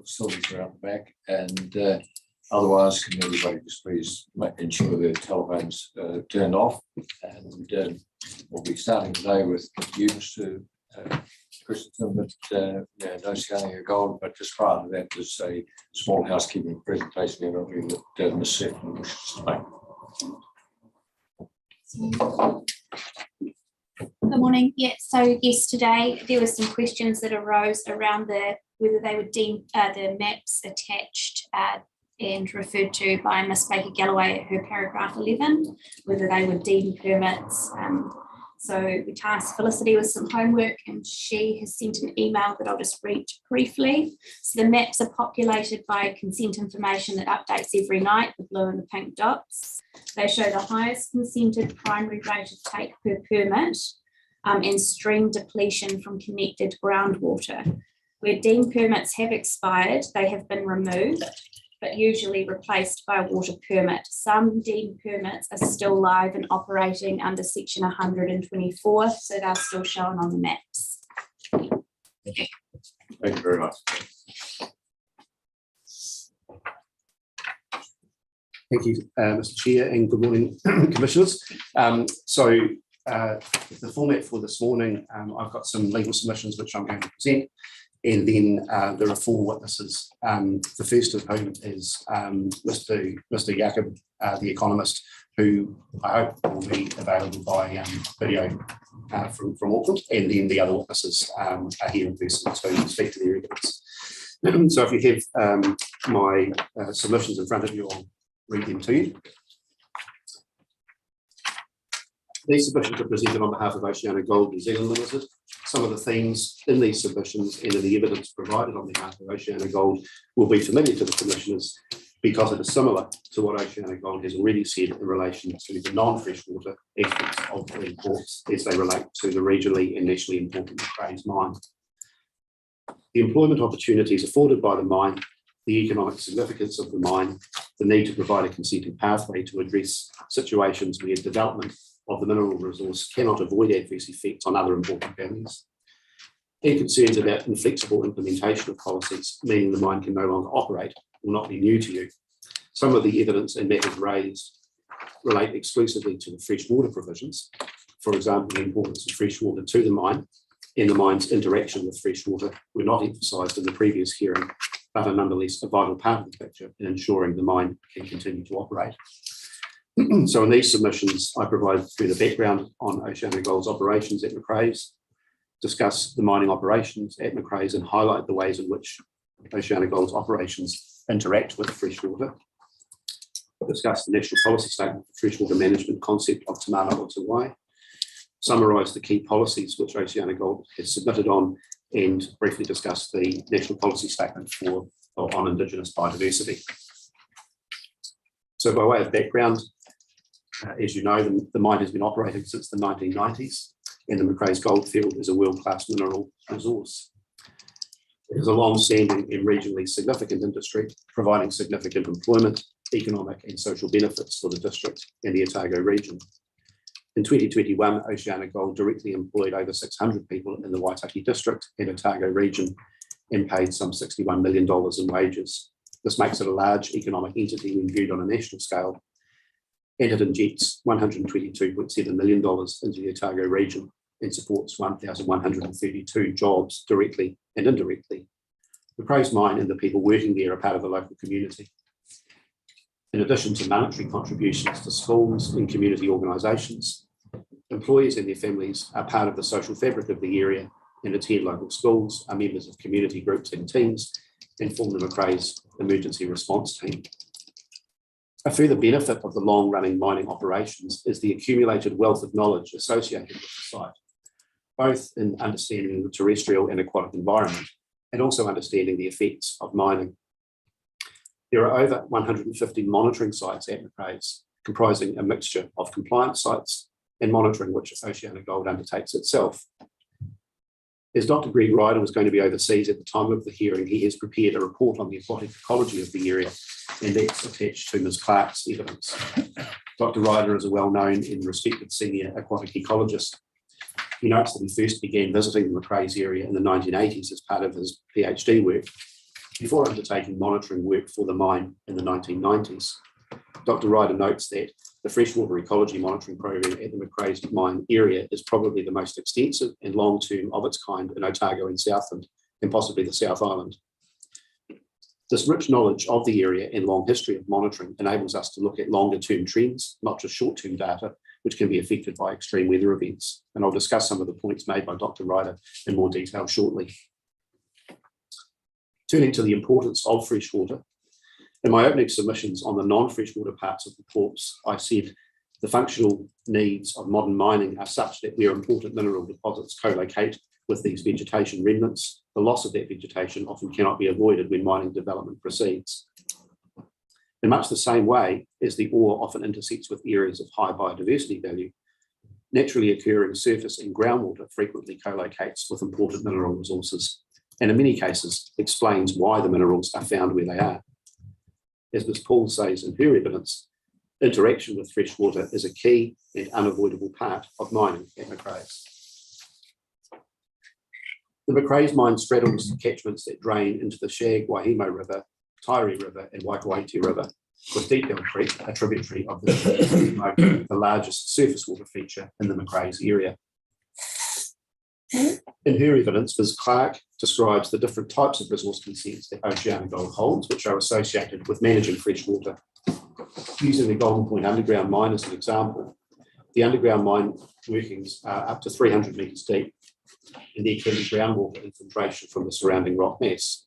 facilities around the back, and otherwise, can everybody just please ensure their telephones turned off, and we'll be starting today with units to Christensen, but no scaling of gold. But just prior to that, there's a small housekeeping presentation evidently that Ms. Sefton wishes to make. Good morning. Yeah, so yesterday there were some questions that arose around whether they would deem the maps attached and referred to by Ms. Baker Galloway at her paragraph 11, whether they would deem permits. So we tasked Felicity with some homework, and she has sent an email that I'll just read briefly. So the maps are populated by consent information that updates every night, the blue and the pink dots. They show the highest consented primary rate of take per permit and stream depletion from connected groundwater. Where deemed permits have expired, they have been removed, but usually replaced by a water permit. Some deemed permits are still live and operating under section 124, so they're still shown on the maps. Thank you very much. Thank you, Mr. Chair, and good morning, Commissioners. The format for this morning, I've got some legal submissions which I'm going to present, and then there are four witnesses. The first of whom is Mr. Jacob, the economist, who I hope will be available by video from Auckland, and then the other witnesses are here in person to speak to their evidence. So if you have my submissions in front of you, I'll read them to you. These submissions are presented on behalf of Oceana Gold New Zealand Limited. Some of the themes in these submissions and in the evidence provided on behalf of Oceana Gold will be familiar to the Commissioners because it is similar to what Oceana Gold has already said in relation to the non-freshwater aspects of the imports as they relate to the regionally and nationally important Macraes mine. The employment opportunities afforded by the mine, the economic significance of the mine, the need to provide a consenting pathway to address situations where development of the mineral resource cannot avoid adverse effects on other important values, and concerns about inflexible implementation of policies, meaning the mine can no longer operate, will not be new to you. Some of the evidence and matters raised relate exclusively to the freshwater provisions. For example, the importance of freshwater to the mine and the mine's interaction with freshwater were not emphasised in the previous hearing, but are nonetheless a vital part of the picture in ensuring the mine can continue to operate. So in these submissions, I provide further background on Oceana Gold's operations at Macraes, discuss the mining operations at Macraes and highlight the ways in which Oceana Gold's operations interact with freshwater, discuss the national policy statement for freshwater management concept of Te Mana o Te Wai, summarise the key policies which Oceana Gold has submitted on, and briefly discuss the national policy statement on Indigenous biodiversity. So by way of background, as you know, the mine has been operating since the 1990s, and the Macraes goldfield is a world-class mineral resource. It is a long-standing and regionally significant industry, providing significant employment, economic and social benefits for the district and the Otago region. In 2021, Oceana Gold directly employed over 600 people in the Waitaki district and Otago region and paid some $61 million in wages. This makes it a large economic entity when viewed on a national scale, and it injects $122.7 million into the Otago region and supports 1,132 jobs directly and indirectly. The Macraes mine and the people working there are part of the local community. In addition to monetary contributions to schools and community organisations, employees and their families are part of the social fabric of the area and attend local schools, are members of community groups and teams, and form the Macraes emergency response team. A further benefit of the long-running mining operations is the accumulated wealth of knowledge associated with the site, both in understanding the terrestrial and aquatic environment, and also understanding the effects of mining. There are over 150 monitoring sites at Macraes, comprising a mixture of compliance sites and monitoring which Oceana Gold undertakes itself. As Dr. Greg Ryder was going to be overseas at the time of the hearing, he has prepared a report on the aquatic ecology of the area, and that's attached to Ms. Clark's evidence. Dr. Ryder is a well-known and respected senior aquatic ecologist. He notes that he first began visiting the Macraes area in the 1980s as part of his PhD work, Before undertaking monitoring work for the mine in the 1990s, Dr. Ryder notes that the freshwater ecology monitoring program at the Macraes mine area is probably the most extensive and long-term of its kind in Otago and Southland, and possibly the South Island. This rich knowledge of the area and long history of monitoring enables us to look at longer-term trends, not just short-term data, which can be affected by extreme weather events. And I'll discuss some of the points made by Dr. Ryder in more detail shortly. Turning to the importance of freshwater, in my opening submissions on the non-freshwater parts of the corpse, I said the functional needs of modern mining are such that where important mineral deposits co-locate with these vegetation remnants, the loss of that vegetation often cannot be avoided when mining development proceeds. In much the same way as the ore often intersects with areas of high biodiversity value, naturally occurring surface and groundwater frequently co-locates with important mineral resources, and in many cases explains why the minerals are found where they are. As Ms. Paul says in her evidence, interaction with freshwater is a key and unavoidable part of mining at Macraes. The Macraes mine straddles catchments that drain into the Shag Wahimo River, Tairi River and Waikawaiti River, with Deepdale Creek, a tributary of the largest surface water feature in the Macraes area. In her evidence, Ms. Clark describes the different types of resource consents that OceanaGold holds, which are associated with managing freshwater. Using the Golden Point underground mine as an example, the underground mine workings are up to 300 metres deep, and there can be groundwater infiltration from the surrounding rock mass.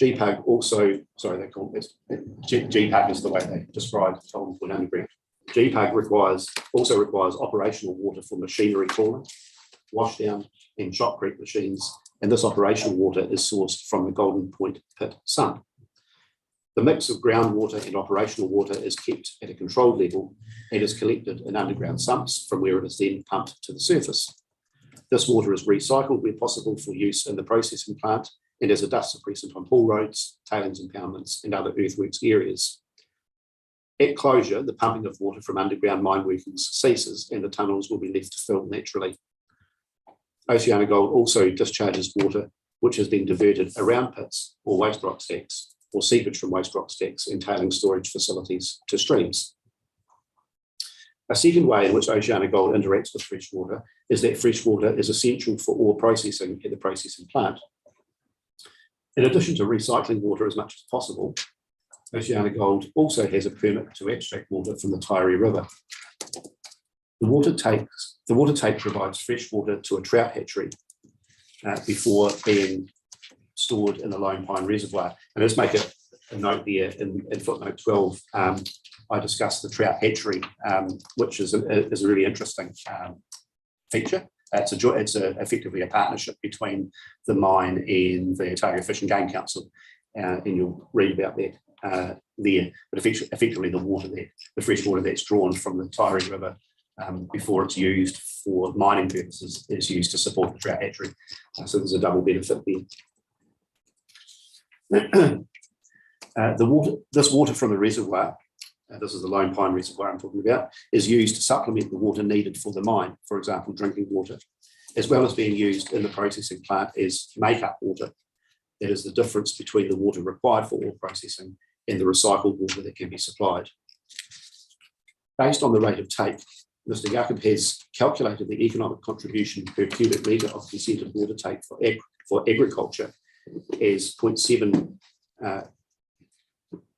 GPUG also, sorry, they call it GPUG is the way they describe Golden Point underground. GPUG also requires operational water for machinery cooling, washdown and shotcrete machines, and this operational water is sourced from the Golden Point pit sump. The mix of groundwater and operational water is kept at a controlled level and is collected in underground sumps from where it is then pumped to the surface. This water is recycled where possible for use in the processing plant and as a dust suppressant on haul roads, tailings impoundments and other earthworks areas. At closure, the pumping of water from underground mine workings ceases and the tunnels will be left to fill naturally. OceanaGold also discharges water which has been diverted around pits or waste rock stacks or seepage from waste rock stacks and tailings storage facilities to streams. A second way in which OceanaGold interacts with freshwater is that freshwater is essential for ore processing at the processing plant. In addition to recycling water as much as possible, OceanaGold also has a permit to extract water from the Tairi River. The water take provides fresh water to a trout hatchery before being stored in the Lone Pine Reservoir. And let's make a note there in footnote 12. I discussed the trout hatchery, which is a really interesting feature. It's effectively a partnership between the mine and the Otago Fish and Game Council, and you'll read about that there. But effectively the water there, the fresh water that's drawn from the Tairi River before it's used for mining purposes is used to support the trout hatchery. So there's a double benefit there. This water from the reservoir, this is the Lone Pine Reservoir I'm talking about, is used to supplement the water needed for the mine, for example, drinking water, as well as being used in the processing plant as make-up water. That is the difference between the water required for ore processing and the recycled water that can be supplied. Based on the rate of take, Mr. Jakob has calculated the economic contribution per cubic metre of consented water take for agriculture as 0.7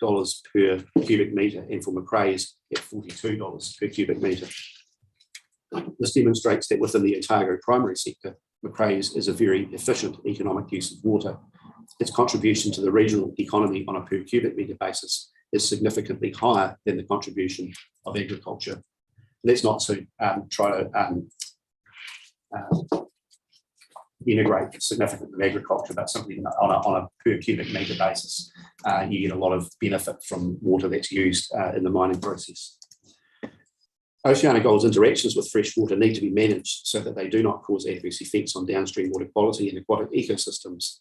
dollars per cubic metre, and for Macraes at $42 per cubic metre. This demonstrates that within the Otago primary sector, Macraes is a very efficient economic use of water. Its contribution to the regional economy on a per cubic metre basis is significantly higher than the contribution of agriculture. Let's not try to integrate significant of agriculture, but simply on a per cubic metre basis, you get a lot of benefit from water that's used in the mining process. OceanaGold's interactions with fresh water need to be managed so that they do not cause adverse effects on downstream water quality and aquatic ecosystems.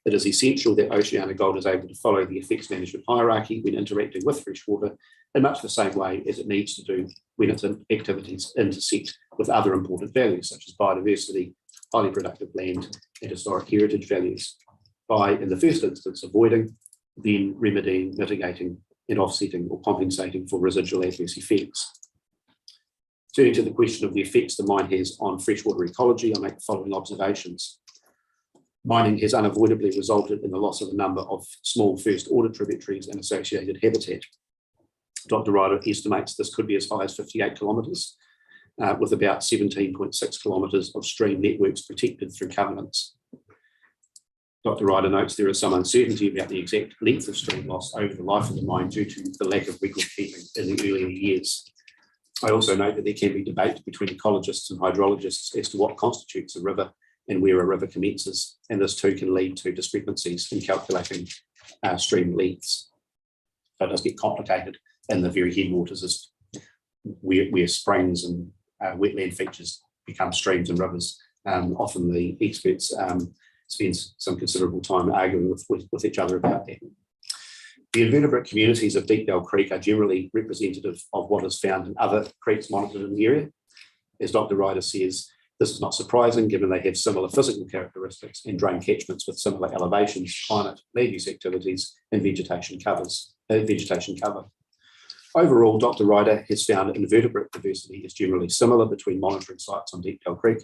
It is essential that OceanaGold is able to follow the effects management hierarchy when interacting with freshwater in much the same way as it needs to do when its activities intersect with other important values such as biodiversity, highly productive land, and historic heritage values. by, in the first instance, avoiding, then remedying, mitigating, and offsetting or compensating for residual adverse effects. Turning to the question of the effects the mine has on freshwater ecology, I make the following observations. Mining has unavoidably resulted in the loss of a number of small first order tributaries and associated habitat. Dr. Ryder estimates this could be as high as 58 kilometres, with about 17.6 kilometres of stream networks protected through covenants. Dr. Ryder notes there is some uncertainty about the exact length of stream loss over the life of the mine due to the lack of record keeping in the earlier years. I also note that there can be debate between ecologists and hydrologists as to what constitutes a river and where a river commences, and this too can lead to discrepancies in calculating stream lengths. So it does get complicated in the very headwaters as where springs and wetland features become streams and rivers. Often the experts spend some considerable time arguing with each other about that. The invertebrate communities of Deepdale Creek are generally representative of what is found in other creeks monitored in the area. As Dr. Ryder says, this is not surprising given they have similar physical characteristics and drain catchments with similar elevations, climate, land use activities, and vegetation cover. Overall, Dr. Ryder has found invertebrate diversity is generally similar between monitoring sites on Deepdale Creek.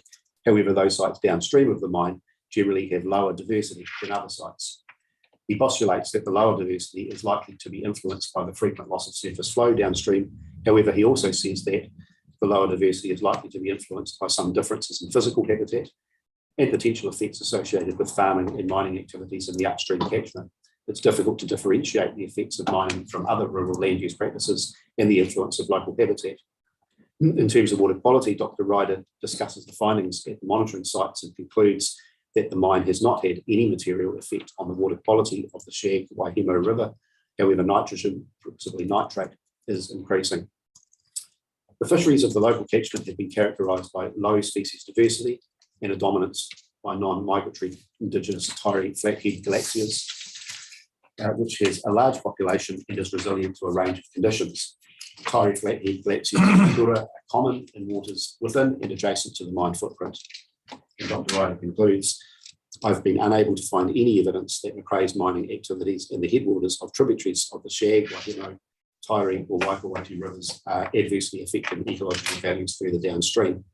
However, those sites downstream of the mine generally have lower diversity than other sites. He postulates that the lower diversity is likely to be influenced by the frequent loss of surface flow downstream. However, he also says that the lower diversity is likely to be influenced by some differences in physical habitat and potential effects associated with farming and mining activities in the upstream catchment. It's difficult to differentiate the effects of mining from other rural land use practices and the influence of local habitat. In terms of water quality, Dr. Ryder discusses the findings at the monitoring sites and concludes that the mine has not had any material effect on the water quality of the Shag Waihemo River. However, nitrogen, principally nitrate, is increasing. The fisheries of the local catchment have been characterised by low species diversity and a dominance by non-migratory indigenous Tyree flathead galaxias, which has a large population and is resilient to a range of conditions. Tyree flathead galaxias are common in waters within and adjacent to the mine footprint. And Dr. Ryder concludes, I've been unable to find any evidence that Macrae's mining activities in the headwaters of tributaries of the Shag, Waihemo, Tyree or Waikowhati rivers are adversely affecting ecological values further downstream.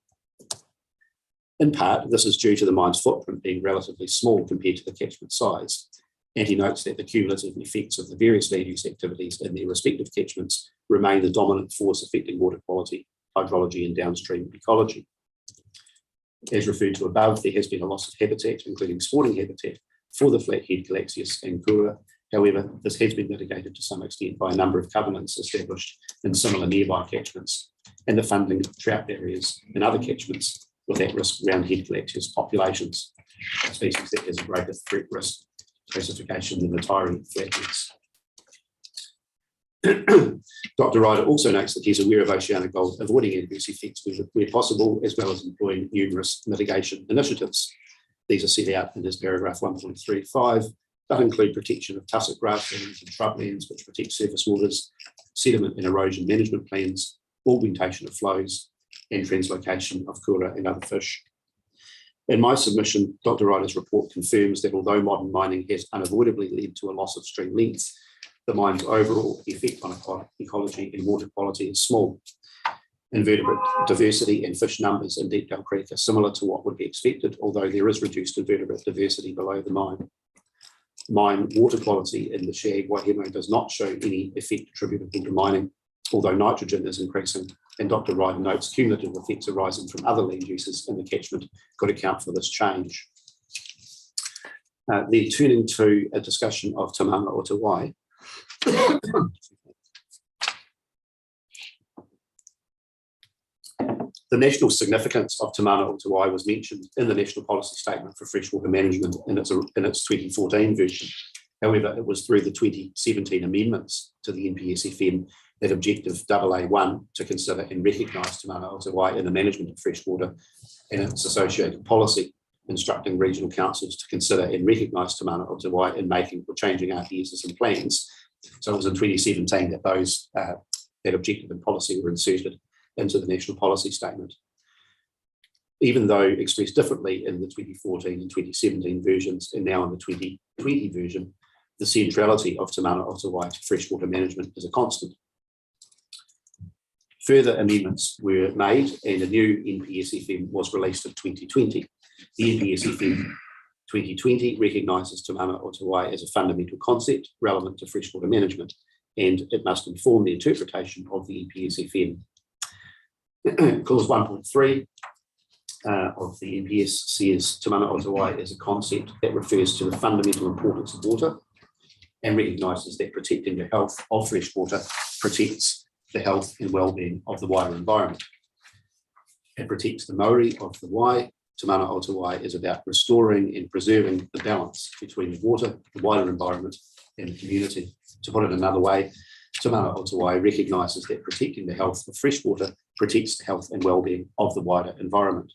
In part, this is due to the mine's footprint being relatively small compared to the catchment size. And he notes that the cumulative effects of the various land use activities in their respective catchments remain the dominant force affecting water quality, hydrology and downstream ecology. As referred to above, there has been a loss of habitat, including sporting habitat, for the flathead Galaxius and Kura. However, this has been mitigated to some extent by a number of covenants established in similar nearby catchments and the funding of trout areas in other catchments with at-risk roundhead Galaxius populations, a species that has a greater threat risk classification than the Tyree flatheads. Dr. Ryder also notes that he's aware of oceanic gold avoiding adverse effects where possible, as well as employing numerous mitigation initiatives. These are set out in his paragraph 1.35, that include protection of tussock grasslands and shrublands, which protect surface waters, sediment and erosion management plans, augmentation of flows, and translocation of kura and other fish. In my submission, Dr. Ryder's report confirms that although modern mining has unavoidably led to a loss of stream length, the mine's overall effect on ecology and water quality is small. Invertebrate diversity and fish numbers in Deepdale Creek are similar to what would be expected, although there is reduced invertebrate diversity below the mine. Mine water quality in the Shag Waihemo does not show any effect attributable to mining, although nitrogen is increasing, and Dr. Ryder notes cumulative effects arising from other land uses in the catchment could account for this change. Then turning to a discussion of Te Mana o Te Wai. The national significance of Te Mana o Te Wai was mentioned in the National Policy Statement for Freshwater Management in its 2014 version. However, it was through the 2017 amendments to the NPSFM that objective AA1 to consider and recognise Te Mana o Te Wai in the management of freshwater and its associated policy, instructing regional councils to consider and recognise Te Mana o Te Wai in making or changing RPSs and plans. So it was in 2017 that those that objective and policy were inserted into the National Policy Statement. Even though expressed differently in the 2014 and 2017 versions and now in the 2020 version, the centrality of Te Mana o Te Wai to freshwater management is a constant. Further amendments were made and a new NPSFM was released in 2020. The NPSFM 2020 recognises Te Mana o Te Wai as a fundamental concept relevant to freshwater management, and it must inform the interpretation of the NPSFM. Clause 1.3 of the NPS says Te Mana o Te Wai is a concept that refers to the fundamental importance of water and recognises that protecting the health of freshwater protects the health and well-being of the wider environment. It protects the Maori of the Wai. Te Mana o Te Wai is about restoring and preserving the balance between the water, the wider environment, and the community. To put it another way, Te Mana o Te Wai recognises that protecting the health of freshwater protects the health and well-being of the wider environment.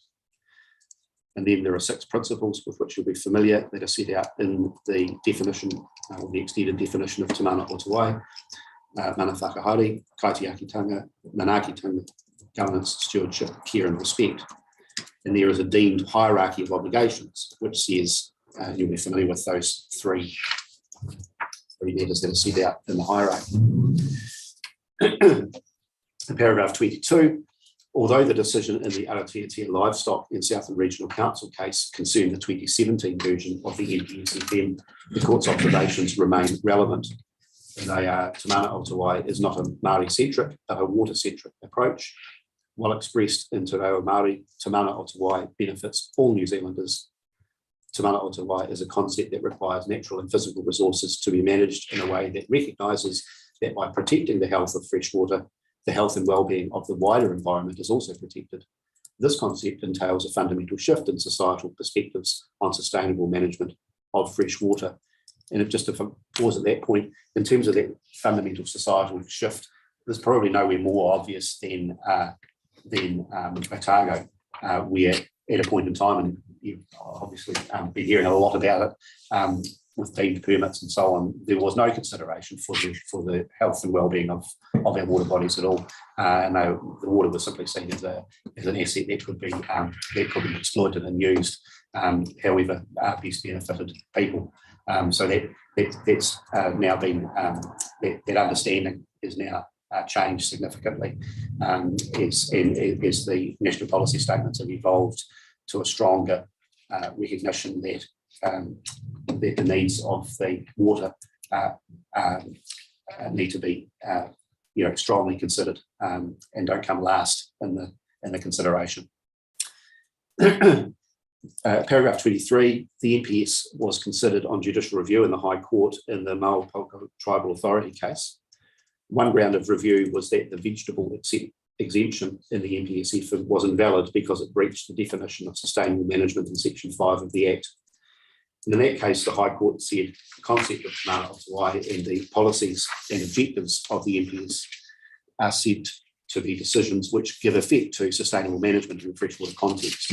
And then there are 6 principles with which you'll be familiar that are set out in the definition, or the extended definition of Te Mana o Te Wai. Mana whakahari, kaitiakitanga, manaakitanga, governance, stewardship, care and respect. And there is a deemed hierarchy of obligations, which says, you'll be familiar with those three letters that are set out in the hierarchy. In paragraph 22, although the decision in the Aotearoa Livestock and Southern Regional Council case concerned the 2017 version of the NPSFM, the court's observations remain relevant. And they are, Te Mana o Te Wai is not a Māori-centric, but a water-centric approach. While expressed in Te Reo Māori, Te Mana o Te Wai benefits all New Zealanders. Te Mana o Te Wai is a concept that requires natural and physical resources to be managed in a way that recognises that by protecting the health of freshwater, the health and well-being of the wider environment is also protected. This concept entails a fundamental shift in societal perspectives on sustainable management of freshwater. And just to pause at that point, in terms of that fundamental societal shift, there's probably nowhere more obvious than Otago, where at a point in time, and you've obviously been hearing a lot about it, with deemed permits and so on, there was no consideration for the health and well-being of our water bodies at all, and the water was simply seen as an asset that could be exploited and used, however best benefited people. So that's now been that understanding is now changed significantly as the national policy statements have evolved to a stronger recognition that the needs of the water need to be strongly considered and don't come last in the consideration. Paragraph 23, the NPS was considered on judicial review in the High Court in the Maupoko Tribal Authority case. One ground of review was that the vegetable exemption in the NPSF was invalid because it breached the definition of sustainable management in Section 5 of the Act. And in that case, the High Court said the concept of Te Mana o Te Wai and the policies and objectives of the NPS are said to be decisions which give effect to sustainable management in the freshwater context.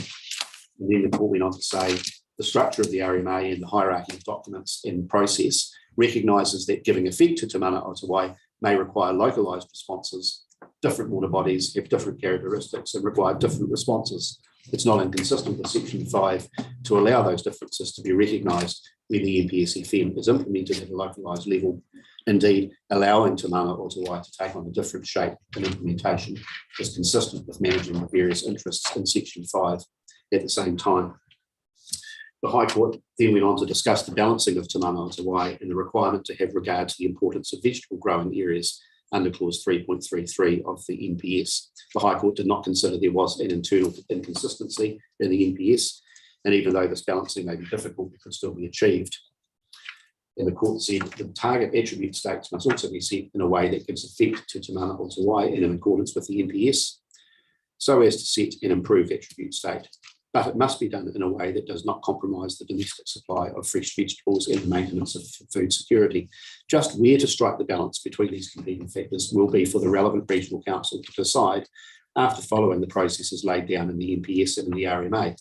And then the court went on to say the structure of the RMA and the hierarchy of documents and process recognises that giving effect to Te Mana o Te Wai may require localised responses. Different water bodies have different characteristics and require different responses. It's not inconsistent with Section 5 to allow those differences to be recognised when the NPSFM is implemented at a localised level. Indeed, allowing Te Mana o Te Wai to take on a different shape and implementation is consistent with managing the various interests in Section 5 at the same time. The High Court then went on to discuss the balancing of Te Mana o Te Wai and the requirement to have regard to the importance of vegetable growing areas under clause 3.33 of the NPS. The High Court did not consider there was an internal inconsistency in the NPS, and even though this balancing may be difficult, it could still be achieved. And the court said the target attribute states must also be set in a way that gives effect to Te Mana o Te Wai and in accordance with the NPS, so as to set an improved attribute state. But it must be done in a way that does not compromise the domestic supply of fresh vegetables and the maintenance of food security. Just where to strike the balance between these competing factors will be for the relevant regional council to decide after following the processes laid down in the NPS and in the RMA.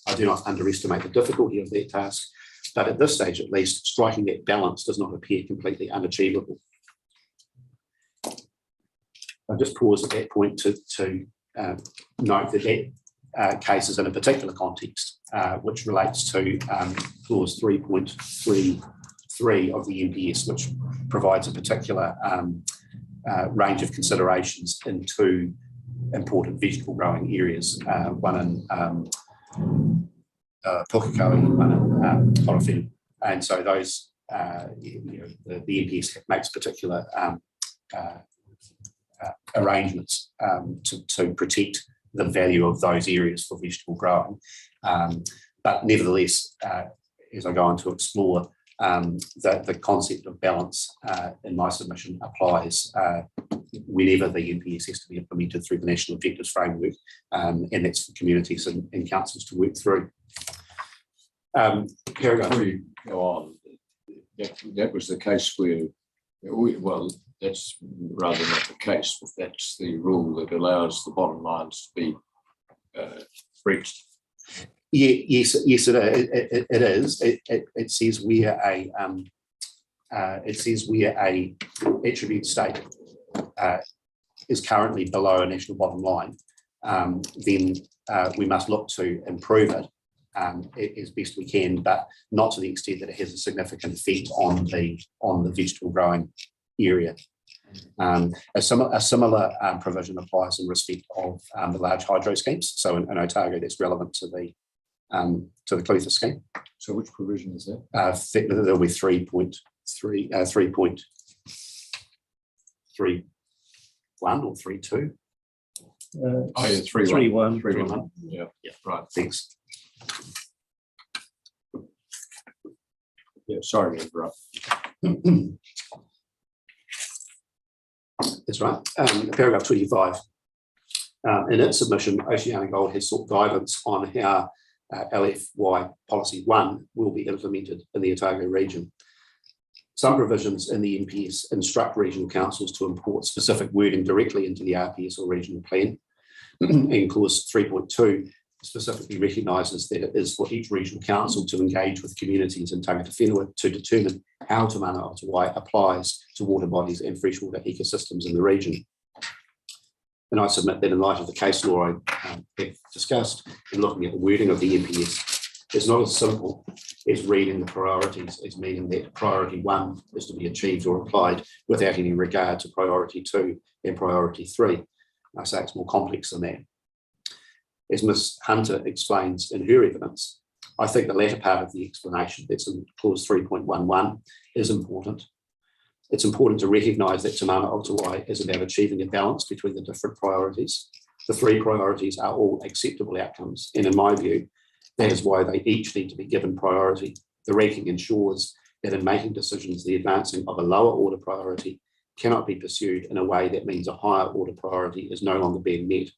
I do not underestimate the difficulty of that task, but at this stage at least, striking that balance does not appear completely unachievable. I'll just pause at that point to note that cases in a particular context, which relates to clause 3.3 3 of the NPS, which provides a particular range of considerations in 2 important vegetable growing areas, one in Pukekohe and one in Horowhenua. And so those, the NPS makes particular arrangements to protect the value of those areas for vegetable growing. But nevertheless, as I go on to explore, the concept of balance in my submission applies whenever the NPS has to be implemented through the National Objectives Framework, and that's for communities and councils to work through. Paragraph. Before you go on, that was the case where, well, that's rather not the case, but that's the rule that allows the bottom lines to be breached. Yeah, yes, it is. It says where a attribute state is currently below a national bottom line, then we must look to improve it as best we can, but not to the extent that it has a significant effect on the vegetable growing area. A similar provision applies in respect of the large hydro schemes. So in Otago, that's relevant to the Clutha scheme. So which provision is that? There'll be 3.31 or 3.2. Oh yeah, 3.1. 3.1. Yeah, right. Thanks. Yeah, sorry to interrupt. That's right. Paragraph 25. In its submission, Oceania Gold has sought guidance on how LFY Policy 1 will be implemented in the Otago region. Some provisions in the NPS instruct regional councils to import specific wording directly into the RPS or regional plan. And clause 3.2 specifically recognises that it is for each regional council to engage with communities in tangata whenua to determine how Te Mana o Te Wai applies to water bodies and freshwater ecosystems in the region. And I submit that in light of the case law I have discussed and looking at the wording of the NPS, it's not as simple as reading the priorities as meaning that priority 1 is to be achieved or applied without any regard to priority 2 and priority 3. I say it's more complex than that. As Ms. Hunter explains in her evidence, I think the latter part of the explanation that's in clause 3.11 is important. It's important to recognise that Te Mana o Te Wai is about achieving a balance between the different priorities. The 3 priorities are all acceptable outcomes, and in my view, that is why they each need to be given priority. The ranking ensures that in making decisions, the advancing of a lower order priority cannot be pursued in a way that means a higher order priority is no longer being met.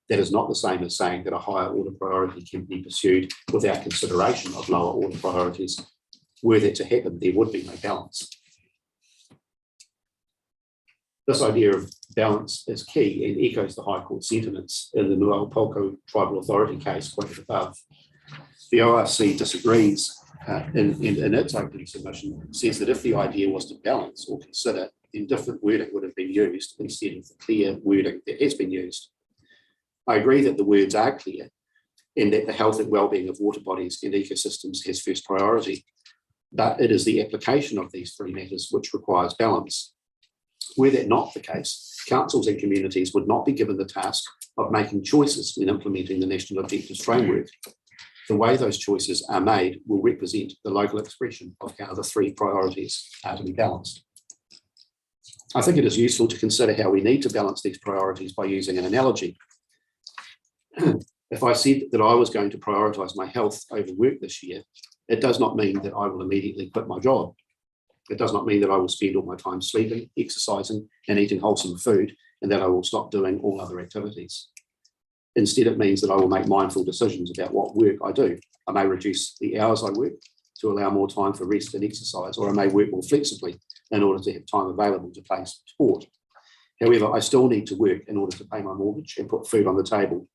That is not the same as saying that a higher order priority can be pursued without consideration of lower order priorities. Were that to happen, there would be no balance. This idea of balance is key and echoes the High Court sentiments in the Nuaupoko Tribal Authority case quoted above. The ORC disagrees in its opening submission, says that if the idea was to balance or consider, then different wording would have been used instead of the clear wording that has been used. I agree that the words are clear and that the health and well-being of water bodies and ecosystems has first priority, but it is the application of these 3 matters which requires balance. Were that not the case, councils and communities would not be given the task of making choices when implementing the National Objectives Framework. The way those choices are made will represent the local expression of how the 3 priorities are to be balanced. I think it is useful to consider how we need to balance these priorities by using an analogy. If I said that I was going to prioritise my health over work this year, it does not mean that I will immediately quit my job. It does not mean that I will spend all my time sleeping, exercising, and eating wholesome food, and that I will stop doing all other activities. Instead, it means that I will make mindful decisions about what work I do. I may reduce the hours I work to allow more time for rest and exercise, or I may work more flexibly in order to have time available to play sport. However, I still need to work in order to pay my mortgage and put food on the table.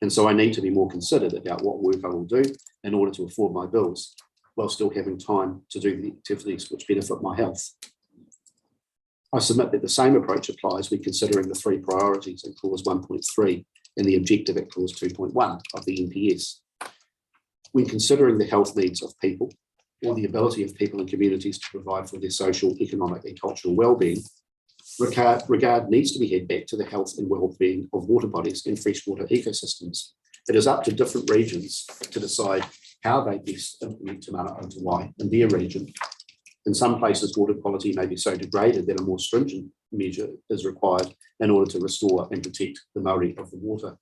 And so I need to be more considered about what work I will do in order to afford my bills, while still having time to do the activities which benefit my health. I submit that the same approach applies when considering the 3 priorities in clause 1.3 and the objective at clause 2.1 of the NPS. When considering the health needs of people, or the ability of people and communities to provide for their social, economic and cultural well-being, regard needs to be head back to the health and well-being of water bodies and freshwater ecosystems. It is up to different regions to decide how they best implement Te Mana o Te Wai in their region. In some places, water quality may be so degraded that a more stringent measure is required in order to restore and protect the Maori of the water.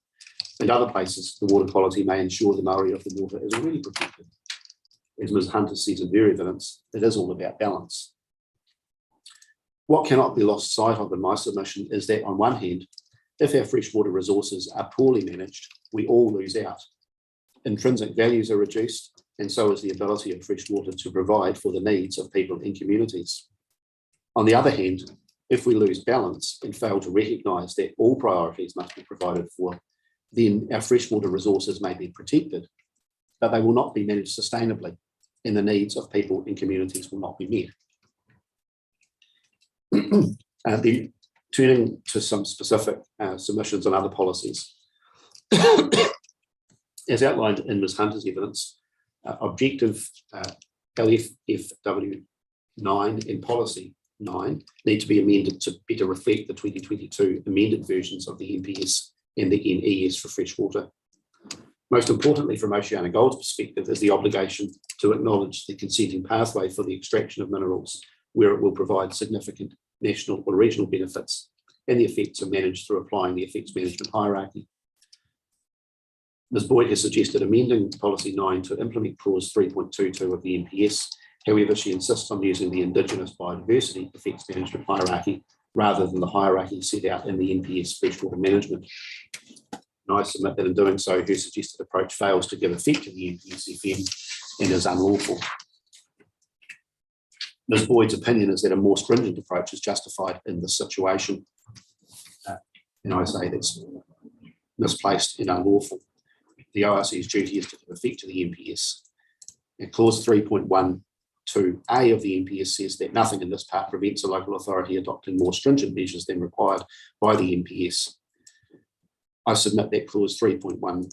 In other places, the water quality may ensure the Maori of the water is already protected. As Ms. Hunter says in her evidence, it is all about balance. What cannot be lost sight of in my submission is that, on one hand, if our freshwater resources are poorly managed, we all lose out. Intrinsic values are reduced, and so is the ability of freshwater to provide for the needs of people and communities. On the other hand, if we lose balance and fail to recognise that all priorities must be provided for, then our freshwater resources may be protected, but they will not be managed sustainably, and the needs of people and communities will not be met. Turning to some specific submissions on other policies. As outlined in Ms. Hunter's evidence, objective LFFW 9 and policy 9 need to be amended to better reflect the 2022 amended versions of the NPS and the NES for freshwater. Most importantly, from Oceana Gold's perspective, is the obligation to acknowledge the consenting pathway for the extraction of minerals, where it will provide significant national or regional benefits, and the effects are managed through applying the effects management hierarchy. Ms. Boyd has suggested amending policy 9 to implement clause 3.22 of the NPS. However, she insists on using the Indigenous biodiversity effects management hierarchy rather than the hierarchy set out in the NPS freshwater management. And I submit that in doing so, her suggested approach fails to give effect to the NPS FM and is unlawful. Ms. Boyd's opinion is that a more stringent approach is justified in this situation. And I say that's misplaced and unlawful. The ORC's duty is to give effect to the NPS. And clause 3.12A of the NPS says that nothing in this part prevents a local authority adopting more stringent measures than required by the NPS. I submit that clause 3.1,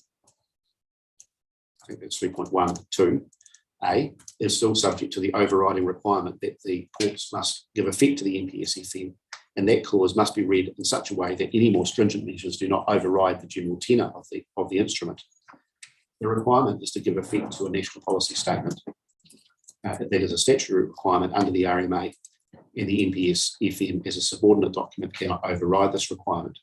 I think that's 3.12A, is still subject to the overriding requirement that the courts must give effect to the NPS FM, and that clause must be read in such a way that any more stringent measures do not override the general tenor of the instrument. The requirement is to give effect to a national policy statement. That is a statutory requirement under the RMA, and the NPS FM as a subordinate document cannot override this requirement.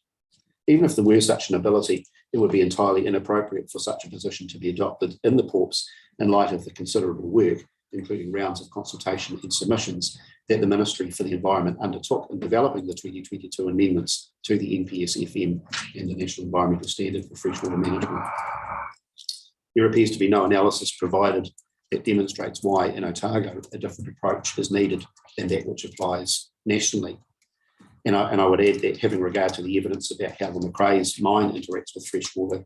Even if there were such an ability, it would be entirely inappropriate for such a position to be adopted in the PORPs in light of the considerable work, including rounds of consultation and submissions, that the Ministry for the Environment undertook in developing the 2022 amendments to the NPS FM and the National Environmental Standard for Freshwater Management. There appears to be no analysis provided that demonstrates why in Otago a different approach is needed than that which applies nationally. And I would add that, having regard to the evidence about how the Macraes mine interacts with freshwater,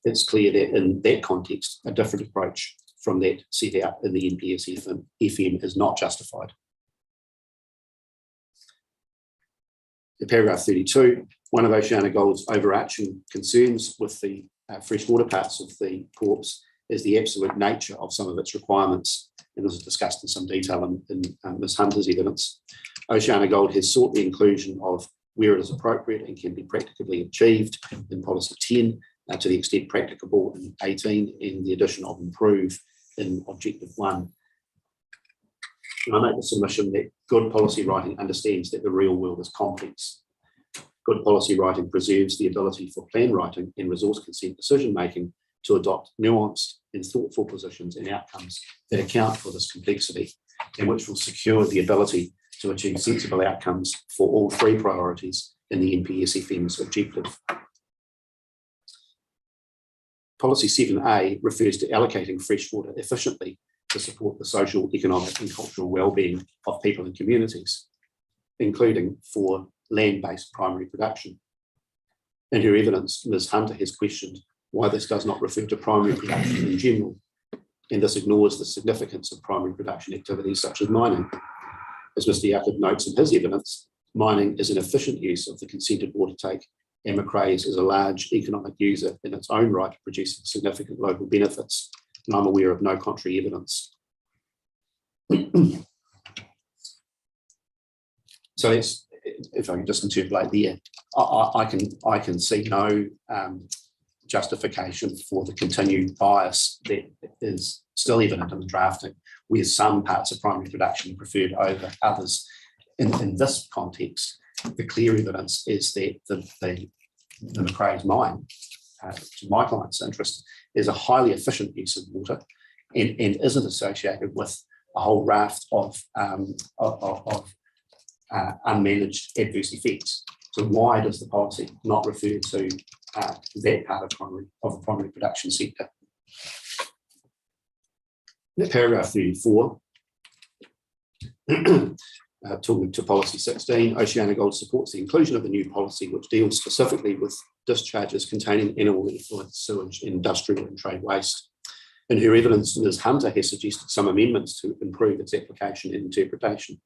it's clear that in that context, a different approach from that set out in the NPS FM is not justified. In paragraph 32, one of Oceana Gold's overarching concerns with the freshwater parts of the PORPs is the absolute nature of some of its requirements, and this is discussed in some detail in Ms. Hunter's evidence. Oceana Gold has sought the inclusion of where it is appropriate and can be practicably achieved in policy 10, to the extent practicable in 18, and the addition of improve in objective 1. And I make the submission that good policy writing understands that the real world is complex. Good policy writing preserves the ability for plan writing and resource consent decision making to adopt nuanced and thoughtful positions and outcomes that account for this complexity, and which will secure the ability to achieve sensible outcomes for all three priorities in the NPS FM's objective. Policy 7A refers to allocating freshwater efficiently to support the social, economic and cultural well-being of people and communities, including for land-based primary production. In her evidence, Ms. Hunter has questioned why this does not refer to primary production in general, and this ignores the significance of primary production activities such as mining. As Mr. Jakob notes in his evidence, mining is an efficient use of the consented water take, and Macraes is a large economic user in its own right, producing significant local benefits and I'm aware of no contrary evidence. So it's, if I can just interpolate there, I can see no justification for the continued bias that is still evident in the drafting, where some parts of primary production are preferred over others. In this context, the clear evidence is that the Macrae's mine, to my client's interest, is a highly efficient use of water and isn't associated with a whole raft of unmanaged adverse effects. So why does the policy not refer to that part of the primary production sector? Paragraph 34, talking to policy 16, OceanaGold supports the inclusion of the new policy which deals specifically with discharges containing animal effluent, sewage, industrial and trade waste. In her evidence, Ms. Hunter has suggested some amendments to improve its application and interpretation.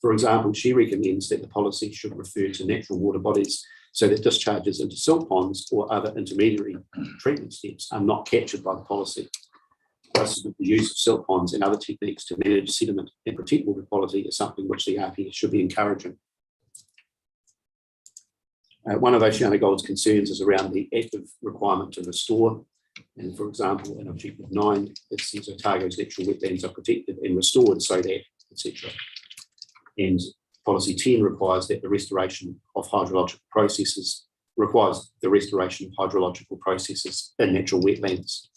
For example, she recommends that the policy should refer to natural water bodies so that discharges into silt ponds or other intermediary treatment steps are not captured by the policy. Thus, the use of silt ponds and other techniques to manage sediment and protect water quality is something which the RPS should be encouraging. One of OceanaGold's concerns is around the active requirement to restore. And for example, in Objective 9, it says Otago's natural wetlands are protected and restored so that, etc. And Policy 10 requires that the restoration of hydrological processes in natural wetlands.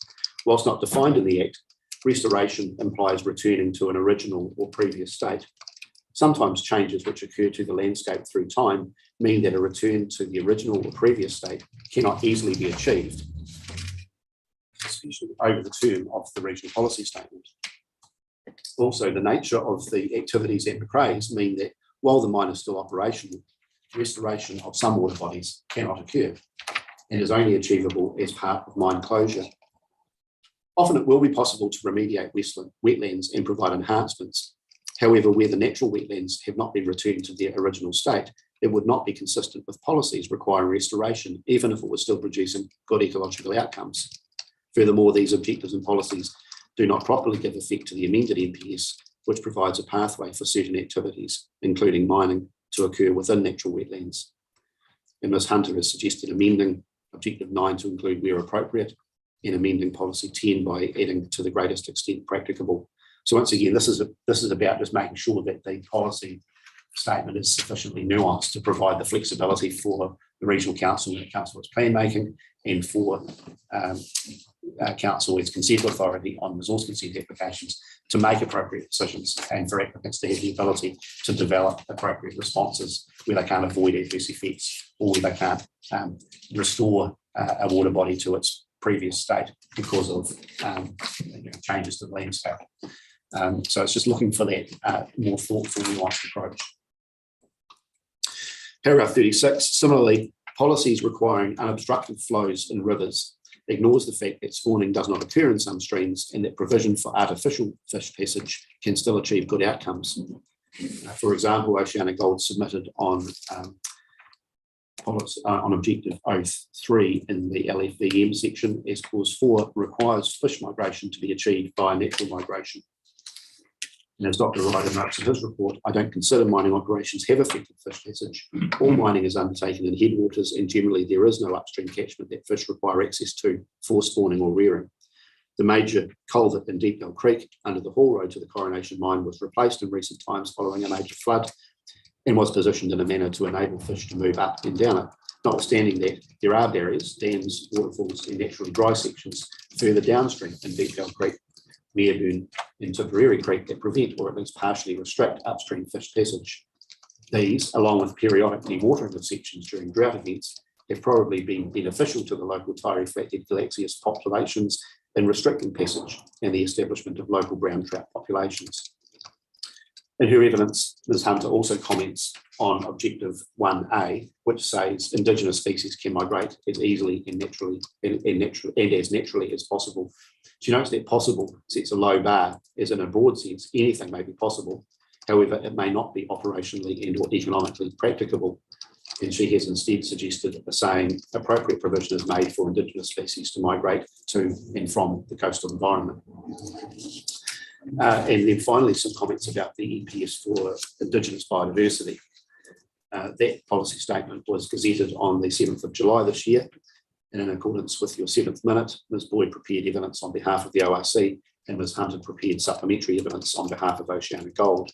Whilst not defined in the Act, restoration implies returning to an original or previous state. Sometimes changes which occur to the landscape through time mean that a return to the original or previous state cannot easily be achieved, especially over the term of the regional policy statement. Also, the nature of the activities at Macrae's mean that while the mine is still operational, restoration of some water bodies cannot occur and is only achievable as part of mine closure. Often it will be possible to remediate wetlands and provide enhancements. However, where the natural wetlands have not been returned to their original state, it would not be consistent with policies requiring restoration, even if it was still producing good ecological outcomes. Furthermore, these objectives and policies do not properly give effect to the amended NPS, which provides a pathway for certain activities, including mining, to occur within natural wetlands. And Ms. Hunter has suggested amending Objective 9 to include where appropriate, and amending Policy 10 by adding to the greatest extent practicable. So once again, this is about just making sure that the policy statement is sufficiently nuanced to provide the flexibility for the regional council when it comes to its plan making, and for council as consent authority on resource consent applications to make appropriate decisions, and for applicants to have the ability to develop appropriate responses where they can't avoid adverse effects or where they can't restore a water body to its previous state because of changes to the landscape. So it's just looking for that more thoughtful, nuanced approach. Paragraph 36, similarly, policies requiring unobstructed flows in rivers ignores the fact that spawning does not occur in some streams and that provision for artificial fish passage can still achieve good outcomes. For example, OceanaGold submitted on Objective 03 in the LFVM section as Clause 4 requires fish migration to be achieved by natural migration. And as Dr. Ryder notes in his report, I don't consider mining operations have affected fish passage. All mining is undertaken in headwaters, and generally there is no upstream catchment that fish require access to for spawning or rearing. The major culvert in Deep Bell Creek under the haul road to the Coronation Mine was replaced in recent times following a major flood and was positioned in a manner to enable fish to move up and down it. Notwithstanding that, there are barriers, dams, waterfalls and naturally dry sections further downstream in Deep Bell Creek, Mereburn and Tipperary Creek that prevent or at least partially restrict upstream fish passage. These, along with periodic dewatering of sections during drought events, have probably been beneficial to the local Taieri flathead galaxius populations in restricting passage and the establishment of local brown trout populations. In her evidence, Ms. Hunter also comments on Objective 1A, which says Indigenous species can migrate as easily and as naturally as possible. She notes that possible sets a low bar, as in a broad sense, anything may be possible. However, it may not be operationally and or economically practicable. And she has instead suggested saying appropriate provision is made for Indigenous species to migrate to and from the coastal environment. And then finally, some comments about the NPS for Indigenous biodiversity. That policy statement was gazetted on the 7th of July this year, and in accordance with your 7th minute, Ms Boyd prepared evidence on behalf of the ORC, and Ms Hunter prepared supplementary evidence on behalf of Oceania Gold.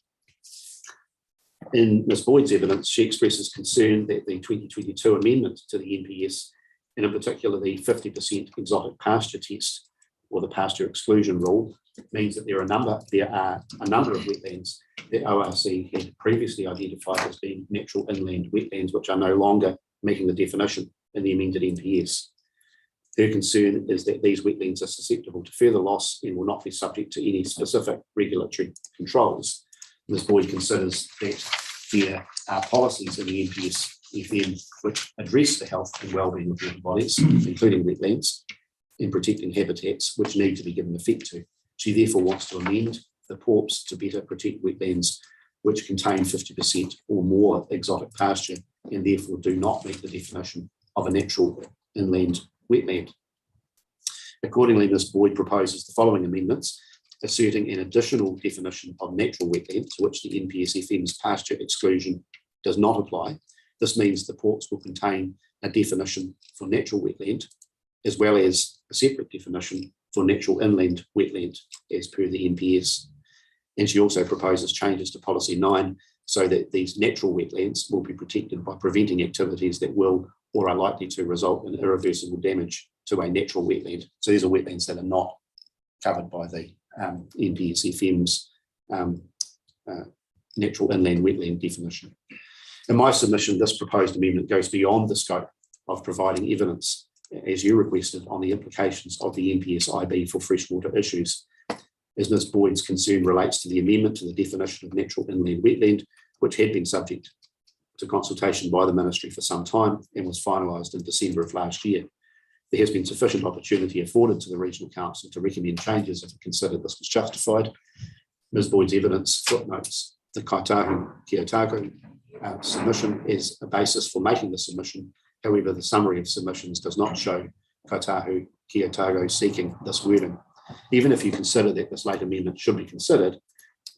In Ms Boyd's evidence, she expresses concern that the 2022 amendment to the NPS, and in particular the 50% exotic pasture test, or the pasture exclusion rule, means that there are a number of wetlands that ORC had previously identified as being natural inland wetlands, which are no longer meeting the definition in the amended NPS. Her concern is that these wetlands are susceptible to further loss and will not be subject to any specific regulatory controls. Ms Boyd considers that there are policies in the NPS FM which address the health and wellbeing of water bodies, including wetlands, and protecting habitats, which need to be given effect to. She therefore wants to amend the PORPs to better protect wetlands which contain 50% or more exotic pasture and therefore do not meet the definition of a natural inland wetland. Accordingly, Ms Boyd proposes the following amendments, asserting an additional definition of natural wetland to which the NPS-FM's pasture exclusion does not apply. This means the PORPs will contain a definition for natural wetland, as well as a separate definition for natural inland wetland as per the NPS. And she also proposes changes to Policy 9 so that these natural wetlands will be protected by preventing activities that will or are likely to result in irreversible damage to a natural wetland. So these are wetlands that are not covered by the NPS-FM's natural inland wetland definition. In my submission, this proposed amendment goes beyond the scope of providing evidence, as you requested, on the implications of the NPS-IB for freshwater issues, as Ms Boyd's concern relates to the amendment to the definition of natural inland wetland, which had been subject to consultation by the Ministry for some time and was finalised in December of last year. There has been sufficient opportunity afforded to the Regional Council to recommend changes if it considered this was justified. Ms Boyd's evidence footnotes the Kaitahu Ki Otago submission as a basis for making the submission. However, the summary of submissions does not show Kaitahu Ki Otago seeking this wording. Even if you consider that this late amendment should be considered,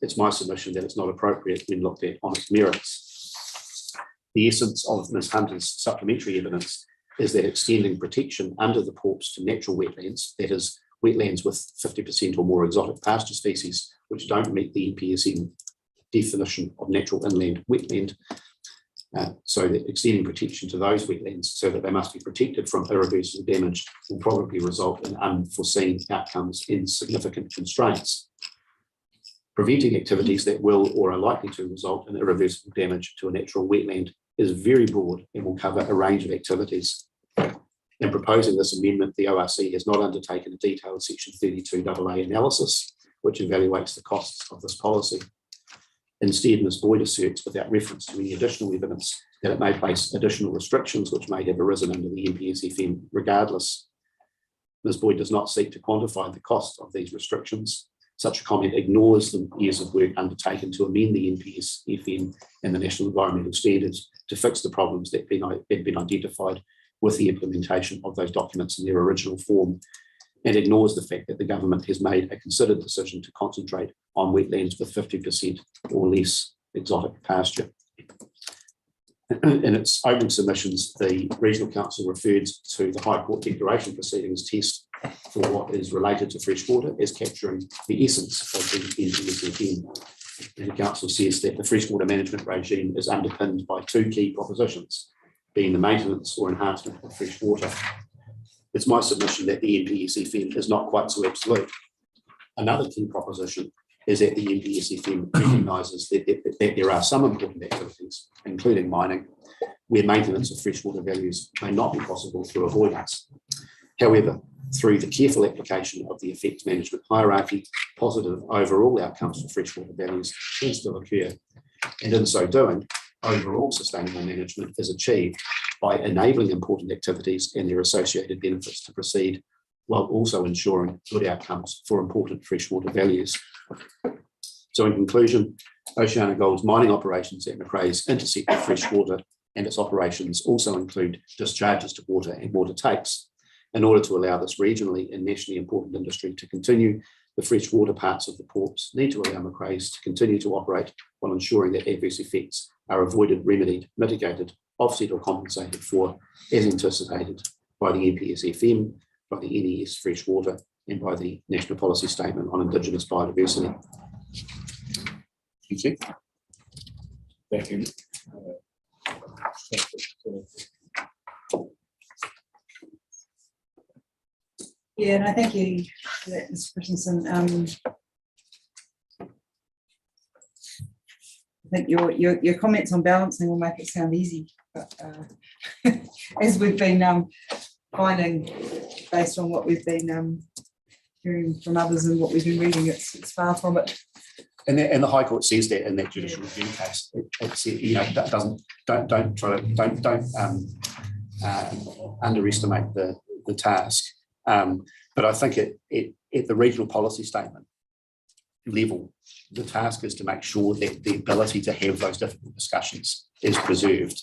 it's my submission that it's not appropriate when looked at on its merits. The essence of Ms Hunter's supplementary evidence is that extending protection under the PORPs to natural wetlands, that is, wetlands with 50% or more exotic pasture species, which don't meet the NPSM definition of natural inland wetland, so that extending protection to those wetlands so that they must be protected from irreversible damage will probably result in unforeseen outcomes and significant constraints. Preventing activities that will or are likely to result in irreversible damage to a natural wetland is very broad and will cover a range of activities. In proposing this amendment, the ORC has not undertaken a detailed Section 32AA analysis, which evaluates the costs of this policy. Instead, Ms Boyd asserts, without reference to any additional evidence, that it may place additional restrictions which may have arisen under the NPS-FM regardless. Ms Boyd does not seek to quantify the cost of these restrictions. Such a comment ignores the years of work undertaken to amend the NPS-FM and the National Environmental Standards to fix the problems that had been identified with the implementation of those documents in their original form, and ignores the fact that the government has made a considered decision to concentrate on wetlands with 50% or less exotic pasture. In its opening submissions, the Regional Council referred to the High Court declaration proceedings test for what is related to freshwater as capturing the essence of the NPS-FM. And the Council says that the freshwater management regime is underpinned by two key propositions, being the maintenance or enhancement of freshwater. It's my submission that the NPS-FM is not quite so absolute. Another key proposition is that the NPS-FM recognises that there are some important activities, including mining, where maintenance of freshwater values may not be possible through avoidance. However, through the careful application of the effects management hierarchy, positive overall outcomes for freshwater values can still occur. And in so doing, overall sustainable management is achieved by enabling important activities and their associated benefits to proceed, while also ensuring good outcomes for important freshwater values. So in conclusion, Oceania Gold's mining operations at Macraes intercept freshwater and its operations also include discharges to water and water takes. In order to allow this regionally and nationally important industry to continue, the freshwater parts of the ports need to allow Macraes to continue to operate while ensuring that adverse effects are avoided, remedied, mitigated, offset or compensated for as anticipated by the NPS-FM, by the NES Freshwater, and by the National Policy Statement on Indigenous Biodiversity. Thank you. Thank you. Yeah, no, thank you for that, Mr. Christensen. I think your comments on balancing will make it sound easy, but as we've been finding, based on what we've been hearing from others and what we've been reading, it's far from it. And the High Court says that in that judicial review case, it's, you know, that don't underestimate the task. But I think at the regional policy statement level, the task is to make sure that the ability to have those difficult discussions is preserved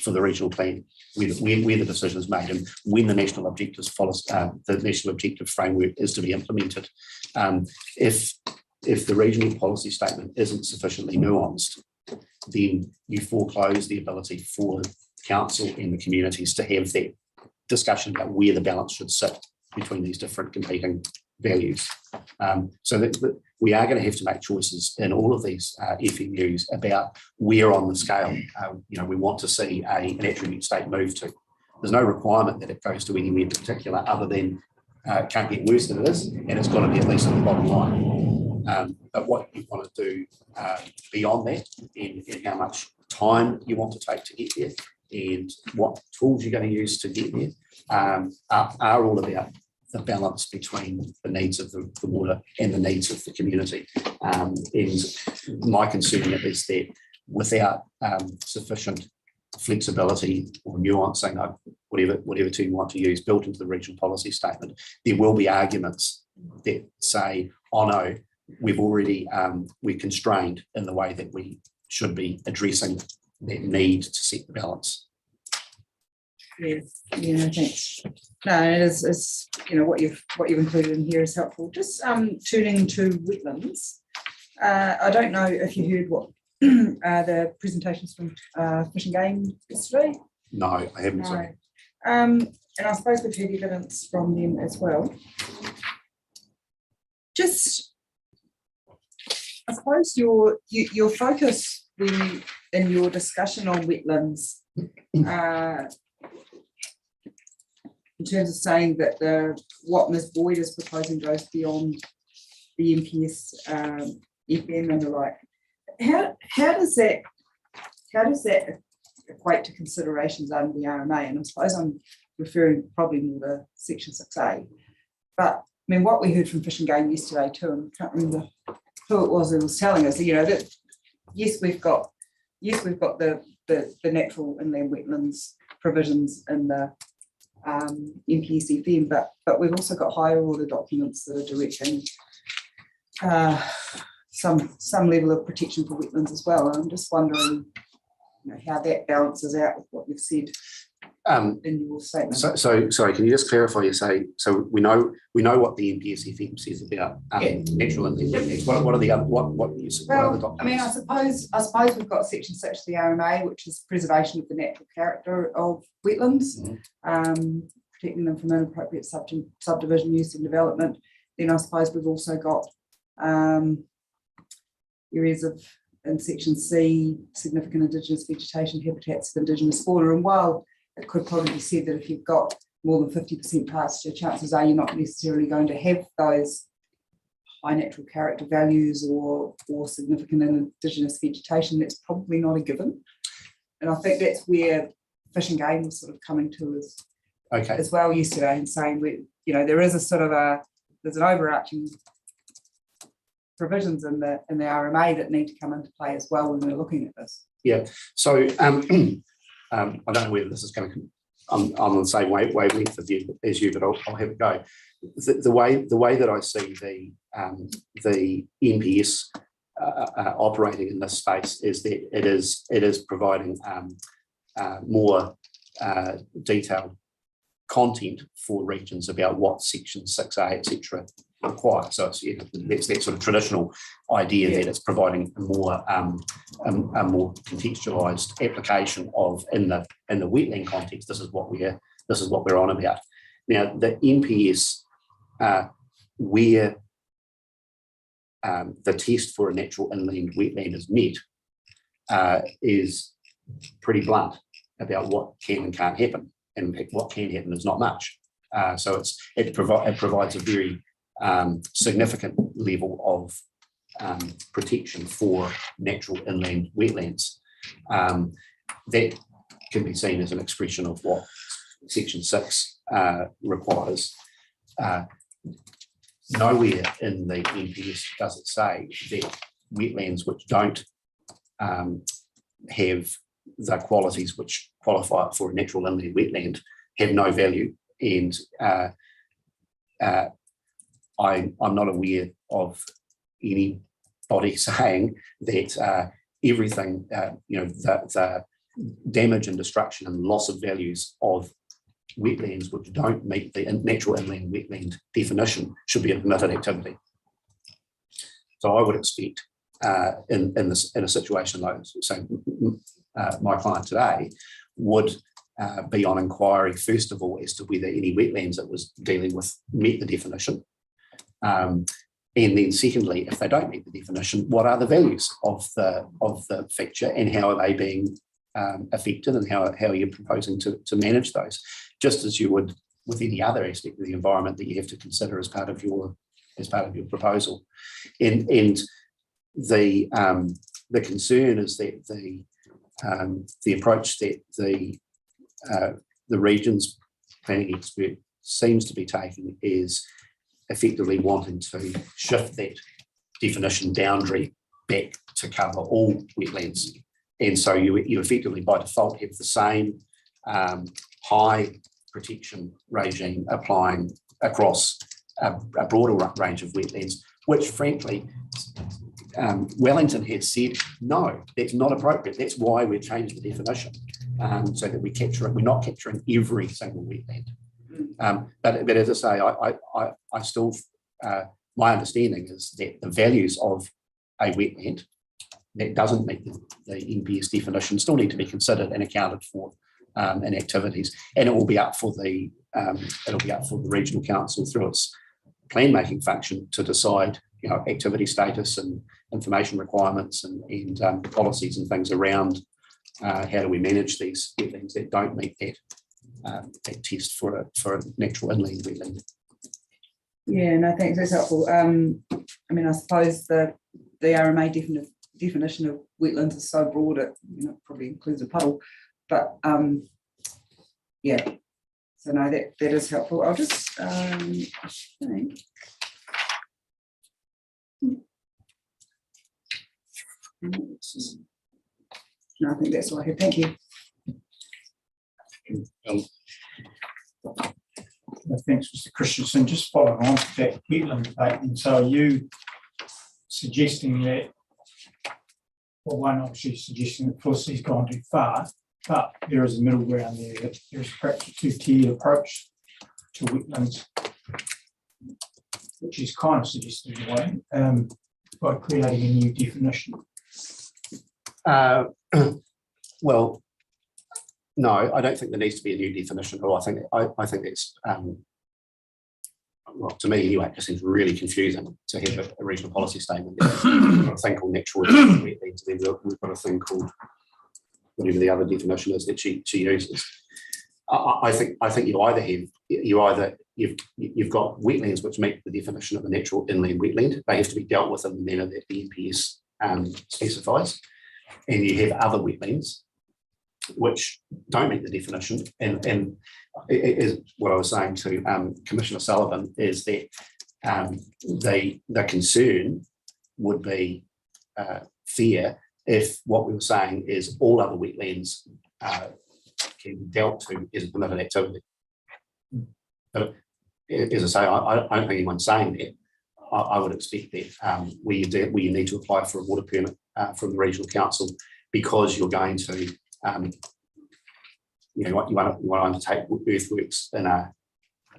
for the regional plan, where the decision is made and when the national objectives follows, the national objective framework is to be implemented. If the regional policy statement isn't sufficiently nuanced, then you foreclose the ability for council and the communities to have that discussion about where the balance should sit between these different competing values. So that we are going to have to make choices in all of these FMUs about where on the scale you know, we want to see an attribute state move to. There's no requirement that it goes to anywhere in particular other than it can't get worse than it is, and it's got to be at least on the bottom line. But what you want to do beyond that, and how much time you want to take to get there, and what tools you're going to use to get there, are all about the balance between the needs of the water and the needs of the community. And my concern is that without sufficient flexibility or nuancing, whatever term you want to use, built into the regional policy statement, there will be arguments that say, oh no, we're constrained in the way that we should be addressing that need to set the balance. Yes, yeah, thanks. No, it is, you know, what you've included in here is helpful. Just turning to wetlands. I don't know if you heard what the presentations from Fish and Game yesterday. No, I haven't. No. And I suppose we've heard evidence from them as well. Just, I suppose your focus when in your discussion on wetlands, in terms of saying that what Ms. Boyd is proposing goes beyond the MPS FM and the like. How does that equate to considerations under the RMA? And I suppose I'm referring probably more to Section 6A. But I mean, what we heard from Fish and Game yesterday too, and I can't remember who it was who was telling us, you know, that yes, we've got the natural inland wetlands provisions in the MPS FM, but we've also got higher order documents that are directing some level of protection for wetlands as well. And I'm just wondering, you know, how that balances out with what you've said in your statement. So sorry, can you just clarify? You say, so we know what the MPS FM says about natural inland wetlands. What are the other what are the documents? I mean, I suppose we've got Section 6 of the RMA, which is preservation of the natural character of wetlands, protecting them from inappropriate subdivision use and development. Then I suppose we've also got areas of, in Section C, significant Indigenous vegetation, habitats of Indigenous fauna. And while it could probably be said that if you've got more than 50% pasture, chances are you're not necessarily going to have those high natural character values or significant Indigenous vegetation. That's probably not a given. And I think that's where Fish and Game was sort of coming to as well yesterday, and saying, you know, there is a sort of there's an overarching provisions in the RMA that need to come into play as well when we're looking at this. Yeah. So I don't know whether this is going to. I'm on the same wavelength as you, but I'll have a go. The way that I see the NPS operating in this space is that it is providing more detailed content for regions about what section 6A, etc. require. So it's, that's that sort of traditional idea that it's providing a more contextualised application of in the wetland context. This is what we're on about. Now the NPS where the test for a natural inland wetland is met is pretty blunt about what can and can't happen. And in fact, what can happen is not much. So it provides a very significant level of protection for natural inland wetlands. That can be seen as an expression of what Section 6 requires. Nowhere in the NPS does it say that wetlands which don't have the qualities which qualify for a natural inland wetland have no value, and I'm not aware of anybody saying that everything, the damage and destruction and loss of values of wetlands which don't meet the natural inland wetland definition should be a permitted activity. So I would expect in a situation like, say, my client today would be on inquiry, first of all, as to whether any wetlands it was dealing with met the definition. And then secondly, if they don't meet the definition, what are the values of the feature and how are they being affected, and how are you proposing to manage those, just as you would with any other aspect of the environment that you have to consider as part of your proposal. And the concern is that the approach that the region's planning expert seems to be taking is effectively wanting to shift that definition boundary back to cover all wetlands. And so you effectively by default have the same high protection regime applying across a broader range of wetlands, which frankly, Wellington has said, no, that's not appropriate. That's why we've changed the definition, so that we capture it. We're not capturing every single wetland. But as I say, I still, my understanding is that the values of a wetland that doesn't meet the NPS definition still need to be considered and accounted for in activities, and it will be up for the regional council through its plan making function to decide, activity status and information requirements and policies and things around how do we manage these wetlands that don't meet that test for a natural inland wetland. Yeah, no, thanks. That's helpful. I suppose the RMA definition of wetlands is so broad it probably includes a puddle, but yeah. So no, that is helpful. I'll just think. No, I think that's all I had. Thank you. Thanks, Mr. Christensen. Just following on to that wetland debate, and so are you suggesting that, well, one obviously suggesting that Felicity's gone too far, but there is a middle ground there, that there's perhaps a two-tiered approach to wetlands, which is kind of suggested in a way, by creating a new definition. Well, no, I don't think there needs to be a new definition. Or I think it's well, to me anyway, it just seems really confusing to have a regional policy statement. We've got a thing called natural wetlands, then we've got a thing called whatever the other definition is that she uses. I think you've got wetlands which meet the definition of a natural inland wetland. They have to be dealt with in the manner that the NPS specifies, and you have other wetlands which don't meet the definition. And it is what I was saying to Commissioner Sullivan is that the concern would be fair if what we were saying is all other wetlands can be dealt to as a permitted activity. But as I say, I don't think anyone's saying that. I would expect that where you need to apply for a water permit from the regional council because you're going to you want to undertake earthworks in a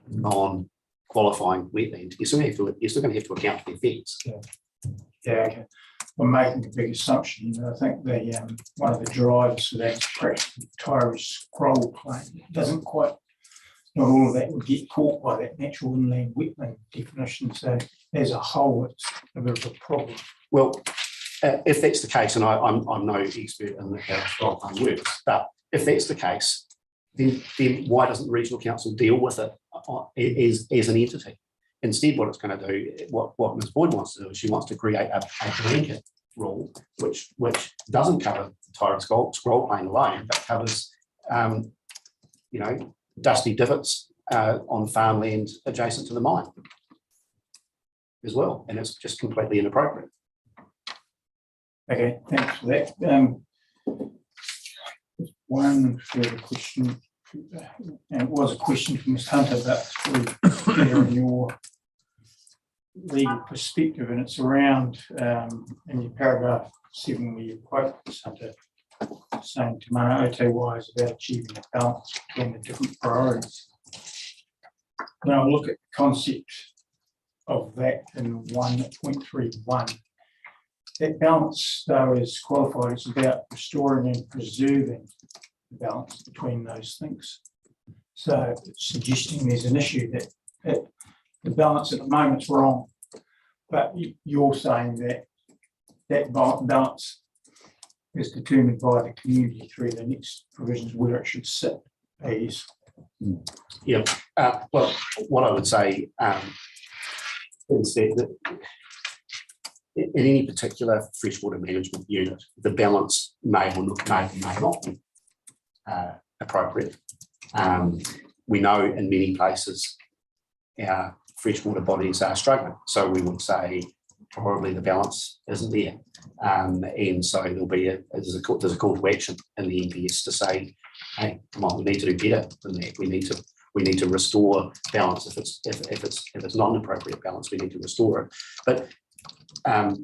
non-qualifying wetland, you're still going to have to account for the effects. Yeah, okay. We're making a big assumption. I think the one of the drivers for that is perhaps the Tyree scroll plane. It doesn't quite, not all of that would get caught by that natural inland wetland definition. So as a whole, it's a bit of a problem. Well, if that's the case, and I'm no expert in how scroll plane works, but if that's the case, then why doesn't the regional council deal with it as an entity? Instead, what it's going to do, what Ms. Boyd wants to do, is she wants to create a blanket rule which doesn't cover the Tyree scroll plane alone, but covers dusty divots on farmland adjacent to the mine as well, and it's just completely inappropriate. Okay, thanks for that. One further question, and it was a question from Ms. Hunter, but in your legal perspective, and it's around in your paragraph 7 where you quote Ms. Hunter saying Te Mana Otawa is about achieving a balance between the different priorities. When I look at the concept of that in 1.31, that balance, though, is qualified, it's about restoring and preserving the balance between those things. So it's suggesting there's an issue that the balance at the moment's wrong, but you're saying that balance is determined by the community through the next provisions where it should sit. Please. Yeah. Well, what I would say is that in any particular freshwater management unit, the balance may or may not be appropriate. We know in many places our freshwater bodies are struggling, so we would say probably the balance isn't there, and so there's a call to action in the NPS to say, hey, come on, we need to do better than that. We need to restore balance. If it's not an appropriate balance, we need to restore it. But I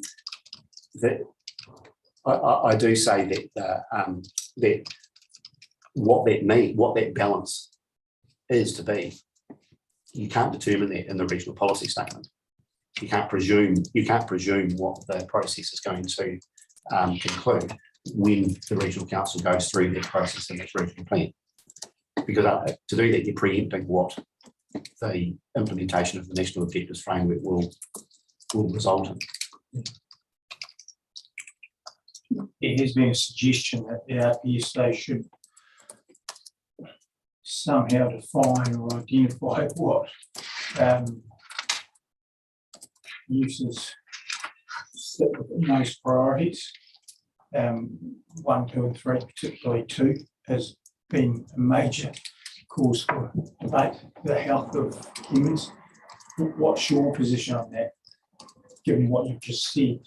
do say that that what that balance is to be, you can't determine that in the regional policy statement. You can't presume what the process is going to conclude when the regional council goes through that process in its regional plan. Because to do that, you're preempting what the implementation of the National Objectives Framework will result in. There has been a suggestion that the RPS they should somehow define or identify what uses sit within those priorities. 1, 2, and 3, particularly 2, has been a major cause for debate, the health of humans. What's your position on that, given what you've just said?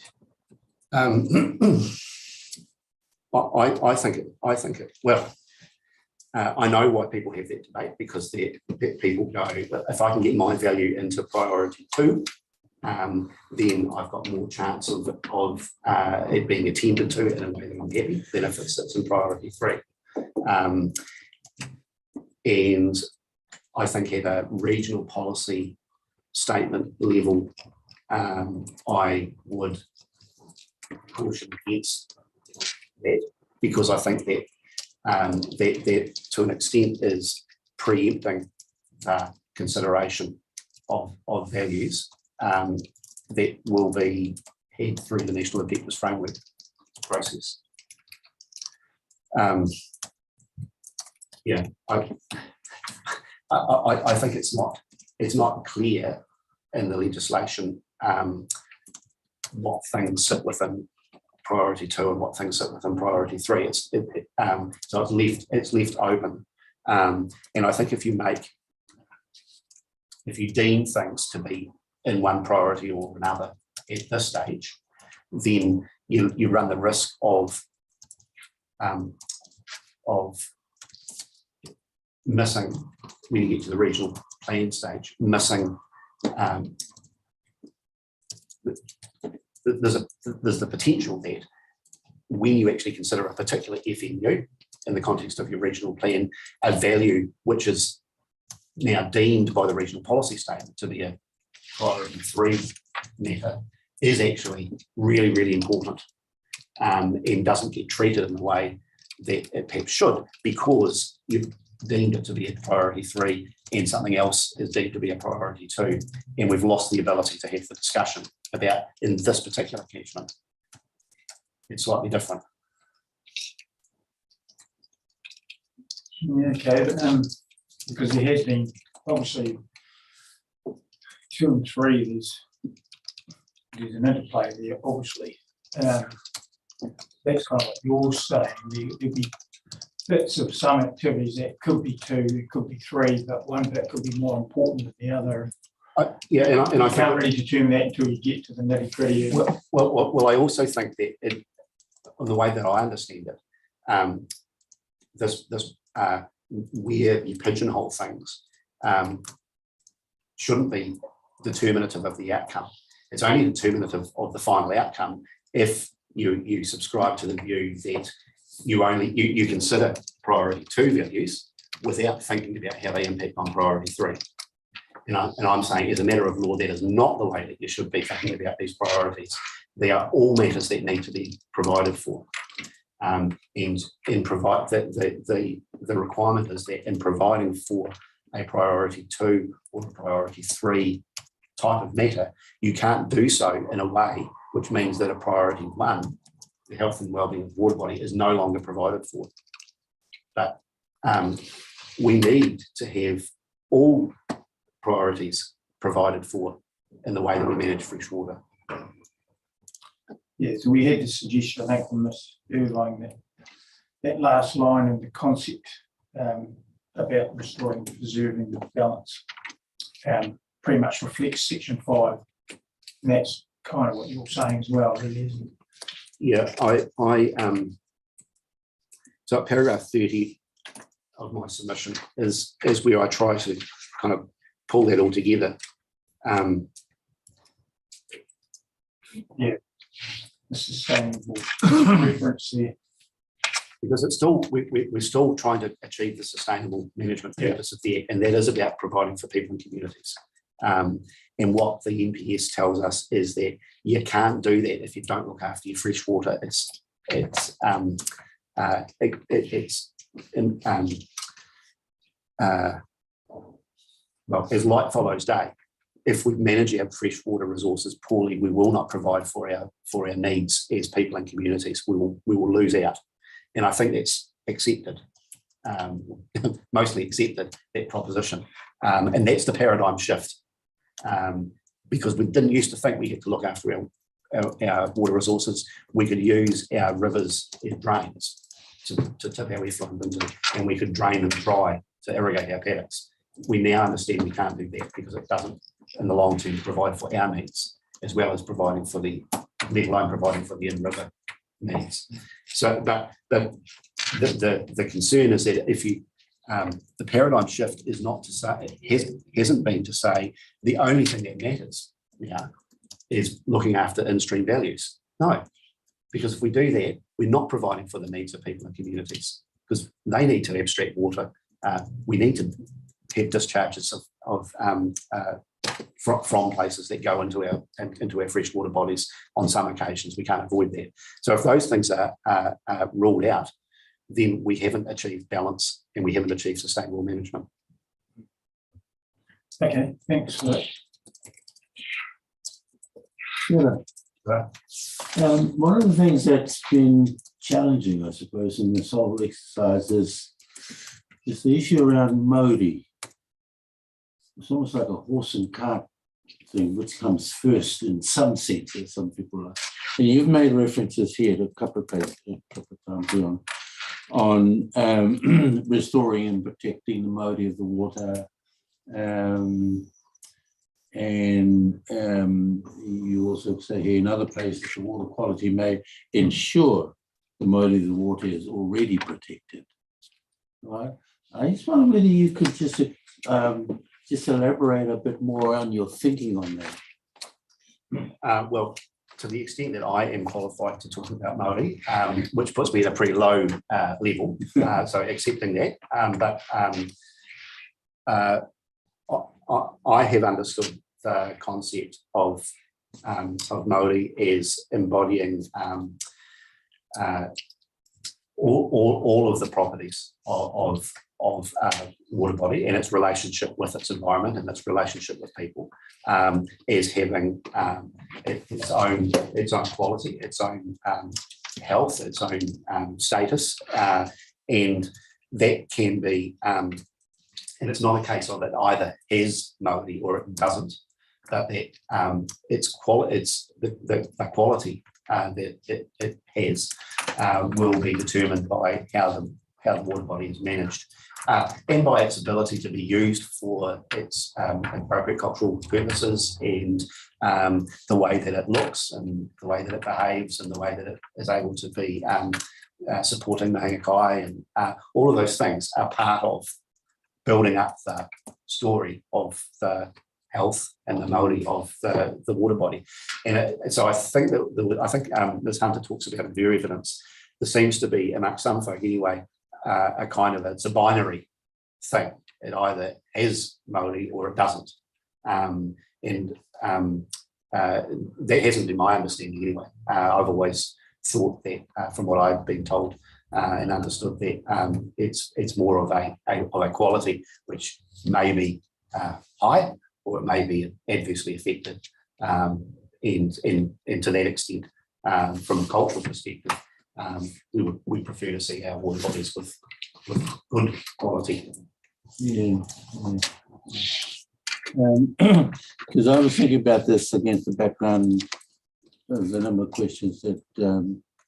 I think it. Well, I know why people have that debate, because people go, if I can get my value into priority 2, then I've got more chance of it being attended to in a way that I'm happy than if it sits in priority 3. And I think at a regional policy statement level, I would caution against that, because I think that that to an extent is preempting consideration of values that will be had through the National Objectives Framework process. Yeah, I think it's not clear in the legislation what things sit within priority 2 and what things sit within priority 3. So it's left open, and I think if you deem things to be in one priority or another at this stage, then you run the risk of missing, when you get to the regional plan stage, missing. There's the potential that when you actually consider a particular FNU in the context of your regional plan, a value which is now deemed by the regional policy statement to be a priority 3 matter is actually really, really important, and doesn't get treated in the way that it perhaps should, because you've deemed it to be a priority 3 and something else is deemed to be a priority 2, and we've lost the ability to have the discussion about, in this particular catchment, it's slightly different. Yeah, okay, but, because there has been, obviously, 2 and 3, there's an interplay there, obviously. That's kind of what you're saying. There'll be bits of some activities that could be 2, it could be 3, but one bit could be more important than the other. Yeah, and I can't really determine that until you get to the nitty-gritty. Well, I also think that in the way that I understand it, this where you pigeonhole things shouldn't be determinative of the outcome. It's only determinative of the final outcome if you subscribe to the view that you consider priority 2 values without thinking about how they impact on priority 3. And I'm saying, as a matter of law, that is not the way that you should be thinking about these priorities. They are all matters that need to be provided for. And provide the requirement is that in providing for a priority 2 or a priority 3 type of matter, you can't do so in a way which means that a priority 1, the health and wellbeing of the water body, is no longer provided for. But we need to have all priorities provided for in the way that we manage fresh water. Yeah, so we had the suggestion, I think, from Ms. Irvine, that last line in the concept about restoring, preserving the balance pretty much reflects section 5. And that's kind of what you're saying as well, really, isn't it? Yeah, so paragraph 30 of my submission is where I try to kind of pull that all together. Yeah, the sustainable reference there. Because it's still, we're still trying to achieve the sustainable management purpose of the, and that is about providing for people and communities. And what the NPS tells us is that you can't do that if you don't look after your fresh water. Well, as light follows day, if we manage our freshwater resources poorly, we will not provide for our needs as people and communities. We will lose out, and I think that's accepted, mostly accepted, that proposition, and that's the paradigm shift, because we didn't used to think we had to look after our water resources. We could use our rivers as drains to tip our effluent into, and we could drain them dry to irrigate our paddocks. We now understand we can't do that because it doesn't, in the long term, provide for our needs, as well as providing for let alone providing for the in-river needs. So, but the concern is that if you, the paradigm shift is not to say, hasn't been to say the only thing that matters now is looking after in-stream values. No, because if we do that, we're not providing for the needs of people and communities, because they need to abstract water. We need to have discharges from places that go into our freshwater bodies on some occasions. We can't avoid that. So if those things are ruled out, then we haven't achieved balance and we haven't achieved sustainable management. Okay, thanks for that. Yeah. One of the things that's been challenging, I suppose, in this whole exercise is the issue around MODI. It's almost like a horse and cart thing, which comes first in some sense, as some people are. And you've made references here to a couple of times here on restoring and protecting the MODI of the water. And you also say here in other places the water quality may ensure the MODI of the water is already protected. Right? I just wonder whether you could just elaborate a bit more on your thinking on that. Well, to the extent that I am qualified to talk about Māori, which puts me at a pretty low level, so accepting that, but I have understood the concept of Māori as embodying all of the properties of water body and its relationship with its environment and its relationship with people, as having its own quality, its own health, its own status, and that can be, and it's not a case of it either has Māori or it doesn't, but that its the quality that it has will be determined by how the water body is managed, and by its ability to be used for its appropriate cultural purposes, and the way that it looks and the way that it behaves and the way that it is able to be supporting the hangakai, and all of those things are part of building up the story of the health and the Māori of the water body. And so I think that Ms. Hunter talks about very evidence. There seems to be, amongst some folk anyway, a kind of, it's a binary thing. It either has Māori or it doesn't. That hasn't been my understanding anyway. I've always thought that, from what I've been told and understood, that it's more of a quality which may be high, or it may be adversely affected, and to that extent, from a cultural perspective, we prefer to see our water bodies with good quality. Yeah. Because I was thinking about this against the background of the number of questions that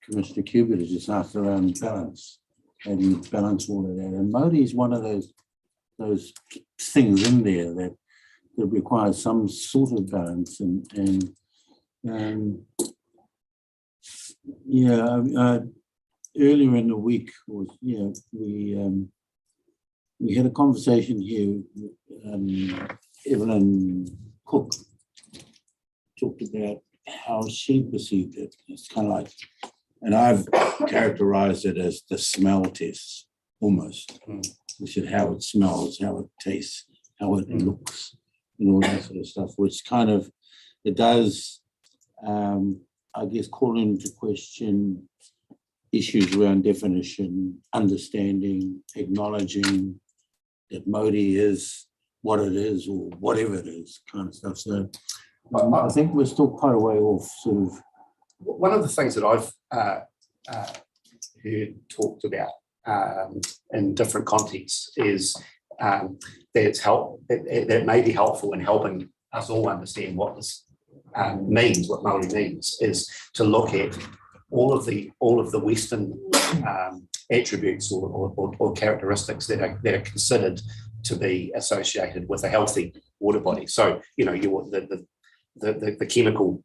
Commissioner Cubitt has just asked around balance. How do you balance all of that? And Māori is one of those things in there that requires some sort of balance, and earlier in the week we had a conversation here. Evelyn Cook talked about how she perceived it. It's kind of like, and I've characterized it as the smell test almost. We said how it smells, how it tastes, how it looks, and all that sort of stuff, which kind of, it does, I guess, call into question issues around definition, understanding, acknowledging that Māori is what it is, or whatever it is, kind of stuff. So I think we're still quite a way off, sort of. One of the things that I've heard talked about in different contexts is that it may be helpful in helping us all understand what this means, what Māori means, is to look at all of the Western attributes or characteristics that are considered to be associated with a healthy water body. So, the chemical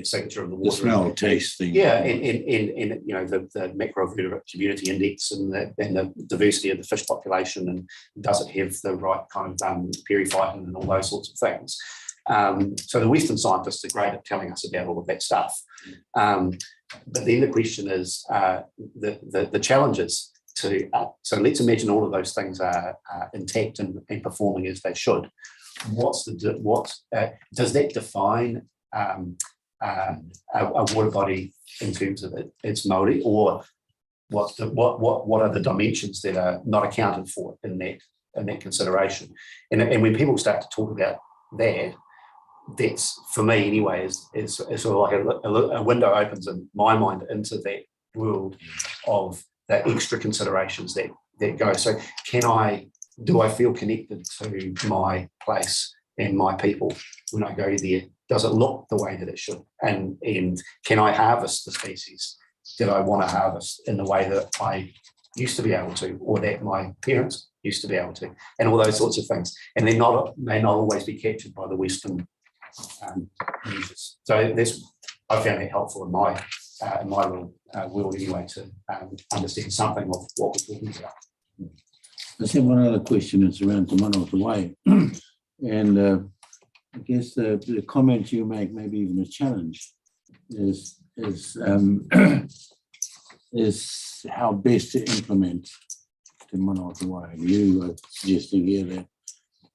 signature of the water, the smell, taste thing. Yeah, and the macroinvertebrate community index, and the diversity of the fish population, and does it have the right kind of periphyton and all those sorts of things. So the Western scientists are great at telling us about all of that stuff. But then the question is, the challenges to, so let's imagine all of those things are intact and performing as they should. Does that define a water body in terms of its Māori, or what are the dimensions that are not accounted for in that consideration? And when people start to talk about that, that's, for me anyway, is sort of like a window opens in my mind into that world of the extra considerations that go. So do I feel connected to my place and my people when I go there? Does it look the way that it should? And can I harvest the species that I want to harvest in the way that I used to be able to, or that my parents used to be able to, and all those sorts of things? And may not always be captured by the Western measures. So I found it helpful in my little world anyway, to understand something of what we're talking about. I said one other question is around Te Mana o Te Wai. And I guess the comment you make, maybe even a challenge, is is how best to implement the Manawatu. You are suggesting here that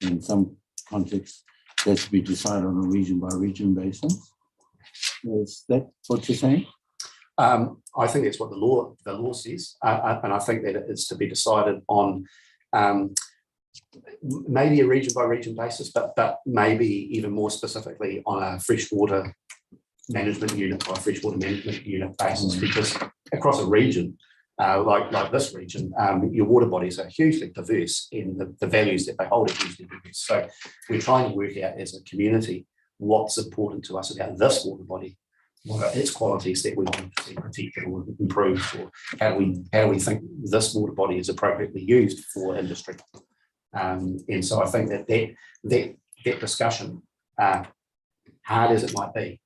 in some contexts that's to be decided on a region by region basis. Is that what you're saying? I think that's what the law says, and I think that it's to be decided on maybe a region by region basis, but maybe even more specifically on a freshwater management unit or a freshwater management unit basis, because across a region like this region, your water bodies are hugely diverse in the values that they hold are hugely diverse. So we're trying to work out as a community what's important to us about this water body, what are its qualities that we want to see protected or improved, or how do we think this water body is appropriately used for industry. And so I think that discussion, hard as it might be,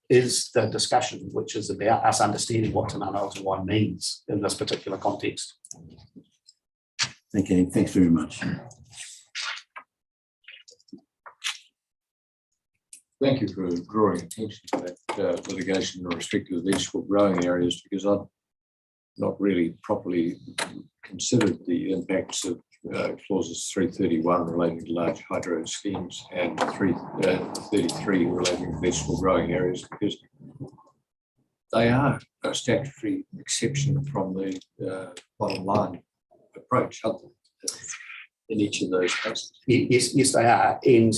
is the discussion which is about us understanding what Te Manawatu Wai means in this particular context. Okay, thanks very much. Thank you for drawing attention to that litigation in respect to the vegetable growing areas, because I've not really properly considered the impacts of clauses 331 relating to large hydro schemes and 333 relating to vegetable growing areas, because they are a statutory exception from the bottom line approach in each of those cases. Yes, they are, and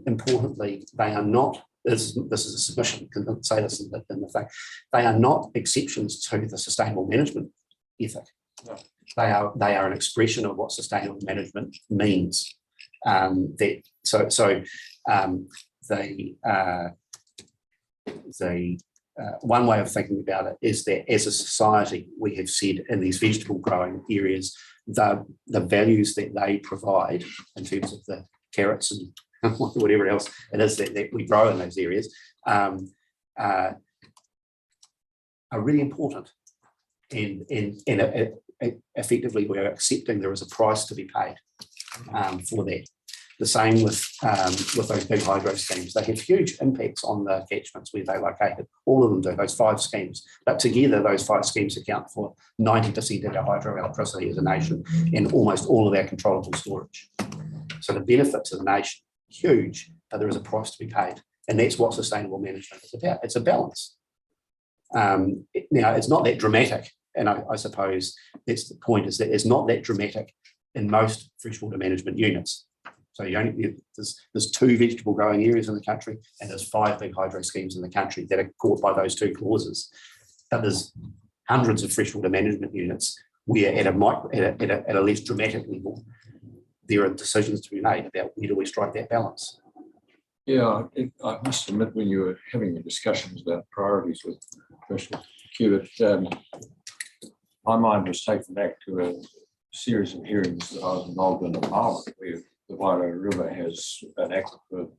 importantly, they are not. This is a submission. Can say this in the thing. They are not exceptions to the sustainable management ethic. No. They are an expression of what sustainable management means. One way of thinking about it is that as a society, we have said in these vegetable growing areas, the values that they provide in terms of the carrots and whatever else it is that we grow in those areas are really important. And effectively, we're accepting there is a price to be paid for that. The same with those big hydro schemes. They have huge impacts on the catchments where they're located. All of them do, those 5 schemes. But together, those 5 schemes account for 90% of our hydroelectricity as a nation and almost all of our controllable storage. So the benefit to the nation, huge, but there is a price to be paid. And that's what sustainable management is about. It's a balance. Now, it's not that dramatic. And I suppose that's the point, is that it's not that dramatic in most freshwater management units. So there's 2 vegetable growing areas in the country, and there's 5 big hydro schemes in the country that are caught by those 2 clauses. But there's hundreds of freshwater management units where at a less dramatic level, there are decisions to be made about where do we strike that balance. Yeah, I must admit, when you were having the discussions about priorities with Commissioner Hewitt, my mind was taken back to a series of hearings that I was involved in Parliament, where the Wairau River has an aquifer,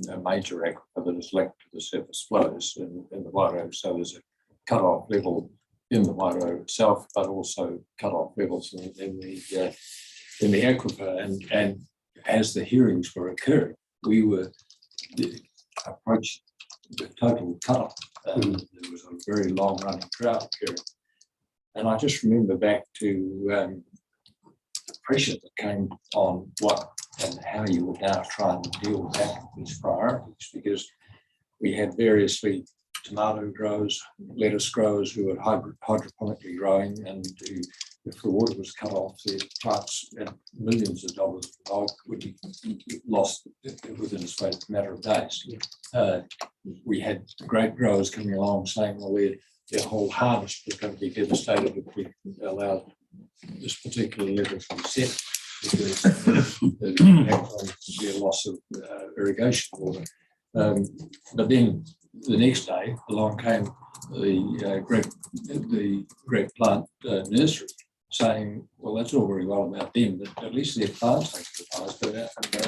a major aquifer that is linked to the surface flows in the Wairau. So there's a cut-off level in the Wairau itself, but also cut-off levels in the aquifer. And as the hearings were occurring, we were approaching the total cut-off. There was a very long-running drought period. And I just remember back to the pressure that came on what and how you would now try and deal with that with these priorities, because we had variously tomato growers, lettuce growers who were hydroponically growing, and who, if the water was cut off, their plants and millions of dollars of bulk would be lost within a matter of days. We had grape growers coming along saying, well, their whole harvest was going to be devastated if we allowed this particular level to be set, because the impact on their loss of irrigation water. But then the next day along came the grape plant nursery saying, well, that's all very well about them, but at least their plants make the price, but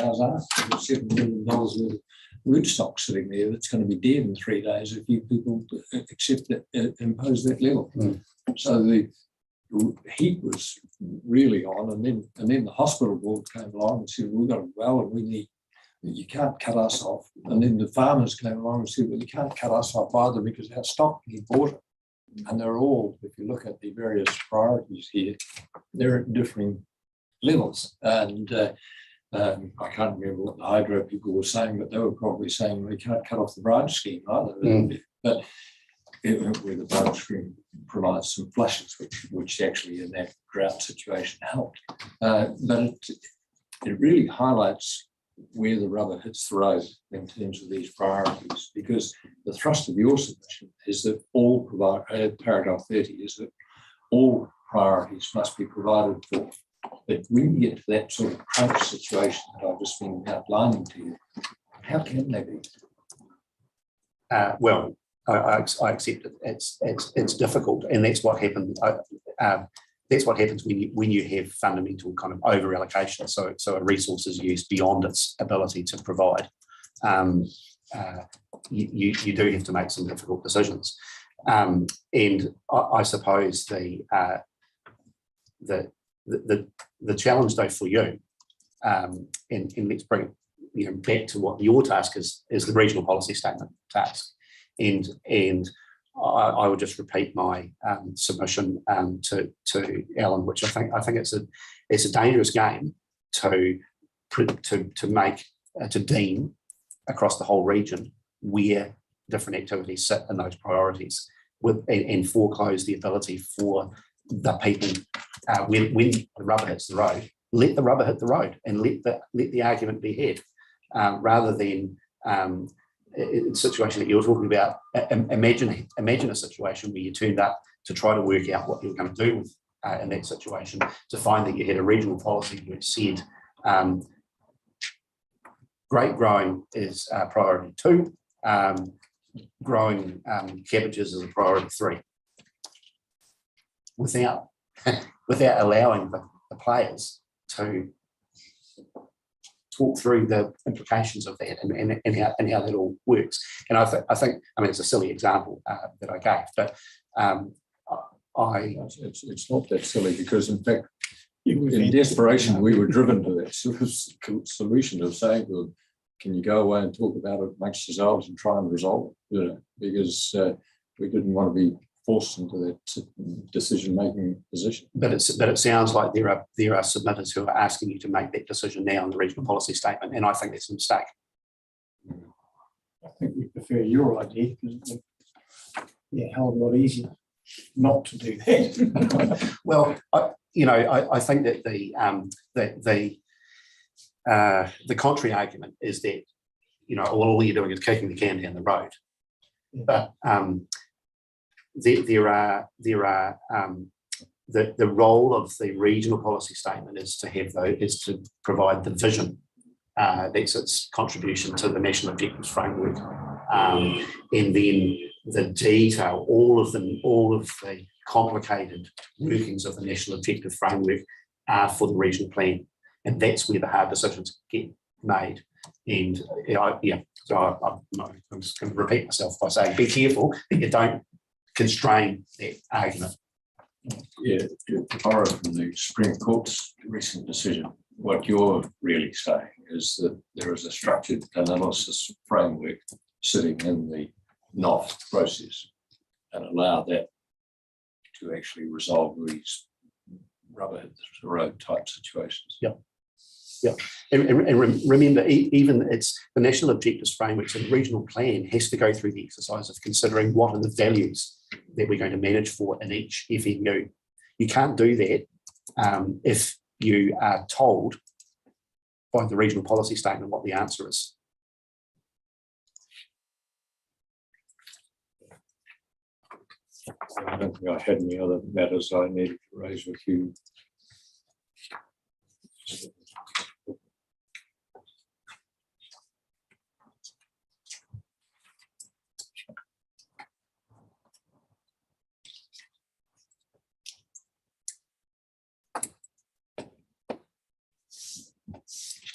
ours aren't. There's $7 million worth of rootstock sitting there that's going to be dead in 3 days if you people accept that, impose that level. So the heat was really on, and then the hospital board came along and said, we've got a well and we need you can't cut us off. And then the farmers came along and said, well, you can't cut us off either because our stock he bought it. And they're all, if you look at the various priorities here, they're at differing levels. And I can't remember what the hydro people were saying, but they were probably saying we can't cut off the branch scheme either. But where the branch scheme provides some flushes, which actually in that drought situation helped. But it really highlights where the rubber hits the road in terms of these priorities, because the thrust of your submission is that all paragraph 30 is that all priorities must be provided for. But when you get to that sort of crunch situation that I've just been outlining to you, how can they be? Well, I accept it. It's difficult, and that's what happened. That's what happens when you have fundamental kind of over allocation. So a resource is used beyond its ability to provide. You do have to make some difficult decisions, and I suppose the challenge though for you, and let's bring back to what your task is the regional policy statement task, and I would just repeat my submission to Alan, which I think it's a dangerous game to deem across the whole region where different activities sit in those priorities, and foreclose the ability for the people when the rubber hits the road. Let the rubber hit the road and let the argument be had, rather than the situation that you're talking about. Imagine a situation where you turned up to try to work out what you're going to do in that situation, to find that you had a regional policy which said grape growing is priority 2, growing cabbages is a priority 3, without allowing the players to talk through the implications of that and how that all works. And I think it's a silly example that I gave, but it's not that silly, because in fact, in desperation, we were driven to that sort of solution of saying, well, can you go away and talk about it amongst yourselves and try and resolve it? Because we didn't want to be forced into that decision-making position. But it sounds like there are submitters who are asking you to make that decision now in the regional policy statement, and I think that's a mistake. I think we prefer your idea, because it's a hell of a lot easier not to do that. Well, I think that the contrary argument is that all you're doing is kicking the can down the road. But the role of the regional policy statement is to provide the vision. That's its contribution to the national objectives framework, and then the detail, all of the complicated workings of the national objective framework are for the regional plan, and that's where the hard decisions get made. And so I'm just going to repeat myself by saying, be careful that you don't constrain that argument. Yeah, to borrow from the Supreme Court's recent decision, what you're really saying is that there is a structured analysis framework sitting in the NOF process, and allow that to actually resolve these rubber hit the road type situations. Yep. Yeah, and remember, even it's the national objectives framework, so the regional plan has to go through the exercise of considering what are the values that we're going to manage for in each FMU. You can't do that if you are told by the regional policy statement what the answer is. I don't think I had any other matters I needed to raise with you.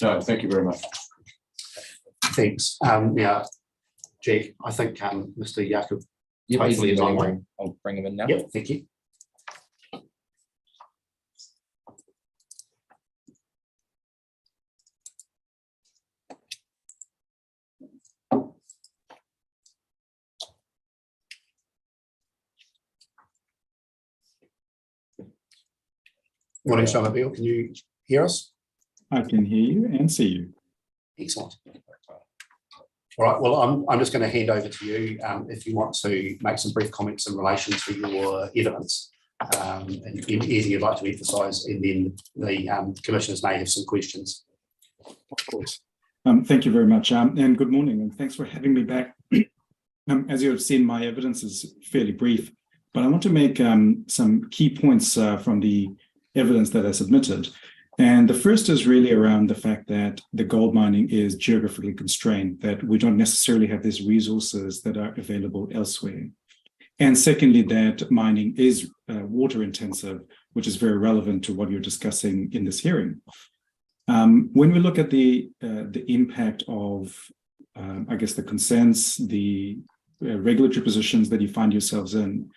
No, thank you very much. Thanks. Now, Jack, I think Mr. Jacob, hopefully is online. I'll bring him in now. Yep, thank you. Morning, Charlotte Beale. Can you hear us? I can hear you and see you. Excellent. All right, well, I'm just going to hand over to you if you want to make some brief comments in relation to your evidence and anything you'd like to emphasise, and then the commissioners may have some questions. Of course. Thank you very much, and good morning, and thanks for having me back. As you have seen, my evidence is fairly brief, but I want to make some key points from the evidence that I submitted. And the first is really around the fact that the gold mining is geographically constrained, that we don't necessarily have these resources that are available elsewhere. And secondly, that mining is water intensive, which is very relevant to what you're discussing in this hearing. When we look at the impact of, I guess, the consents, the regulatory positions that you find yourselves in,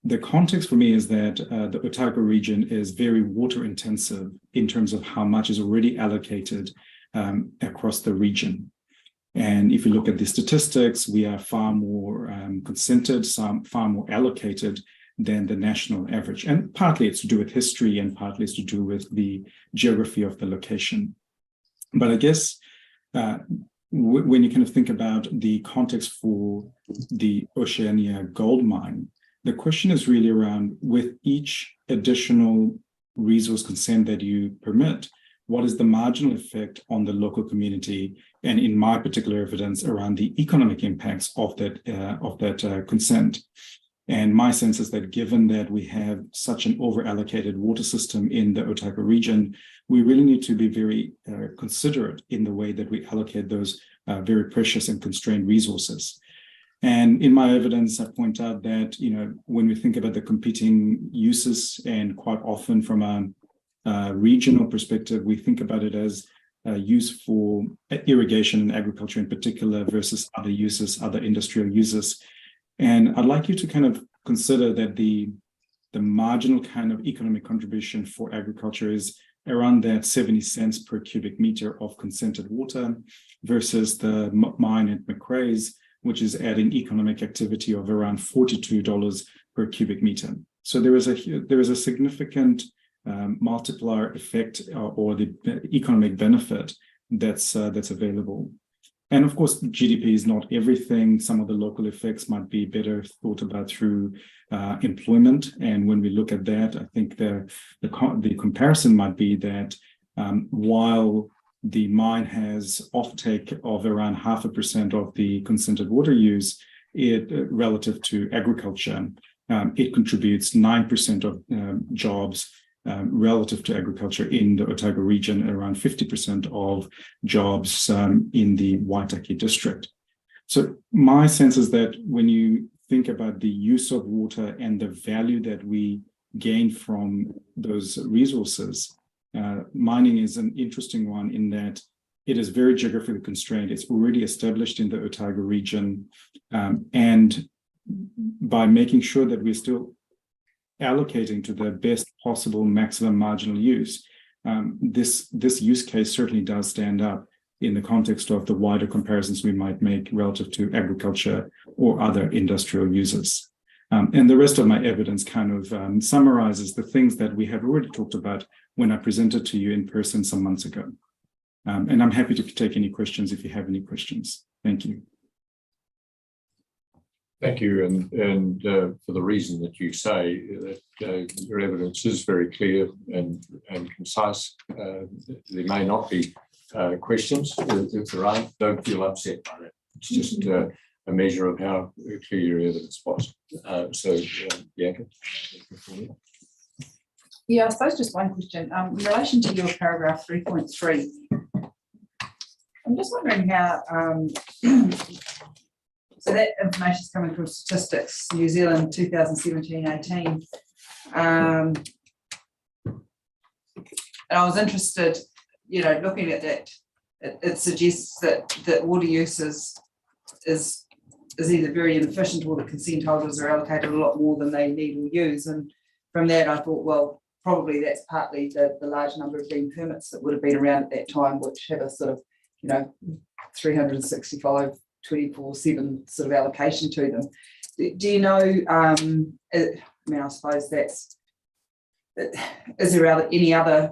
the context for me is that the Otago region is very water intensive in terms of how much is already allocated across the region. And if you look at the statistics, we are far more consented, far more allocated than the national average. And partly it's to do with history and partly it's to do with the geography of the location. But I guess when you kind of think about the context for the Oceania gold mine, the question is really around, with each additional resource consent that you permit, what is the marginal effect on the local community? And in my particular evidence, around the economic impacts of that consent. And my sense is that given that we have such an over-allocated water system in the Otago region, we really need to be very considerate in the way that we allocate those very precious and constrained resources. And in my evidence, I point out that, when we think about the competing uses, and quite often from a regional perspective, we think about it as use for irrigation and agriculture in particular versus other uses, other industrial uses. And I'd like you to kind of consider that the marginal kind of economic contribution for agriculture is around that 70 cents per cubic meter of consented water versus the mine at Macraes, which is adding economic activity of around $42 per cubic meter. So there is a significant multiplier effect or the economic benefit that's available. And of course, GDP is not everything. Some of the local effects might be better thought about through employment. And when we look at that, I think the comparison might be that while the mine has offtake of around 0.5% of the consented water use, relative to agriculture, it contributes 9% of jobs relative to agriculture in the Otago region, around 50% of jobs in the Waitaki district. So my sense is that when you think about the use of water and the value that we gain from those resources, mining is an interesting one in that it is very geographically constrained. It's already established in the Otago region. And by making sure that we're still allocating to the best possible maximum marginal use, this use case certainly does stand up in the context of the wider comparisons we might make relative to agriculture or other industrial uses. And the rest of my evidence kind of summarizes the things that we have already talked about when I presented to you in person some months ago. And I'm happy to take any questions if you have any questions. Thank you. Thank you. And for the reason that you say that your evidence is very clear and concise, there may not be questions. If there aren't, don't feel upset by that. It's just a measure of how clear your evidence was. Bianca. Yeah, I suppose just one question. In relation to your paragraph 3.3, I'm just wondering how, so that information is coming from statistics, New Zealand 2017-18. And I was interested, looking at that, it suggests that water use is either very inefficient or the consent holders are allocated a lot more than they need or use. And from that, I thought, well, probably that's partly the large number of green permits that would have been around at that time, which have a sort of, 365, 24/7 sort of allocation to them. Do you know, I suppose that's is there any other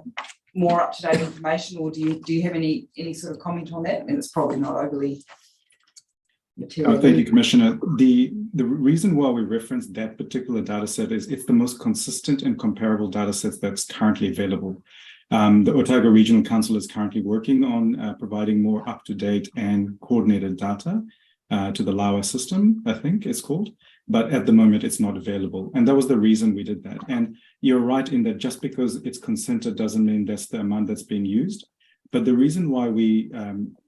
more up-to-date information, or do you have any sort of comment on that? And it's probably not overly material. Thank you, Commissioner. The reason why we reference that particular data set is it's the most consistent and comparable data sets that's currently available. The Otago Regional Council is currently working on providing more up-to-date and coordinated data to the LAWA system, I think it's called, but at the moment it's not available. And that was the reason we did that. And you're right in that just because it's consented doesn't mean that's the amount that's being used. But the reason why we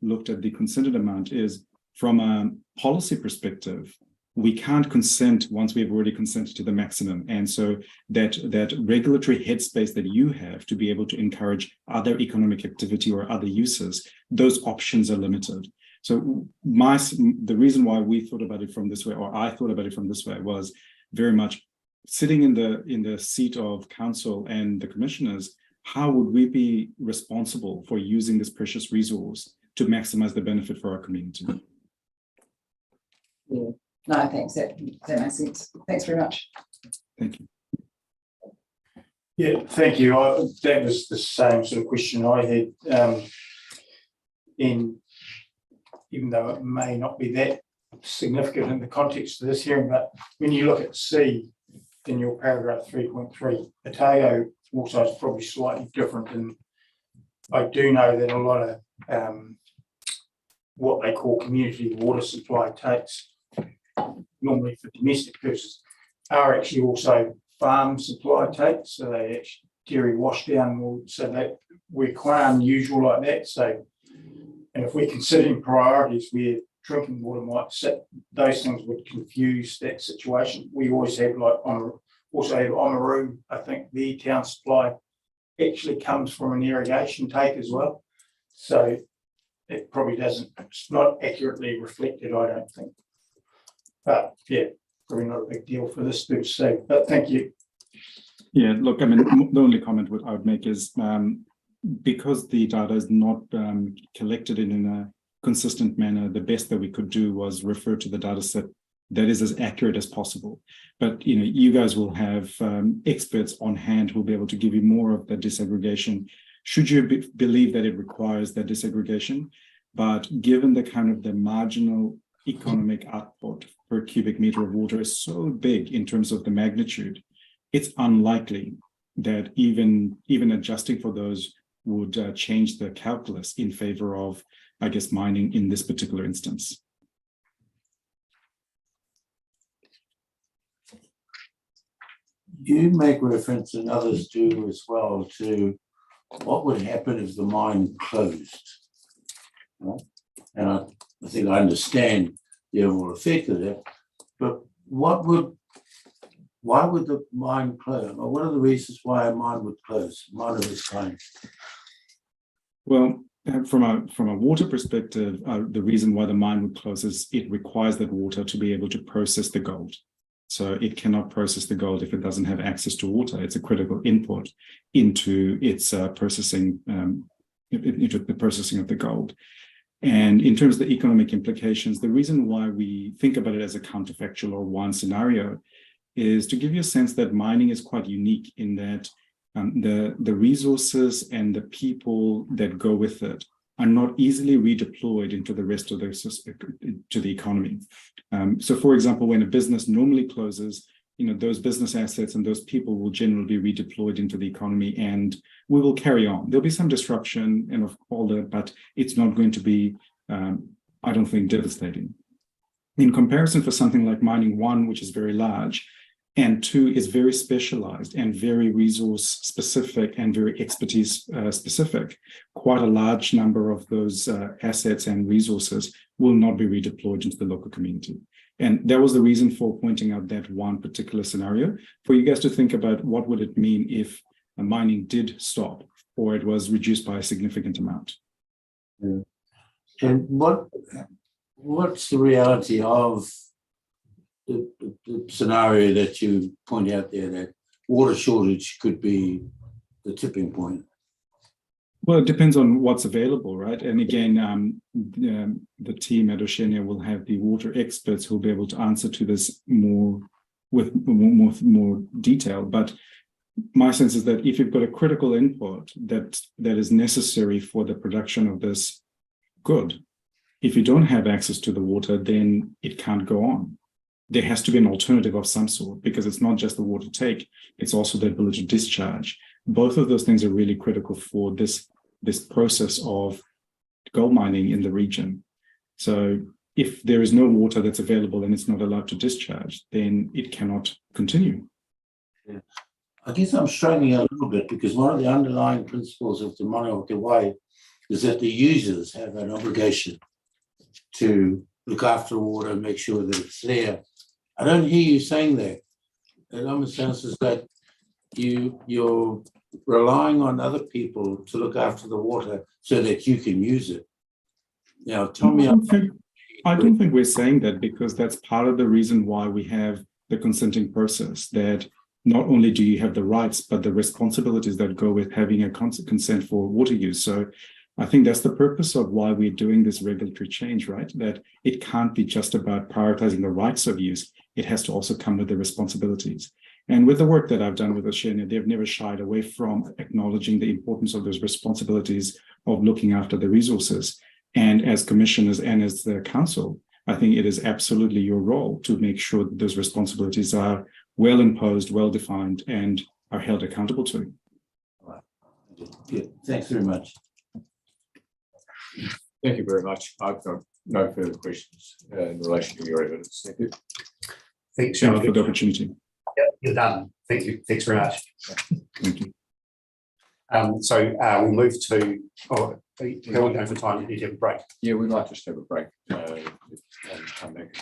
looked at the consented amount is from a policy perspective, we can't consent once we've already consented to the maximum. And so that regulatory headspace that you have to be able to encourage other economic activity or other uses, those options are limited. So the reason why we thought about it from this way, or I thought about it from this way, was very much sitting in the seat of council and the commissioners. How would we be responsible for using this precious resource to maximize the benefit for our community? Yeah. No, thanks. That makes sense. Thanks very much. Thank you. Yeah, thank you. That was the same sort of question I had. Even though it may not be that significant in the context of this hearing, but when you look at C in your paragraph 3.3, Otago also is probably slightly different. And I do know that a lot of what they call community water supply takes, normally for domestic purposes, are actually also farm supply takes. So they actually dairy wash down, so that we're quite unusual like that. So, and if we're considering priorities where drinking water might sit, those things would confuse that situation. We always have also have Oamaru, I think the town supply actually comes from an irrigation take as well. So it probably it's not accurately reflected, I don't think. But yeah, probably not a big deal for this to say, but thank you. Yeah, look, I mean, the only comment I would make is because the data is not collected in a consistent manner, the best that we could do was refer to the data set that is as accurate as possible. But you guys will have experts on hand who will be able to give you more of that disaggregation, should you believe that it requires that disaggregation. But given the marginal economic output per cubic meter of water is so big in terms of the magnitude, it's unlikely that even adjusting for those would change the calculus in favor of, I guess, mining in this particular instance. You make reference, and others do as well, to what would happen if the mine closed. Right? And I think I understand the overall effect of that, but why would the mine close? Or what are the reasons why a mine would close, a mine of this kind? Well, from a water perspective, the reason why the mine would close is it requires that water to be able to process the gold. So it cannot process the gold if it doesn't have access to water. It's a critical input into its processing, into the processing of the gold. And in terms of the economic implications, the reason why we think about it as a counterfactual or one scenario is to give you a sense that mining is quite unique in that the resources and the people that go with it are not easily redeployed into the rest of the economy. So, for example, when a business normally closes, those business assets and those people will generally be redeployed into the economy, and we will carry on. There'll be some disruption and of all that, but it's not going to be, I don't think, devastating. In comparison, for something like mining one, which is very large, and two is very specialized and very resource specific and very expertise specific, quite a large number of those assets and resources will not be redeployed into the local community. And that was the reason for pointing out that one particular scenario, for you guys to think about what would it mean if mining did stop or it was reduced by a significant amount. Yeah. And what's the reality of the scenario that you point out there, that water shortage could be the tipping point? Well, it depends on what's available, right? And again, the team at Oceania will have the water experts who will be able to answer to this with more detail. But my sense is that if you've got a critical input that is necessary for the production of this good, if you don't have access to the water, then it can't go on. There has to be an alternative of some sort, because it's not just the water take, it's also the ability to discharge. Both of those things are really critical for this process of gold mining in the region. So if there is no water that's available and it's not allowed to discharge, then it cannot continue. Yeah. I guess I'm struggling a little bit because one of the underlying principles of the Mana o Te Wai is that the users have an obligation to look after water and make sure that it's there. I don't hear you saying that. It almost sounds as that you're relying on other people to look after the water so that you can use it. Now, tell me. I don't think we're saying that, because that's part of the reason why we have the consenting process, that not only do you have the rights, but the responsibilities that go with having a consent for water use. So I think that's the purpose of why we're doing this regulatory change, right? That it can't be just about prioritizing the rights of use. It has to also come with the responsibilities. And with the work that I've done with Oceania, they've never shied away from acknowledging the importance of those responsibilities of looking after the resources. And as commissioners and as the council, I think it is absolutely your role to make sure that those responsibilities are well imposed, well defined, and are held accountable to. Right. Good. Thanks very much. Thank you very much. I've got no further questions in relation to your evidence. Thank you. Thanks, Thank you Sean. for the opportunity. Yep, you're done. Thank you. Thanks very much. Thank you. We'll move to, how are we going for time? You need to have a break. Yeah, we might just have a break and come back.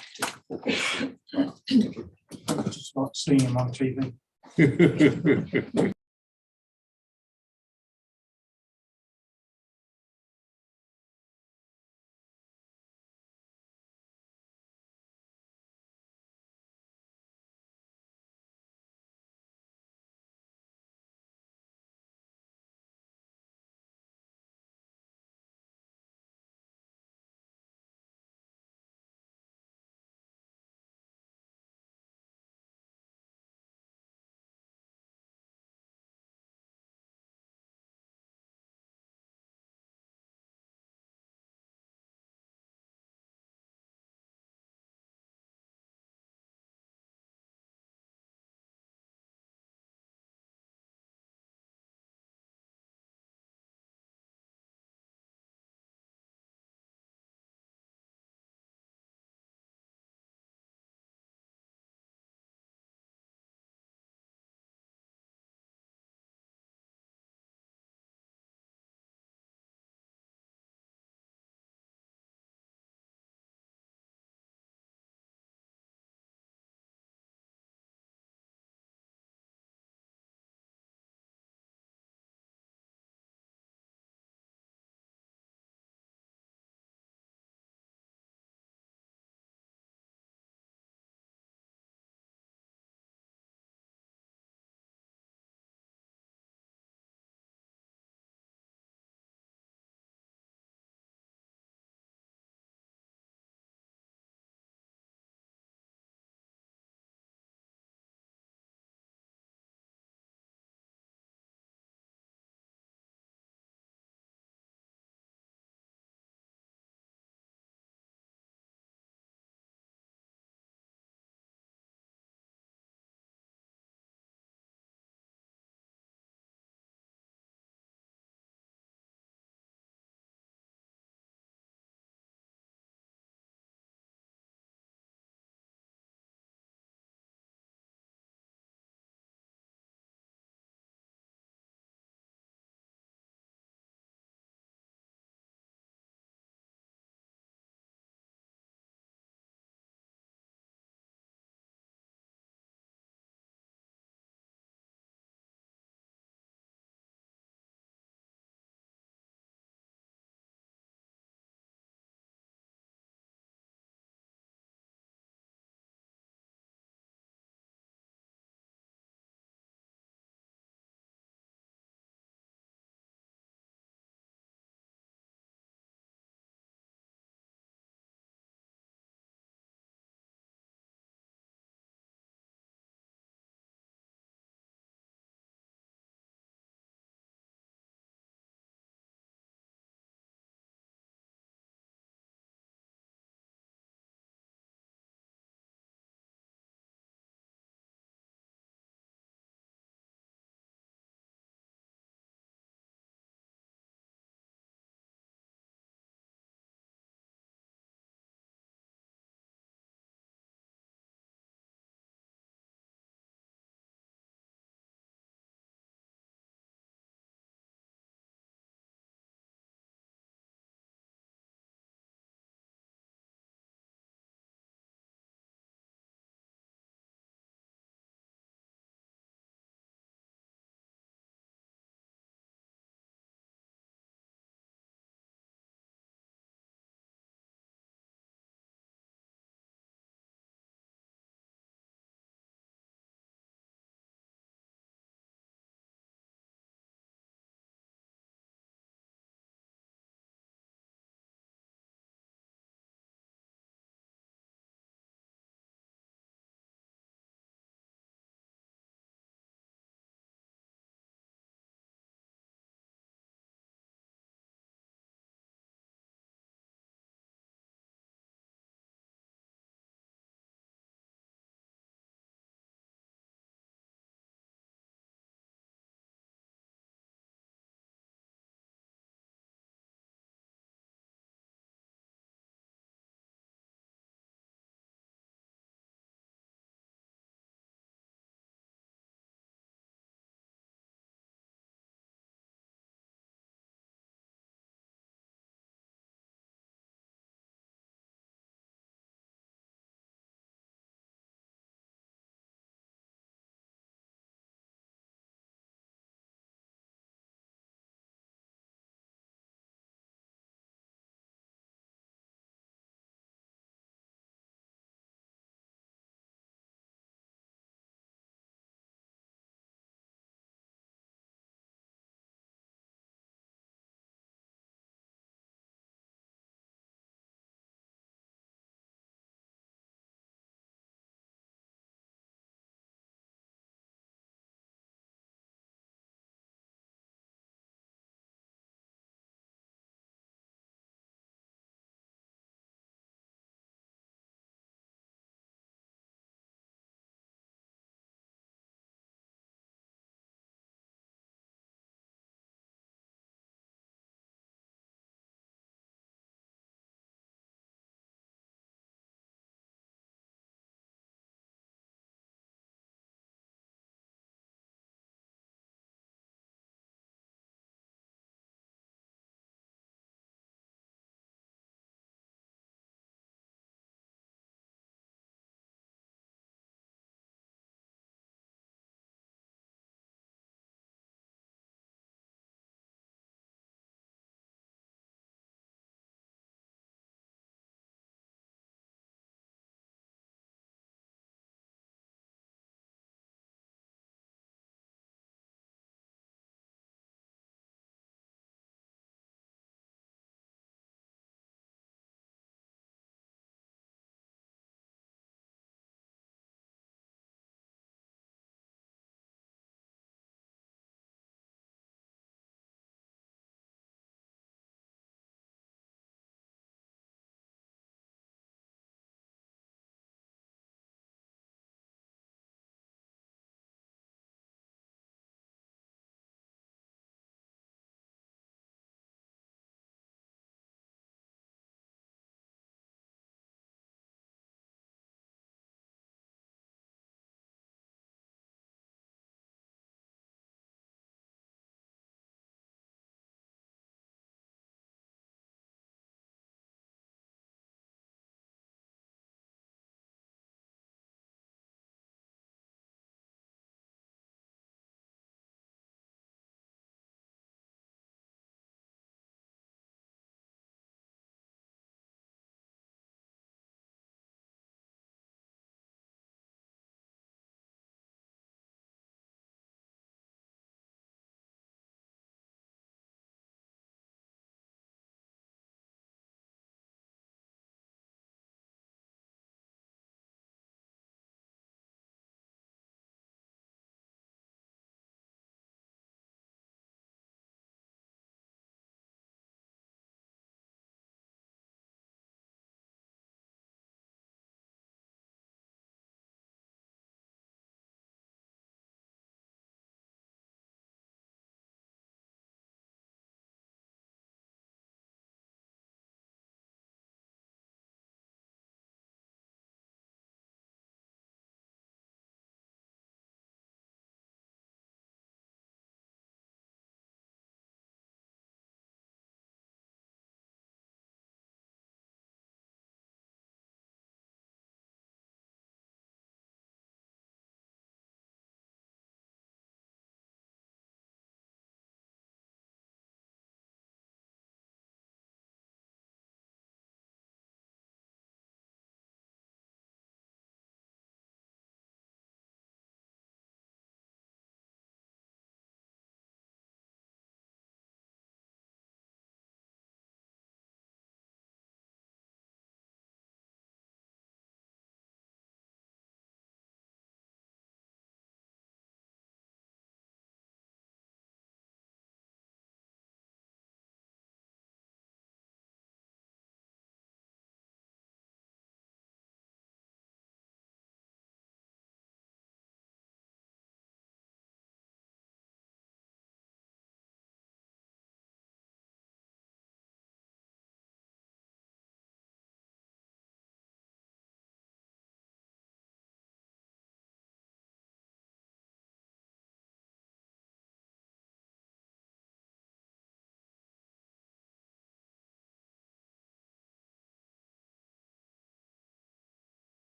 Just not seeing him on TV.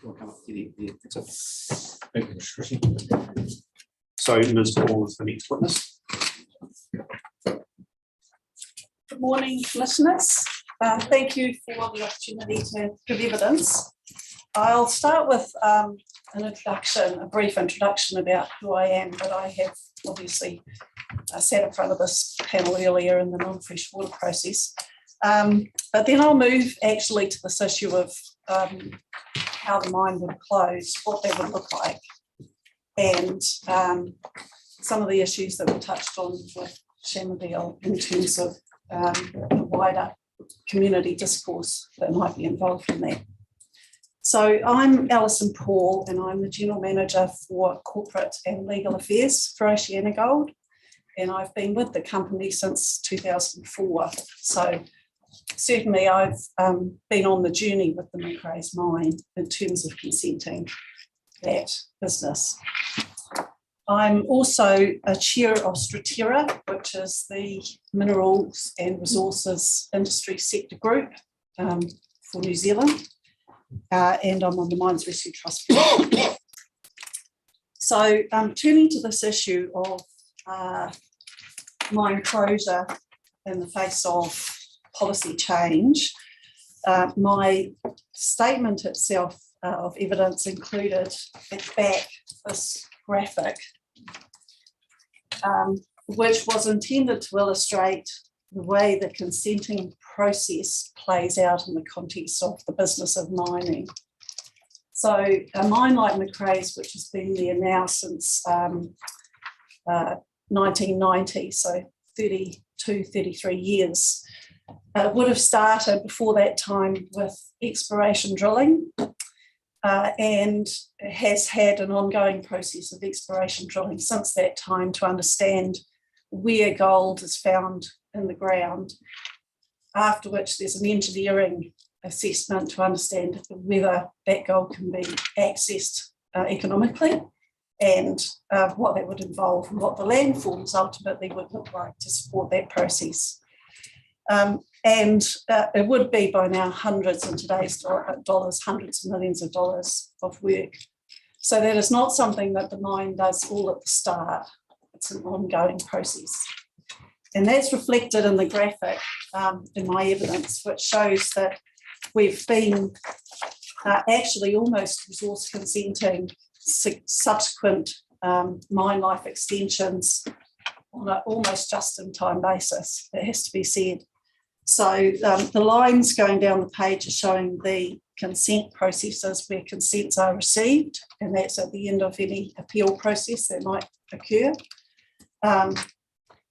We'll come up with that's it. Thank you, Mr. Christian. So Ms. Paul is the next witness. Good morning, commissioners. Thank you for the opportunity to give evidence. I'll start with an introduction, a brief introduction about who I am, but I have obviously sat in front of this panel earlier in the non-freshwater process. But then I'll move actually to this issue of how the mine would close, what that would look like, and some of the issues that were touched on with Shamardale in terms of the wider community discourse that might be involved in that. So I'm Alison Paul, and I'm the General Manager for Corporate and Legal Affairs for OceanaGold, and I've been with the company since 2004. So certainly I've been on the journey with the Macraes mine in terms of consenting that business. I'm also a chair of Stratera, which is the minerals and resources industry sector group for New Zealand, and I'm on the Mines Rescue Trust Board. So turning to this issue of mine closure in the face of policy change, my statement itself of evidence included at the back this graphic, which was intended to illustrate the way the consenting process plays out in the context of the business of mining. So a mine like Macraes, which has been there now since 1990, so 32, 33 years, would have started before that time with exploration drilling, and has had an ongoing process of exploration drilling since that time to understand where gold is found in the ground, after which there's an engineering assessment to understand whether that gold can be accessed economically, and what that would involve and what the landforms ultimately would look like to support that process. And it would be by now hundreds in today's dollars, hundreds of millions of dollars of work. So that is not something that the mine does all at the start. It's an ongoing process. And that's reflected in the graphic in my evidence, which shows that we've been actually almost resource consenting subsequent mine life extensions on an almost just-in-time basis, it has to be said. So the lines going down the page are showing the consent processes where consents are received, and that's at the end of any appeal process that might occur. And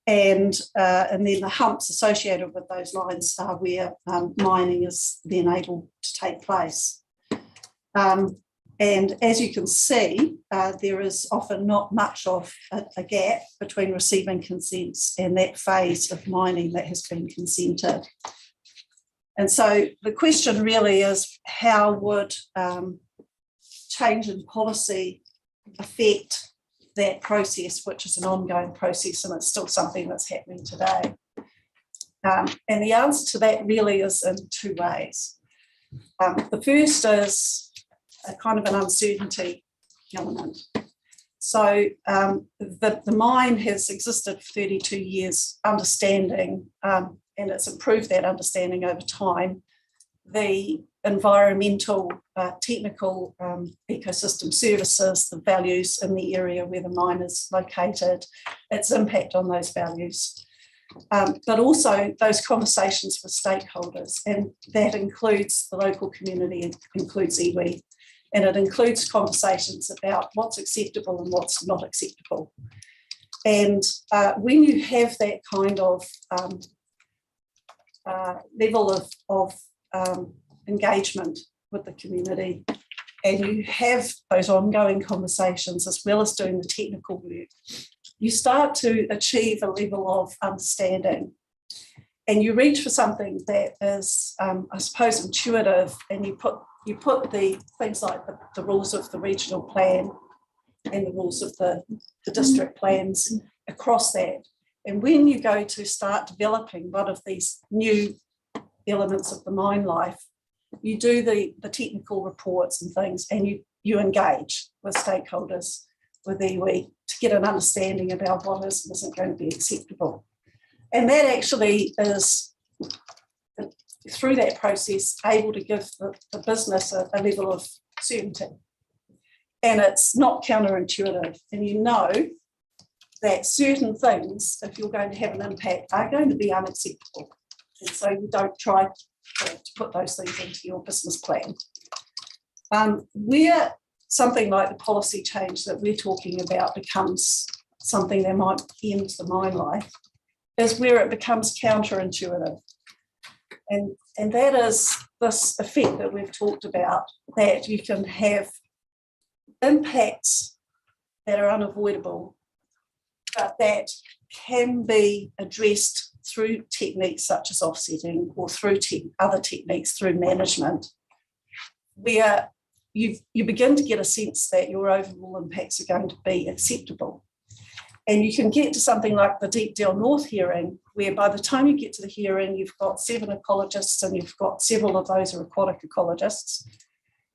then the humps associated with those lines are where mining is then able to take place. And as you can see, there is often not much of a gap between receiving consents and that phase of mining that has been consented. And so the question really is, how would change in policy affect that process, which is an ongoing process, and it's still something that's happening today? And the answer to that really is in two ways. The first is a kind of an uncertainty element. So the mine has existed for 32 years, understanding, and it's improved that understanding over time, the environmental, technical ecosystem services, the values in the area where the mine is located, its impact on those values. But also those conversations with stakeholders, and that includes the local community, it includes iwi, and it includes conversations about what's acceptable and what's not acceptable. And when you have that kind of level of engagement with the community, and you have those ongoing conversations as well as doing the technical work, you start to achieve a level of understanding, and you reach for something that is, I suppose, intuitive, and you put the things like the rules of the regional plan and the rules of the district plans across that. And when you go to start developing one of these new elements of the mine life, you do the technical reports and things, and you engage with stakeholders, with iwi, to get an understanding about what is and isn't going to be acceptable. And that actually is, through that process, able to give the business a level of certainty. And it's not counterintuitive. And you know that certain things, if you're going to have an impact, are going to be unacceptable. And so you don't try to put those things into your business plan. Where something like the policy change that we're talking about becomes something that might end the mine life is where it becomes counterintuitive. And that is this effect that we've talked about, that you can have impacts that are unavoidable, but that can be addressed through techniques such as offsetting or through other techniques, through management, where you begin to get a sense that your overall impacts are going to be acceptable. And you can get to something like the Deepdale North hearing, where by the time you get to the hearing, you've got 7 ecologists and you've got several of those are aquatic ecologists.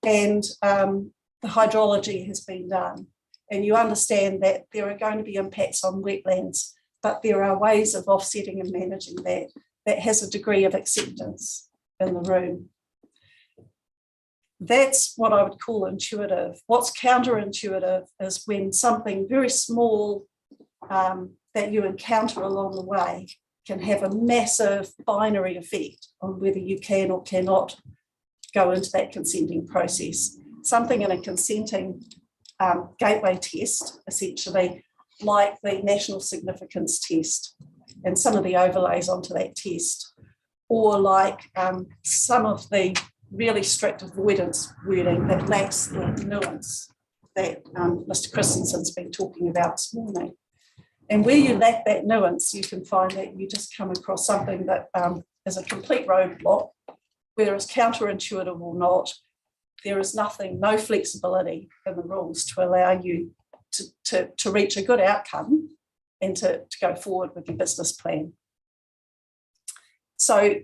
And the hydrology has been done. And you understand that there are going to be impacts on wetlands, but there are ways of offsetting and managing that has a degree of acceptance in the room. That's what I would call intuitive. What's counterintuitive is when something very small that you encounter along the way can have a massive binary effect on whether you can or cannot go into that consenting process. Something in a consenting gateway test, essentially, like the national significance test and some of the overlays onto that test, or like some of the really strict avoidance wording that lacks the nuance that Mr. Christensen's been talking about this morning. And where you lack that nuance, you can find that you just come across something that is a complete roadblock, whether it's counterintuitive or not. There is no flexibility in the rules to allow you to reach a good outcome and to go forward with your business plan. So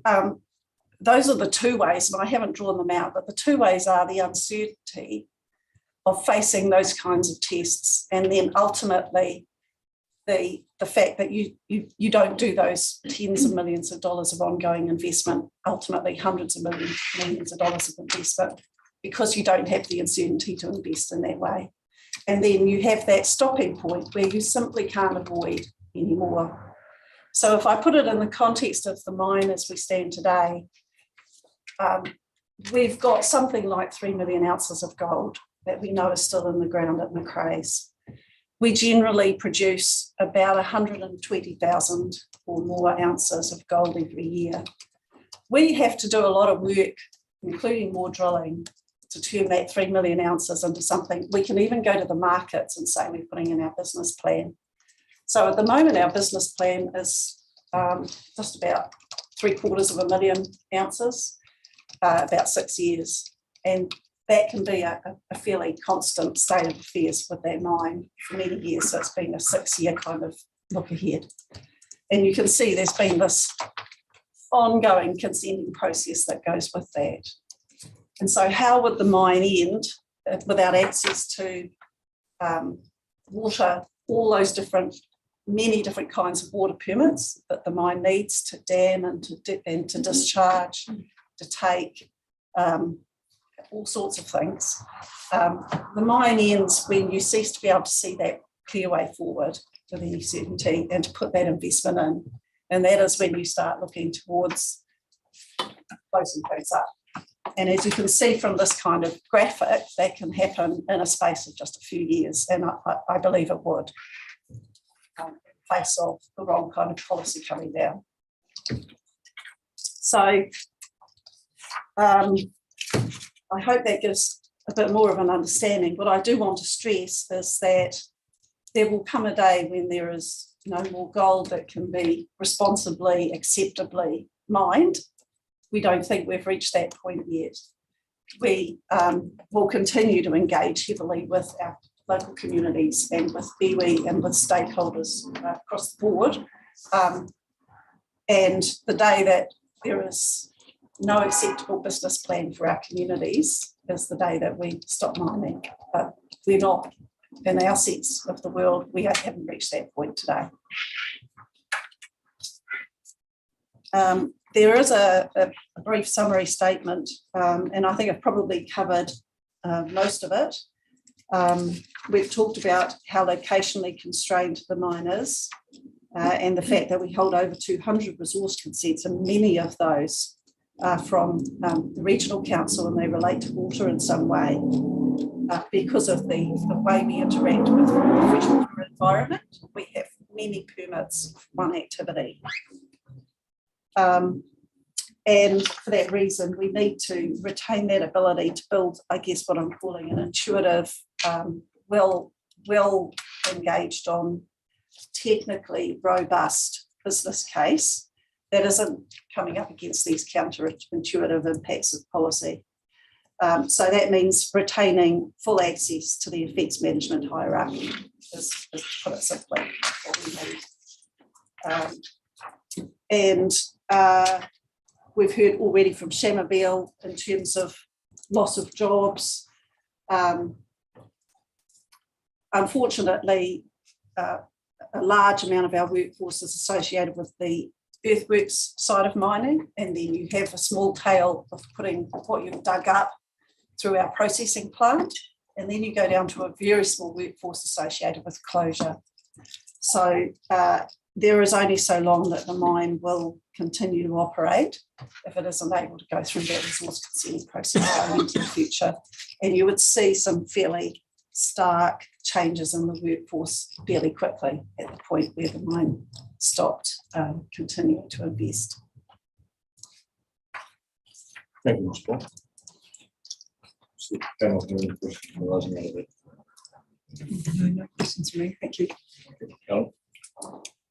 those are the 2 ways, and I haven't drawn them out, but the 2 ways are the uncertainty of facing those kinds of tests, and then ultimately the fact that you don't do those tens of millions of dollars of ongoing investment, ultimately hundreds of millions of dollars of investment, because you don't have the uncertainty to invest in that way. And then you have that stopping point where you simply can't avoid anymore. So if I put it in the context of the mine as we stand today, we've got something like 3 million ounces of gold that we know is still in the ground at Macraes. We generally produce about 120,000 or more ounces of gold every year. We have to do a lot of work, including more drilling, to turn that 3 million ounces into something. We can even go to the markets and say we're putting in our business plan. So at the moment, our business plan is just about 750,000 ounces, about 6 years. And that can be a fairly constant state of affairs with that mine for many years. So it's been a 6-year kind of look ahead. And you can see there's been this ongoing consenting process that goes with that. And so how would the mine end without access to water, all those many different kinds of water permits that the mine needs to dam and to discharge, to take, all sorts of things. The mine ends when you cease to be able to see that clear way forward with any certainty and to put that investment in. And that is when you start looking towards closing things up. And as you can see from this kind of graphic, that can happen in a space of just a few years. And I believe it would, in face of the wrong kind of policy coming down. So I hope that gives a bit more of an understanding. What I do want to stress is that there will come a day when there is no more gold that can be responsibly, acceptably mined. We don't think we've reached that point yet. We will continue to engage heavily with our local communities and with iwi and with stakeholders across the board. And the day that there is no acceptable business plan for our communities is the day that we stop mining. But we're not, in our sense of the world, we haven't reached that point today. There is a brief summary statement, and I think I've probably covered most of it. We've talked about how locationally constrained the mine is, and the fact that we hold over 200 resource consents, and many of those are from the regional council, and they relate to water in some way. Because of the way we interact with the freshwater environment, we have many permits for one activity. And for that reason, we need to retain that ability to build, I guess, what I'm calling an intuitive, well engaged on, technically robust business case that isn't coming up against these counterintuitive impacts of policy. So that means retaining full access to the effects management hierarchy, is to put it simply, what we need. And we've heard already from Shamabeel in terms of loss of jobs. Unfortunately, a large amount of our workforce is associated with the earthworks side of mining, and then you have a small tail of putting what you've dug up through our processing plant, and then you go down to a very small workforce associated with closure. So there is only so long that the mine will continue to operate if it isn't able to go through that resource consent process going into the future. And you would see some fairly stark changes in the workforce fairly quickly at the point where the mine stopped continuing to invest. Thank you, Ms. Paul. Panel, have any questions arising out of it? No questions from me, thank you. Alan?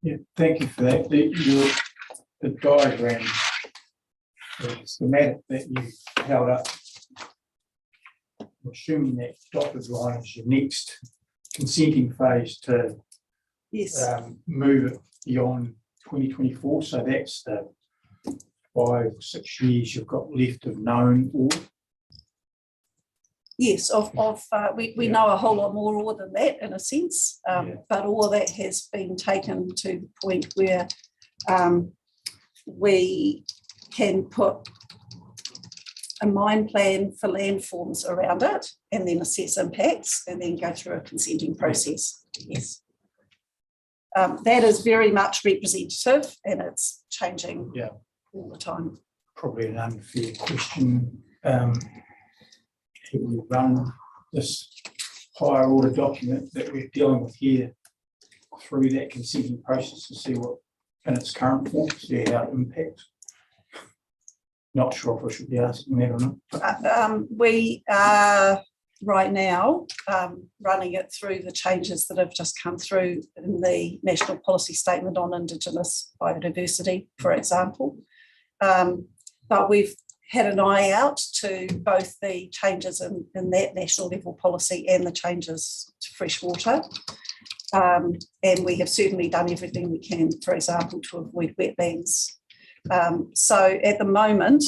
Yeah, thank you for that. The diagram, the schematic that you held up, I'm assuming that dotted line is your next consenting phase to Yes. move it beyond 2024. So that's the 5 or 6 years you've got left of known ore. Yes, we know a whole lot more ore than that in a sense, but all of that has been taken to the point where we can put a mine plan for landforms around it and then assess impacts and then go through a consenting process. Yes. That is very much representative and it's changing all the time. Probably an unfair question. We run this higher order document that we're dealing with here through that consenting process to see what in its current form, see how it impacts. Not sure if I should be asking that or not. We are right now running it through the changes that have just come through in the National Policy Statement on Indigenous Biodiversity, for example. But we've had an eye out to both the changes in that national level policy and the changes to freshwater. And we have certainly done everything we can, for example, to avoid wetlands. So at the moment,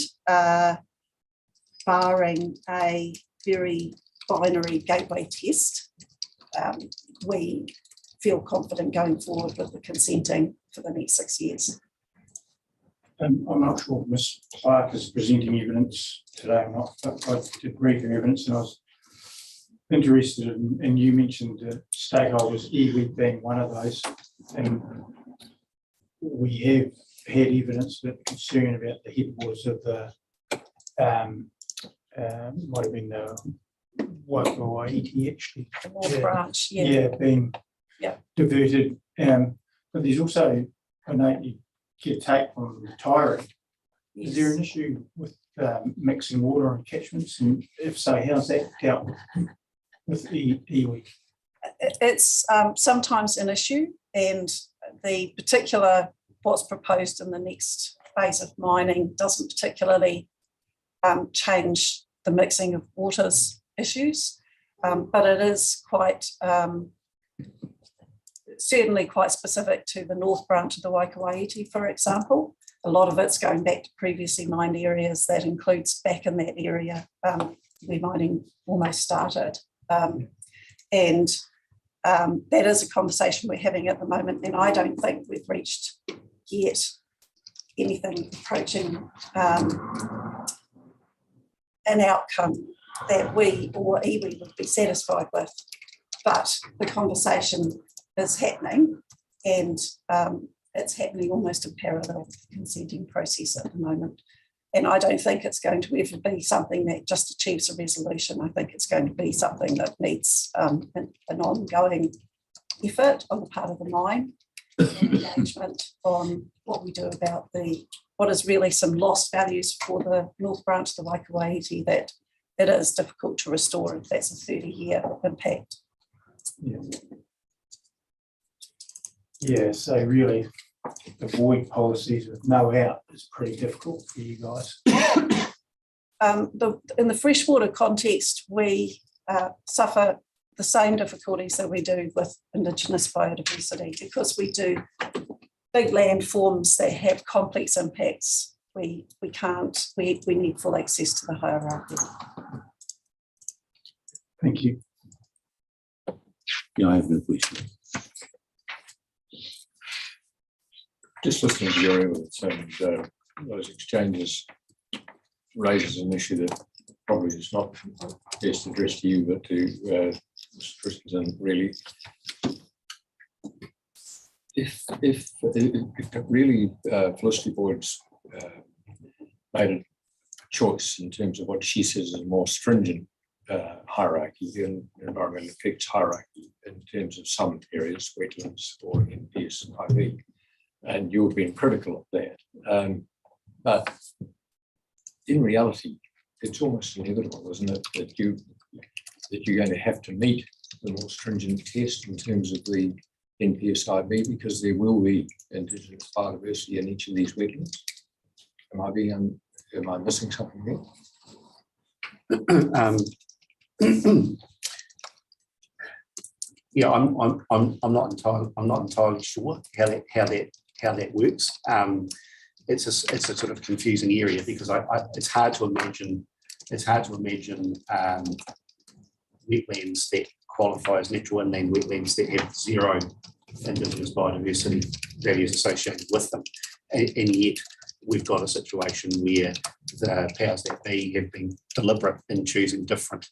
barring a very binary gateway test, we feel confident going forward with the consenting for the next 6 years. I'm not sure if Ms. Clark is presenting evidence today or not, but I did read her evidence and I was interested in, and you mentioned stakeholders, iwi being one of those, and we have had evidence that concern about the headwaters of the might have been the Waikawaiti actually. The North Branch, being diverted. But there's also innately get take from retiring. Is there an issue with mixing water and catchments? And if so, how's that dealt with iwi? It's sometimes an issue, and the particular what's proposed in the next phase of mining doesn't particularly change the mixing of waters issues, but it is quite certainly quite specific to the North Branch of the Waikawaiti, for example. a lot of it's going back to previously mined areas. That includes back in that area where mining almost started. And that is a conversation we're having at the moment, and I don't think we've reached yet anything approaching an outcome that we or iwi would be satisfied with. But the conversation is happening, and it's happening almost in parallel with the consenting process at the moment. And I don't think it's going to ever be something that just achieves a resolution. I think it's going to be something that needs an ongoing effort on the part of the mine, engagement on what we do about what is really some lost values for the North Branch, the Waikawaiti, that it is difficult to restore if that's a 30-year impact. Yeah, so really the void policies with no out is pretty difficult for you guys. In the freshwater context, we suffer the same difficulties that we do with Indigenous biodiversity, because we do big landforms that have complex impacts. We need full access to the hierarchy. Thank you. Yeah, I have no question. Just listening to your evidence and those exchanges raises an issue that probably is not best addressed to you, but to Mr. Christensen, really. If really Felicity Boyd's made a choice in terms of what she says is a more stringent hierarchy and environmental effects hierarchy in terms of some areas, wetlands or NPS and IV, and you've been critical of that. But in reality, it's almost inevitable, isn't it, that you're going to have to meet the more stringent test in terms of the NPS-IV, because there will be Indigenous biodiversity in each of these wetlands. Am I missing something here? Yeah, I'm not entirely sure how that works. It's a sort of confusing area, because it's hard to imagine wetlands that qualify as natural inland wetlands that have zero Indigenous biodiversity values associated with them, and yet we've got a situation where the powers that be have been deliberate in choosing different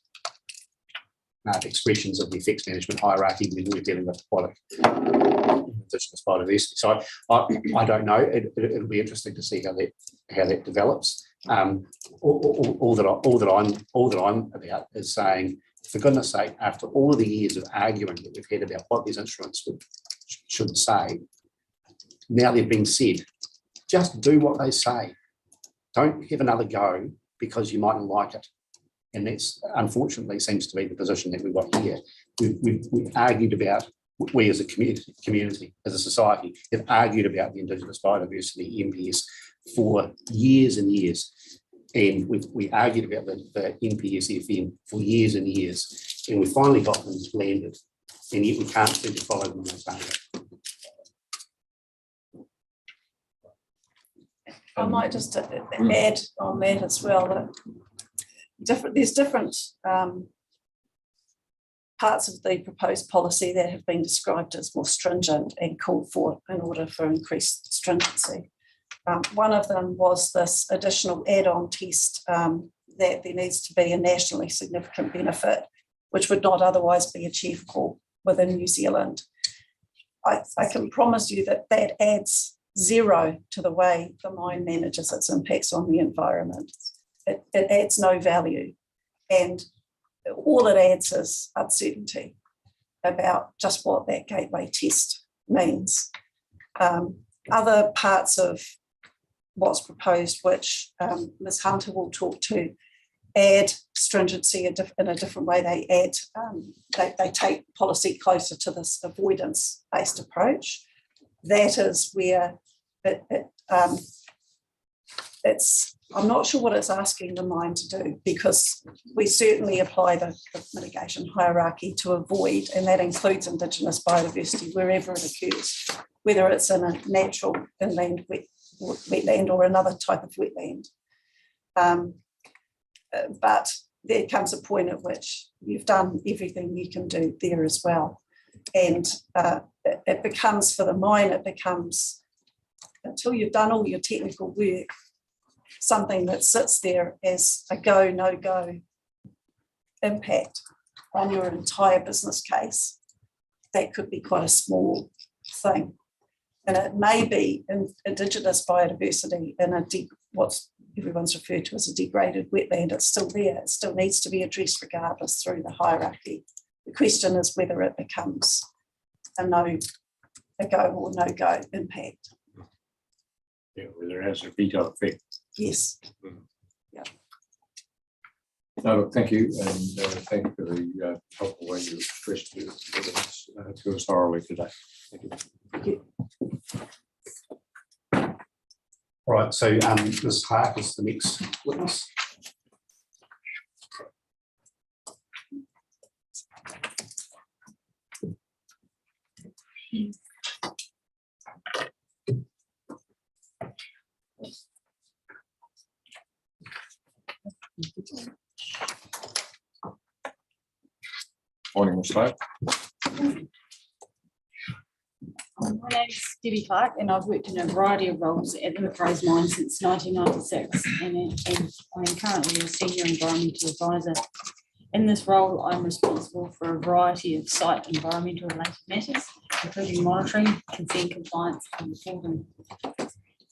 expressions of the effects management hierarchy when we're dealing with Indigenous biodiversity. So I don't know. It'll be interesting to see how that develops. All that I'm about is saying, for goodness sake, after all of the years of arguing that we've had about what these instruments should say, now they've been said, just do what they say. Don't have another go because you mightn't like it. And that's unfortunately seems to be the position that we've got here. We've argued about, we as a community, as a society, have argued about the Indigenous biodiversity NPS for years and years. And we argued about the NPS FM for years and years. And we finally got them landed. And yet we can't seem to follow them on that. I might just add on that as well, that there's different parts of the proposed policy that have been described as more stringent and called for in order for increased stringency. One of them was this additional add-on test that there needs to be a nationally significant benefit, which would not otherwise be achievable within New Zealand. I can promise you that adds zero to the way the mine manages its impacts on the environment. It adds no value, and all it adds is uncertainty about just what that gateway test means. Other parts of what's proposed, which Ms. Hunter will talk to, add stringency in a different way. They add, they take policy closer to this avoidance-based approach. That is where I'm not sure what it's asking the mine to do, because we certainly apply the mitigation hierarchy to avoid, and that includes Indigenous biodiversity wherever it occurs, whether it's in a natural inland wetland or another type of wetland. But there comes a point at which you've done everything you can do there as well. And it becomes, for the mine, it becomes, until you've done all your technical work, something that sits there as a go, no go impact on your entire business case. That could be quite a small thing. And it may be in Indigenous biodiversity in what's everyone's referred to as a degraded wetland. It's still there. It still needs to be addressed regardless through the hierarchy. The question is whether it becomes a go or no go impact. Yeah, whether it has a veto effect. Yes. No, look, thank you, and thank you for the helpful way you expressed the evidence to us thoroughly today. Thank you. Thank you. All right, so Ms. Clark is the next witness. Morning, Ms. Clark. My name is Debbie Clark, and I've worked in a variety of roles at the Macraes mine since 1996, and I am currently a senior environmental advisor. In this role, I'm responsible for a variety of site environmental related matters, including monitoring, consent compliance, and reporting.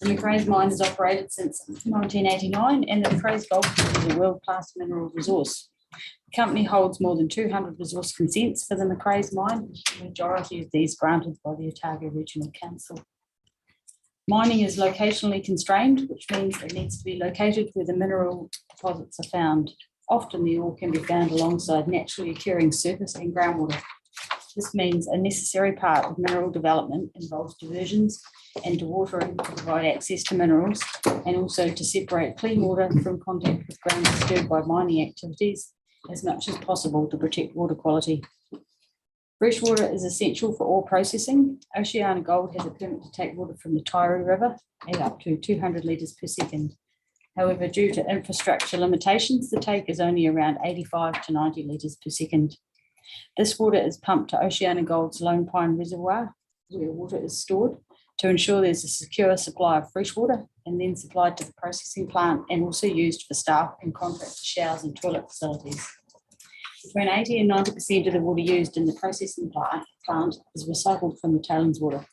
The Macraes mine has operated since 1989, and the Macraes Gold Field is a world-class mineral resource. The company holds more than 200 resource consents for the Macraes mine, the majority of these granted by the Otago Regional Council. Mining is locationally constrained, which means it needs to be located where the mineral deposits are found. Often the ore can be found alongside naturally occurring surface and groundwater. This means a necessary part of mineral development involves diversions and dewatering to provide access to minerals, and also to separate clean water from contact with ground disturbed by mining activities as much as possible to protect water quality. Freshwater is essential for ore processing. Oceana Gold has a permit to take water from the Taieri River at up to 200 litres per second. However, due to infrastructure limitations, the take is only around 85 to 90 litres per second. This water is pumped to Oceana Gold's Lone Pine Reservoir, where water is stored, to ensure there's a secure supply of fresh water, and then supplied to the processing plant and also used for staff and contractor showers and toilet facilities. Between 80 and 90% of the water used in the processing plant is recycled from the tailings water.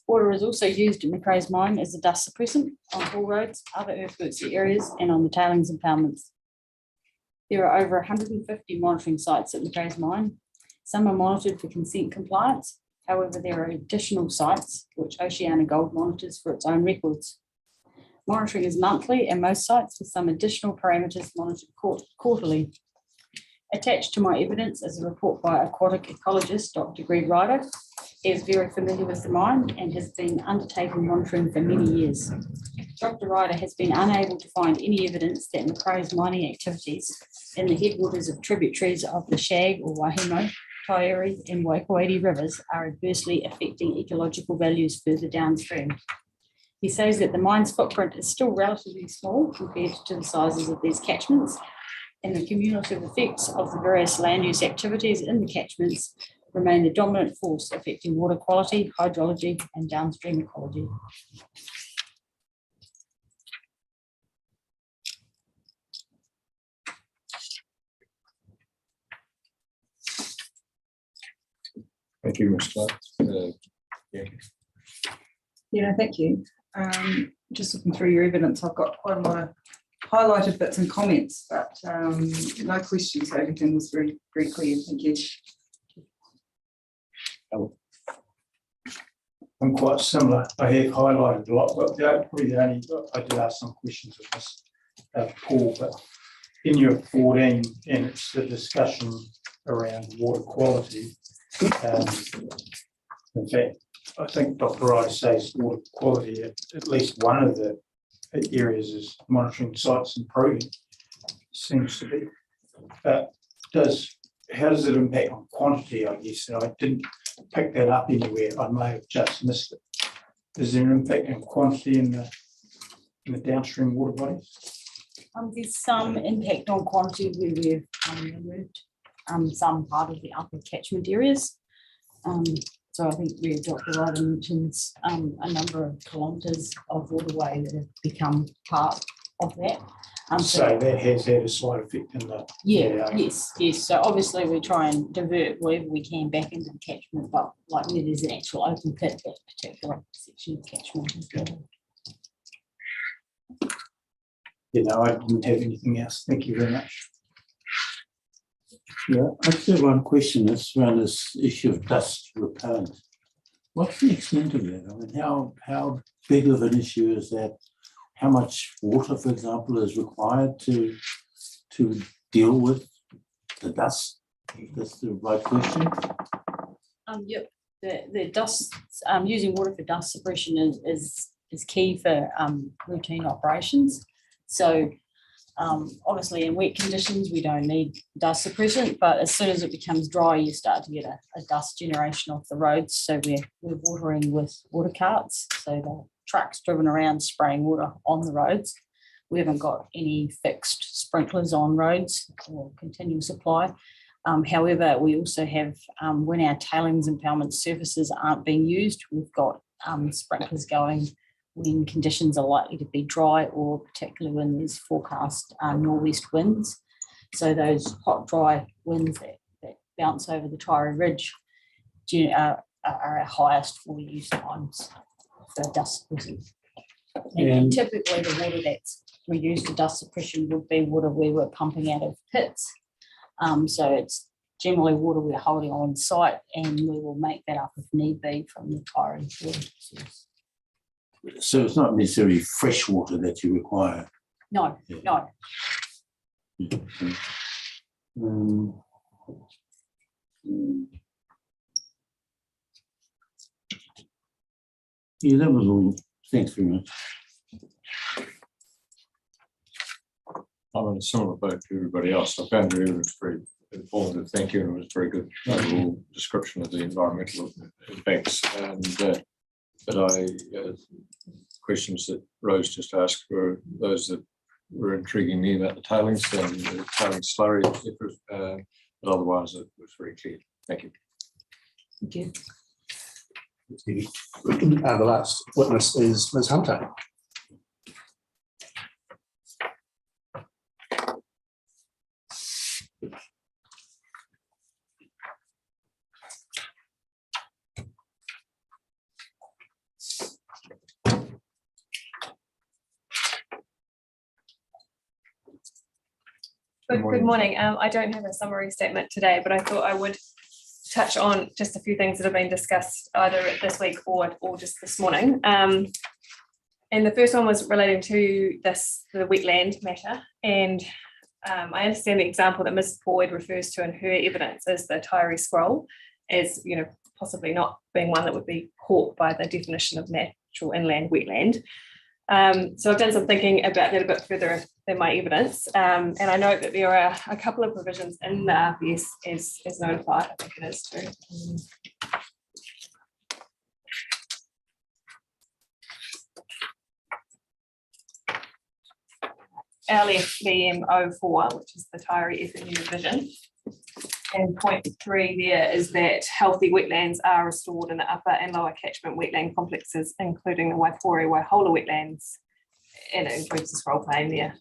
Water is also used in Macraes mine as a dust suppressant on haul roads, other earthworks areas, and on the tailings impoundments. There are over 150 monitoring sites at Macraes mine. Some are monitored for consent compliance. However, there are additional sites which Oceana Gold monitors for its own records. Monitoring is monthly, and most sites with some additional parameters monitored quarterly. Attached to my evidence is a report by aquatic ecologist Dr. Greg Ryder. He is very familiar with the mine and has been undertaking monitoring for many years. Dr. Ryder has been unable to find any evidence that Macraes mining activities in the headwaters of tributaries of the Shag or Wahimo, Taieri and Waikouaiti rivers are adversely affecting ecological values further downstream. He says that the mine's footprint is still relatively small compared to the sizes of these catchments, and the cumulative effects of the various land use activities in the catchments remain the dominant force affecting water quality, hydrology, and downstream ecology. Thank you, Ms. Clark. Yeah, thank you. Just looking through your evidence, I've got quite a lot of highlighted bits and comments, but no questions. So everything was very, very clear. Thank you. I'm quite similar. I have highlighted a lot, but probably the only, I did ask some questions of this Paul, but in your 14, and it's the discussion around water quality. In fact, I think Dr. Ryder says water quality at least one of the areas is monitoring sites improving. Seems to be. How does it impact on quantity, I guess? And I didn't pick that up anywhere. I may have just missed it. Is there an impact on quantity in the downstream water bodies? There's some impact on quantity where we've removed some part of the upper catchment areas. So I think where Dr. Ryder mentions a number of kilometres of waterway that have become part of that. So that has had a slight effect in the. Yes. So obviously we try and divert wherever we can back into the catchment, but like where there's an actual open pit, that particular section of catchment is good. I didn't have anything else. Thank you very much. Yeah, I just have one question. That's around this issue of dust repellent. What's the extent of that? I mean, how big of an issue is that? How much water, for example, is required to deal with the dust? That's the right question. Yep. The dust, using water for dust suppression is key for routine operations. So obviously in wet conditions we don't need dust suppression, but as soon as it becomes dry you start to get a dust generation off the roads. So we're watering with water carts, so the trucks driven around spraying water on the roads. We haven't got any fixed sprinklers on roads or continual supply. However, we also have, when our tailings impoundment surfaces aren't being used, we've got sprinklers going when conditions are likely to be dry, or particularly when there's forecast nor'west winds. So those hot, dry winds that bounce over the Taieri Ridge are our highest for use times for dust suppression. And typically the water that's we use for dust suppression would be water we were pumping out of pits. So it's generally water we're holding on site, and we will make that up if need be from the Taieri source. So it's not necessarily fresh water that you require. No, Yeah. no. Yeah, that was all. Thanks very much. I'm in a similar boat to everybody else. I found your evidence very informative. Thank you. And it was a very good overall description of the environmental impacts. And questions that Rose just asked were those that were intriguing me about the tailings and the tailings slurry, but otherwise it was very clear. Thank you. Thank you. The last witness is Ms. Hunter. Good morning. I don't have a summary statement today, but I thought I would touch on just a few things that have been discussed either this week or just this morning. And the first one was relating to the wetland matter. And I understand the example that Ms. Boyd refers to in her evidence is the Taieri scroll, as possibly not being one that would be caught by the definition of natural inland wetland. So I've done some thinking about that a bit further than my evidence, and I know that there are a couple of provisions in the RPS as notified. I think it is too. LFBM04, which is the Taieri FNU revision. And point 3 there is that healthy wetlands are restored in the upper and lower catchment wetland complexes, including the Waipori Waihola wetlands, and it includes the scroll plain there.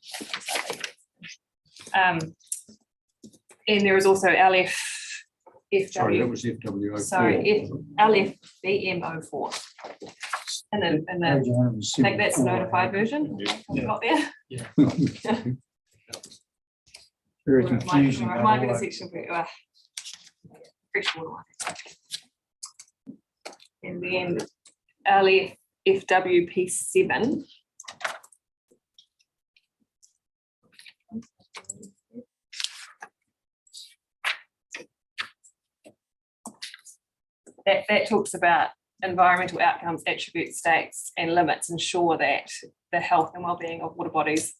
And there is also LFFW. Sorry, that was FW04. Sorry, LFBM04. And then I think that's the notified version. Yeah. Got there. Yeah. Very confusing. Might be the section for freshwater. And then LFWP7. That talks about environmental outcomes, attribute states and limits ensure that the health and well-being of water bodies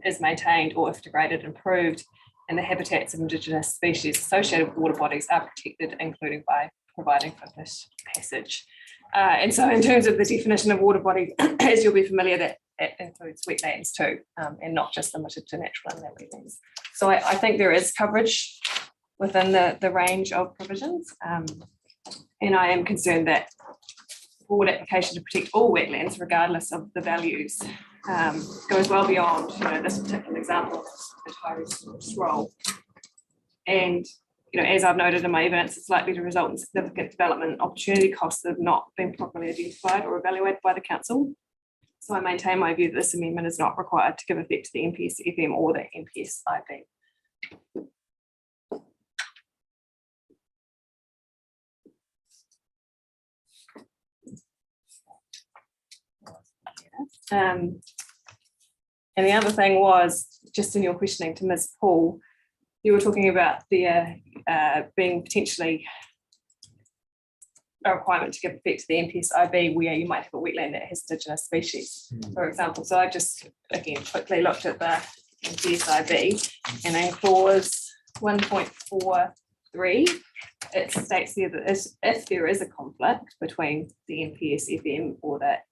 is maintained, or if degraded, improved, and the habitats of Indigenous species associated with water bodies are protected, including by providing for fish passage. And so in terms of the definition of water body, as you'll be familiar, that it includes wetlands too, and not just limited to natural inland wetlands. So I think there is coverage within the range of provisions. And I am concerned that board application to protect all wetlands, regardless of the values, goes well beyond, this particular example of the high risk role. And, as I've noted in my evidence, it's likely to result in significant development opportunity costs that have not been properly identified or evaluated by the council. So I maintain my view that this amendment is not required to give effect to the NPS FM or the NPS IB. And the other thing was, just in your questioning to Ms. Paul, you were talking about there being potentially a requirement to give effect to the NPS IB where you might have a wetland that has indigenous species, for example. So I just, again, quickly looked at the NPS IB, and in clause 1.43, it states there that if there is a conflict between the NPS FM or the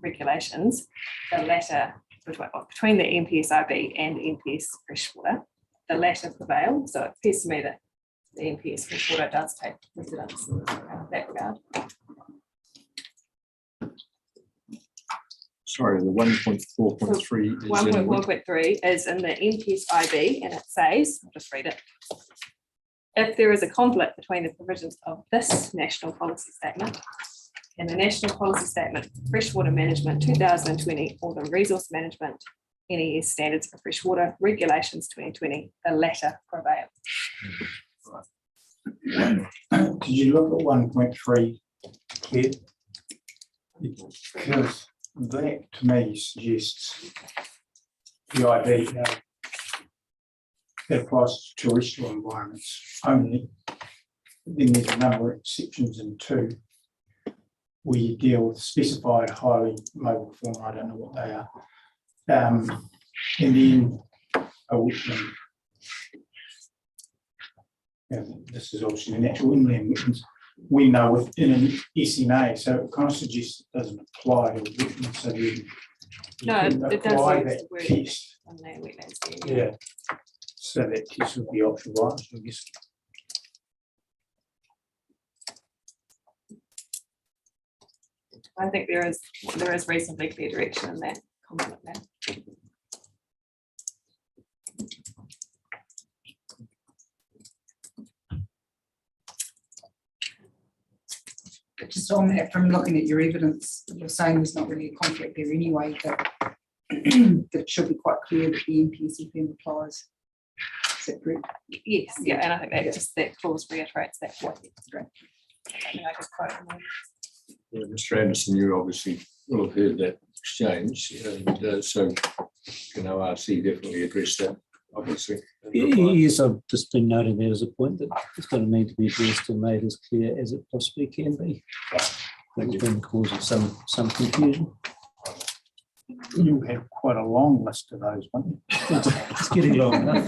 regulations, the latter between the NPS IB and NPS Freshwater, the latter prevail. So it appears to me that the NPS Freshwater does take precedence in that regard. Sorry, the 1.4.3 is 1.1.3 is in the NPS IB, and it says, I'll just read it. If there is a conflict between the provisions of this national policy statement and the National Policy Statement Freshwater Management 2020 or the Resource Management NES Standards for Freshwater Regulations 2020, the latter prevail. Did you look at 1.3 here? Because that to me suggests the IB that applies to terrestrial environments only. Then there's a number of exceptions in 2 where you deal with specified highly mobile fauna, I don't know what they are, and then a wetland. This is obviously the natural inland wetlands. We know within an SMA, so it kind of suggests it doesn't apply to wetlands. So you No, it does apply use that the word test. on the wetlands. Yeah. So that test would be option 1, I guess. I think there is reasonably clear direction in that comment there. But just on that, from looking at your evidence, you're saying there's not really a conflict there anyway, that that it should be quite clear that the NPS FM applies. Is that correct? Yes, yeah, and I think that just that clause reiterates that point. Great. I just quote them. Yeah, Mr. Anderson, you obviously will have heard that exchange, and so RC definitely addressed that, obviously. Yes, I've just been noting there as a point that it's going to need to be addressed and made as clear as it possibly can be. Thank you. It's been causing some confusion. You had quite a long list of those, weren't you? It's getting long enough.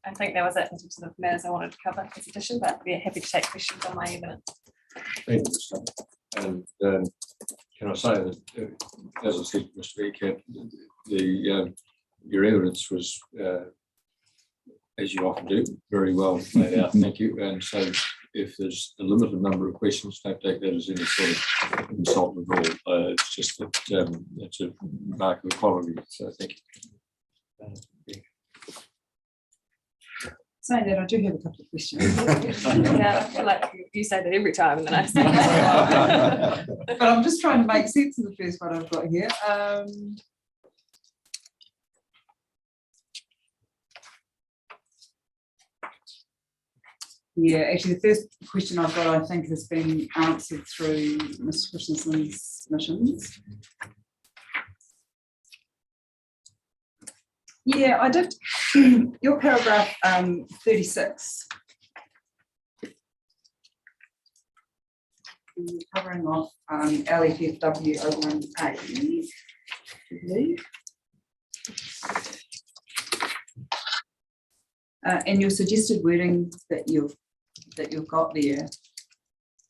I think that was it in terms of the matters I wanted to cover as addition, but we're happy to take questions on my evidence. Thank you, Mr. And can I say that, as I said, Mr. Eckert, your evidence was, as you often do, very well laid out. Thank you. And so, if there's a limited number of questions, don't take that as any sort of insult at all. It's just that it's a mark of quality. So, thank you. Saying that, I do have a couple of questions. Yeah, I feel like you say that every time, and then I say. But I'm just trying to make sense of the first one I've got here. Yeah, actually, the first question I've got, I think, has been answered through Ms. Christensen's submissions. Yeah, I did. Your paragraph 36. Covering off LFFW 01A, I believe. And your suggested wording that you've got there,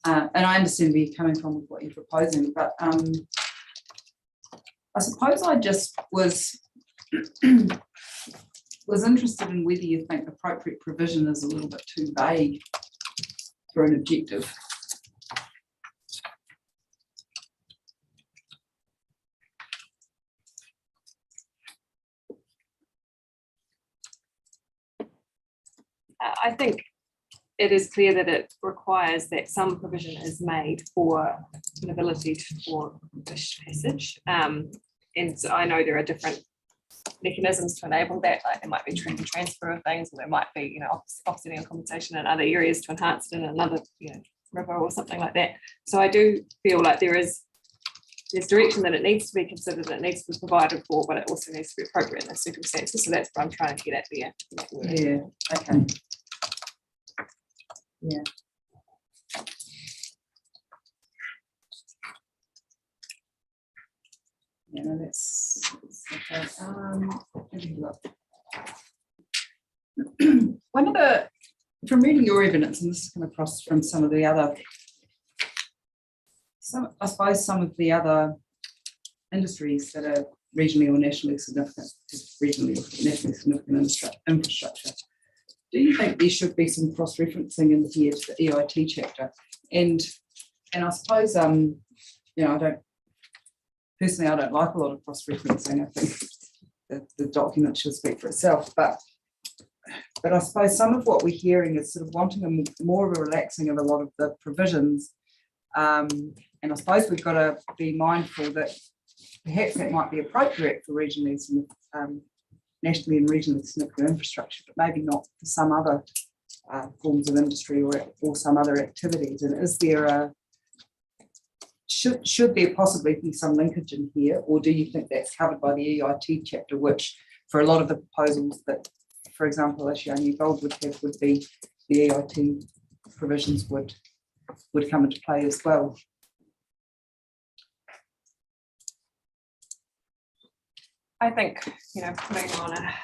and I understand where you're coming from with what you're proposing, but I suppose I just was interested in whether you think appropriate provision is a little bit too vague for an objective. I think it is clear that it requires that some provision is made for an ability for fish passage. And so I know there are different mechanisms to enable that, like there might be track and transfer of things, or there might be, offsetting and compensation in other areas to enhance it in another, river or something like that. So I do feel like there's direction that it needs to be considered, and it needs to be provided for, but it also needs to be appropriate in the circumstances. So that's what I'm trying to get at there. Yeah, okay. Yeah. Yeah, no, that's okay. Let me look. One of the, from reading your evidence, and this is come across from some of the other, I suppose some of the other industries that are regionally or nationally significant, infrastructure. Do you think there should be some cross-referencing in here to the EIT chapter? And I suppose, I don't like a lot of cross-referencing. I think the document should speak for itself, but I suppose some of what we're hearing is sort of wanting more of a relaxing of a lot of the provisions. And I suppose we've got to be mindful that perhaps that might be appropriate for regionally, nationally and regionally significant infrastructure, but maybe not for some other forms of industry or some other activities. And is there should there possibly be some linkage in here, or do you think that's covered by the EIT chapter, which for a lot of the proposals that, for example, New Gold would have, would be the EIT provisions would come into play as well? I think, putting on a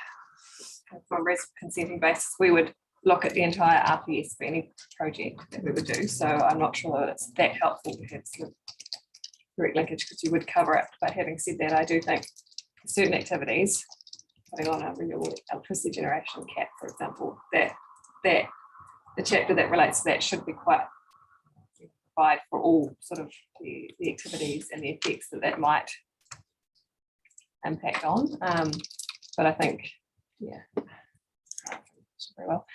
consenting basis, we would look at the entire RPS for any project that we would do. So I'm not sure that it's that helpful to have sort of direct linkage, because you would cover it. But having said that, I do think certain activities, putting on a renewable electricity generation cap, for example, that the chapter that relates to that should be quite provide for all sort of the activities and the effects that might impact on. But I think, yeah, very well.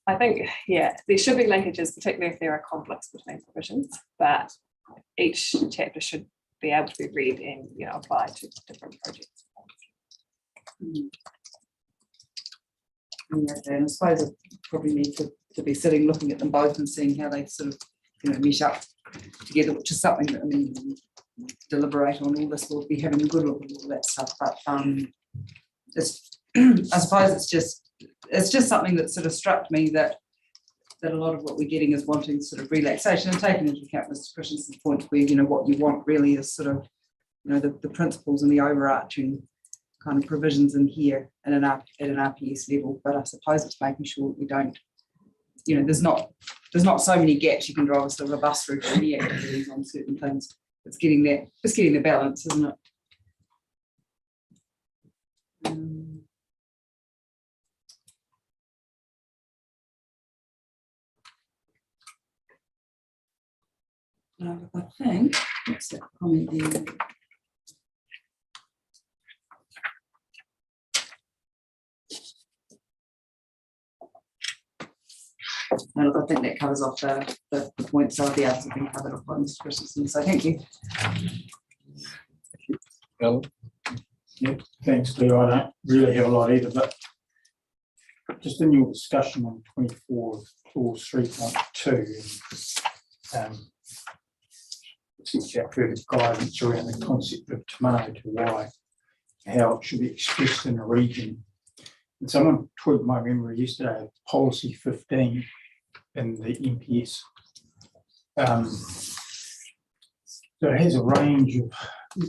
I think, yeah, there should be linkages, particularly if there are conflicts between provisions, but each chapter should be able to be read and applied to different projects. Yeah, and I suppose I probably need to be sitting looking at them both and seeing how they sort of mesh up together, which is something that deliberate on all this. We'll be having a good look at all that stuff, but I suppose it's just something that sort of struck me that a lot of what we're getting is wanting sort of relaxation, and taking into account Mr. Christensen's point where what you want really is sort of the principles and the overarching kind of provisions in here at an RPS level. But I suppose it's making sure that we don't, there's not so many gaps you can drive a sort of a bus through for any activities on certain things. It's getting the balance, isn't it? I think what's that comment there? No, I think that covers off the points. So the others have been covered off by Mr. Christensen. So thank you. Yeah, thanks, Leo. I don't really have a lot either, but just in your discussion on 24 clause 3.2, our further guidance around the concept of tomato to why, how it should be expressed in a region. And someone twigged my memory yesterday of policy 15 in the MPS. So it has a range of,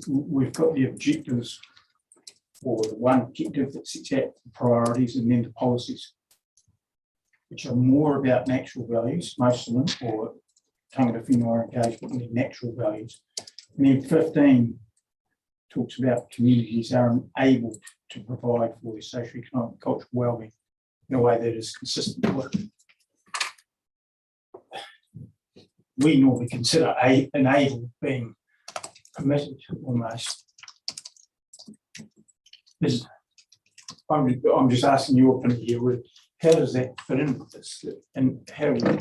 we've got the objectives for the one objective that sets out the priorities, and then the policies, which are more about natural values, most of them, or tangata whenua engagement with natural values. And then 15 talks about communities are able to provide for their socio-economic cultural wellbeing in a way that is consistent with. We normally consider enable being permitted almost. I'm just asking your opinion here. How does that fit in with this? And how do we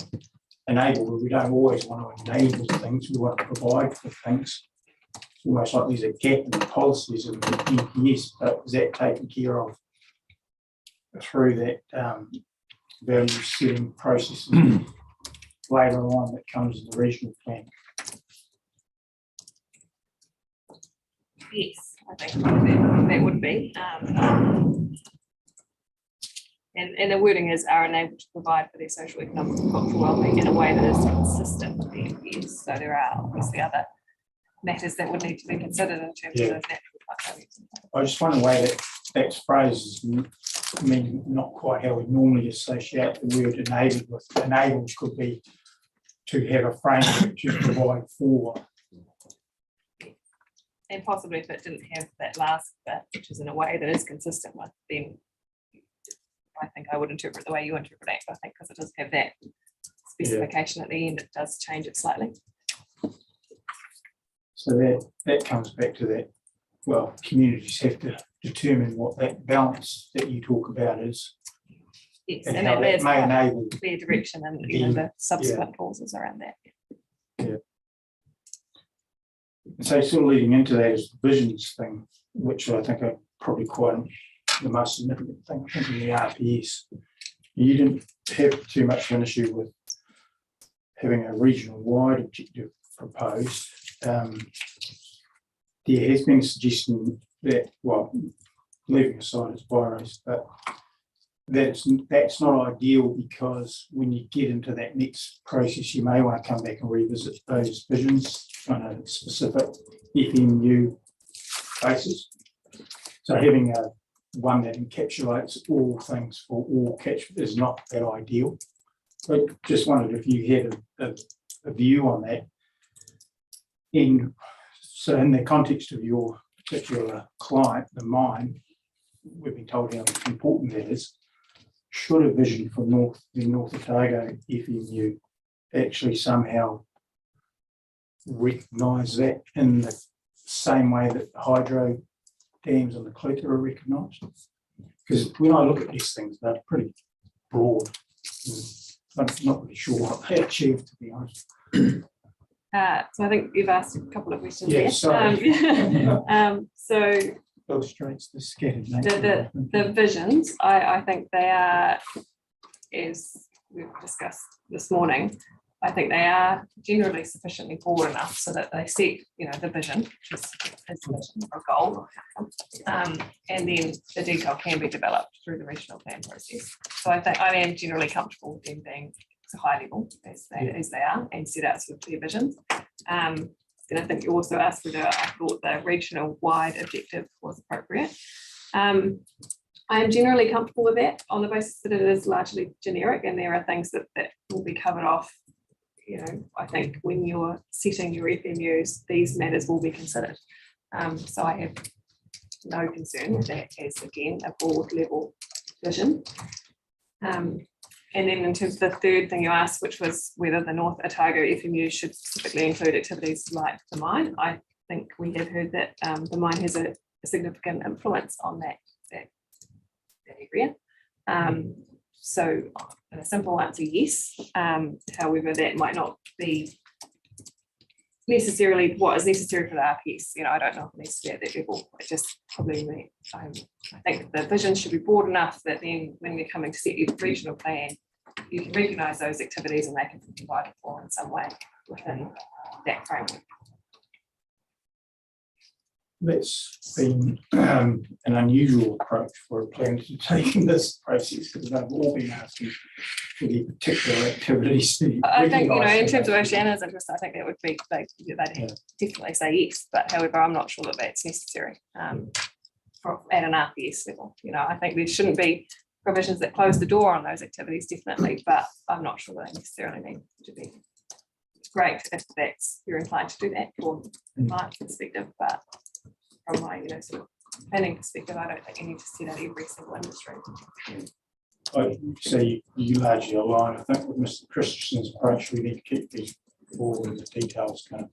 enable? We don't always want to enable things. We want to provide for things. It's almost like there's a gap in the policies of the RPS, but is that taken care of through that value setting process later on that comes in the regional plan? Yes, I think that would be. And the wording is are enabled to provide for their social, economic, and cultural wellbeing in a way that is consistent with the RPS. So there are obviously other matters that would need to be considered in terms of those natural values. I just wonder why that phrase is not quite how we normally associate the word enabled with. Enabled could be to have a framework to provide for. And possibly if it didn't have that last bit, which is in a way that is consistent with, then I think I would interpret the way you interpret it. I think because it does have that specification at the end, it does change it slightly. So that comes back to that. Well, communities have to determine what that balance that you talk about is. Yes, and and how that that may enable clear direction and the subsequent clauses around that. Yeah. And so sort of leading into that is the visions thing, which I think are probably quite the most significant thing in the RPS. You didn't have too much of an issue with having a regional wide objective proposed. There has been a suggestion that, well, leaving aside its virus, but that's not ideal because when you get into that next process, you may want to come back and revisit those visions on a specific FMU basis. So having one that encapsulates all things for all catchment is not that ideal. I just wondered if you had a view on that. And so in the context of your particular client, the mine, we've been told how important that is. Should a vision for the North Otago FMU actually somehow recognise that in the same way that the hydro dams on the Clutha are recognised? Because when I look at these things, they're pretty broad. I'm not really sure what they achieve, to be honest. So I think you've asked a couple of questions. Yeah, there. sorry. So Illustrates the scattered nature. the visions, I think they are, as we've discussed this morning, I think they are generally sufficiently broad enough so that they set, the vision, which is the vision or goal, and then the detail can be developed through the regional plan process. So I think I am generally comfortable with them being a high level as they are and set out sort of clear visions. And I think you also asked whether I thought the regional wide objective was appropriate. I am generally comfortable with that on the basis that it is largely generic and there are things that will be covered off. I think when you're setting your FMUs, these matters will be considered. So I have no concern with that as, again, a broad level vision. And then in terms of the third thing you asked, which was whether the North Otago FMU should specifically include activities like the mine, I think we have heard that the mine has a significant influence on that area. So a simple answer, yes. However, that might not be necessarily what is necessary for the RPS. I don't know if it needs to be at that level. It just probably, I think the vision should be broad enough that then when we're coming to set your regional plan, you can recognise those activities and they can be provided for in some way within that framework. That's been an unusual approach for a plan to take in this process because they've all been asking for the particular activities. I think, in terms of Oceania's interest, I think that would be, they'd definitely say yes, but however, I'm not sure that that's necessary. at an RPS level. You know, I think there shouldn't be provisions that close the door on those activities, definitely, but I'm not sure they necessarily need to be. It's great if that's, you're inclined to do that from my perspective, but from my, you know, sort of planning perspective, I don't think you need to set out every single industry. So you largely align, I think, with Mr. Christensen's approach. We need to keep these forward in the details, kind of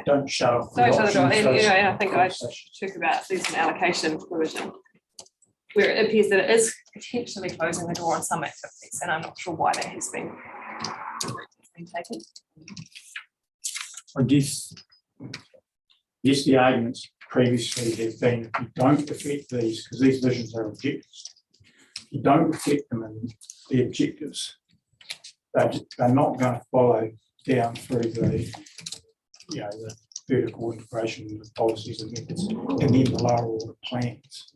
don't shut off. So, the and, you know, options, and I think I conversation. talk about there's an allocation provision where it appears that it is potentially closing the door on some activities, and I'm not sure why that has been taken. I guess the arguments previously have been, if you don't affect these, because these visions are objectives, if you don't affect them in the objectives, they're not going to follow down through the, you know, the vertical integration of the policies and methods, and then the lower order plans.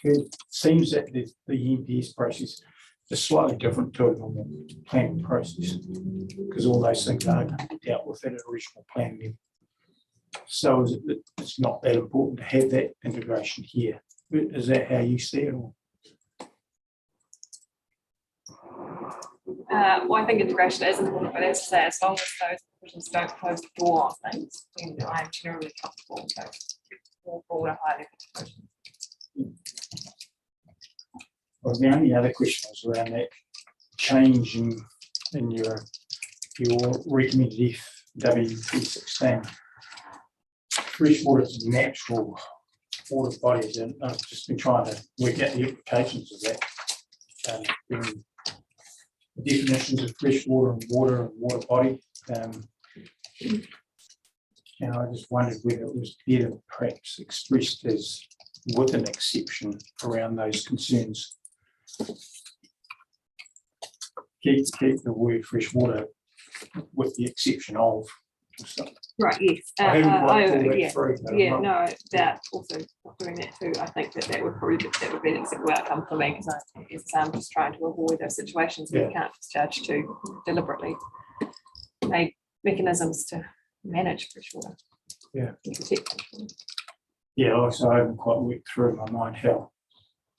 It seems that the NPS process is slightly different to a normal planning process, because all those things are going to be dealt with at an original plan level. So it's not that important to have that integration here. Is that how you see it? Or? Well, I think integration is important, but as I say, as long as those provisions don't close the door on things, then I am generally comfortable with those more broader, high level provisions. Well, the only other question was around that change in your recommended FWP16. Freshwater is a natural water body, and I've just been trying to work out the implications of that. The definitions of freshwater and water body. And I just wondered whether it was better perhaps expressed as with an exception around those concerns. Keep the word freshwater with the exception of. Right, yes. I haven't quite pulled that Yeah, through, but yeah, I'm no, that also not doing that too. I think that would probably be an acceptable outcome for me, because I'm just trying to avoid those situations where you can't discharge to deliberately made mechanisms to manage freshwater. Yeah. And protect freshwater. Yeah, also I haven't quite worked through in my mind how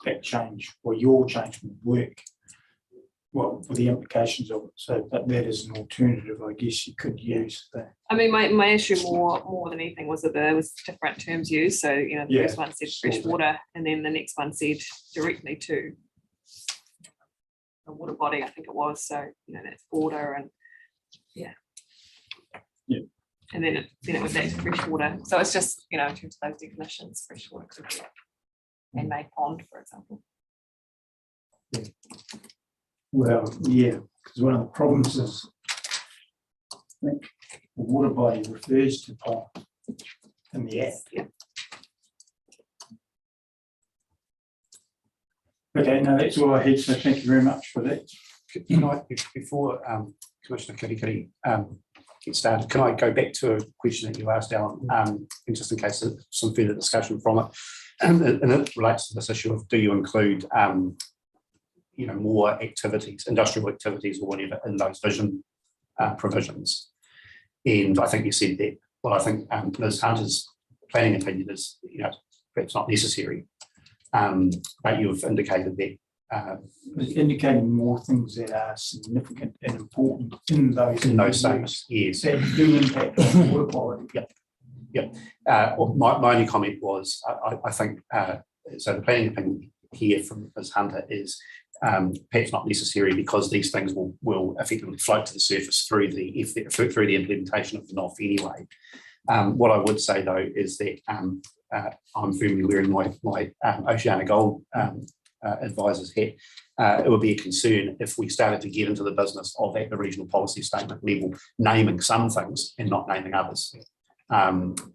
that change or your change would work. Well, with the implications of it. So, but that is an alternative, I guess you could use that. I mean, my issue more than anything was that there was different terms used. So, you know, the first one said fresh water, and then the next one said directly to a water body, I think it was. So, you know, that's water and yeah. And then it was back to fresh water. So it's just, you know, in terms of those definitions, fresh water could be a man-made pond, for example. Yeah. Well, yeah, because one of the problems is I think the water body refers to pond in the act. Yeah. Okay, no, that's all I had. So thank you very much for that. Can I, before Commissioner Kitty get started, can I go back to a question that you asked, Alan, and just in case there's some further discussion from it, and it relates to this issue of do you include you know, more activities, industrial activities or whatever in those vision provisions. And I think you said that, well, I think Ms. Hunter's planning opinion is, you know, perhaps not necessary, but you've indicated that. Indicating more things that are significant and important in those statements, yes. That do impact on water quality. Yep. My only comment was, I think, so the planning opinion here from Ms. Hunter is perhaps not necessary because these things will effectively float to the surface through the implementation of the NOF anyway. What I would say though is that I'm firmly wearing my Oceana Gold advisor's hat. It would be a concern if we started to get into the business of at the regional policy statement level naming some things and not naming others.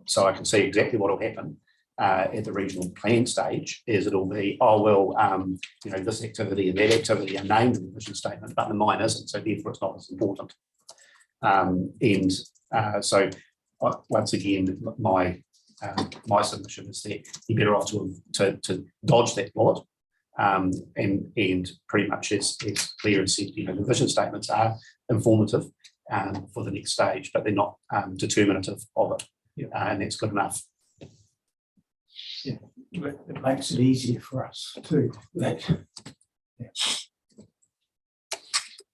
So I can see exactly what will happen. At the regional plan stage is it'll be, oh, well, you know, this activity and that activity are named in the vision statement, but the mine isn't, so therefore it's not as important. So once again, my submission is that you're better off to dodge that bullet and pretty much as clear and said, you know, the vision statements are informative for the next stage, but they're not determinative of it, and that's good enough. It makes it easier for us too.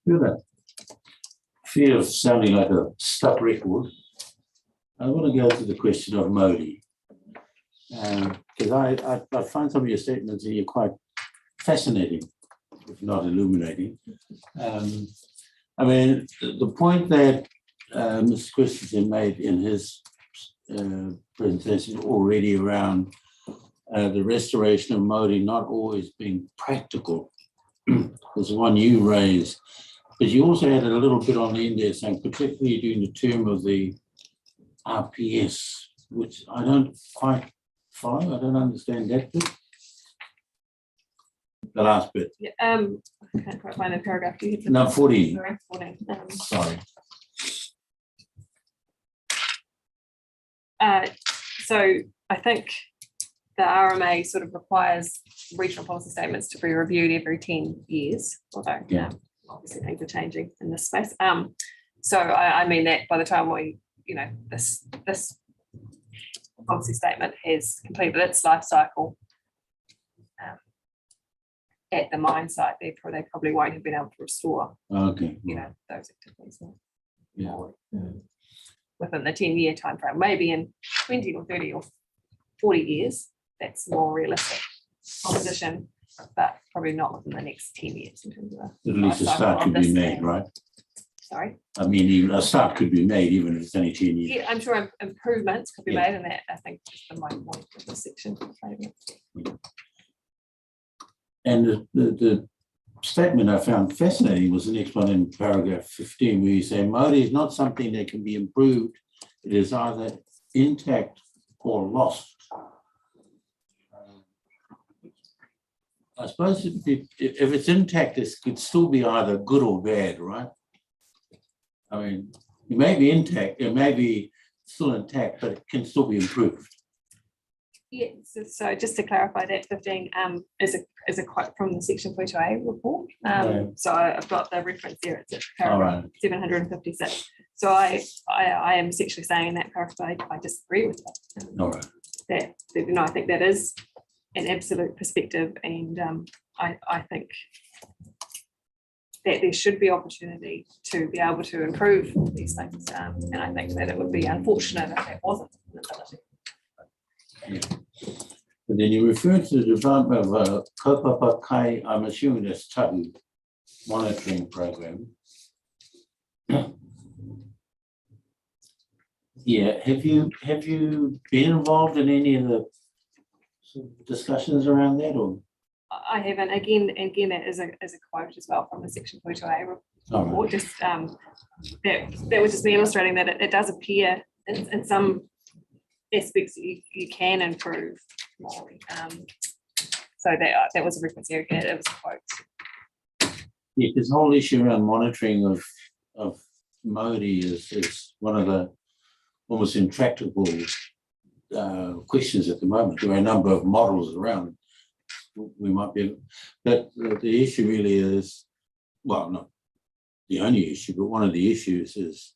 Feel that fear of sounding like a stuck record. I want to go to the question of Modi. Because I find some of your statements here quite fascinating, if not illuminating. I mean, the point that Mr. Christensen made in his presentation already around the restoration of Modi not always being practical was one you raised, but you also added a little bit on the end there saying, particularly during the term of the RPS, which I don't quite follow. I don't understand that bit. The last bit. Yeah, I can't quite find the paragraph. Do you have the- No, 40. Sorry, 14. Sorry. So I think the RMA sort of requires regional policy statements to be reviewed every 10 years, although Yeah. Obviously things are changing in this space. So I mean that by the time we, this policy statement has completed its life cycle at the mine site, they probably won't have been able to restore, Okay. those activities. Yeah. Within the 10-year timeframe, maybe in 20 or 30 or 40 years, that's more realistic proposition, but probably not within the next 10 years in terms of At least a life cycle start of could be this made, thing. right? Sorry. I mean, even a start could be made, even if it's only 10 years. Yeah, I'm sure improvements could be Yeah. made, and that I think is the main point of this section. And the statement I found fascinating was the next one in paragraph 15, where you say Modi is not something that can be improved. It is either intact or lost. I suppose if it's intact, it could still be either good or bad, right? I mean, it may be intact, it may be still intact, but it can still be improved. Yeah, so just to clarify, that 15 is a quote from the section 42A report. Right. So I've got the reference there. It's at All paragraph right. 756. So I am essentially saying in that paragraph I disagree with that. All right. That I think that is an absolute perspective, and I think that there should be opportunity to be able to improve these things, and I think that it would be unfortunate if that wasn't an ability. Yeah. But then you refer to the development of a Kopapa Kai, I'm assuming that's Tabu monitoring program. Yeah, have you been involved in any of the discussions around that, or? I haven't. Again, that is a quote as well from the section 42A report. All right. Just that was just me illustrating that it does appear in some aspects you can improve more. So that was a reference here. It was a quote. Yeah, this whole issue around monitoring of Modi is one of the almost intractable questions at the moment. There are a number of models around. We might be, but the issue really is, well, not the only issue, but one of the issues is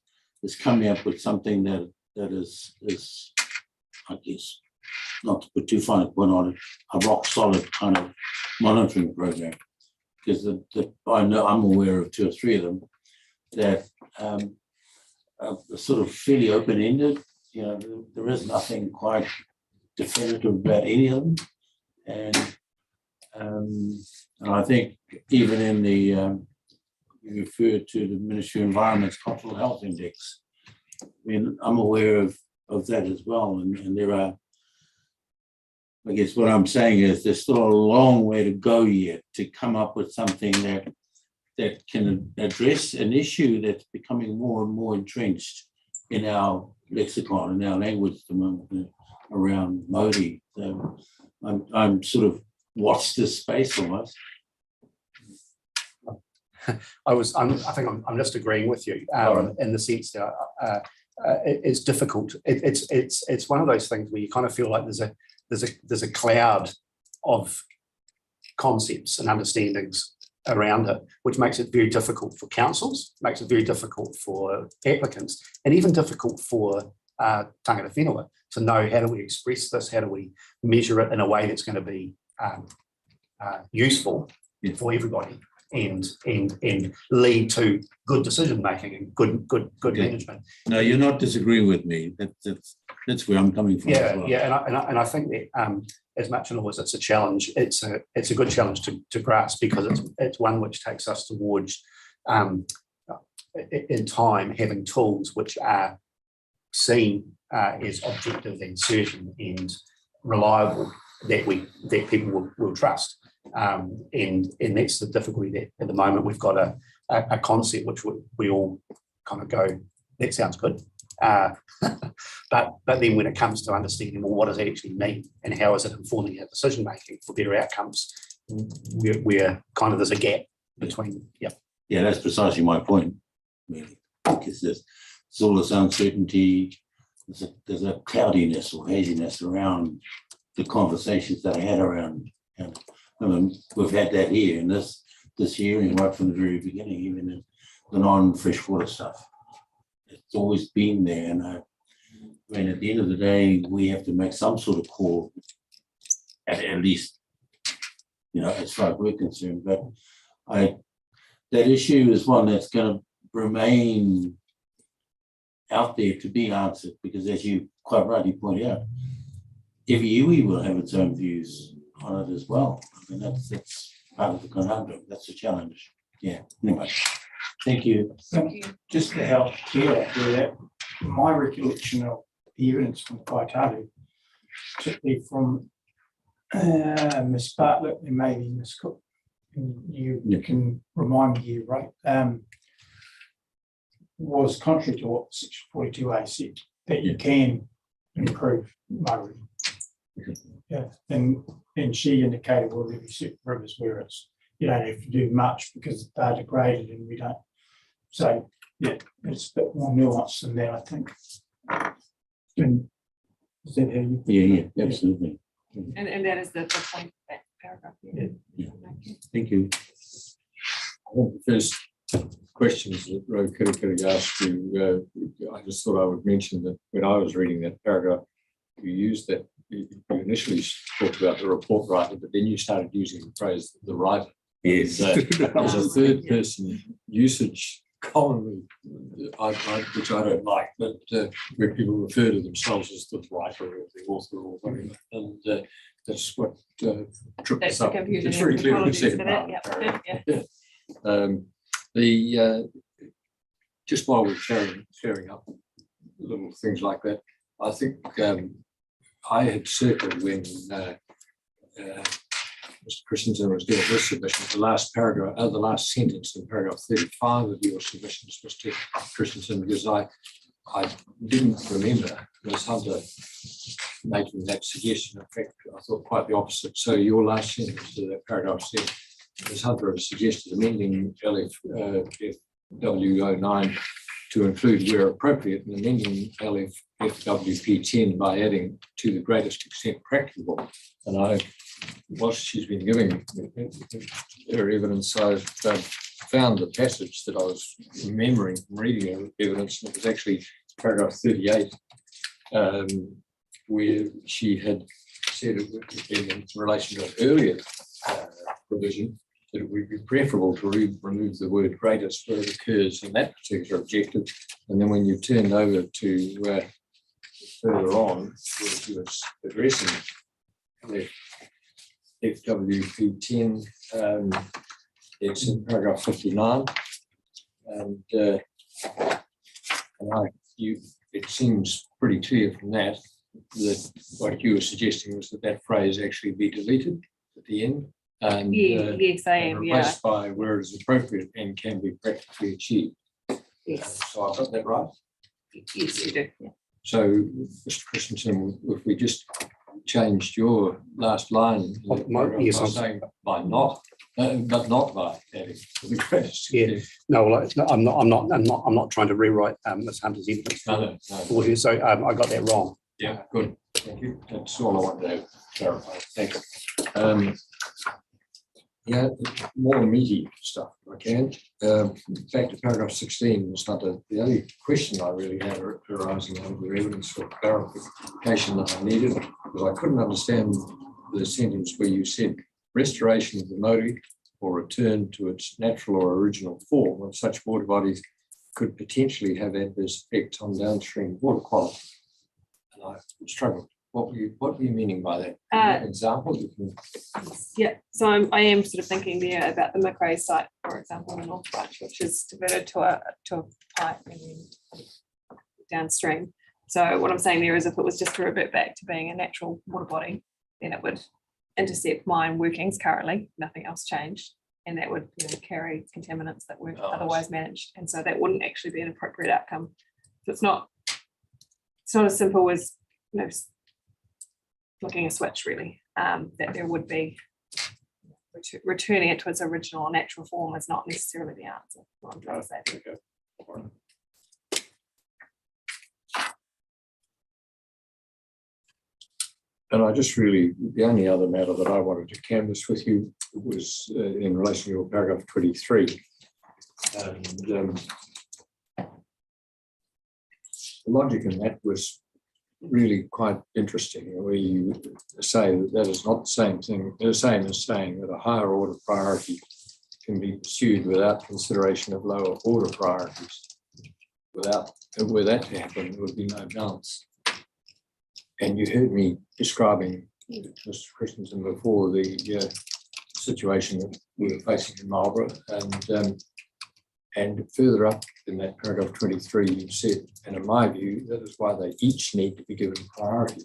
coming up with something that is, I guess, not to put too fine a point on it, a rock solid kind of monitoring program. Because I'm aware of 2 or 3 of them that are sort of fairly open-ended. There is nothing quite definitive about any of them, and I think even in the you referred to the Ministry of Environment's Cultural Health Index. I mean, I'm aware of that as well, and there are. I guess what I'm saying is there's still a long way to go yet to come up with something that can address an issue that's becoming more and more entrenched in our lexicon, in our language at the moment around Modi. So I'm sort of watched this space almost. I think I'm just agreeing with you in the sense that it's difficult. It's one of those things where you kind of feel like there's a cloud of concepts and understandings around it, which makes it very difficult for councils, makes it very difficult for applicants, and even difficult for tangata whenua know how do we express this, how do we measure it in a way that's going to be useful for everybody and lead to good decision making and good management. No, you're not disagreeing with me. That's where I'm coming from. Yeah, as well. yeah, and I think that as much as it's a challenge, it's a good challenge to grasp, because it's one which takes us towards in time having tools which are seen as objective and certain and reliable, that people will trust. And that's the difficulty, that at the moment we've got a concept which we all kind of go, that sounds good. But then when it comes to understanding, well, what does it actually mean and how is it informing our decision making for better outcomes, we're kind of, there's a gap between. Yeah, that's precisely my point, really, because there's all this uncertainty, there's a cloudiness or haziness around the conversations that I had around, I mean, we've had that here in this hearing right from the very beginning, even in the non-freshwater stuff. It's always been there, and I mean, at the end of the day, we have to make some sort of call, at least, as far as we're concerned. But that issue is one that's going to remain out there to be answered, because as you quite rightly point out, every iwi will have its own views on it as well. I mean, that's part of the conundrum. That's the challenge. Yeah. Anyway, thank you. Thank you. Just to help clear that, my recollection of the evidence from Kaitaru, particularly from Ms. Bartlett and maybe Ms. Cook, and you can remind me here, right, was contrary to what Section 42A said, that you can improve Maori. Yeah, and she indicated, well, there'll be certain rivers where you don't have to do much because they're degraded and we don't. So yeah, it's a bit more nuanced than that, I think. And is that how you? Yeah, absolutely. And that is the point of that paragraph. Yeah. Thank you. I think the first questions that Ro Kirikiri asked you, I just thought I would mention that when I was reading that paragraph, you used that, you initially talked about the report writer, but then you started using the phrase the writer. Yes. There's a third person usage commonly, which I don't like, but where people refer to themselves as the writer or the author or whatever. And that's what tripped That's us the up. confusion. It's very clear in the Apologies second for part. that. of the paragraph. Yep. The just while we're sharing up little things like that, I think I had circled when Mr. Christensen was doing his submission, the last paragraph, the last sentence in paragraph 35 of your submissions, Mr. Christensen, because I didn't remember Ms. Hunter making that suggestion. In fact, I thought quite the opposite. So your last sentence to that paragraph said, Ms. Hunter has suggested amending LFW09 to include where appropriate and amending LFWP10 by adding to the greatest extent practicable. And whilst she's been giving her evidence, I've found the passage that I was remembering from reading her evidence, and it was actually paragraph 38, where she had said in relation to an earlier provision that it would be preferable to remove the word greatest where it occurs in that particular objective. And then when you turned over to further on, where she was addressing FWP10, it's in paragraph 59. And it seems pretty clear from that what you were suggesting was that phrase actually be deleted at the end. And, Yes, I am, yeah. replaced by where it is appropriate and can be practically achieved. Yes, So I got that right. yes, you do. Yeah. So, Mr. Christensen, if we just changed your last line, Yes, by saying by not, but not by adding the greatest. Yeah. No, well, I'm not trying to rewrite Ms. Hunter's evidence No. for her. So I got that wrong. Yeah, good. Thank you. That's all I wanted to clarify. Thanks. Yeah, more meaty stuff, if I can. Back to paragraph 16, it's not the only question I really had arising out of the evidence for clarification that I needed, because I couldn't understand the sentence where you said restoration of the Moti or return to its natural or original form of such water bodies could potentially have adverse effects on downstream water quality. And I struggled. What were you meaning by that? An example? You can... Yeah, so I am sort of thinking there about the Macrae site, for example, in North Bunch, which is diverted to a pipe and then downstream. So what I'm saying there is if it was just to revert back to being a natural water body, then it would intercept mine workings currently, nothing else changed, and that would carry contaminants that weren't otherwise managed. And so that wouldn't actually be an appropriate outcome. So it's not as simple as flicking a switch really, that there would be returning it to its original natural form is not necessarily the answer. What I'm trying to say. Okay. And I just really, the only other matter that I wanted to canvass with you was in relation to your paragraph 23. And the logic in that was really quite interesting, where you say that is not the same thing, the same as saying that a higher order priority can be pursued without consideration of lower order priorities. Were that to happen, there would be no balance. And you heard me describing, Mr. Christensen, before the situation that we were facing in Marlborough, and further up in that paragraph 23, you said, and in my view, that is why they each need to be given priority.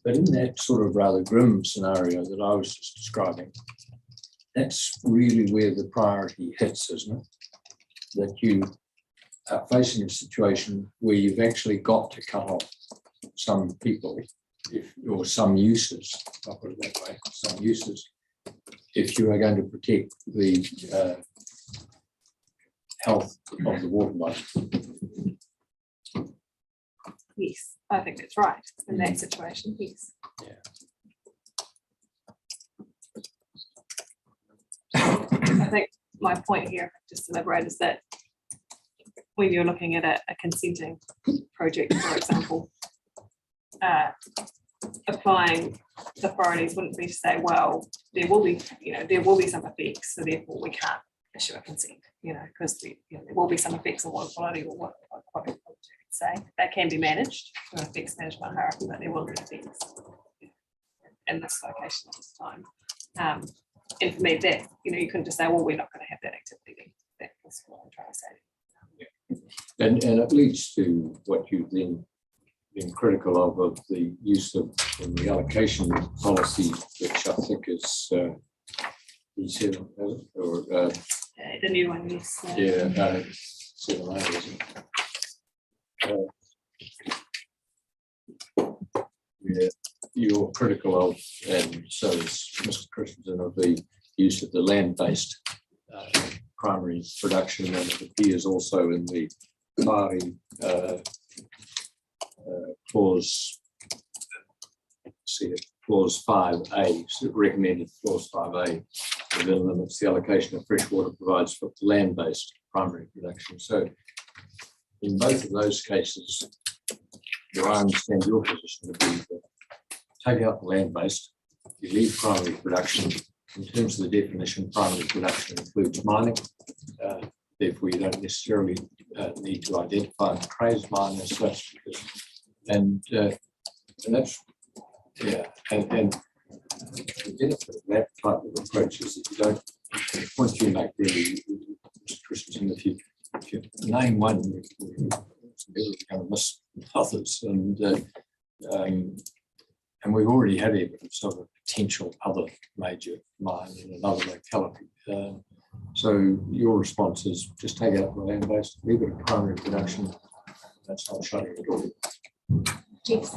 But in that sort of rather grim scenario that I was just describing, that's really where the priority hits, isn't it? That you are facing a situation where you've actually got to cut off some people, or some uses, I'll put it that way, some uses, if you are going to protect the health of the water body. Yes, I think that's right in that situation. Yes. I think my point here, just to elaborate, is that when you're looking at a consenting project, for example, applying the priorities wouldn't be to say, well, there will be some effects, so therefore we can't issue a consent, because there will be some effects on water quality, or what you could say. That can be managed through effects management hierarchy, but there will be effects in this location at this time. And for me, that you couldn't just say, well, we're not going to have that activity. That's what I'm trying to say. Yeah. And it leads to what you've then been critical of the use of in the allocation policy, which I think is E7, or the new one, yes. yeah, no, 7A, isn't it? Yeah, you're critical of, and so is Mr. Christensen, of the use of the land-based primary production, and it appears also in the party clause 5A, so recommended clause 5A, within limits the allocation of fresh water provides for land-based primary production. So in both of those cases, do I understand your position to be that take out the land-based, you leave primary production. In terms of the definition, primary production includes mining. Therefore, you don't necessarily need to identify the crazed mine as such, and that's and the benefit of that type of approach is that you don't, the point you make really, Mr. Christensen, if you name one, you're going to miss others, and we've already had evidence of a potential other major mine in another locality. So your response is just take out the land-based, leave it at primary production. That's not shutting the door. Yes.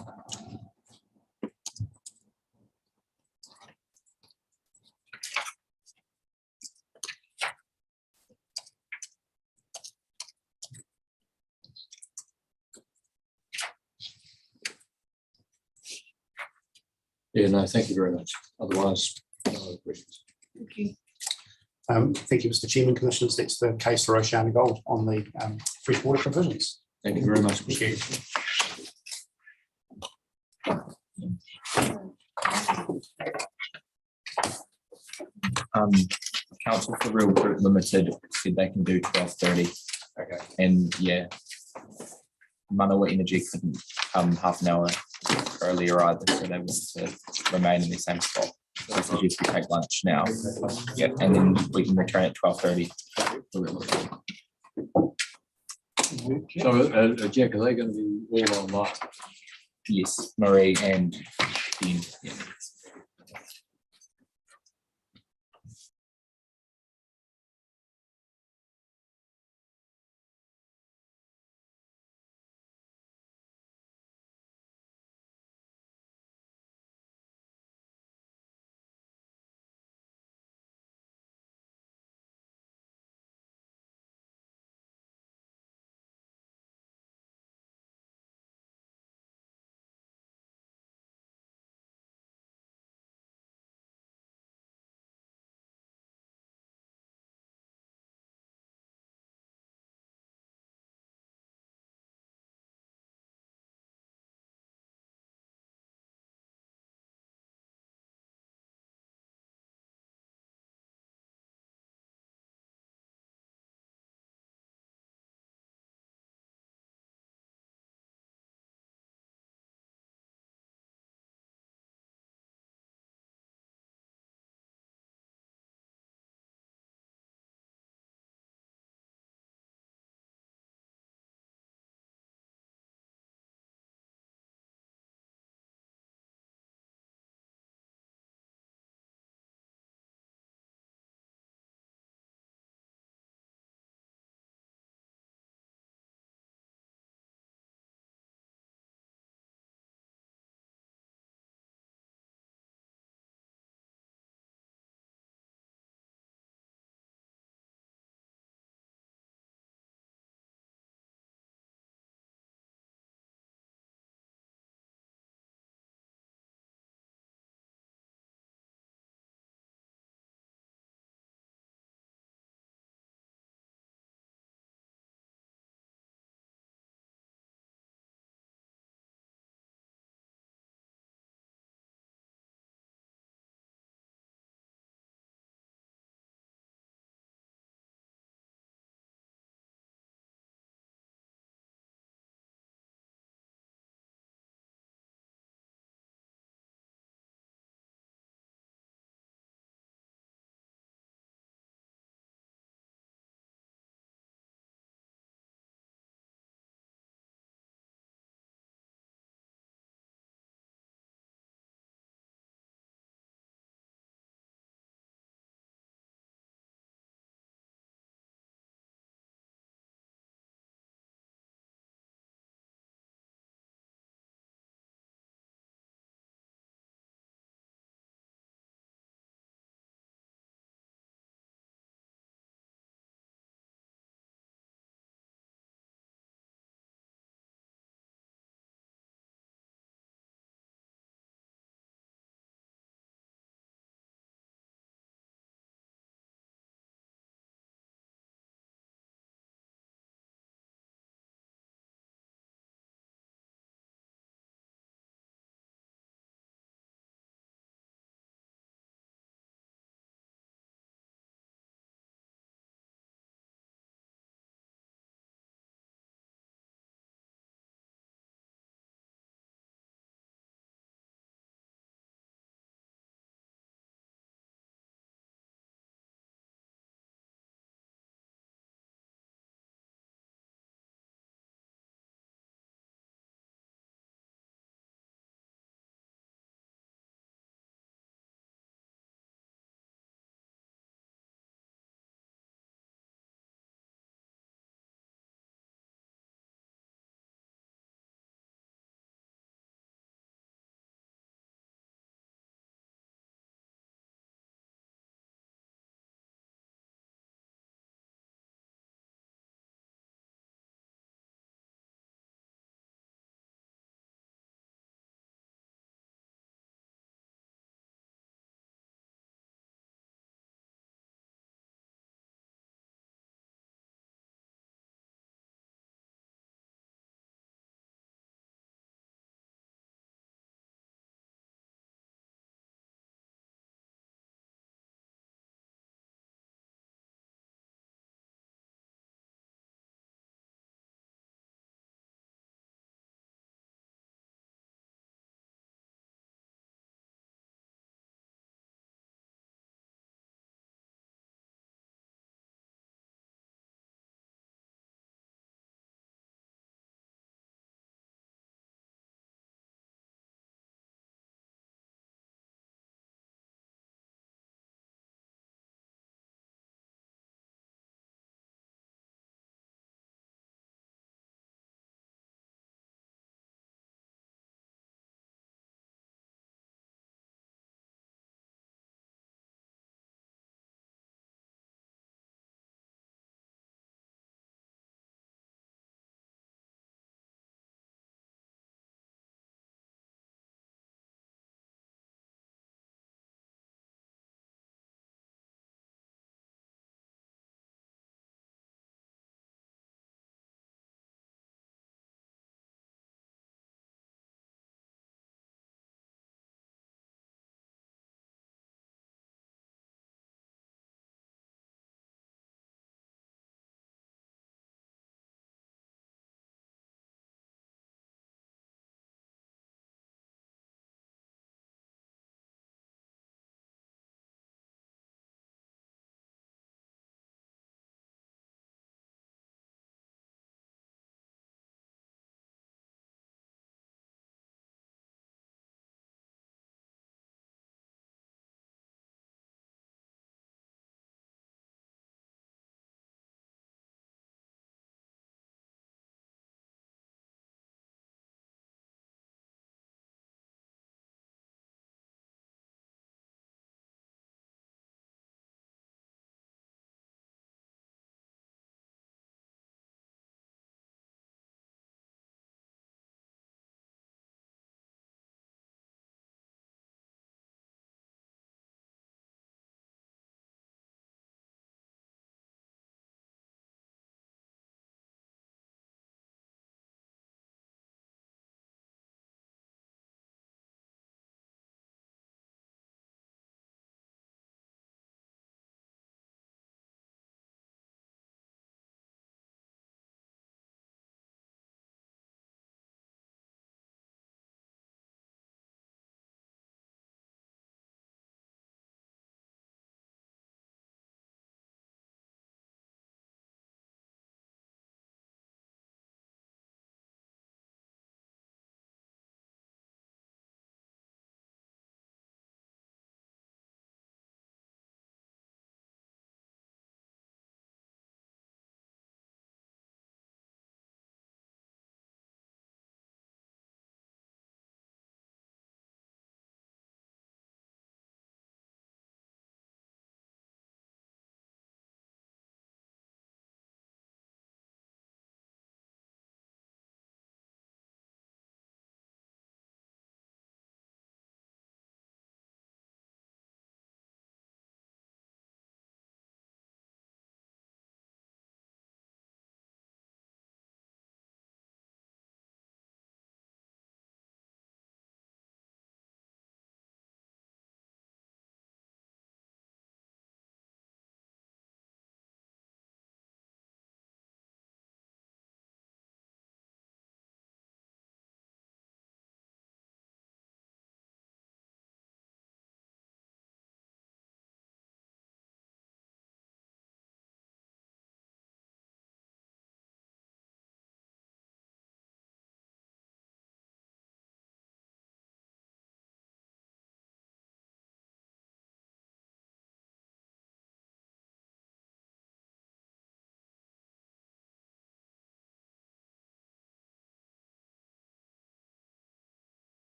Yeah, no, thank you very much. Otherwise, no other questions. Thank you. Thank you, Mr. Chairman. Commissioners, that's the case for Oceania Gold on the freshwater provisions. Thank you very much. Thank you. Council for Real Group Limited said they can do 12:30. Okay. And yeah, Manawa Energy couldn't come half an hour earlier either, so they want to remain in the same spot. So I suggest we take lunch now. Yeah, and then we can return at 12:30. So, Jack, are they going to be all online? Yes, Marie and Dean. Yeah.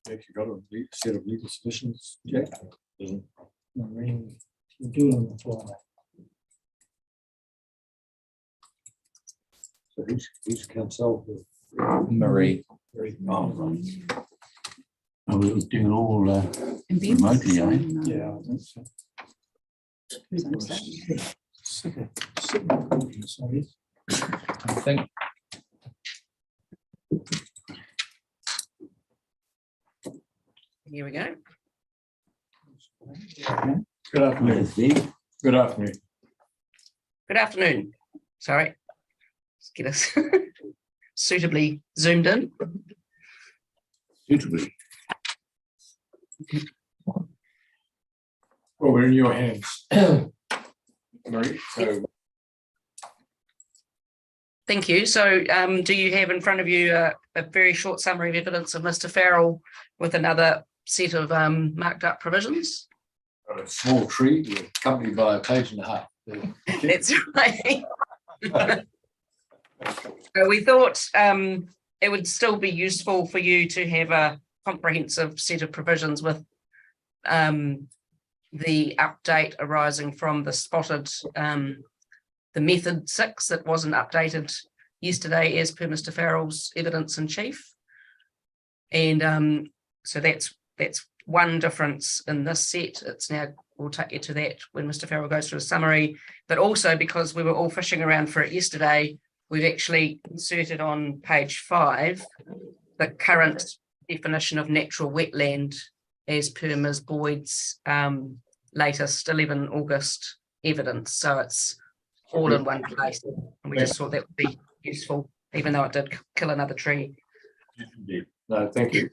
Have you got a set of legal submissions, Jack? Marine, we're doing the format. So who's counsel? Marie. Oh, right. And we were doing all And then remotely, eh? Yeah, I think so. Who's on stage? Sorry. I think Here we go. Good afternoon. Steve. Good afternoon. Good afternoon. Sorry. Let's get us suitably zoomed in. Suitably. Well, we're in your hands. Marie, so Thank you. So do you have in front of you a very short summary of evidence of Mr. Farrell with another set of marked up provisions? a small tree accompanied by a page and a half. That's right. So we thought it would still be useful for you to have a comprehensive set of provisions with the update arising from the spotted the method 6 that wasn't updated yesterday as per Mr. Farrell's evidence in chief. And so that's one difference in this set. It's now, we'll take you to that when Mr. Farrell goes through a summary, but also because we were all fishing around for it yesterday, we've actually inserted on page 5 the current definition of natural wetland as per Ms. Boyd's latest 11 August evidence. So it's all in one place, and we just thought that would be useful, even though it did kill another tree. Indeed. No, thank you.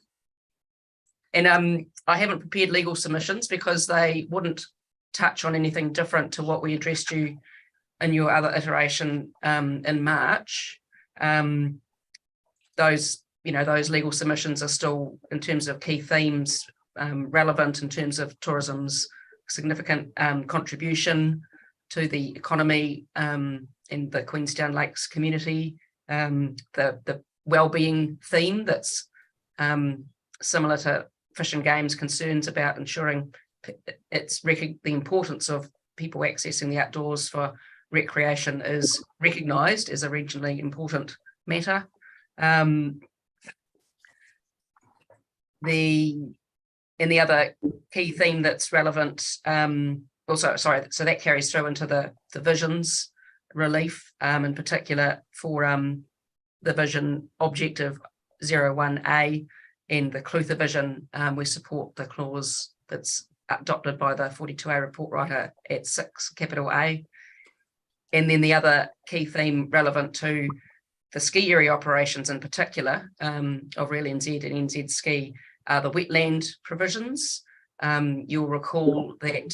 And I haven't prepared legal submissions because they wouldn't touch on anything different to what we addressed you in your other iteration in March. Those legal submissions are still, in terms of key themes, relevant in terms of tourism's significant contribution to the economy in the Queenstown Lakes community, the well-being theme that's similar to Fish and Game's concerns about ensuring the importance of people accessing the outdoors for recreation is recognised as a regionally important matter. The other key theme that's relevant, so that carries through into the visions relief, in particular for the vision objective 01A and the Clutha vision. We support the clause that's adopted by the 42A report writer at 6 capital A. And then the other key theme relevant to the ski area operations in particular of Real NZ and NZ Ski are the wetland provisions. You'll recall that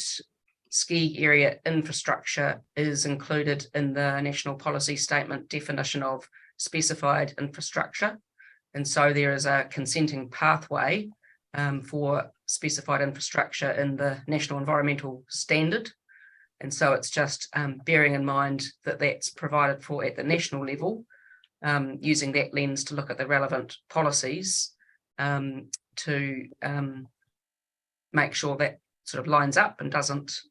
ski area infrastructure is included in the National Policy Statement definition of specified infrastructure. And so there is a consenting pathway for specified infrastructure in the National Environmental Standard. And so it's just bearing in mind that that's provided for at the national level, using that lens to look at the relevant policies to make sure that sort of lines up and doesn't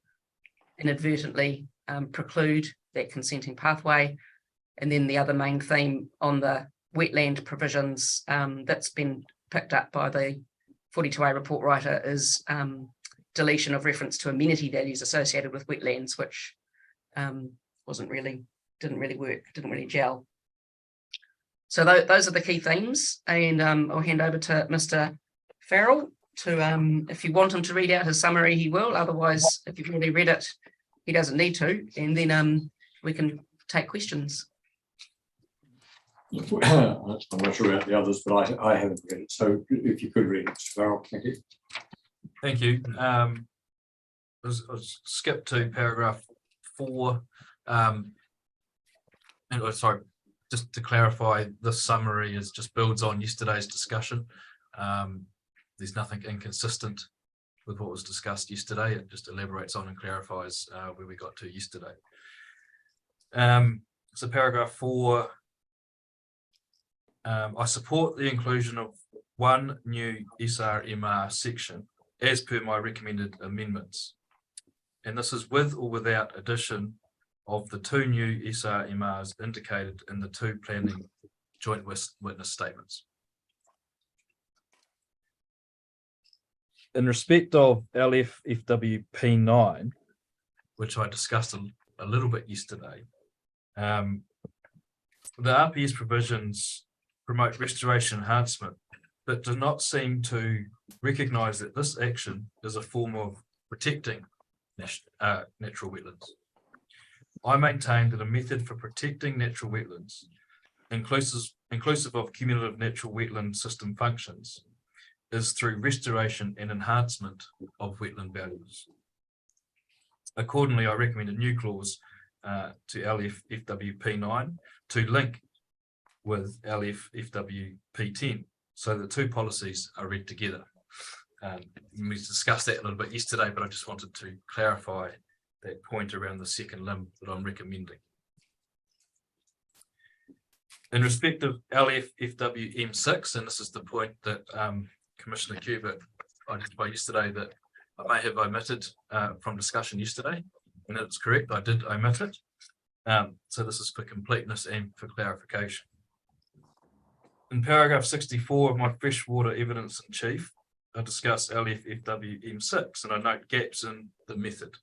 inadvertently preclude that consenting pathway. And then the other main theme on the wetland provisions that's been picked up by the 42A report writer is deletion of reference to amenity values associated with wetlands, which didn't really work, didn't really gel. So those are the key themes, and I'll hand over to Mr. Farrell to, if you want him to read out his summary, he will. Otherwise, if you've already read it, he doesn't need to, and then we can take questions. I'm not sure about the others, but I haven't read it. So if you could read it, Mr. Farrell, thank you. Thank you. I'll skip to paragraph 4. Sorry, just to clarify, the summary just builds on yesterday's discussion. There's nothing inconsistent with what was discussed yesterday. It just elaborates on and clarifies where we got to yesterday. So paragraph 4, I support the inclusion of one new SRMR section as per my recommended amendments. And this is with or without addition of the 2 new SRMRs indicated in the 2 planning joint witness statements. In respect of LFFWP9, which I discussed a little bit yesterday, the RPS provisions promote restoration enhancement, but do not seem to recognise that this action is a form of protecting natural wetlands. I maintain that a method for protecting natural wetlands, inclusive of cumulative natural wetland system functions, is through restoration and enhancement of wetland values. Accordingly, I recommend a new clause to LFFWP9 to link with LFFWP10, so the 2 policies are read together. We discussed that a little bit yesterday, but I just wanted to clarify that point around the second limb that I'm recommending. In respect of LFFWM6, and this is the point that Commissioner Cubitt identified yesterday that I may have omitted from discussion yesterday, and it's correct, I did omit it. So this is for completeness and for clarification. In paragraph 64 of my freshwater evidence in chief, I discuss LFFWM6 and I note gaps in the method.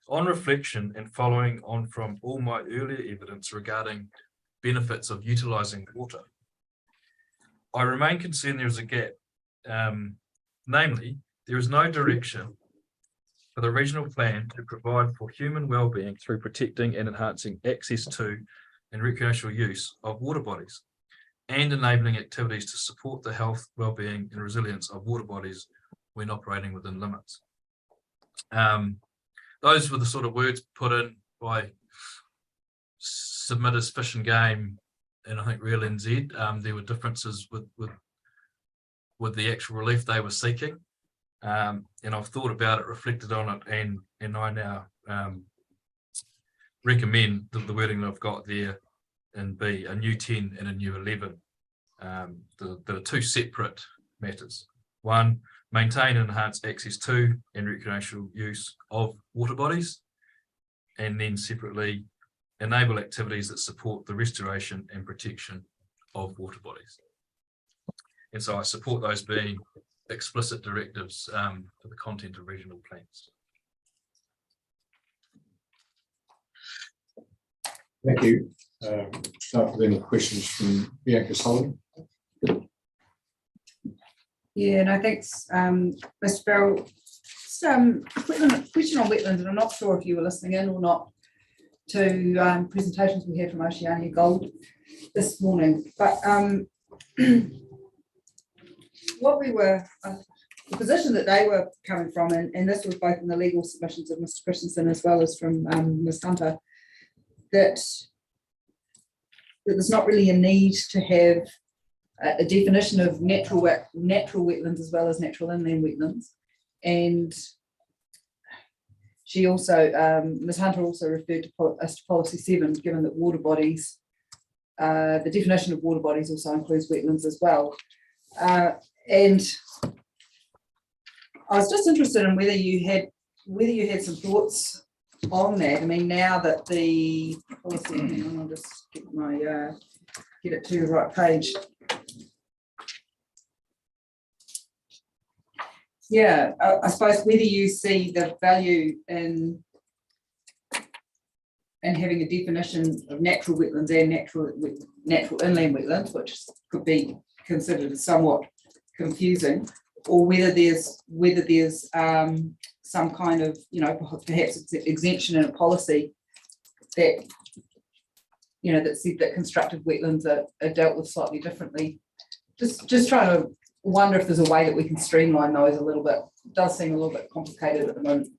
On reflection and following on from all my earlier evidence regarding benefits of utilising water, I remain concerned there is a gap. Namely, there is no direction for the regional plan to provide for human well-being through protecting and enhancing access to and recreational use of water bodies, and enabling activities to support the health, well-being and resilience of water bodies when operating within limits. Those were the sort of words put in by submitters Fish and Game and I think Real NZ. There were differences with the actual relief they were seeking. And I've thought about it, reflected on it, and I now recommend the wording that I've got there in B, a new 10 and a new 11. The 2 separate matters. 1, maintain and enhance access to and recreational use of water bodies, and then separately enable activities that support the restoration and protection of water bodies. And so I support those being explicit directives for the content of regional plans. Thank you. Start with any questions from Bianca Sullivan. Yeah, no, thanks, Mr. Farrell. Just question on wetlands, and I'm not sure if you were listening in or not to presentations we had from Oceania Gold this morning, but what we were, the position that they were coming from, and this was both in the legal submissions of Mr. Christensen as well as from Ms. Hunter, that there's not really a need to have a definition of natural wetlands as well as natural inland wetlands. And she also, Ms. Hunter also referred to us to policy 7, given that water bodies, the definition of water bodies also includes wetlands as well. And I was just interested in whether you had some thoughts on that. I mean, now that the policy, hang on, I'll just get my get it to the right page. Yeah, I suppose whether you see the value in having a definition of natural wetlands and natural inland wetlands, which could be considered somewhat confusing, or whether there's some kind of, you know, perhaps exemption in a policy that, you know, that said that constructed wetlands are dealt with slightly differently. Just trying to wonder if there's a way that we can streamline those a little bit. It does seem a little bit complicated at the moment.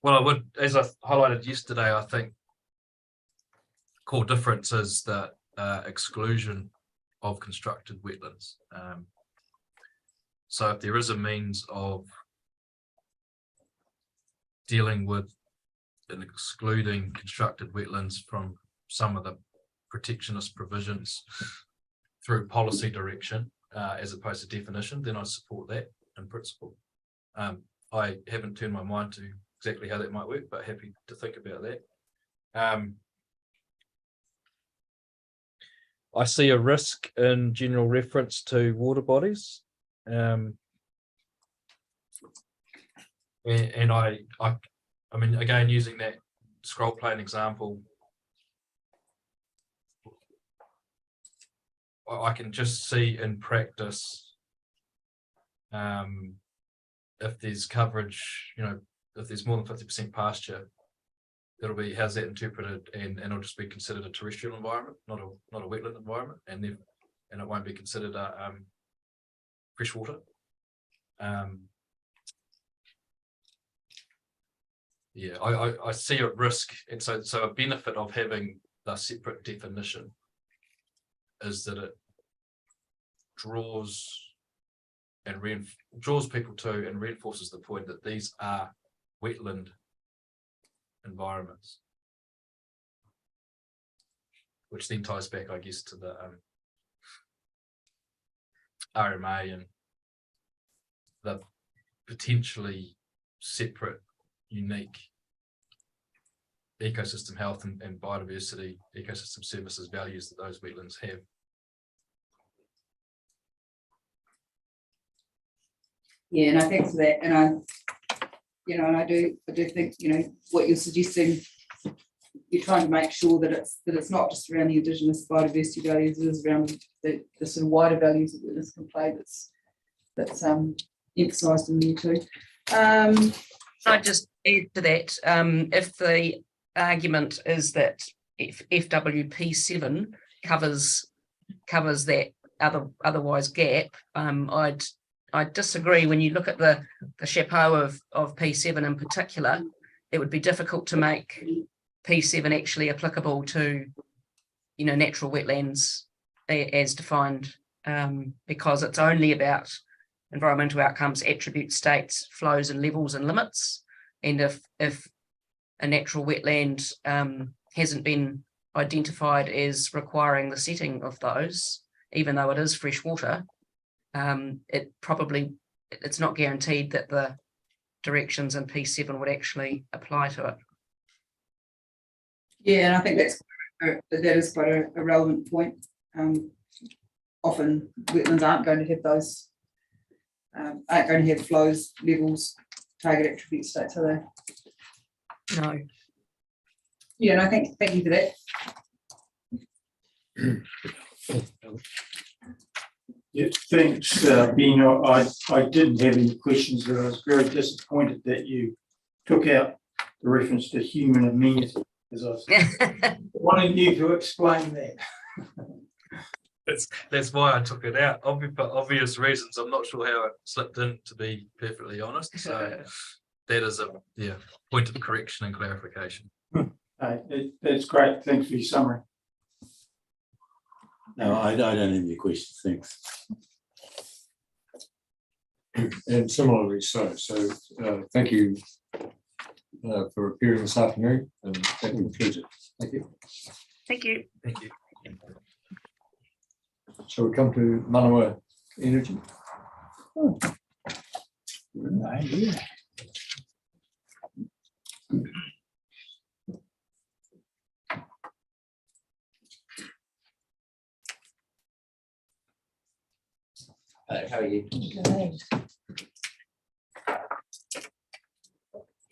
Well, I would, as I highlighted yesterday, I think core difference is the exclusion of constructed wetlands. So if there is a means of dealing with and excluding constructed wetlands from some of the protectionist provisions through policy direction as opposed to definition, then I support that in principle. I haven't turned my mind to exactly how that might work, but happy to think about that. I see a risk in general reference to water bodies. And I mean, again, using that scroll plane example, I can just see in practice, if there's coverage, if there's more than 50% pasture, it'll be, how's that interpreted, and it'll just be considered a terrestrial environment, not a wetland environment, and it won't be considered a freshwater. Yeah, I see a risk, and so a benefit of having the separate definition is that it draws people to and reinforces the point that these are wetland environments, which then ties back, I guess, to the RMA and the potentially separate, unique ecosystem health and biodiversity, ecosystem services values that those wetlands have. Yeah, and I think for that, and I do think, what you're suggesting, you're trying to make sure that it's not just around the Indigenous biodiversity values, it is around the sort of wider values that wetlands can play that's emphasised in there too. I'd just add to that, if the argument is that if FWP7 covers that otherwise gap, I'd disagree. When you look at the chapeau of P7 in particular, it would be difficult to make P7 actually applicable to, natural wetlands as defined, because it's only about environmental outcomes, attribute states, flows and levels and limits. And if a natural wetland hasn't been identified as requiring the setting of those, even though it is freshwater, it's not guaranteed that the directions in P7 would actually apply to it. Yeah, and I think that is quite a relevant point. Often wetlands aren't going to have those, aren't going to have flows, levels, target attribute states, are they? No. Yeah, and I think, thank you for that. Yeah, thanks, Bino. I didn't have any questions, but I was very disappointed that you took out the reference to human amenity, because I was wanting you to explain that. That's why I took it out, for obvious reasons. I'm not sure how it slipped in, to be perfectly honest. So that is a point of correction and clarification. That's great. Thanks for your summary. No, I don't have any questions, thanks. And similarly so. So thank you for appearing this afternoon, and that concludes it. Thank you. Thank you. Thank you. So we come to Manawa Energy. Oh. Yeah. How are you?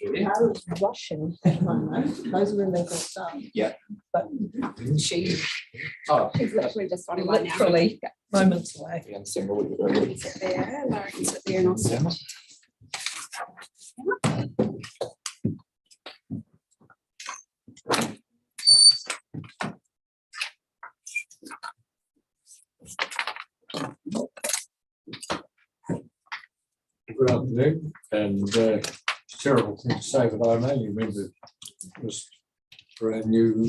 I was rushing at my moment. Those were illegal stuff. Yeah. But she's literally just on right now. literally moments away. Sit there, Laura can sit there and I'll sit. Good afternoon, and it's a terrible thing to say, but I mainly remember this brand new,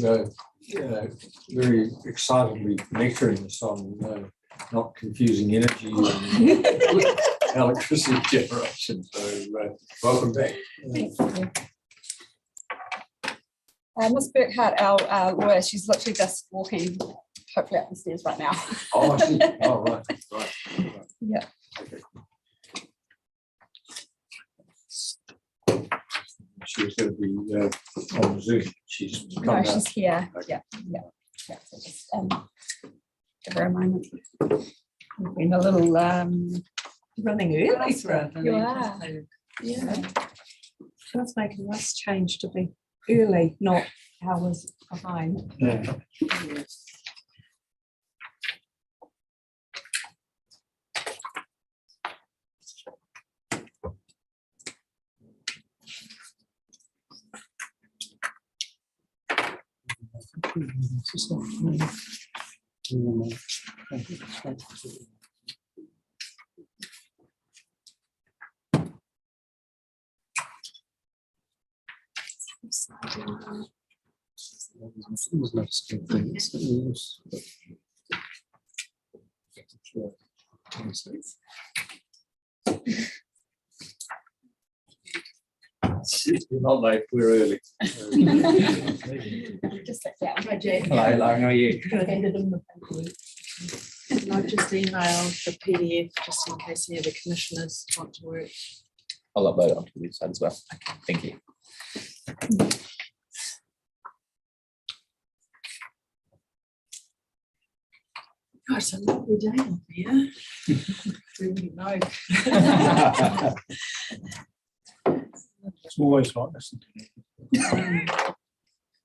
very excitedly lecturing us on not confusing energy and electricity generation. So welcome back. Ms. Burkhart, our lawyer, she's literally just walking, hopefully up the stairs right now. Oh, I see. Oh, right. Yeah. Okay. She was going to be on Zoom. She's come No, out. she's here. Okay. Yeah. So just, give her a moment. We've been a little Running early for You are. Yeah. Let's make a nice change to be early, not hours behind. Yeah. You're not late, we're early. Just like that. Hello, how are you? And I've just emailed the PDF just in case any of the commissioners want to work. I'll upload it onto the website as well. Thank you. God, it's a lovely day up here. Really know. It's always like this.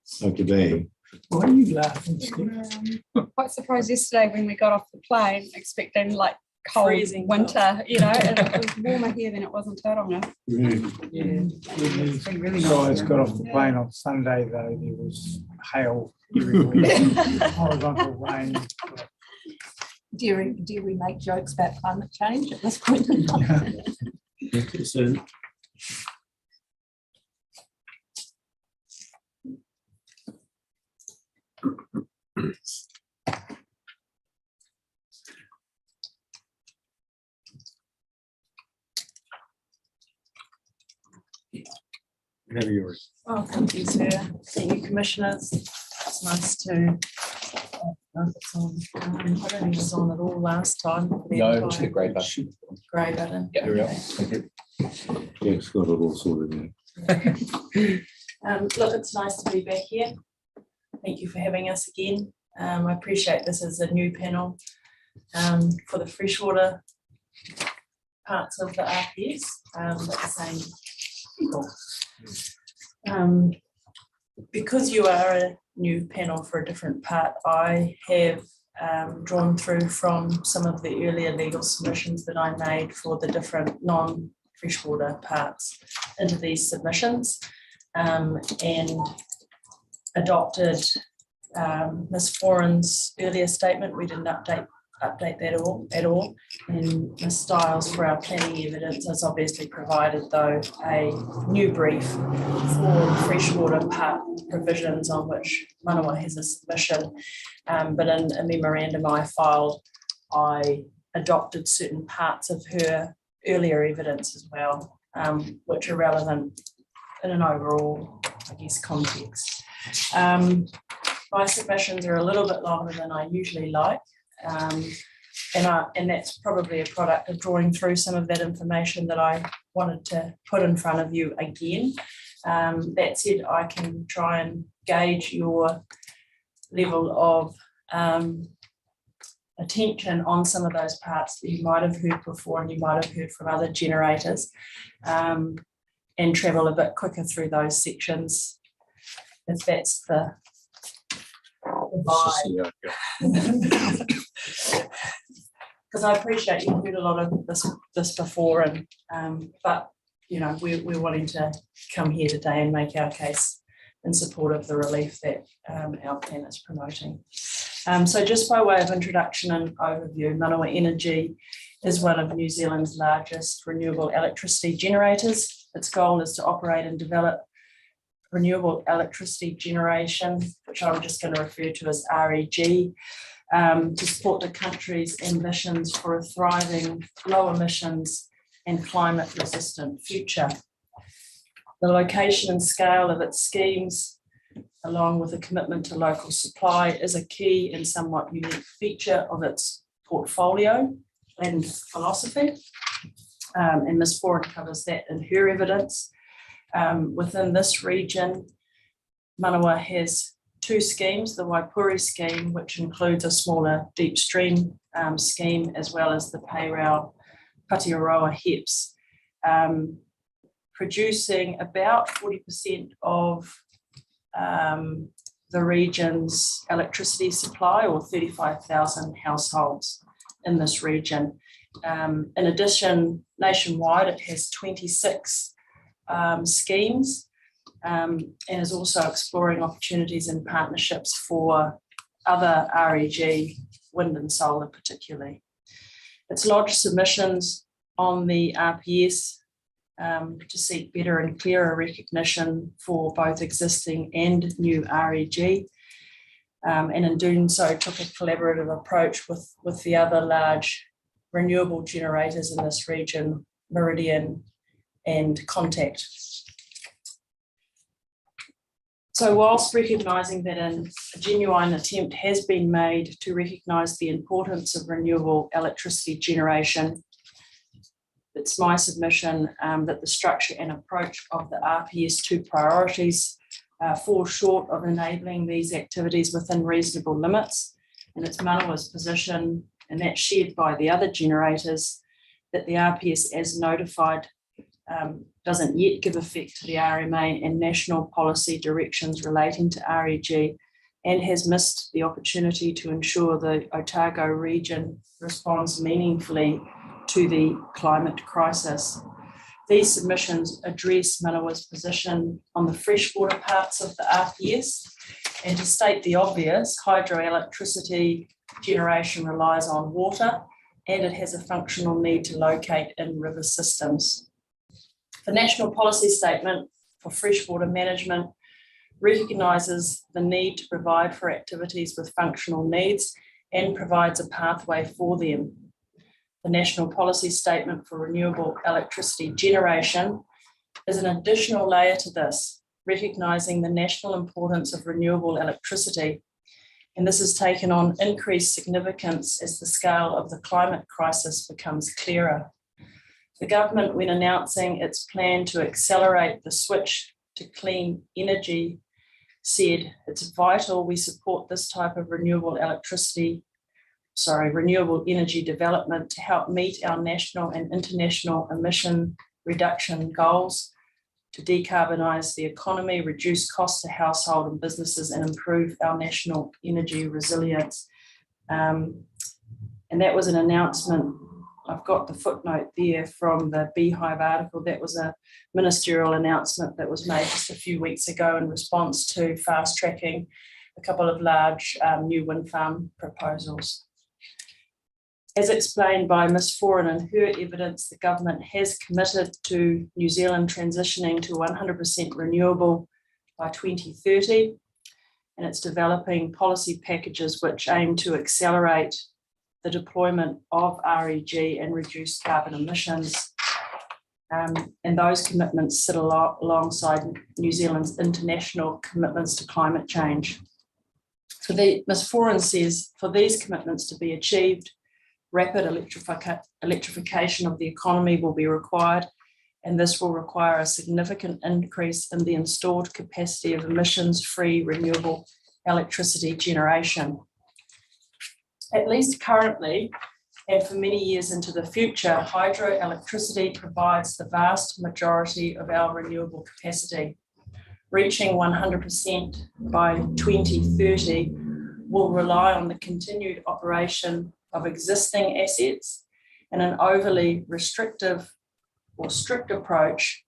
So today, Why are you laughing, Steve? Quite surprised yesterday when we got off the plane, expecting like cold Freezing winter, you know, and it was warmer here than it was in Tauranga. It's been really guys nice. got off the plane on Sunday though, there was hail everywhere, horizontal rain. Do we make jokes about climate change at this point in time? soon. Whenever you're ready. Oh, thank you, sir. Thank you, commissioners. It's nice to. It's on. I don't think it was on at all last time. No, just the grey button. Grey button. Yeah, Okay. thank you. Jack's got it all sorted out. Look, it's nice to be back here. Thank you for having us again. I appreciate this is a new panel for the freshwater parts of the RPS, the same people. Because you are a new panel for a different part, I have drawn through from some of the earlier legal submissions that I made for the different non-freshwater parts into these submissions and adopted Ms. Foran's earlier statement. We didn't update that at all. And Ms. Stiles for our planning evidence has obviously provided though a new brief for freshwater part provisions on which Manawa has a submission. But in a memorandum I filed, I adopted certain parts of her earlier evidence as well, which are relevant in an overall, I guess, context. My submissions are a little bit longer than I usually like. And that's probably a product of drawing through some of that information that I wanted to put in front of you again. That said, I can try and gauge your level of attention on some of those parts that you might have heard before and you might have heard from other generators, and travel a bit quicker through those sections if that's the vibe. Because I appreciate you've heard a lot of this before, and but you know we're wanting to come here today and make our case in support of the relief that our plan is promoting. So just by way of introduction and overview, Manawa Energy is one of New Zealand's largest renewable electricity generators. Its goal is to operate and develop renewable electricity generation, which I'm just going to refer to as REG, to support the country's ambitions for a thriving, low emissions and climate resistant future. The location and scale of its schemes along with a commitment to local supply, is a key and somewhat unique feature of its portfolio and philosophy. And Ms. Foran covers that in her evidence. Within this region, Manawa has two schemes, the Waipuri scheme, which includes a smaller deep stream scheme, as well as the Peirao Patiaroa HEPS, producing about 40% of the region's electricity supply, or 35,000 households in this region. In addition, nationwide, it has 26 schemes and is also exploring opportunities and partnerships for other REG, wind and solar particularly. It's lodged submissions on the RPS to seek better and clearer recognition for both existing and new REG. And in doing so, took a collaborative approach with the other large renewable generators in this region, Meridian and Contact. So whilst recognising that a genuine attempt has been made to recognise the importance of renewable electricity generation, it's my submission that the structure and approach of the RPS 2 priorities fall short of enabling these activities within reasonable limits. And it's Manawa's position, and that's shared by the other generators, that the RPS, as notified, doesn't yet give effect to the RMA and national policy directions relating to REG, and has missed the opportunity to ensure the Otago region responds meaningfully to the climate crisis. These submissions address Manawa's position on the freshwater parts of the RPS, and to state the obvious, hydroelectricity generation relies on water, and it has a functional need to locate in river systems. The National Policy Statement for Freshwater Management recognises the need to provide for activities with functional needs and provides a pathway for them. The National Policy Statement for Renewable Electricity Generation is an additional layer to this, recognising the national importance of renewable electricity. And this has taken on increased significance as the scale of the climate crisis becomes clearer. The government, when announcing its plan to accelerate the switch to clean energy, said it's vital we support this type of renewable energy development to help meet our national and international emission reduction goals, to decarbonise the economy, reduce costs to household and businesses, and improve our national energy resilience. And that was an announcement. I've got the footnote there from the Beehive article. That was a ministerial announcement that was made just a few weeks ago in response to fast-tracking a couple of large new wind farm proposals. As explained by Ms. Foran in her evidence, the government has committed to New Zealand transitioning to 100% renewable by 2030, and it's developing policy packages which aim to accelerate the deployment of REG and reduce carbon emissions. And those commitments sit alongside New Zealand's international commitments to climate change. Ms. Foran says, for these commitments to be achieved, rapid electrification of the economy will be required, and this will require a significant increase in the installed capacity of emissions-free renewable electricity generation. At least currently, and for many years into the future, hydroelectricity provides the vast majority of our renewable capacity. Reaching 100% by 2030 will rely on the continued operation of existing assets, and an overly restrictive or strict approach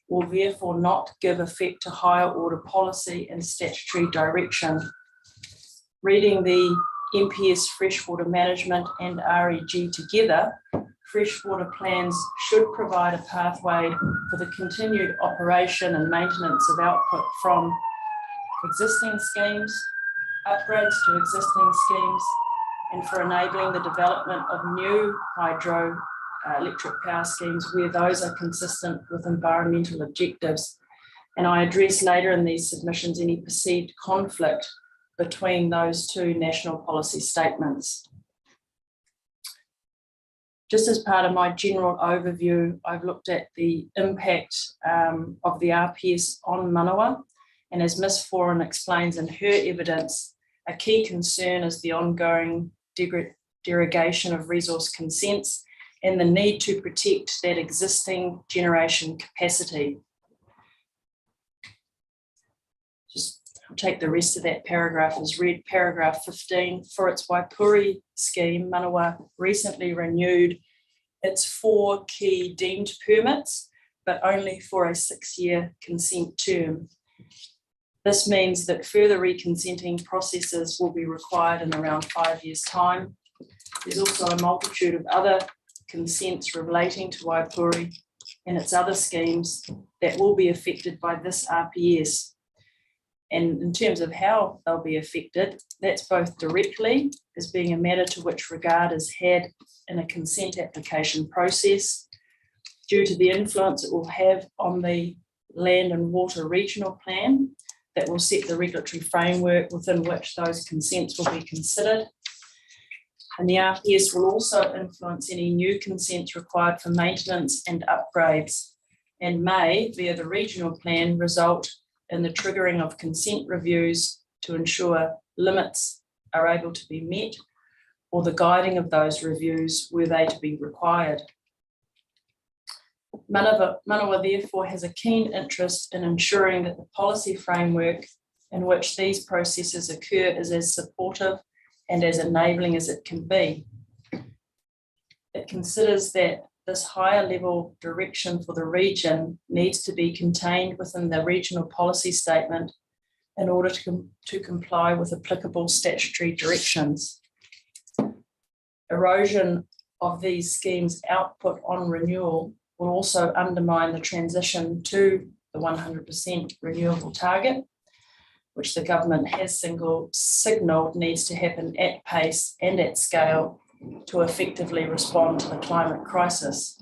will therefore not give effect to higher order policy and statutory direction. Reading the MPS freshwater management and REG together, freshwater plans should provide a pathway for the continued operation and maintenance of output from existing schemes, upgrades to existing schemes, and for enabling the development of new hydroelectric power schemes where those are consistent with environmental objectives. And I address later in these submissions any perceived conflict between those two national policy statements. Just as part of my general overview, I've looked at the impact of the RPS on Manawa. And as Ms. Foran explains in her evidence, a key concern is the ongoing derogation of resource consents and the need to protect that existing generation capacity. I'll take the rest of that paragraph as read. Paragraph 15, for its Waipuri scheme, Manawa recently renewed its 4 key deemed permits, but only for a 6-year consent term. This means that further reconsenting processes will be required in around 5 years' time. There's also a multitude of other consents relating to Waipuri and its other schemes that will be affected by this RPS. And in terms of how they'll be affected, that's both directly as being a matter to which regard is had in a consent application process, due to the influence it will have on the land and water regional plan that will set the regulatory framework within which those consents will be considered. And the RPS will also influence any new consents required for maintenance and upgrades, and may, via the regional plan, result in the triggering of consent reviews to ensure limits are able to be met, or the guiding of those reviews were they to be required. Manawa therefore has a keen interest in ensuring that the policy framework in which these processes occur is as supportive and as enabling as it can be. It considers that this higher level direction for the region needs to be contained within the regional policy statement in order to comply with applicable statutory directions. Erosion of these schemes' output on renewal will also undermine the transition to the 100% renewable target, which the government has signalled needs to happen at pace and at scale to effectively respond to the climate crisis.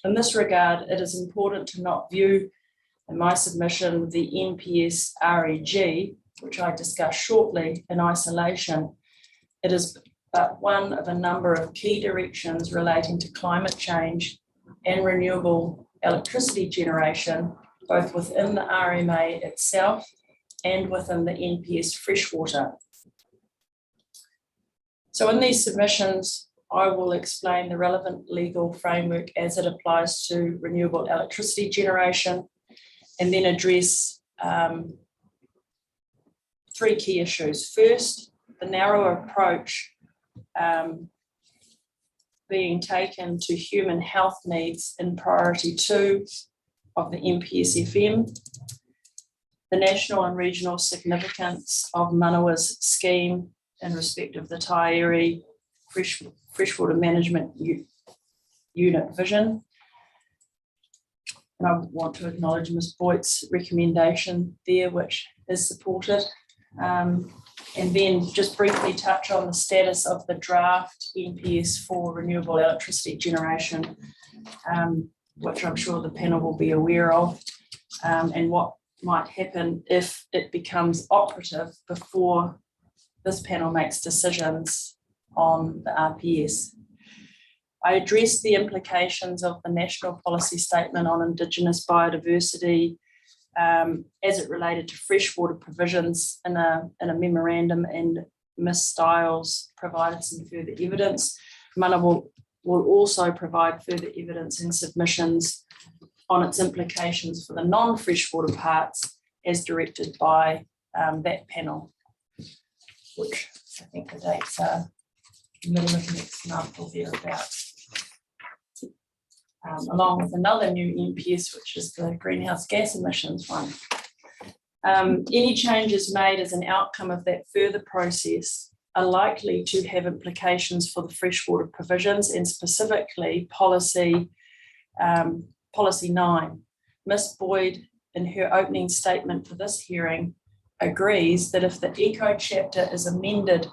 In this regard, it is important to not view, in my submission, the NPS REG, which I discuss shortly, in isolation. It is but one of a number of key directions relating to climate change and renewable electricity generation, both within the RMA itself and within the NPS Freshwater. So in these submissions, I will explain the relevant legal framework as it applies to renewable electricity generation, and then address 3 key issues. First, the narrow approach being taken to human health needs in priority 2 of the NPS-FM, the national and regional significance of Manawa's scheme in respect of the Taieri freshwater management unit vision. And I want to acknowledge Ms. Boyd's recommendation there, which is supported. And then just briefly touch on the status of the draft NPS for renewable electricity generation, which I'm sure the panel will be aware of, and what might happen if it becomes operative before this panel makes decisions on the RPS. I addressed the implications of the national policy statement on Indigenous biodiversity as it related to freshwater provisions in a memorandum, and Ms. Stiles provided some further evidence. Manawa will also provide further evidence and submissions on its implications for the non-freshwater parts as directed by that panel, which I think the dates are middle of next month or thereabouts. Along with another new NPS, which is the greenhouse gas emissions one. Any changes made as an outcome of that further process are likely to have implications for the freshwater provisions, and specifically policy 9. Ms. Boyd, in her opening statement for this hearing, agrees that if the eco chapter is amended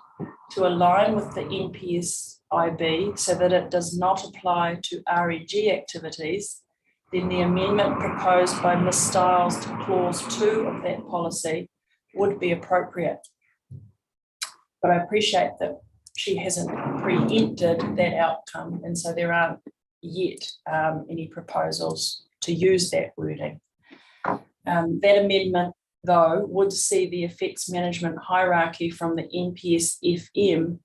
to align with the NPS IB so that it does not apply to REG activities, then the amendment proposed by Ms Stiles to clause 2 of that policy would be appropriate. But I appreciate that she hasn't preempted that outcome, and so there aren't yet any proposals to use that wording. That amendment, though, would see the effects management hierarchy from the NPS FM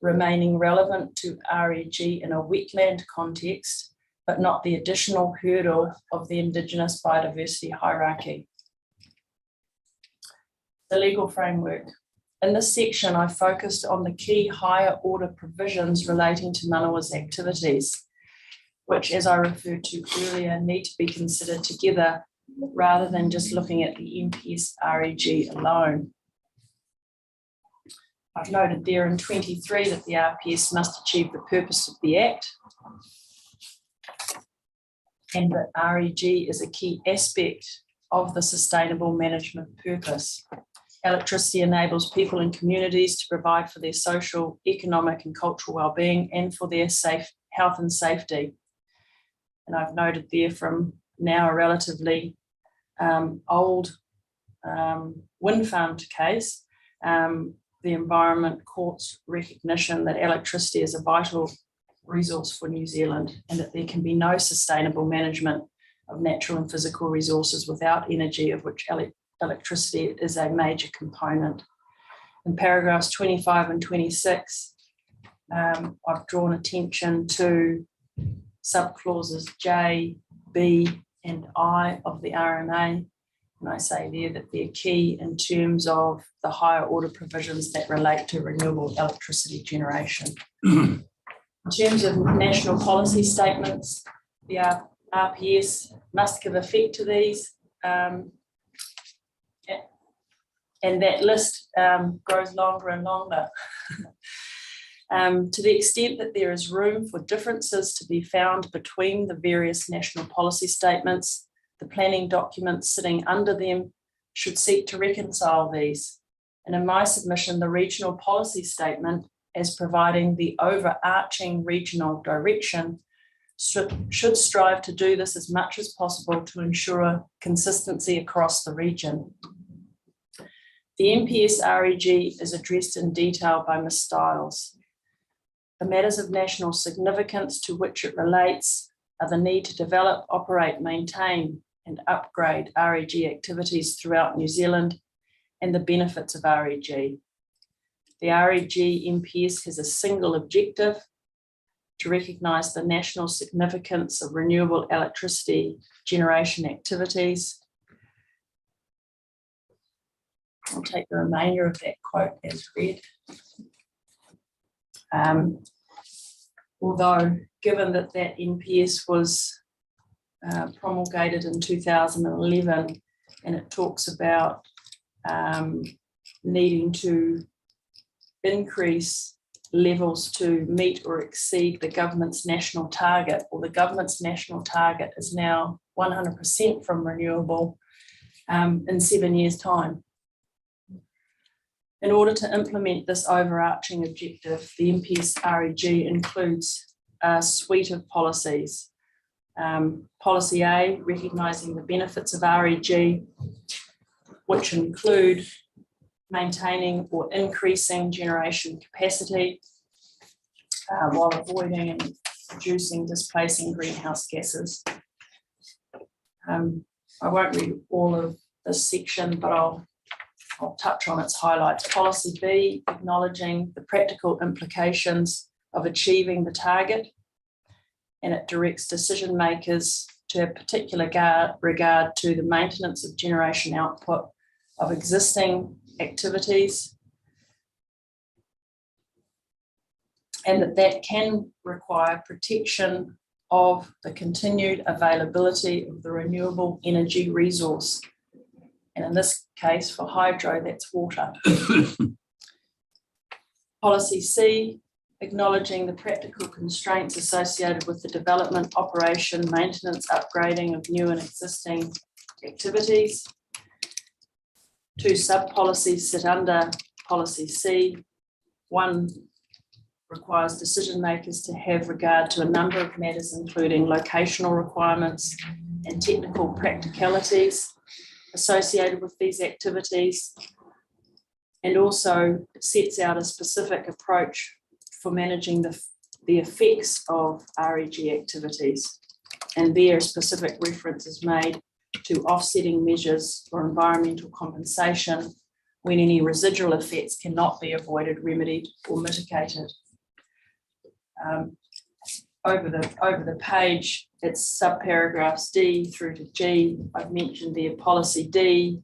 remaining relevant to REG in a wetland context, but not the additional hurdle of the Indigenous biodiversity hierarchy. The legal framework. In this section, I focused on the key higher order provisions relating to Manawa's activities, which, as I referred to earlier, need to be considered together rather than just looking at the NPS REG alone. I've noted there in 23 that the RPS must achieve the purpose of the Act, and that REG is a key aspect of the sustainable management purpose. Electricity enables people and communities to provide for their social, economic and cultural well-being and for their health and safety. And I've noted there from now a relatively old wind farm case, the Environment Court's recognition that electricity is a vital resource for New Zealand and that there can be no sustainable management of natural and physical resources without energy, of which electricity is a major component. In paragraphs 25 and 26, I've drawn attention to subclauses J, B, and I of the RMA, and I say there that they're key in terms of the higher order provisions that relate to renewable electricity generation. In terms of national policy statements, the RPS must give effect to these, and that list grows longer and longer. To the extent that there is room for differences to be found between the various national policy statements, the planning documents sitting under them should seek to reconcile these. And in my submission, the regional policy statement, as providing the overarching regional direction, should strive to do this as much as possible to ensure consistency across the region. The NPS REG is addressed in detail by Ms Stiles. The matters of national significance to which it relates are the need to develop, operate, maintain, and upgrade REG activities throughout New Zealand and the benefits of REG. The REG NPS has a single objective: to recognise the national significance of renewable electricity generation activities. I'll take the remainder of that quote as read. Although, given that that NPS was promulgated in 2011, and it talks about needing to increase levels to meet or exceed the government's national target, or the government's national target is now 100% from renewable in 7 years' time. In order to implement this overarching objective, the NPS REG includes a suite of policies. Policy A, recognising the benefits of REG, which include maintaining or increasing generation capacity while avoiding and reducing, displacing greenhouse gases. I won't read all of this section, but I'll touch on its highlights. Policy B, acknowledging the practical implications of achieving the target, and it directs decision makers to have particular regard to the maintenance of generation output of existing activities, and that can require protection of the continued availability of the renewable energy resource. And in this case, for hydro, that's water. Policy C, acknowledging the practical constraints associated with the development, operation, maintenance, upgrading of new and existing activities. 2 sub-policies sit under Policy C. One requires decision makers to have regard to a number of matters, including locational requirements and technical practicalities associated with these activities, and also sets out a specific approach for managing the effects of REG activities. And there are specific references made to offsetting measures for environmental compensation when any residual effects cannot be avoided, remedied, or mitigated. Over the page, it's subparagraphs D through to G. I've mentioned their policy D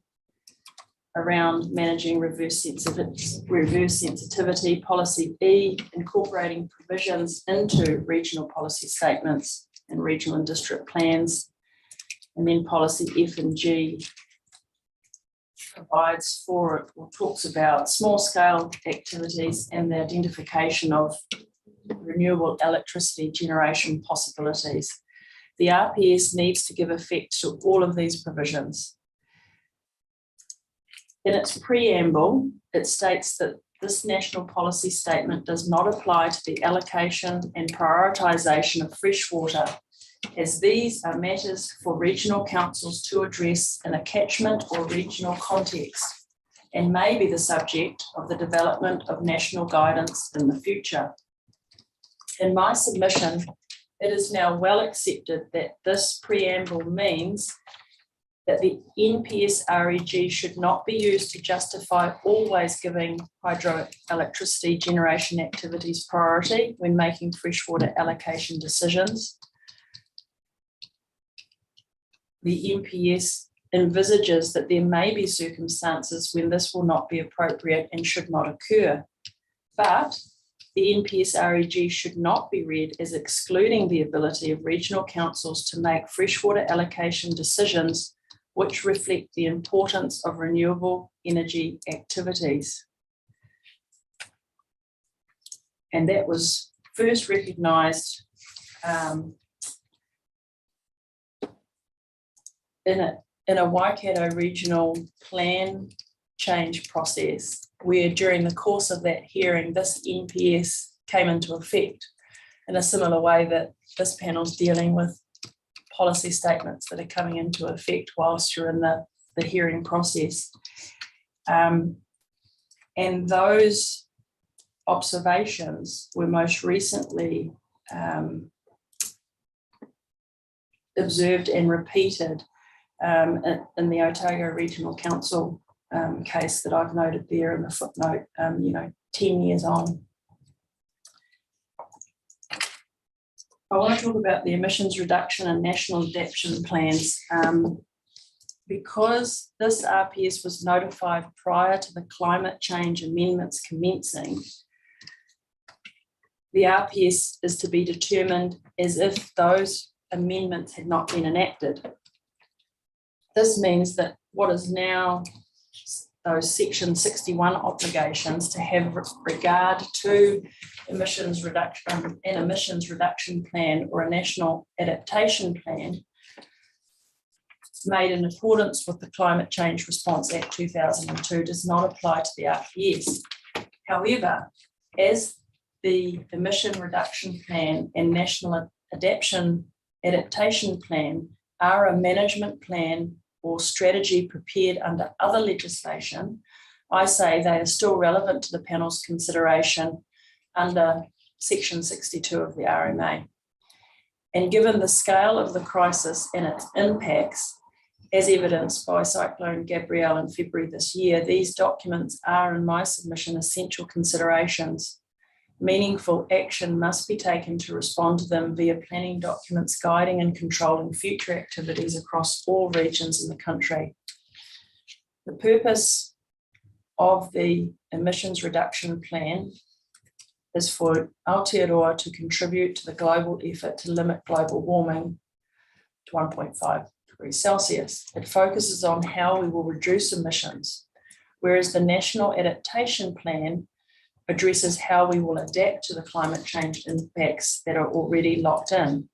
around managing reverse sensitivity, policy E, incorporating provisions into regional policy statements and regional and district plans, and then policy F and G provides for or talks about small scale activities and the identification of renewable electricity generation possibilities. The RPS needs to give effect to all of these provisions. In its preamble, it states that this national policy statement does not apply to the allocation and prioritisation of freshwater, as these are matters for regional councils to address in a catchment or regional context, and may be the subject of the development of national guidance in the future. In my submission, it is now well accepted that this preamble means that the NPS REG should not be used to justify always giving hydroelectricity generation activities priority when making freshwater allocation decisions. The NPS envisages that there may be circumstances when this will not be appropriate and should not occur, but the NPS REG should not be read as excluding the ability of regional councils to make freshwater allocation decisions which reflect the importance of renewable energy activities. And that was first recognised in a Waikato regional plan change process, where during the course of that hearing, this NPS came into effect in a similar way that this panel is dealing with policy statements that are coming into effect whilst you're in the hearing process. And those observations were most recently observed and repeated in the Otago Regional Council case that I've noted there in the footnote, 10 years on. I want to talk about the emissions reduction and national adaptation plans. Because this RPS was notified prior to the climate change amendments commencing, the RPS is to be determined as if those amendments had not been enacted. This means that what is now those Section 61 obligations to have regard to emissions reduction, an emissions reduction plan or a national adaptation plan made in accordance with the Climate Change Response Act 2002 does not apply to the RPS. However, as the emission reduction plan and national adaptation plan are a management plan or strategy prepared under other legislation, I say they are still relevant to the panel's consideration under Section 62 of the RMA. And given the scale of the crisis and its impacts, as evidenced by Cyclone Gabrielle in February this year, these documents are, in my submission, essential considerations. Meaningful action must be taken to respond to them via planning documents guiding and controlling future activities across all regions in the country. The purpose of the emissions reduction plan is for Aotearoa to contribute to the global effort to limit global warming to 1.5 degrees Celsius. It focuses on how we will reduce emissions, whereas the National Adaptation Plan addresses how we will adapt to the climate change impacts that are already locked in.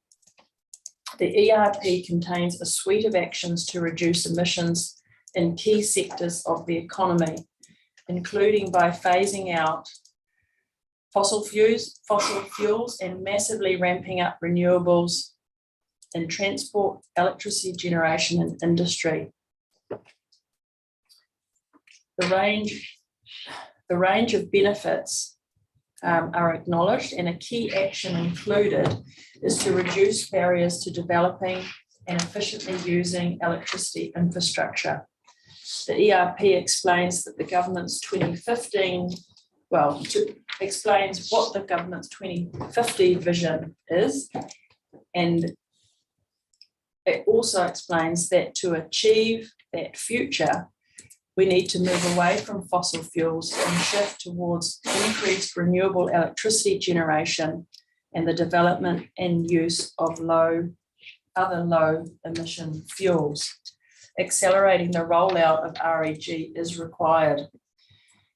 The ERP contains a suite of actions to reduce emissions in key sectors of the economy, including by phasing out fossil fuels and massively ramping up renewables in transport, electricity generation and industry. The range of benefits are acknowledged, and a key action included is to reduce barriers to developing and efficiently using electricity infrastructure. The ERP explains that the government's 2015, explains what the government's 2050 vision is, and it also explains that to achieve that future, we need to move away from fossil fuels and shift towards increased renewable electricity generation and the development and use of other low emission fuels. Accelerating the rollout of REG is required.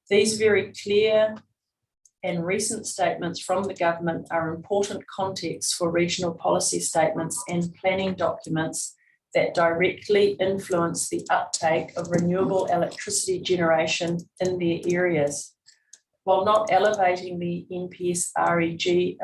These very clear and recent statements from the government are important context for regional policy statements and planning documents that directly influence the uptake of renewable electricity generation in their areas. While not elevating the NPS REG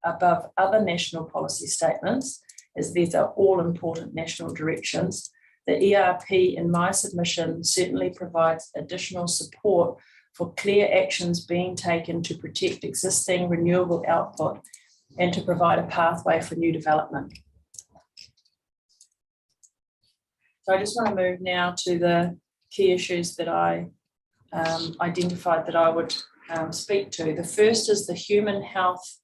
above other national policy statements, as these are all important national directions, the ERP in my submission certainly provides additional support for clear actions being taken to protect existing renewable output and to provide a pathway for new development. So I just want to move now to the key issues that I identified that I would speak to. The first is the human health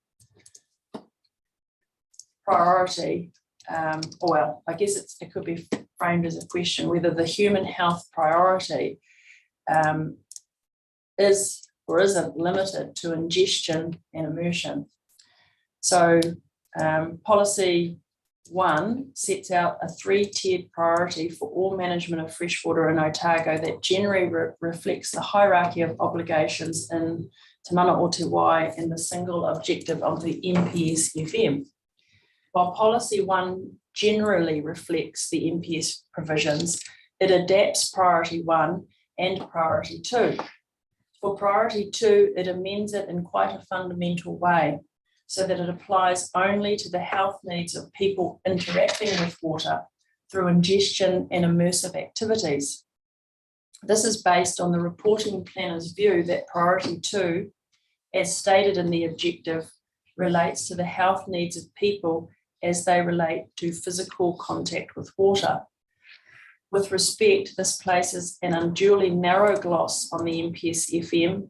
priority. Well, I guess it could be framed as a question whether the human health priority is or isn't limited to ingestion and immersion. So policy 1 sets out a 3-tiered priority for all management of freshwater in Otago that generally reflects the hierarchy of obligations in Te Mana o Te Wai and the single objective of the NPS FM. While policy 1 generally reflects the NPS provisions, it adapts priority 1 and priority 2. For priority 2, it amends it in quite a fundamental way, so that it applies only to the health needs of people interacting with water through ingestion and immersive activities. This is based on the reporting planner's view that priority 2, as stated in the objective, relates to the health needs of people as they relate to physical contact with water. With respect, this places an unduly narrow gloss on the NPS FM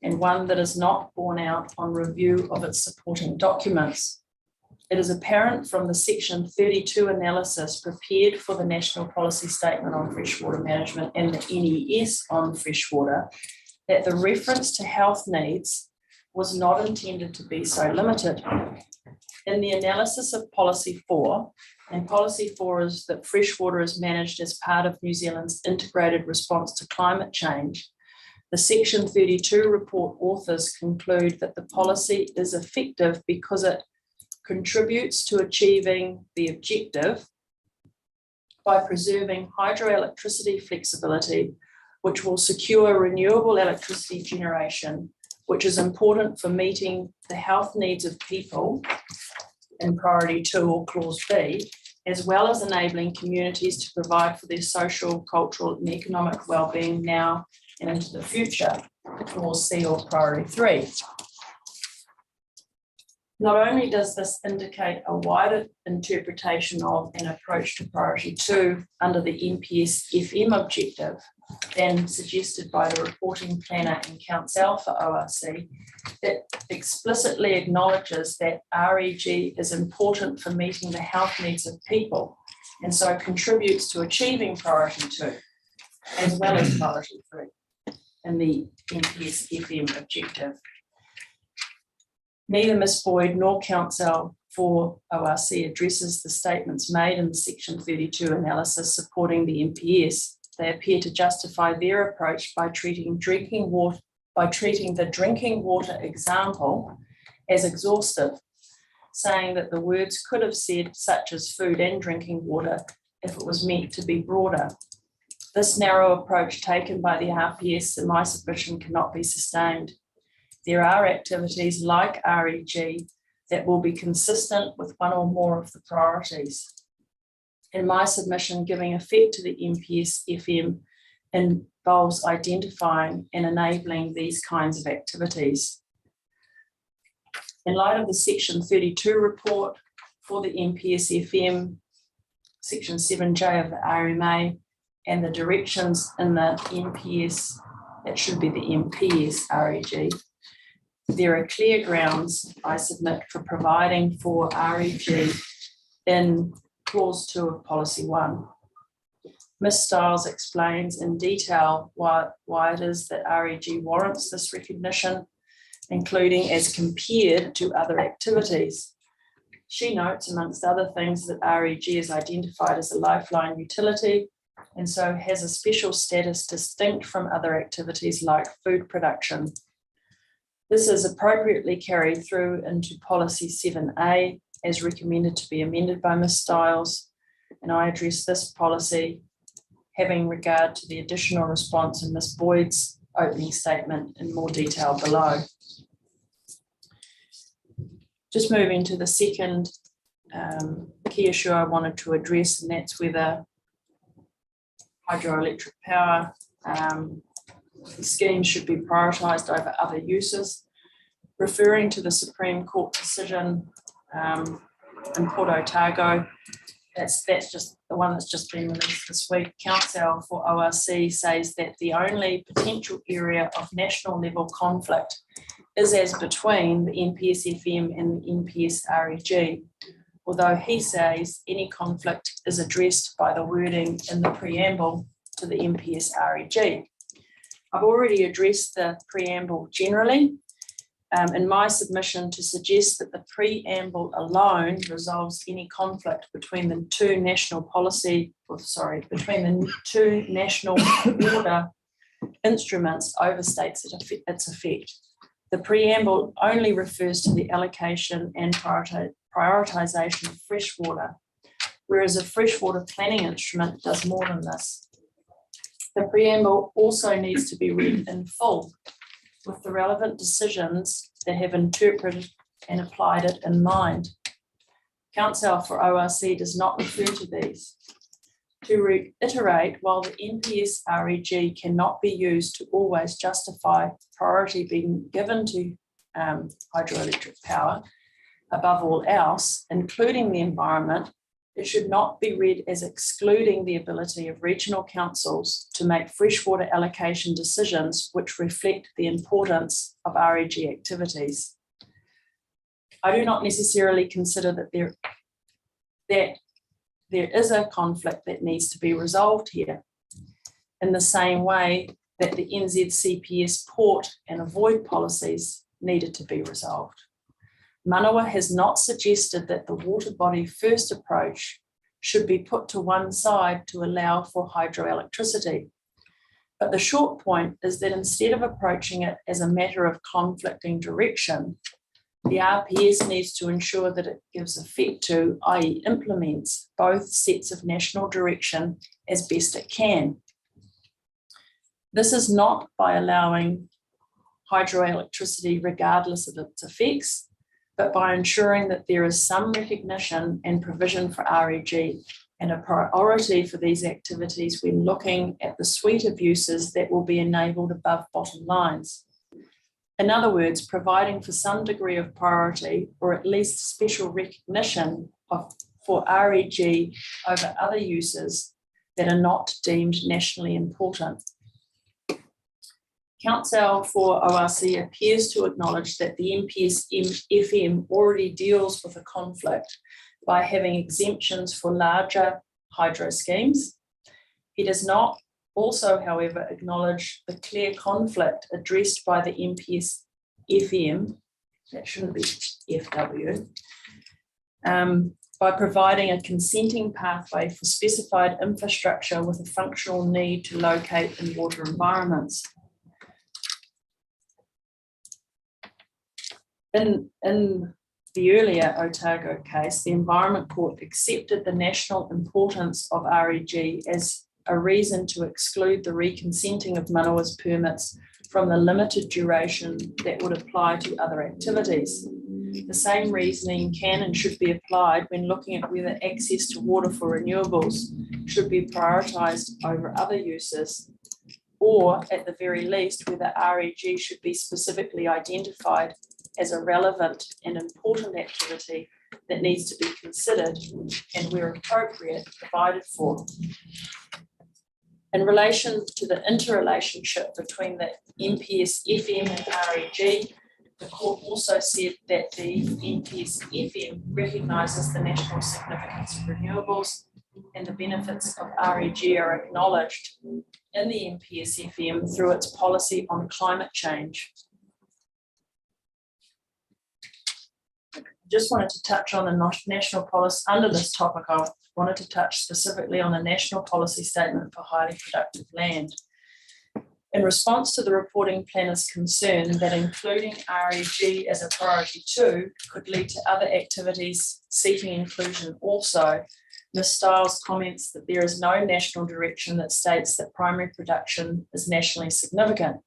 and one that is not borne out on review of its supporting documents. It is apparent from the Section 32 analysis prepared for the National Policy Statement on Freshwater Management and the NES on freshwater that the reference to health needs was not intended to be so limited. In the analysis of Policy 4, and Policy 4 is that freshwater is managed as part of New Zealand's integrated response to climate change, the Section 32 report authors conclude that the policy is effective because it contributes to achieving the objective by preserving hydroelectricity flexibility, which will secure renewable electricity generation, which is important for meeting the health needs of people in priority 2 or clause B, as well as enabling communities to provide for their social, cultural and economic well-being now and into the future, clause C or priority 3. Not only does this indicate a wider interpretation of an approach to priority 2 under the NPS FM objective than suggested by the reporting planner and Council for ORC, it explicitly acknowledges that REG is important for meeting the health needs of people and so contributes to achieving priority 2 as well as priority 3 in the NPS FM objective. Neither Ms. Boyd nor Council for ORC addresses the statements made in the Section 32 analysis supporting the NPS. They appear to justify their approach by treating the drinking water example as exhaustive, saying that the words could have said such as food and drinking water if it was meant to be broader. This narrow approach taken by the RPS in my submission cannot be sustained. there are activities like REG that will be consistent with one or more of the priorities. In my submission, giving effect to the MPS FM involves identifying and enabling these kinds of activities. In light of the Section 32 report for the MPS FM, Section 7J of the RMA, and the directions in the MPS, that should be the MPS REG, there are clear grounds, I submit, for providing for REG in Clause 2 of Policy 1. Ms. Stiles explains in detail why it is that REG warrants this recognition, including as compared to other activities. She notes, amongst other things, that REG is identified as a lifeline utility and so has a special status distinct from other activities like food production. This is appropriately carried through into Policy 7A as recommended to be amended by Ms. Stiles, and I address this policy having regard to the additional response in Ms. Boyd's opening statement in more detail below. Just moving to the second key issue I wanted to address, and that's whether hydroelectric power schemes should be prioritised over other uses. Referring to the Supreme Court decision in Port Otago, that's just the one that's just been released this week. Counsel for ORC says that the only potential area of national level conflict is as between the MPS FM and the MPS REG, although he says any conflict is addressed by the wording in the preamble to the MPS REG. I've already addressed the preamble generally in my submission to suggest that the preamble alone resolves any conflict between the two national water instruments overstates its effect. The preamble only refers to the allocation and prioritisation of freshwater, whereas a freshwater planning instrument does more than this. The preamble also needs to be read in full, with the relevant decisions that have interpreted and applied it in mind. Counsel for ORC does not refer to these. To reiterate, while the MPS REG cannot be used to always justify priority being given to hydroelectric power above all else, including the environment, it should not be read as excluding the ability of regional councils to make freshwater allocation decisions which reflect the importance of REG activities. I do not necessarily consider that there is a conflict that needs to be resolved here, in the same way that the NZCPS port and avoid policies needed to be resolved. Manawa has not suggested that the water body first approach should be put to one side to allow for hydroelectricity. But the short point is that instead of approaching it as a matter of conflicting direction, the RPS needs to ensure that it gives effect to, i.e. implements, both sets of national direction as best it can. This is not by allowing hydroelectricity regardless of its effects, but by ensuring that there is some recognition and provision for REG and a priority for these activities when looking at the suite of uses that will be enabled above bottom lines. In other words, providing for some degree of priority or at least special recognition for REG over other uses that are not deemed nationally important. Counsel for ORC appears to acknowledge that the MPS FM already deals with a conflict by having exemptions for larger hydro schemes. He does not also, however, acknowledge the clear conflict addressed by the MPS FM, that shouldn't be FW, by providing a consenting pathway for specified infrastructure with a functional need to locate in water environments. In the earlier Otago case, the Environment Court accepted the national importance of REG as a reason to exclude the reconsenting of Manawa's permits from the limited duration that would apply to other activities. The same reasoning can and should be applied when looking at whether access to water for renewables should be prioritised over other uses, or at the very least, whether REG should be specifically identified as a relevant and important activity that needs to be considered and, where appropriate, provided for. In relation to the interrelationship between the NPS FM and REG, the court also said that the NPS FM recognises the national significance of renewables and the benefits of REG are acknowledged in the NPS FM through its policy on climate change. Just wanted to touch on the national policy under this topic. I wanted to touch specifically on the national policy statement for highly productive land. In response to the reporting planner's concern that including REG as a priority too could lead to other activities seeking inclusion also, Ms. Stiles comments that there is no national direction that states that primary production is nationally significant.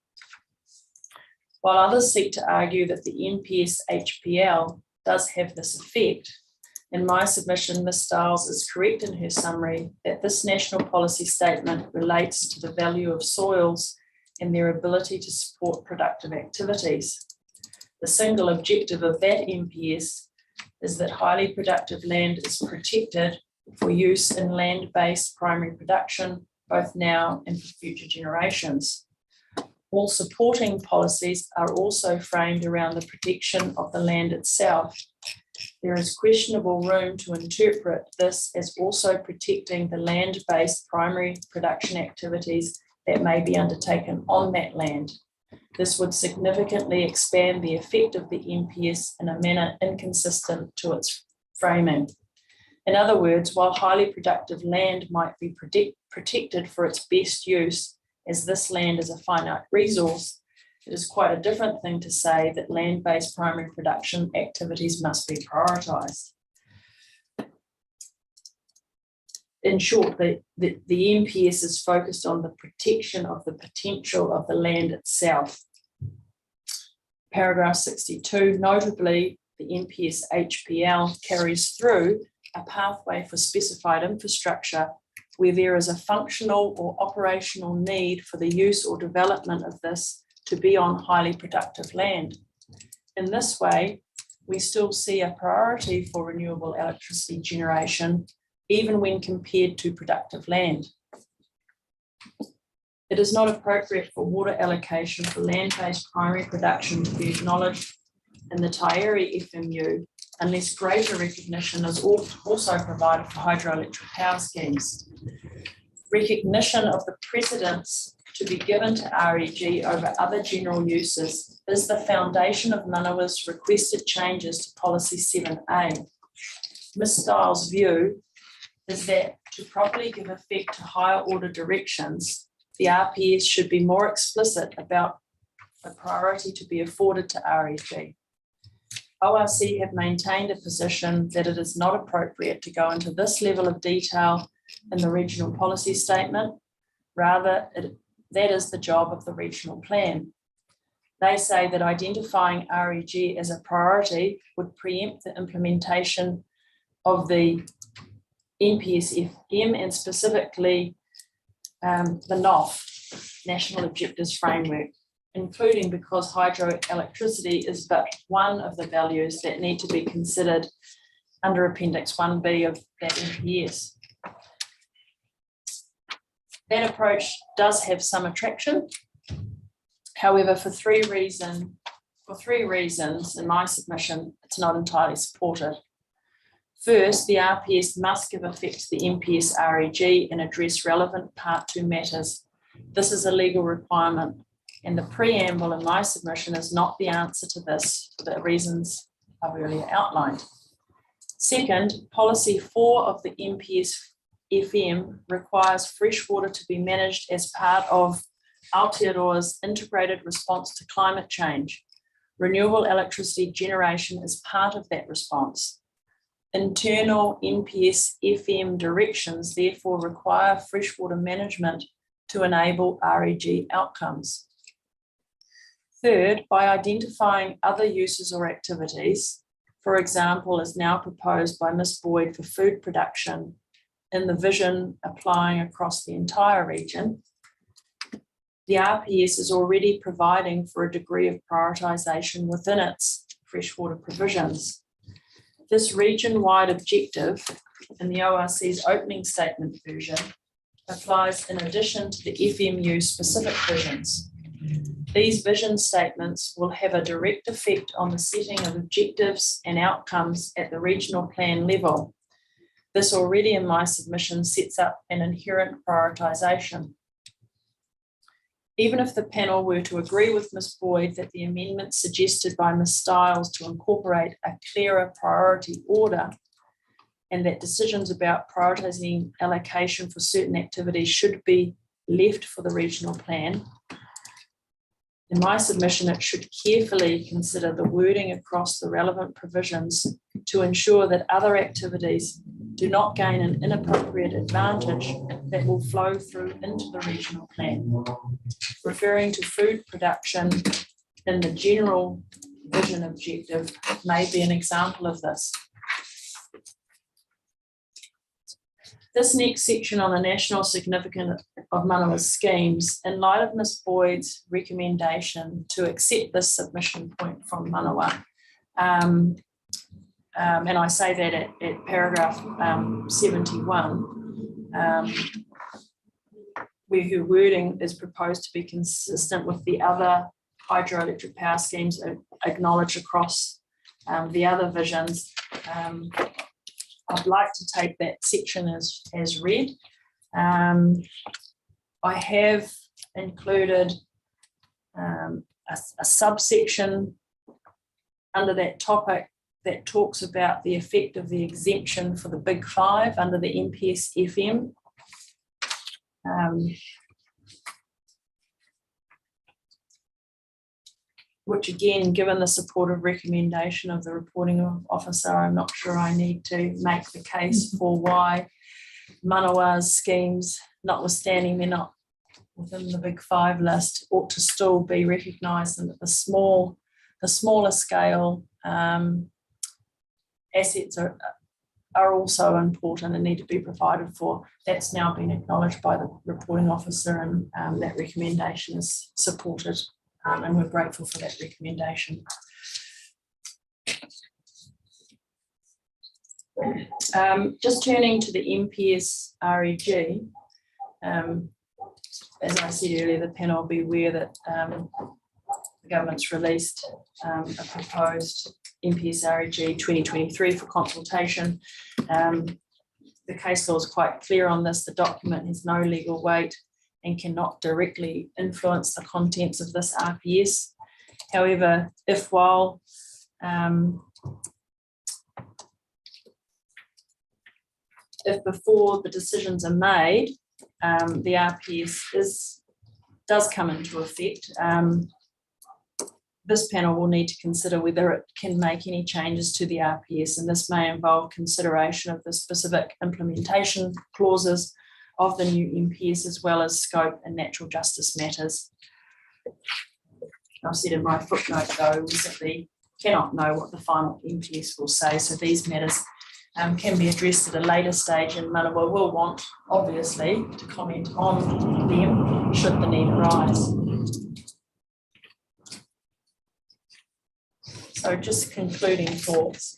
While others seek to argue that the NPS HPL does have this effect, in my submission, Ms. Stiles is correct in her summary that this national policy statement relates to the value of soils and their ability to support productive activities. The single objective of that NPS is that highly productive land is protected for use in land-based primary production, both now and for future generations. All supporting policies are also framed around the protection of the land itself. There is questionable room to interpret this as also protecting the land-based primary production activities that may be undertaken on that land. This would significantly expand the effect of the NPS in a manner inconsistent to its framing. In other words, while highly productive land might be protected for its best use, as this land is a finite resource, it is quite a different thing to say that land-based primary production activities must be prioritised. In short, the NPS is focused on the protection of the potential of the land itself. Paragraph 62, notably, the NPS HPL carries through a pathway for specified infrastructure where there is a functional or operational need for the use or development of this to be on highly productive land. In this way, we still see a priority for renewable electricity generation, even when compared to productive land. It is not appropriate for water allocation for land-based primary production to be acknowledged in the Taieri FMU unless greater recognition is also provided for hydroelectric power schemes. Recognition of the precedence to be given to REG over other general uses is the foundation of Manawa's requested changes to Policy 7A. Ms. Stiles' view is that to properly give effect to higher order directions, the RPS should be more explicit about the priority to be afforded to REG. ORC have maintained a position that it is not appropriate to go into this level of detail in the regional policy statement. Rather, that is the job of the regional plan. They say that identifying REG as a priority would preempt the implementation of the NPS-FM and specifically the NOF, National Objectives Framework, including because hydroelectricity is but one of the values that need to be considered under Appendix 1B of that NPS. That approach does have some attraction. However, for three reasons in my submission, it's not entirely supported. First, the RPS must give effect to the NPS REG and address relevant Part 2 matters. This is a legal requirement, and the preamble in my submission is not the answer to this for the reasons I've earlier outlined. Second, Policy 4 of the NPS FM requires freshwater to be managed as part of Aotearoa's integrated response to climate change. Renewable electricity generation is part of that response. Internal NPS FM directions therefore require freshwater management to enable REG outcomes. Third, by identifying other uses or activities, for example, as now proposed by Ms. Boyd for food production in the vision applying across the entire region, the RPS is already providing for a degree of prioritisation within its freshwater provisions. This region-wide objective in the ORC's opening statement version applies in addition to the FMU specific visions. These vision statements will have a direct effect on the setting of objectives and outcomes at the regional plan level. This already in my submission sets up an inherent prioritisation. Even if the panel were to agree with Ms. Boyd that the amendment suggested by Ms. Stiles to incorporate a clearer priority order and that decisions about prioritising allocation for certain activities should be left for the regional plan, in my submission, it should carefully consider the wording across the relevant provisions to ensure that other activities do not gain an inappropriate advantage that will flow through into the regional plan. Referring to food production in the general vision objective may be an example of this. This next section on the national significance of Manawa's schemes, in light of Ms. Boyd's recommendation to accept this submission point from Manawa, and I say that at paragraph 71, where her wording is proposed to be consistent with the other hydroelectric power schemes acknowledged across the other visions. I'd like to take that section as read. I have included a subsection under that topic that talks about the effect of the exemption for the Big Five under the MPS FM. Which again, given the supportive recommendation of the reporting officer, I'm not sure I need to make the case for why Manawa's schemes, notwithstanding they're not within the Big Five list, ought to still be recognised, and that the smaller scale assets are also important and need to be provided for. That's now been acknowledged by the reporting officer, and that recommendation is supported. And we're grateful for that recommendation. Just turning to the MPS REG, as I said earlier, the panel will be aware that the government's released a proposed MPS REG 2023 for consultation. The case law is quite clear on this. The document has no legal weight and cannot directly influence the contents of this RPS. However, if while if before the decisions are made, the RPS does come into effect, this panel will need to consider whether it can make any changes to the RPS, and this may involve consideration of the specific implementation clauses of the new MPS, as well as scope and natural justice matters. I've said in my footnote, though, we simply cannot know what the final MPS will say, so these matters can be addressed at a later stage, and Manawa will want, obviously, to comment on them should the need arise. So just concluding thoughts.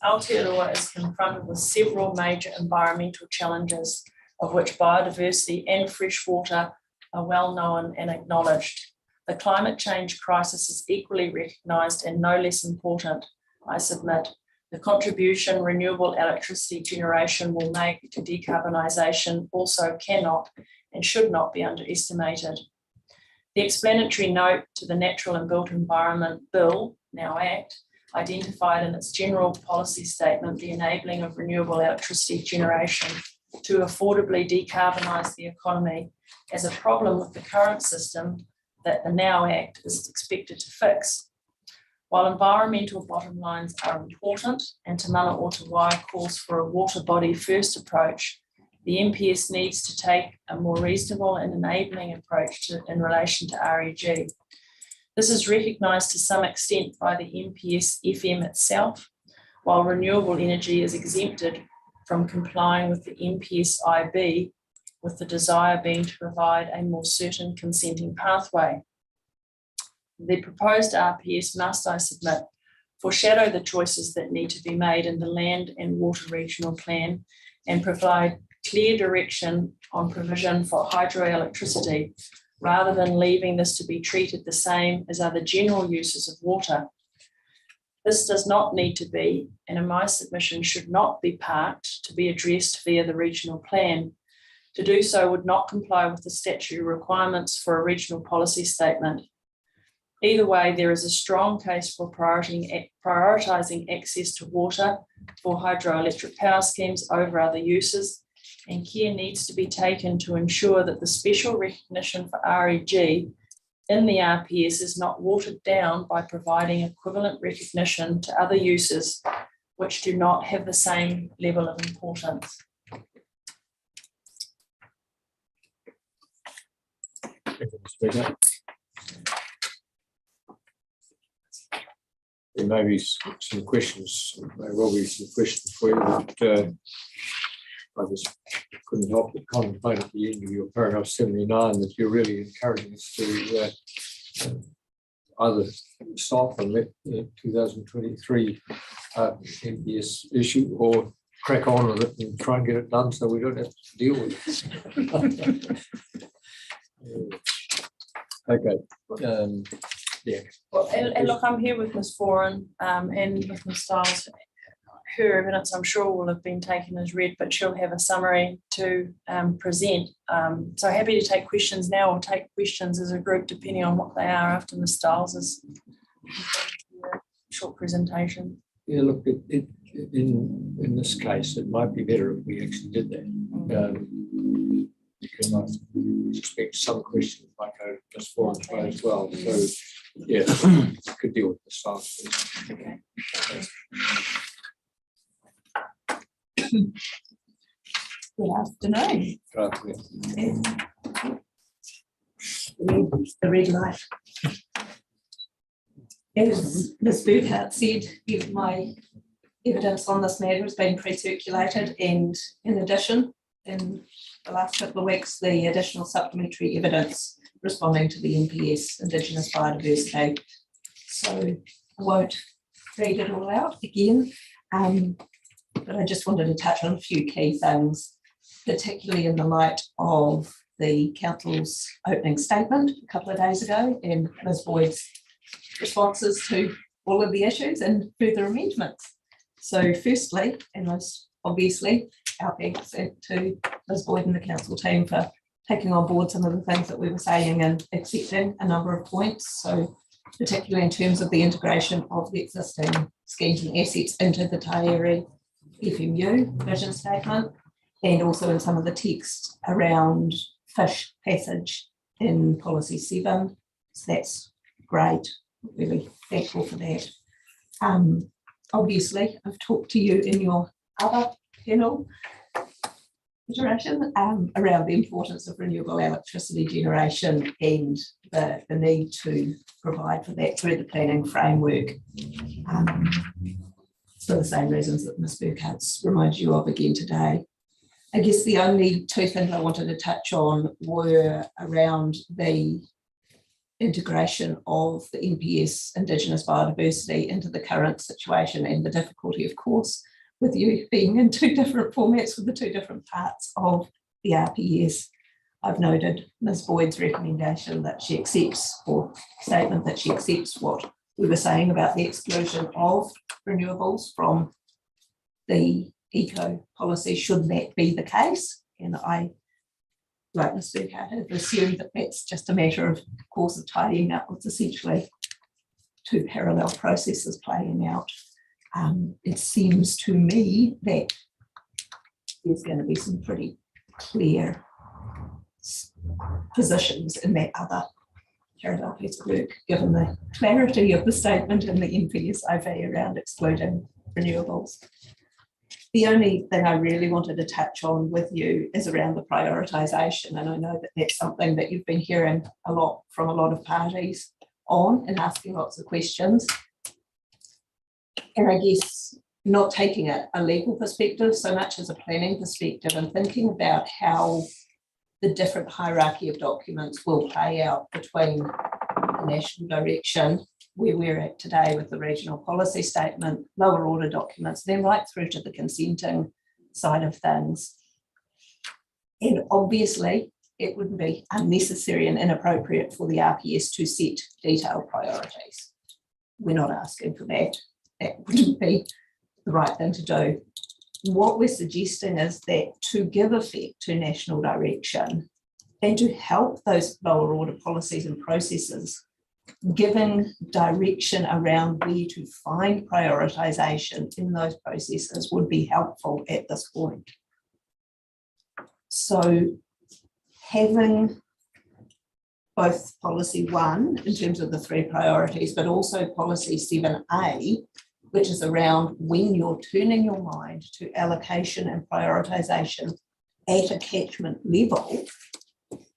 Aotearoa is confronted with several major environmental challenges, of which biodiversity and freshwater are well known and acknowledged. The climate change crisis is equally recognised and no less important, I submit. The contribution renewable electricity generation will make to decarbonisation also cannot and should not be underestimated. The explanatory note to the Natural and Built Environment Bill, now Act, identified in its general policy statement the enabling of renewable electricity generation to affordably decarbonise the economy as a problem with the current system that the Now Act is expected to fix. While environmental bottom lines are important and Te Mana o Te Wai calls for a water body first approach, the MPS needs to take a more reasonable and enabling approach in relation to REG. This is recognised to some extent by the MPS FM itself, while renewable energy is exempted from complying with the MPS IB, with the desire being to provide a more certain consenting pathway. The proposed RPS must, I submit, foreshadow the choices that need to be made in the Land and Water Regional Plan and provide clear direction on provision for hydroelectricity, rather than leaving this to be treated the same as other general uses of water. This does not need to be, and in my submission should not be parked to be addressed via the regional plan. To do so would not comply with the statutory requirements for a regional policy statement. Either way, there is a strong case for prioritising access to water for hydroelectric power schemes over other uses, and care needs to be taken to ensure that the special recognition for REG in the RPS is not watered down by providing equivalent recognition to other uses which do not have the same level of importance. There may be some questions, there will be some questions for you, but I just couldn't help but contemplate at the end of your paragraph 79 that you're really encouraging us to either stop and let the 2023 MPS issue, or crack on with it and try and get it done so we don't have to deal with it. Okay. Yeah. Well, and look, I'm here with Ms. Foran and with Ms. Stiles. Her evidence, I'm sure, will have been taken as read, but she'll have a summary to present. So happy to take questions now or take questions as a group, depending on what they are after Ms. Stiles' short presentation. Yeah, look, in this case, it might be better if we actually did that. Because I expect some questions might go to Ms. Foran's way as well. So, yeah, could deal with the staff. Okay. Good afternoon. The red light. As Ms. Burkhardt said, my evidence on this matter has been pre-circulated, and in addition, in the last couple of weeks, the additional supplementary evidence responding to the NPS Indigenous biodiversity. So I won't read it all out again, but I just wanted to touch on a few key things, particularly in the light of the council's opening statement a couple of days ago and Ms. Boyd's responses to all of the issues and further amendments. So firstly, and most obviously, our thanks to Ms. Boyd and the council team for taking on board some of the things that we were saying and accepting a number of points. So particularly in terms of the integration of the existing schemes and assets into the Taieri FMU vision statement, and also in some of the text around fish passage in policy 7. So that's great, really thankful for that. Obviously, I've talked to you in your other panel interaction around the importance of renewable electricity generation and the need to provide for that through the planning framework. For the same reasons that Ms. Burkhardt's reminded you of again today. I guess the only two things I wanted to touch on were around the integration of the NPS Indigenous biodiversity into the current situation, and the difficulty, of course, with you being in two different formats with the two different parts of the RPS. I've noted Ms. Boyd's recommendation that she accepts, or statement that she accepts what we were saying about the exclusion of renewables from the eco policy, should that be the case. And I, like Ms. Burkhardt, have assumed that that's just a matter of course of tidying up what's essentially two parallel processes playing out. It seems to me that there's going to be some pretty clear positions in that other parallel piece of work, given the clarity of the statement in the NPSIV around excluding renewables. The only thing I really wanted to touch on with you is around the prioritisation, and I know that that's something that you've been hearing a lot from a lot of parties on and asking lots of questions. And I guess not taking a legal perspective so much as a planning perspective, and thinking about how the different hierarchy of documents will play out between the national direction, where we're at today with the regional policy statement, lower order documents, then right through to the consenting side of things. And obviously, it would be unnecessary and inappropriate for the RPS to set detailed priorities. We're not asking for that. That wouldn't be the right thing to do. What we're suggesting is that to give effect to national direction and to help those lower order policies and processes, giving direction around where to find prioritisation in those processes would be helpful at this point. So having both policy 1 in terms of the 3 priorities, but also policy 7A, which is around when you're turning your mind to allocation and prioritisation at a catchment level,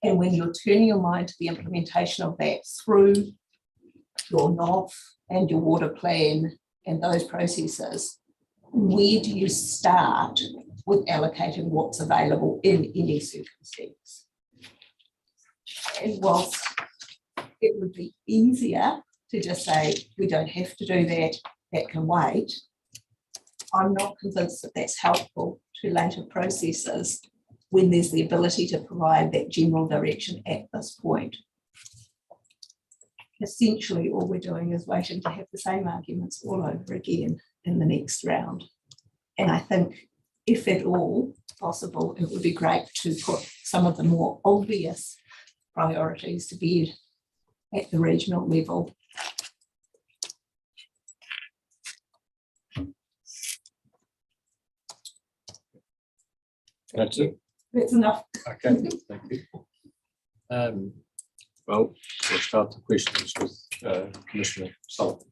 and when you're turning your mind to the implementation of that through your NOF and your water plan and those processes, where do you start with allocating what's available in any circumstance? And whilst it would be easier to just say, we don't have to do that, that can wait, I'm not convinced that that's helpful to later processes when there's the ability to provide that general direction at this point. Essentially, all we're doing is waiting to have the same arguments all over again in the next round. And I think, if at all possible, it would be great to put some of the more obvious priorities to bed at the regional level. That's it. That's enough. Okay, thank you. Well, we'll start the questions with Commissioner Sullivan.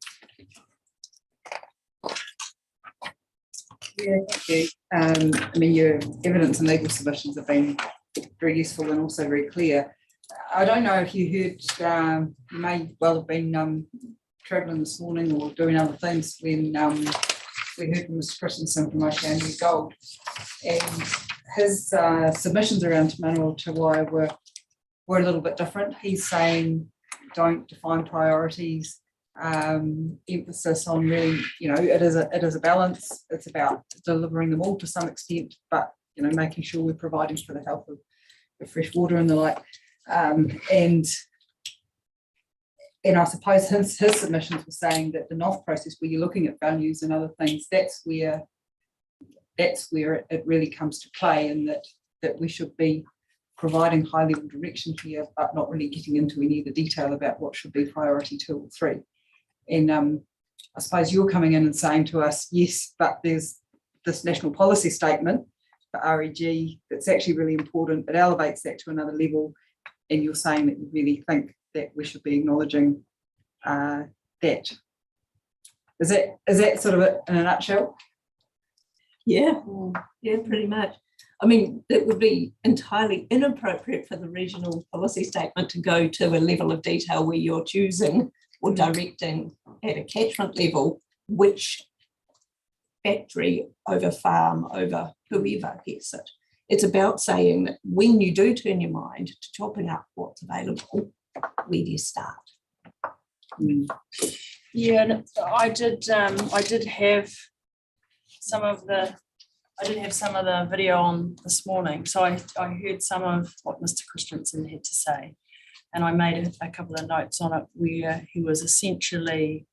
Yeah, thank you. I mean, your evidence and legal submissions have been very useful and also very clear. I don't know if you heard, you may well have been travelling this morning or doing other things when we heard from Mr. Christensen from Oceania Gold, and his submissions around Te Manawa Te Wai were a little bit different. He's saying don't define priorities, emphasis on really, you know, it is a balance. It's about delivering them all to some extent, but you know, making sure we're providing for the health of fresh water and the like. And I suppose his submissions were saying that the NOF process, where you're looking at values and other things, that's where it really comes to play, and that we should be providing high level direction here, but not really getting into any of the detail about what should be priority 2 or 3. And I suppose you're coming in and saying to us, yes, but there's this national policy statement for REG that's actually really important. It elevates that to another level, and you're saying that you really think that we should be acknowledging that. Is that sort of it in a nutshell? Yeah, pretty much. I mean, it would be entirely inappropriate for the regional policy statement to go to a level of detail where you're choosing or directing at a catchment level which factory over farm over whoever gets it. It's about saying that when you do turn your mind to chopping up what's available, where do you start? Yeah, and I did have some of the video on this morning, so I heard some of what Mr. Christensen had to say, and I made a couple of notes on it where he was essentially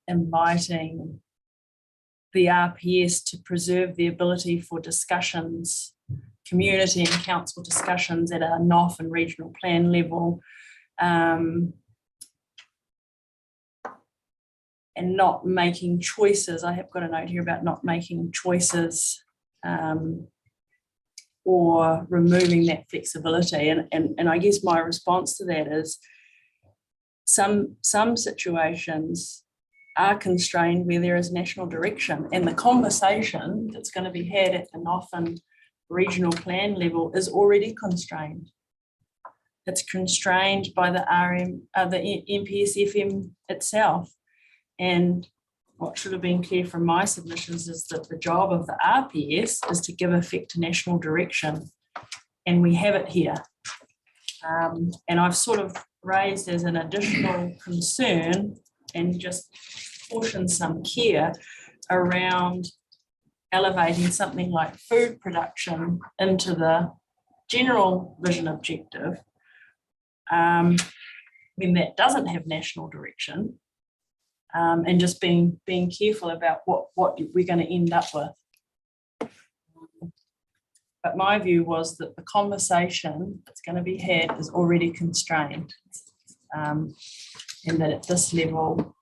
inviting the RPS to preserve the ability for discussions, community and council discussions at a NOF and regional plan level, and not making choices. I have got a note here about not making choices or removing that flexibility. And I guess my response to that is some situations are constrained where there is national direction, and the conversation that's going to be had at the NOF and regional plan level is already constrained. it's constrained by the NPS FM itself. And what should have been clear from my submissions is that the job of the RPS is to give effect to national direction, and we have it here. And I've sort of raised as an additional concern and just caution some care around elevating something like food production into the general vision objective, when that doesn't have national direction, and just being careful about what we're going to end up with. But my view was that the conversation that's going to be had is already constrained, and that at this level,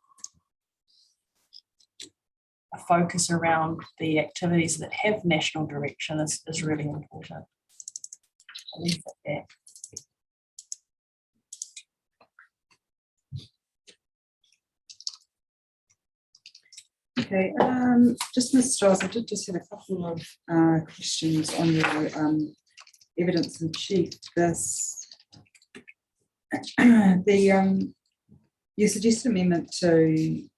a focus around the activities that have national direction is really important. I'll leave it there. Okay, just Ms. Strauss, I did just have a couple of questions on your evidence in chief. This your suggested amendment to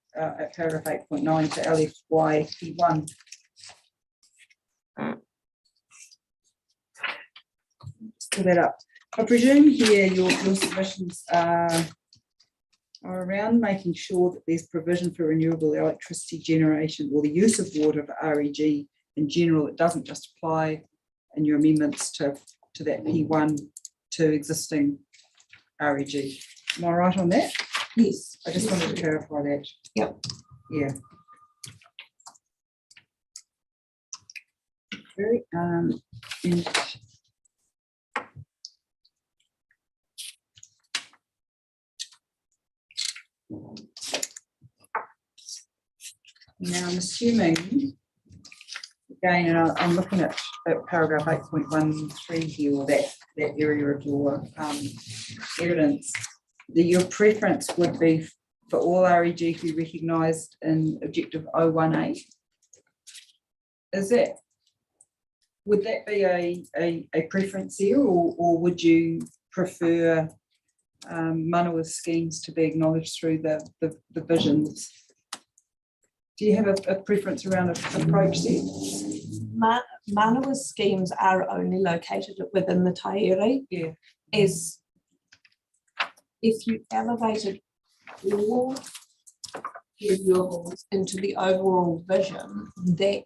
paragraph 8.9 to LFYP1. Just pull that up. I presume here your submissions are around making sure that there's provision for renewable electricity generation or the use of water for REG in general. It doesn't just apply in your amendments to that P1 to existing REG. Am I right on that? Yes. I just wanted to clarify that. Yep. Yeah. Okay, and now I'm assuming, again, and I'm looking at paragraph 8.13 here, or that area of your evidence, that your preference would be for all REG to be recognised in objective 018. Is that, would that be a preference here, or would you prefer Manawa's schemes to be acknowledged through the visions? Do you have a preference around an approach there? Manawa's schemes are only located within the Tairi. Yeah. Is if you elevated all renewables into the overall vision, that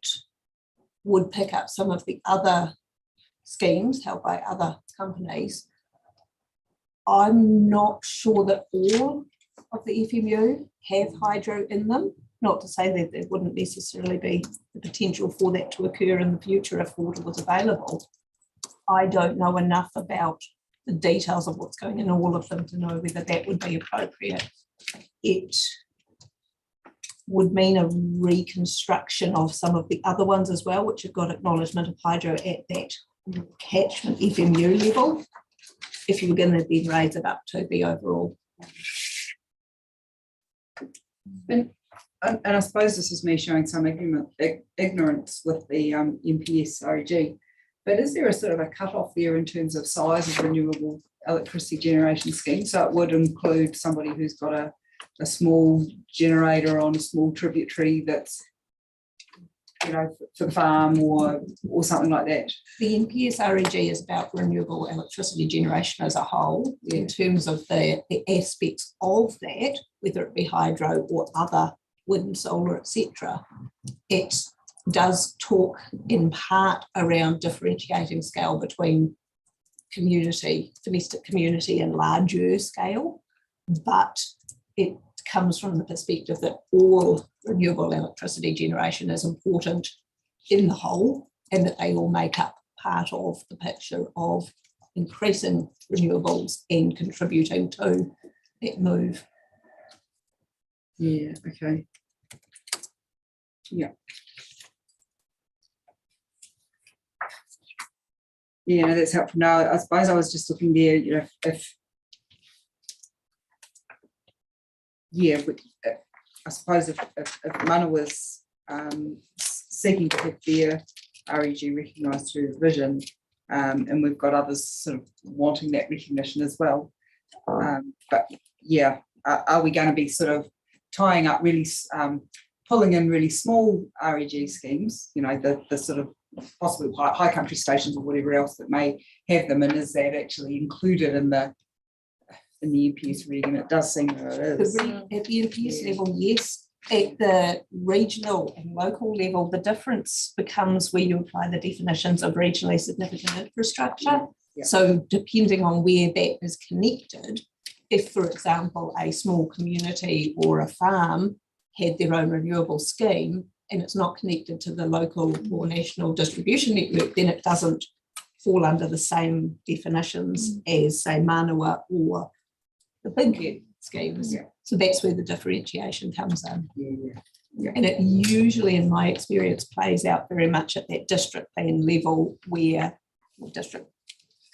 would pick up some of the other schemes held by other companies. I'm not sure that all of the FMU have hydro in them. Not to say that there wouldn't necessarily be the potential for that to occur in the future if water was available. I don't know enough about the details of what's going in all of them to know whether that would be appropriate. It would mean a reconstruction of some of the other ones as well, which have got acknowledgement of hydro at that catchment FMU level, if you were going to then raise it up to the overall. And I suppose this is me showing some ignorance with the NPS REG, but is there a sort of a cutoff there in terms of size of renewable electricity generation scheme? So it would include somebody who's got a small generator on a small tributary that's, you know, for the farm or something like that. The NPS REG is about renewable electricity generation as a whole. In terms of the aspects of that, whether it be hydro or other wind, solar, etc. It does talk in part around differentiating scale between community, domestic community and larger scale, but it comes from the perspective that all renewable electricity generation is important in the whole, and that they all make up part of the picture of increasing renewables and contributing to that move. Yeah, okay. Yeah. Yeah, no, that's helpful. Now, I suppose I was just looking there, you know, if yeah, I suppose if Mana was seeking to have their REG recognised through vision, And we've got others sort of wanting that recognition as well. But yeah, are we going to be sort of tying up really, pulling in really small REG schemes, you know, the sort of possibly high country stations or whatever else that may have them, and is that actually included in the NPS reading? It does seem that it is. At the NPS level, yes. At the regional and local level, the difference becomes where you apply the definitions of regionally significant infrastructure. Yeah. So depending on where that is connected, if, for example, a small community or a farm had their own renewable scheme and it's not connected to the local or national distribution network, then it doesn't fall under the same definitions as, say, Manawa or the big schemes. Yeah. So that's where the differentiation comes in. Yeah. And it usually, in my experience, plays out very much at that district plan level where, or district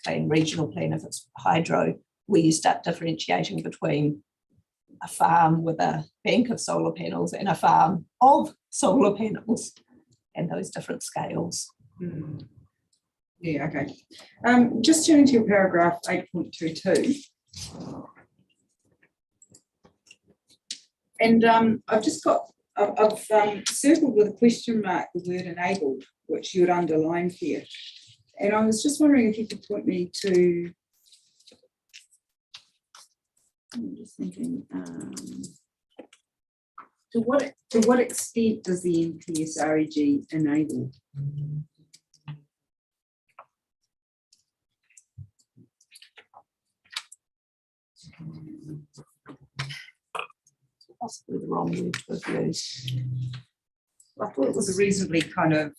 plan, regional plan, if it's hydro, where you start differentiating between a farm with a bank of solar panels and a farm of solar panels and those different scales. Yeah, okay. Just turning to your paragraph 8.22. And I've just got, I've circled with a question mark the word enabled, which you had underlined here. And I was just wondering if you could point me to, I'm just thinking, to what extent does the NPS REG enable? Possibly the wrong word to have used. I thought it was a reasonably kind of,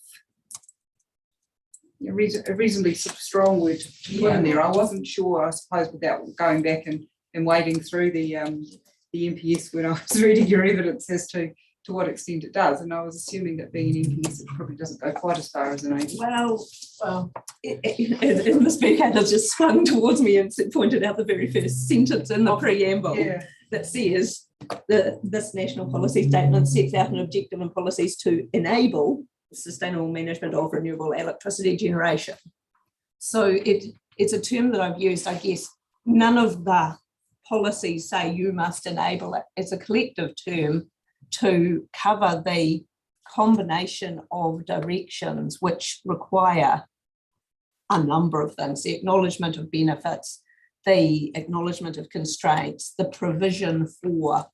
a reasonably sort of strong word to put in there. I wasn't sure, I suppose, without going back and wading through the NPS when I was reading your evidence as to what extent it does. And I was assuming that being an NPS, it probably doesn't go quite as far as an AD. Well, and the speaker has just swung towards me and pointed out the very first sentence in the preamble that says that this national policy statement sets out an objective and policies to enable the sustainable management of renewable electricity generation. So it's a term that I've used, I guess. None of the policies say you must enable it. It's a collective term to cover the combination of directions which require a number of things: the acknowledgement of benefits, the acknowledgement of constraints, the provision for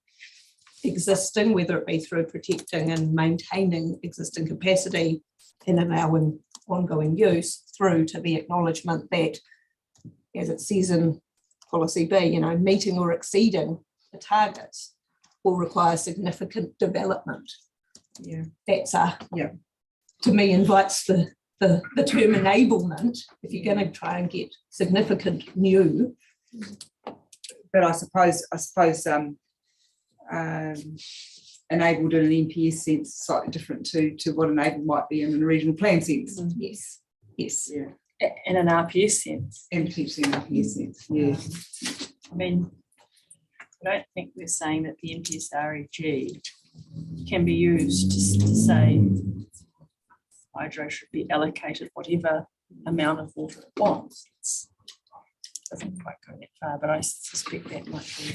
existing, whether it be through protecting and maintaining existing capacity and allowing ongoing use, through to the acknowledgement that, as it says in policy B, you know, meeting or exceeding the targets will require significant development. Yeah, that's to me invites the term enablement if you're going to try and get significant new. But I suppose enabled in an NPS sense is slightly different to what enabled might be in a regional plan sense. Yes. Yeah. In an RPS sense. And potentially in an RPS sense, yeah. I mean, I don't think we're saying that the NPS REG can be used to say hydro should be allocated whatever amount of water it wants. It doesn't quite go that far, but I suspect that might be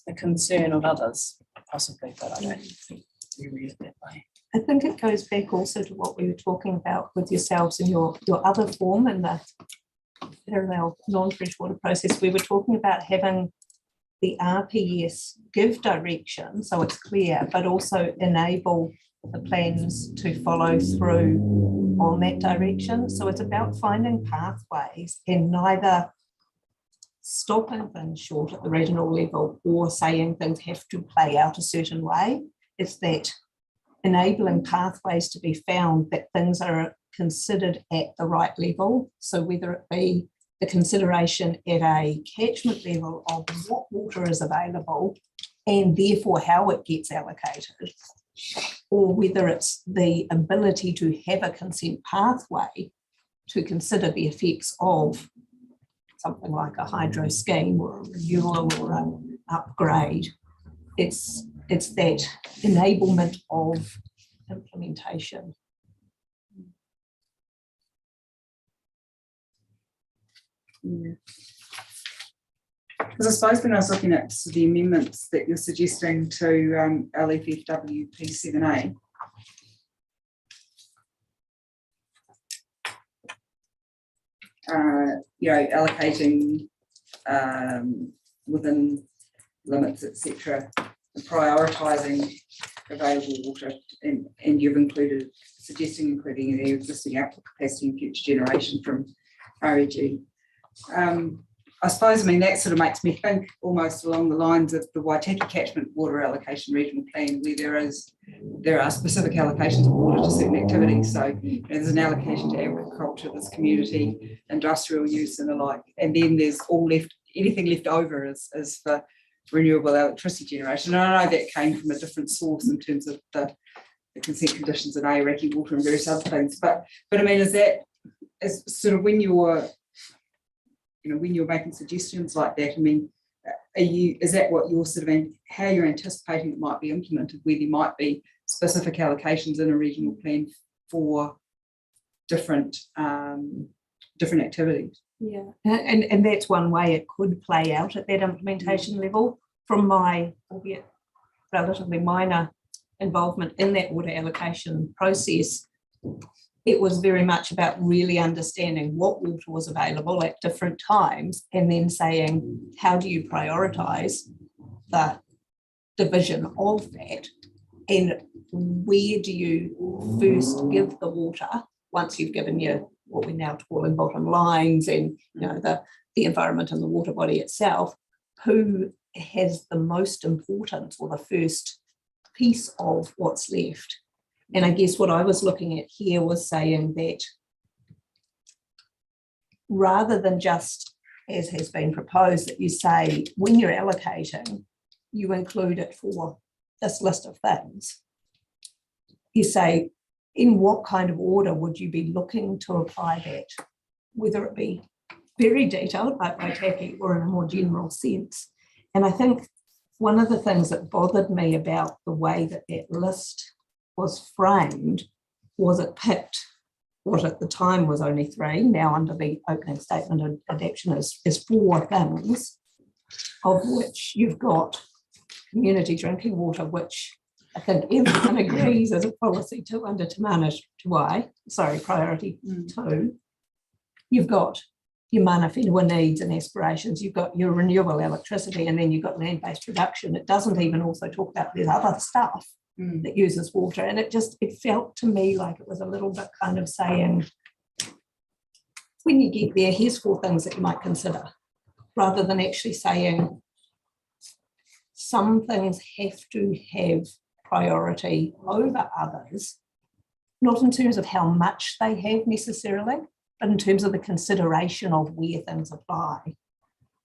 a concern of others, possibly, but I don't think we read it that way. I think it goes back also to what we were talking about with yourselves in your other form in the parallel non-freshwater process. We were talking about having the RPS give direction so it's clear, but also enable the plans to follow through on that direction. So it's about finding pathways and neither stopping things short at the regional level or saying things have to play out a certain way. It's that enabling pathways to be found that things are considered at the right level. So whether it be the consideration at a catchment level of what water is available and therefore how it gets allocated, or whether it's the ability to have a consent pathway to consider the effects of something like a hydro scheme or a renewal or an upgrade. It's that enablement of implementation. Because I suppose when I was looking at the amendments that you're suggesting to LFFW P7A, allocating within limits, etc., and prioritising available water, and you've suggesting including the existing output capacity and future generation from REG. I suppose, that sort of makes me think almost along the lines of the Waitaki Catchment Water Allocation Regional Plan, where there are specific allocations of water to certain activities. So there's an allocation to agriculture, there's community, industrial use and the like. And then there's anything left over is for renewable electricity generation. And I know that came from a different source in terms of the consent conditions in Aoraki water and various other things. But is sort of when you're making suggestions like that, is that what you're sort of, how you're anticipating it might be implemented, where there might be specific allocations in a regional plan for different activities? Yeah, and that's one way it could play out at that implementation level. From my, albeit relatively minor, involvement in that water allocation process, it was very much about really understanding what water was available at different times and then saying, how do you prioritise the division of that, and where do you first give the water once you've given your what we're now calling bottom lines and the environment and the water body itself, who has the most importance or the first piece of what's left. And I guess what I was looking at here was saying that rather than just, as has been proposed, that you say when you're allocating, you include it for this list of things. You say, in what kind of order would you be looking to apply that? Whether it be very detailed like Waitaki or in a more general sense. And I think one of the things that bothered me about the way that list was framed was it picked what at the time was only 3, now under the opening statement of adaptation is 4 things, of which you've got community drinking water, which I think everyone agrees is a policy 2 under Te Mana priority 2. You've got your mana whenua needs and aspirations, you've got your renewable electricity, and then you've got land-based production. It doesn't even also talk about this other stuff that uses water. And it felt to me like it was a little bit kind of saying, when you get there, here's 4 things that you might consider, rather than actually saying some things have to have priority over others, not in terms of how much they have necessarily, but in terms of the consideration of where things apply.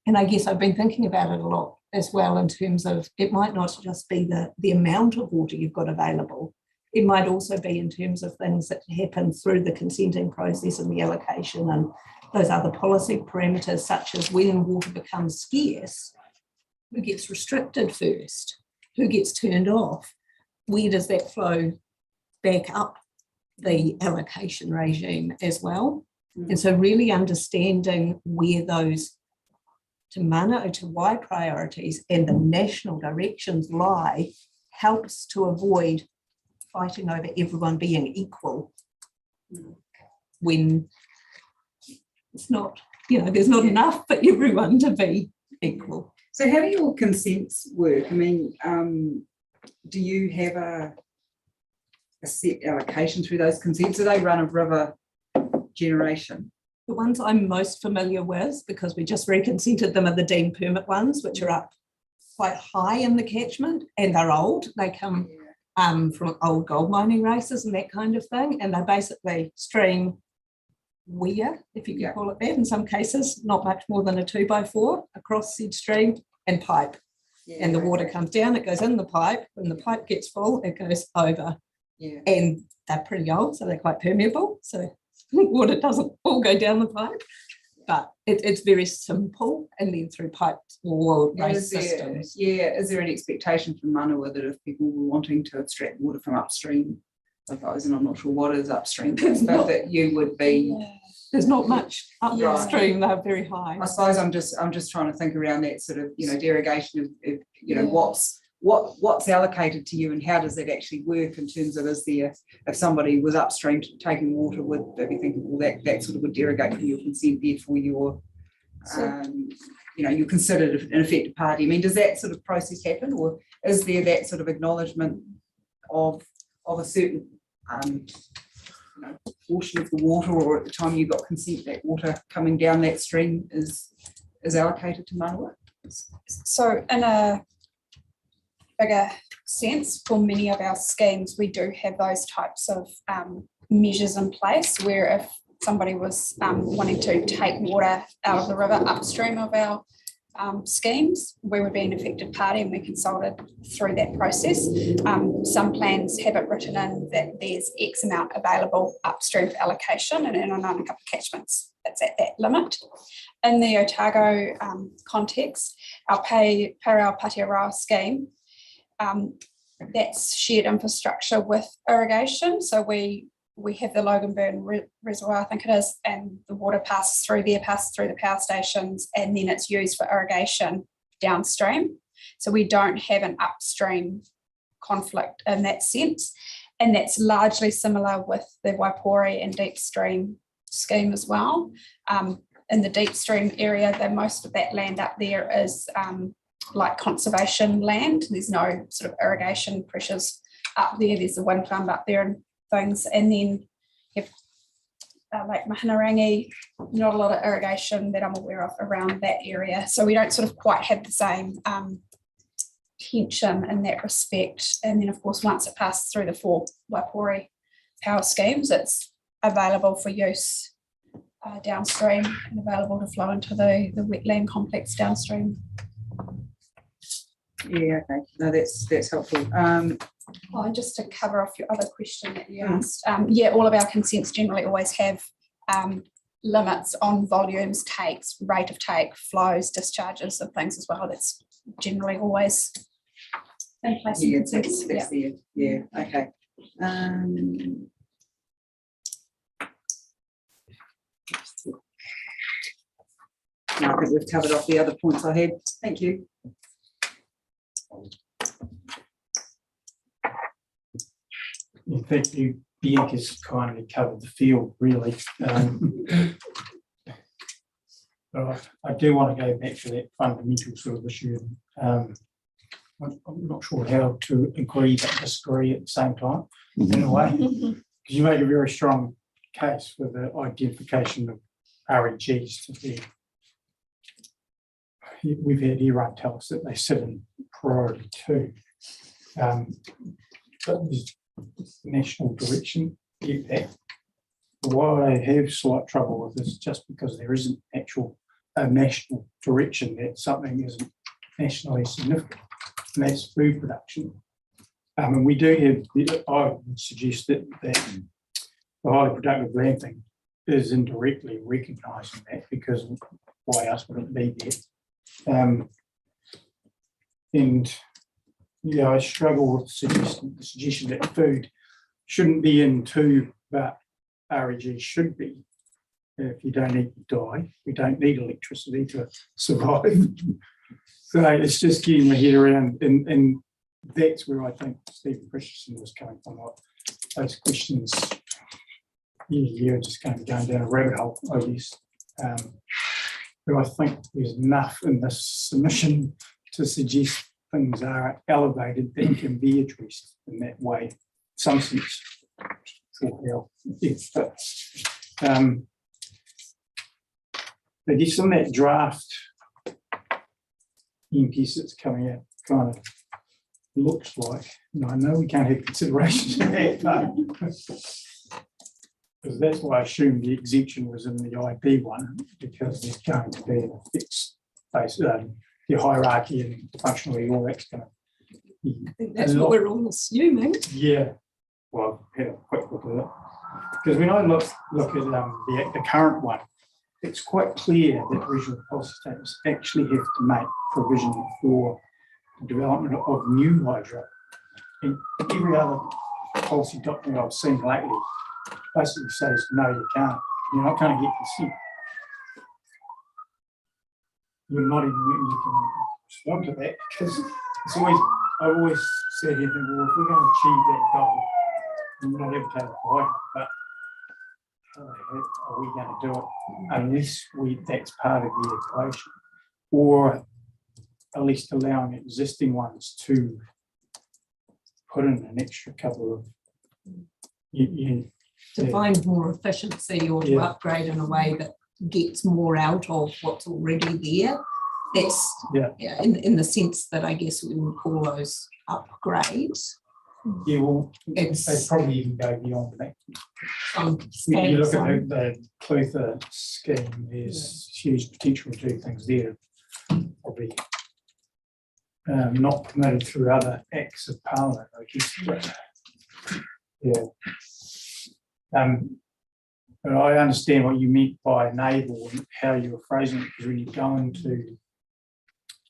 And I guess I've been thinking about it a lot as well in terms of it might not just be the amount of water you've got available. It might also be in terms of things that happen through the consenting process and the allocation and those other policy parameters, such as when water becomes scarce, who gets restricted first, who gets turned off, where does that flow back up the allocation regime as well? And so really understanding where those Te Mana or Te Wai priorities and the national directions lie helps to avoid fighting over everyone being equal when it's not, there's not enough for everyone to be equal. So how do your consents work? Do you have a set allocation through those consents? Do they run of river generation? The ones I'm most familiar with, because we just reconsented them, are the deemed permit ones, which are up quite high in the catchment, and they're old. They come from old gold mining races and that kind of thing, and they basically stream weir, if you can call it that, in some cases, not much more than a 2x4 across said stream, and pipe. And the water comes down, it goes in the pipe. When the pipe gets full, it goes over. And they're pretty old, so they're quite permeable. So water doesn't all go down the pipe, but it's very simple, and then through pipes or race systems. Is there an expectation from Manawa that if people were wanting to extract water from upstream, and I'm not sure what is upstream, but that you would be. There's not much upstream, Right. they're very high. I suppose I'm just trying to think around that sort of, derogation of Yeah. what's allocated to you and how does that actually work in terms of, is there, if somebody was upstream taking water, would they be thinking, well, that sort of would derogate from your consent, therefore you're you're considered an affected party. I mean, does that sort of process happen, or is there that sort of acknowledgement of a certain portion of the water, or at the time you got consent, that water coming down that stream is allocated to Manawa? So in a bigger sense, for many of our schemes, we do have those types of measures in place, where if somebody was wanting to take water out of the river upstream of our schemes, we would be an affected party and we consulted through that process. Some plans have it written in that there's X amount available upstream for allocation, and on a couple of catchments it's at that limit. In the Otago context, our Parao Patearoa scheme, that's shared infrastructure with irrigation. So we have the Loganburn Reservoir, I think it is, and the water passes through the power stations, and then it's used for irrigation downstream. So we don't have an upstream conflict in that sense. And that's largely similar with the Waipori and deep stream scheme as well. In the deep stream area, most of that land up there is like conservation land. There's no sort of irrigation pressures up there. There's a wind farm up there and things. And then you have like Mahanarangi, not a lot of irrigation that I'm aware of around that area. So we don't sort of quite have the same tension in that respect. And then of course, once it passes through the 4 Waipori power schemes, it's available for use downstream and available to flow into the wetland complex downstream. Yeah, okay. No, that's helpful. And just to cover off your other question that you asked, all of our consents generally always have limits on volumes, takes, rate of take, flows, discharges and things as well. That's generally always in place. Yeah, that's there. Yeah, okay. No, I think we've covered off the other points I had. Thank you. In fact, Bianca's kindly covered the field, really. But I do want to go back to that fundamental sort of issue. I'm not sure how to agree but disagree at the same time, in a way, because you make a very strong case for the identification of REGs to be. We've had ERA tell us that they sit in priority 2. But there's national direction. What I have slight trouble with is just because there isn't actual national direction that something isn't nationally significant, and that's food production. And we do have, I would suggest that the highly productive land thing is indirectly recognising that, because why else would it be there? And yeah, I struggle with the suggestion that food shouldn't be in 2, but REG should be. If you don't eat, you die. We don't need electricity to survive. So it's just getting my head around, and that's where I think Stephen Christensen was coming from. Like, those questions, you're just going down a rabbit hole, I guess. But I think there's enough in this submission to suggest things are elevated that can be addressed in that way, some sense. I guess in that draft piece that's coming out, kind of looks like, I know we can't have considerations of that, but because that's why I assumed the exemption was in the IP one, because there's going to be a fixed base, the hierarchy and functionally all that's going to be. I think that's what we're all assuming. Yeah, well, I've had a quick look at it. Because when I look at the current one, it's quite clear that regional policy statements actually have to make provision for the development of new hydro. And every other policy document I've seen lately basically says, no, you can't. You're not going to get consent. You're not even, you can respond to that because it's always, I always said here, well, if we're going to achieve that goal, we're not ever take it away, but how the heck are we going to do it unless that's part of the equation, or at least allowing existing ones to put in an extra couple of to find more efficiency or to upgrade in a way that gets more out of what's already there. That's in the sense that I guess we would call those upgrades. Yeah, well, they probably even go beyond that. When you look at the Clutha scheme, there's huge potential to do things there. Probably not permitted through other acts of parliament, I guess. But, but I understand what you meant by enable and how you were phrasing it, because when you go into the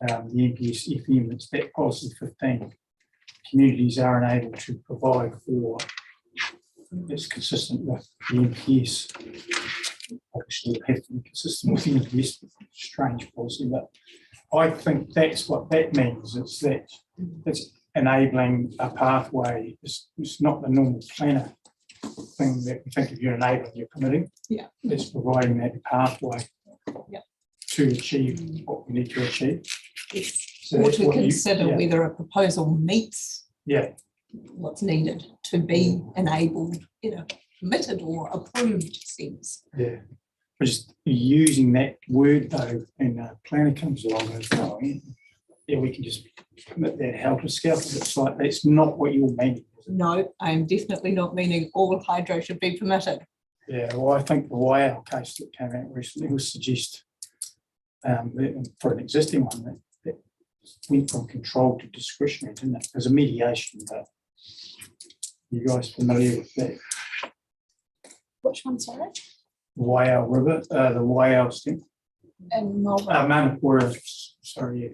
NPS FM, it's that policy 15. Communities are enabled to provide for, it's consistent with the NPS. Obviously, it have to be consistent with the NPS, strange policy, but I think that's what that means. It's that it's enabling a pathway. It's not the normal planner thing that we think if you're enabling, you're permitting. Yeah. It's providing that pathway to achieve what we need to achieve. Yes. So or to consider whether a proposal meets what's needed to be enabled in a permitted or approved sense. Yeah. Just using that word though, and a planner comes along and going, we can just commit that helter skelter. It's like that's not what you're meaning. No, I am definitely not meaning all hydro should be permitted. Yeah, well, I think the Waiau case that came out recently will suggest for an existing one that went from controlled to discretionary, didn't it? There's a mediation, but you guys familiar with that? Which one, sorry? Waiau River, the Waiau stem. In Marlborough. Manapura, sorry.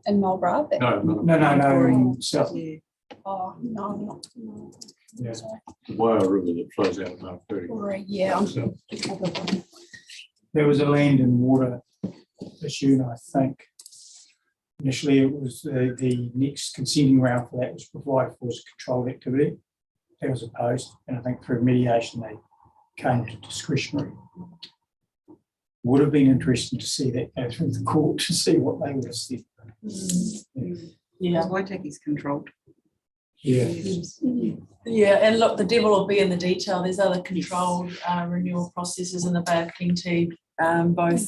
In Marlborough? No, in South. Oh, no, no. Yeah. The Waiau River that flows out of Mount Purdy. Yeah. There was a land and water issue, and I think initially it was the next consenting round for that was provided for as a controlled activity. That was opposed, and I think through mediation they came to discretionary. Would have been interesting to see that go through the court to see what they would have said. Yeah, Waitaki's controlled. Yeah. Yeah, and look, the devil will be in the detail. There's other controlled renewal processes in the Bay of Plenty, both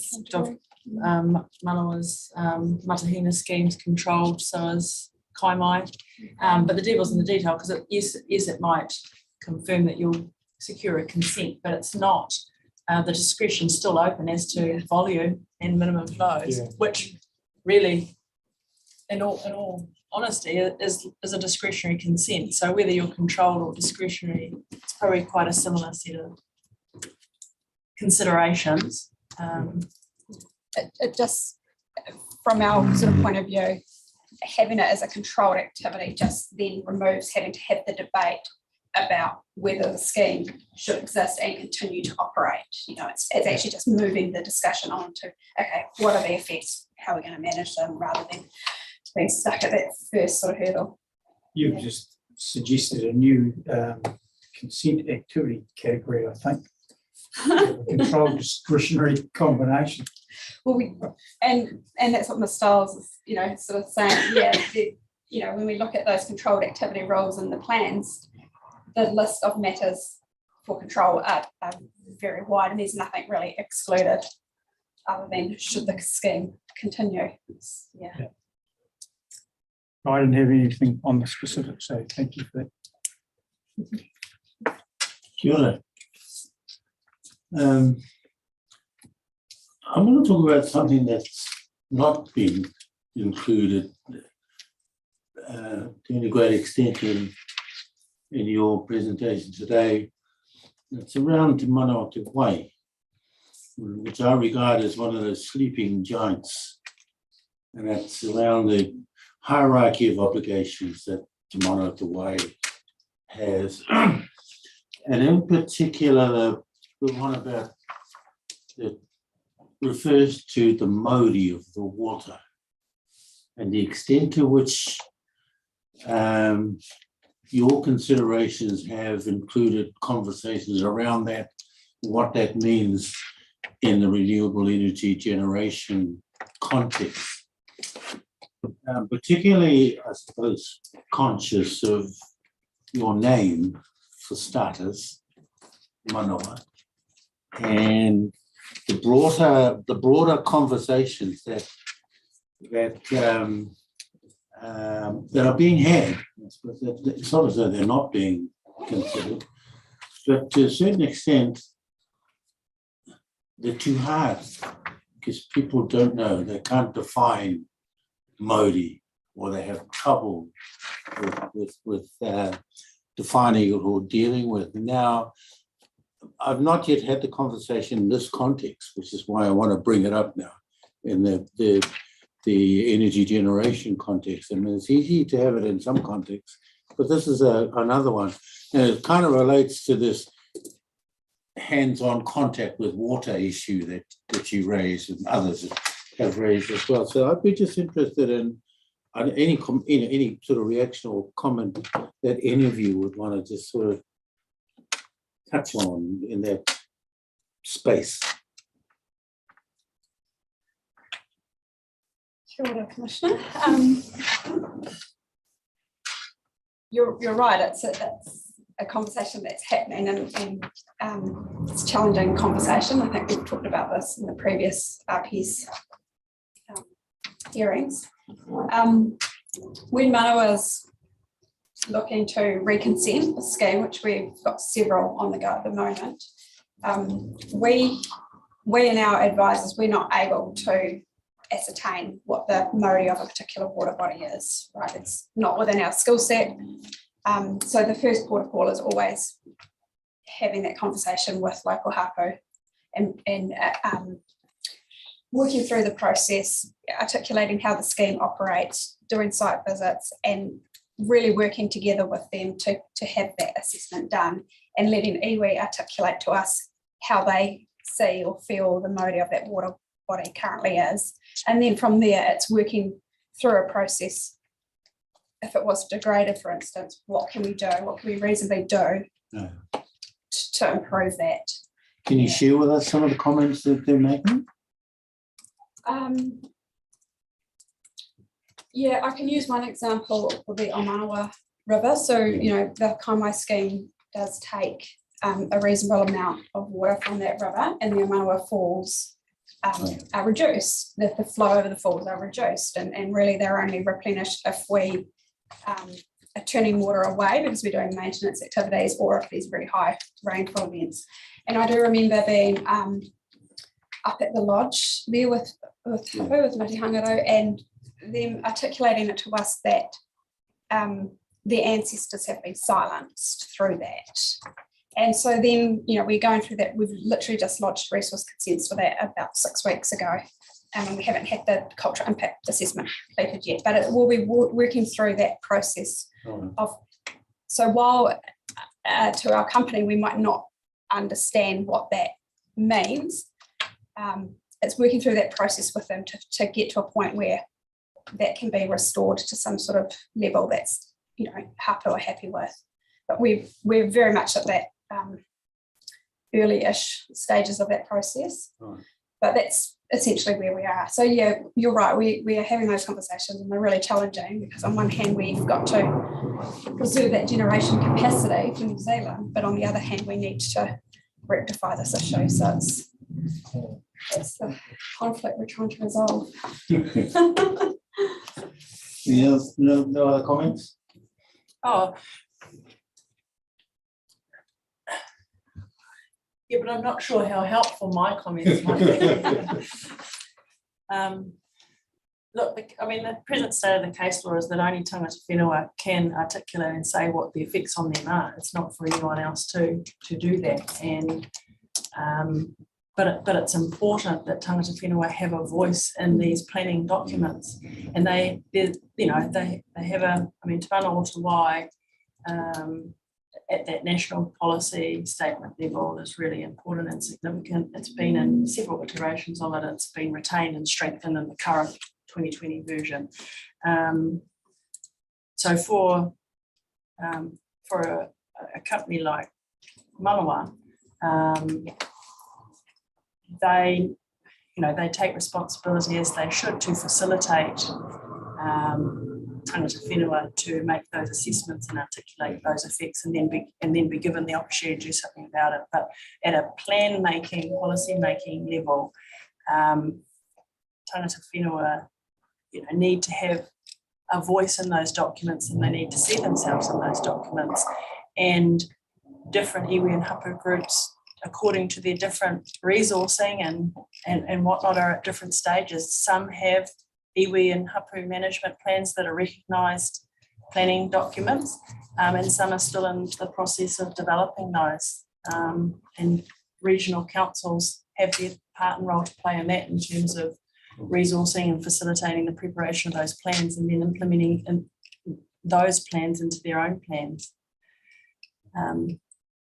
Manawa's Matahina schemes controlled, so is Kaimai. But the devil's in the detail because yes, it might confirm that you'll secure a consent, but it's not. The discretion's still open as to volume and minimum flows, which really, in all honesty, is a discretionary consent. So whether you're controlled or discretionary, it's probably quite a similar set of considerations. It just, from our sort of point of view, having it as a controlled activity just then removes having to have the debate about whether the scheme should exist and continue to operate. You know, it's actually just moving the discussion on to, okay, what are the effects, how are we going to manage them, rather than being stuck at that first sort of hurdle. You've just suggested a new consent activity category, I think. Controlled discretionary combination. Well, and that's what Ms. Stiles is, you know, sort of saying, you know, when we look at those controlled activity roles in the plans, the list of matters for control are very wide, and there's nothing really excluded other than should the scheme continue. I didn't have anything on the specific, so thank you for that. Sure. I want to talk about something that's not been included to any great extent in your presentation today. It's around Te Mana o Te Wai, which I regard as one of those sleeping giants. And that's around the hierarchy of obligations that Te Mana o Te Wai has, and in particular, the one about that refers to the modi of the water and the extent to which your considerations have included conversations around that, what that means in the renewable energy generation context. Particularly, I suppose, conscious of your name, for starters, Manoa, and the broader conversations that are being had. I suppose it's not as though they're not being considered, but to a certain extent, they're too hard because people don't know, they can't define Modi, or they have trouble with defining it or dealing with. Now, I've not yet had the conversation in this context, which is why I want to bring it up now in the energy generation context. I mean, it's easy to have it in some contexts, but this is another one. And it kind of relates to this hands-on contact with water issue that you raised and others have raised as well. So I'd be just interested in any sort of reaction or comment that any of you would want to just sort of touch on in that space. Kia ora, Commissioner. You're right. It's a conversation that's happening, and it's a challenging conversation. I think we've talked about this in the previous RPS hearings. When Manawa is looking to reconsent the scheme, which we've got several on the go at the moment, we and our advisors, we're not able to ascertain what the modi of a particular water body is, right? It's not within our skill set. So the first port of call is always having that conversation with local hapu and working through the process, articulating how the scheme operates, doing site visits, and really working together with them to have that assessment done, and letting iwi articulate to us how they see or feel the modi of that water body currently is. And then from there, it's working through a process. If it was degraded, for instance, what can we do? What can we reasonably do to improve that? Can you share with us some of the comments that they're making? Yeah, I can use one example of the Omanawa River. So, the Kaimai scheme does take a reasonable amount of water from that river, and the Omanawa Falls are reduced. The flow over the falls are reduced, and really they're only replenished if we are turning water away because we're doing maintenance activities, or if there's very high rainfall events. And I do remember being up at the lodge there with Mati Hangaro, and them articulating it to us that their ancestors have been silenced through that. And so then, we're going through that. We've literally just lodged resource consents for that about 6 weeks ago. And we haven't had the cultural impact assessment completed yet, but we'll be working through that process of, so while to our company, we might not understand what that means, it's working through that process with them to get to a point where that can be restored to some sort of level that's, hapu are happy with. But we're very much at that early-ish stages of that process. But that's essentially where we are. So yeah, you're right, we are having those conversations, and they're really challenging because on one hand we've got to preserve that generation capacity for New Zealand, but on the other hand we need to rectify this issue. So it's the conflict we're trying to resolve. No other comments? Oh. Yeah, but I'm not sure how helpful my comments might be. Look, the present state of the case law is that only tangata whenua can articulate and say what the effects on them are. It's not for anyone else to do that. And but it's important that tangata whenua have a voice in these planning documents, and they have a. Te Mana o Te Wai at that national policy statement level is really important and significant. It's been in several iterations of it. It's been retained and strengthened in the current 2020 version. So for a company like Manawa, they take responsibility, as they should, to facilitate tangata whenua to make those assessments and articulate those effects, and then be given the opportunity to do something about it. But at a plan making, policy making level, tangata whenua, need to have a voice in those documents, and they need to see themselves in those documents. And different iwi and hapu groups, according to their different resourcing and whatnot, are at different stages. Some have iwi and hapu management plans that are recognised planning documents, and some are still in the process of developing those. And regional councils have their part and role to play in that, in terms of resourcing and facilitating the preparation of those plans, and then implementing those plans into their own plans,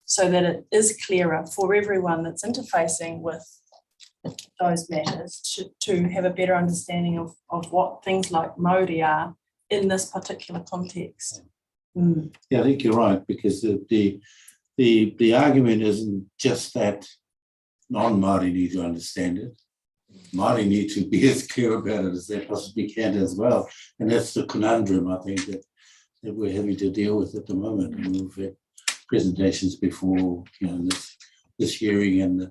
so that it is clearer for everyone that's interfacing with those matters to have a better understanding of what things like Māori are in this particular context. Yeah, I think you're right, because the argument isn't just that non-Māori need to understand it. Māori need to be as clear about it as they possibly can as well. And that's the conundrum, I think, that we're having to deal with at the moment. And we've had presentations before, this hearing, and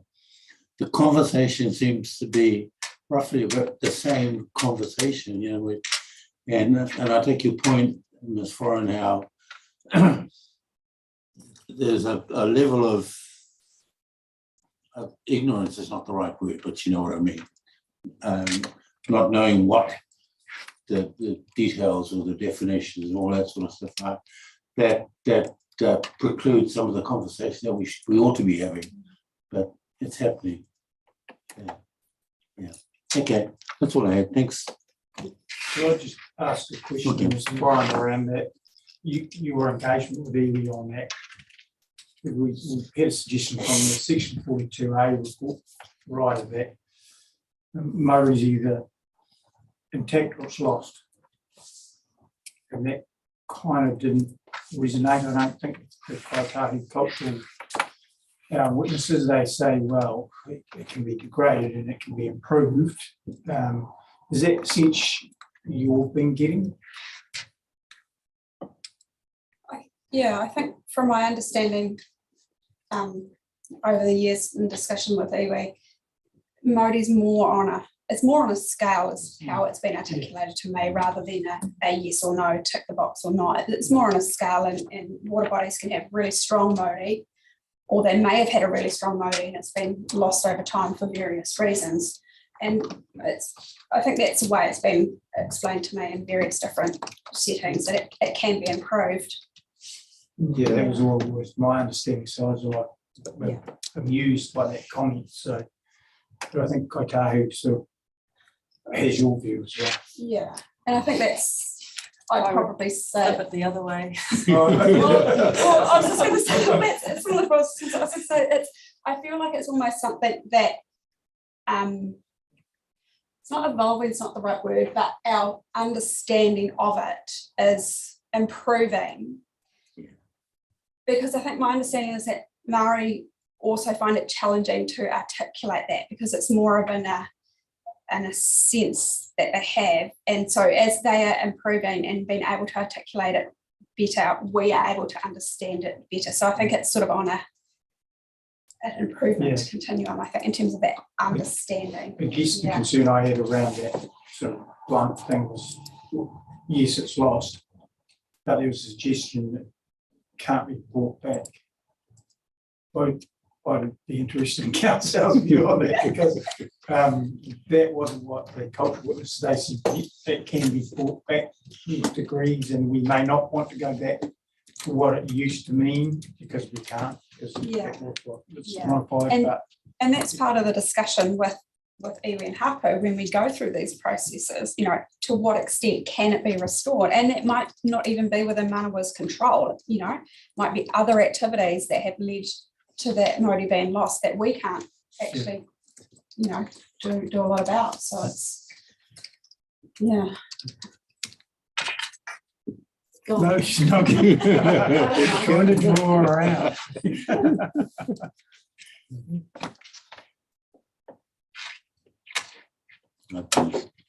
the conversation seems to be roughly about the same conversation, and I take your point, Ms. Foran, how there's a level of ignorance is not the right word, but you know what I mean. Not knowing what the details or the definitions and all that sort of stuff are, that precludes some of the conversation that we ought to be having, but it's happening. Yeah. Okay, that's all I had. Thanks. Could I just ask a question, Mr. Brian, around that? Your engagement with iwi on that. We had a suggestion from the section 42A report, right, of that Māori's either intact or it's lost, and that kind of didn't resonate. I don't think the Kaitahi cultural witnesses, they say, well, it can be degraded and it can be improved. Is that the sense you've been getting? Yeah, I think from my understanding over the years in discussion with iwi, Māori's more on a scale as how it's been articulated to me, rather than a yes or no, tick the box or not. It's more on a scale, and water bodies can have really strong Māori, or they may have had a really strong Māori and it's been lost over time for various reasons. And I think that's the way it's been explained to me in various different settings, that it can be improved. Yeah, that was all with my understanding, so I was amused by that comment. So, but I think Kaitahi sort of has your view as well. Yeah, and I think I'd probably say it the other way. Well, I was just going to say it's one of the processes. I was going to say I feel like it's almost something that it's not evolving, it's not the right word, but our understanding of it is improving. Because I think my understanding is that Māori also find it challenging to articulate that, because it's more of in a sense that they have. And so as they are improving and being able to articulate it better, we are able to understand it better. So I think it's sort of on an improvement continuum, I think, in terms of that understanding. I guess the concern I had around that sort of blunt thing was, yes, it's lost, but there was a suggestion that can't be brought back. I'd be interested in Council's view on that, because that wasn't what the cultural witnesses, they said it can be brought back with degrees, and we may not want to go back to what it used to mean, because we can't, because that was what it's modified. And that's part of the discussion with with iwi and hapu, when we go through these processes, you know, to what extent can it be restored? And it might not even be within Manawa's control, you know, might be other activities that have led to that Māori being lost that we can't actually, you know, do a lot about. So it's, yeah. No, she's not going to draw her out.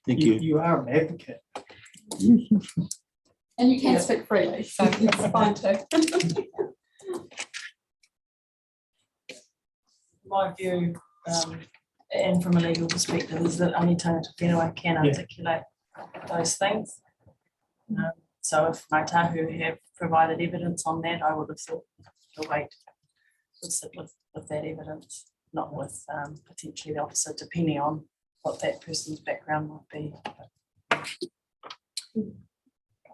Thank you. You are an advocate. And you can speak freely, so it's fine too. My view, and from a legal perspective, is that only tangata whenua can articulate those things. So if my tahu have provided evidence on that, I would have thought the weight would sit with that evidence, not with potentially the opposite, depending on what that person's background might be.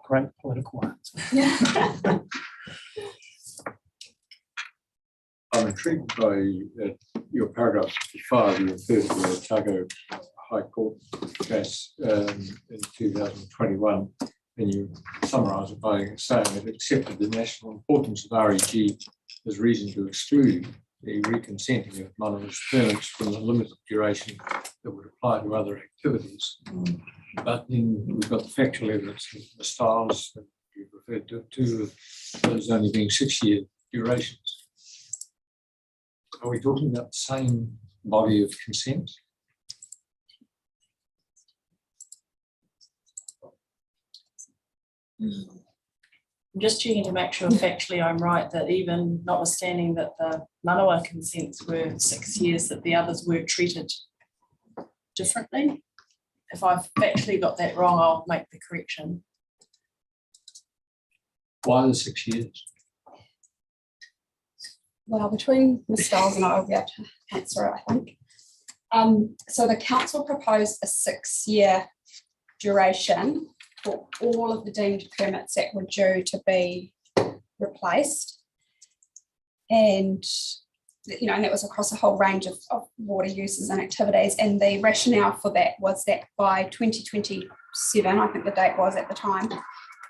Great political answer. I'm intrigued by your paragraph 55, you referred to the Otago High Court case in 2021, and you summarise it by saying it accepted the national importance of REG as reason to exclude the reconsenting of Manawa's permits from the limited duration that would apply to other activities. But then we've got the factual evidence of the styles that you referred to, two of those only being 6-year durations. Are we talking about the same body of consent? I'm just checking to make sure factually I'm right, that even notwithstanding that the Manawa consents were 6 years, that the others were treated differently. If I've factually got that wrong, I'll make the correction. Why the 6 years? Well, between Ms. Stiles and I will be able to answer it, I think. So the council proposed a 6-year duration for all of the deemed permits that were due to be replaced. And, you know, and that was across a whole range of water uses and activities. And the rationale for that was that by 2027, I think the date was at the time,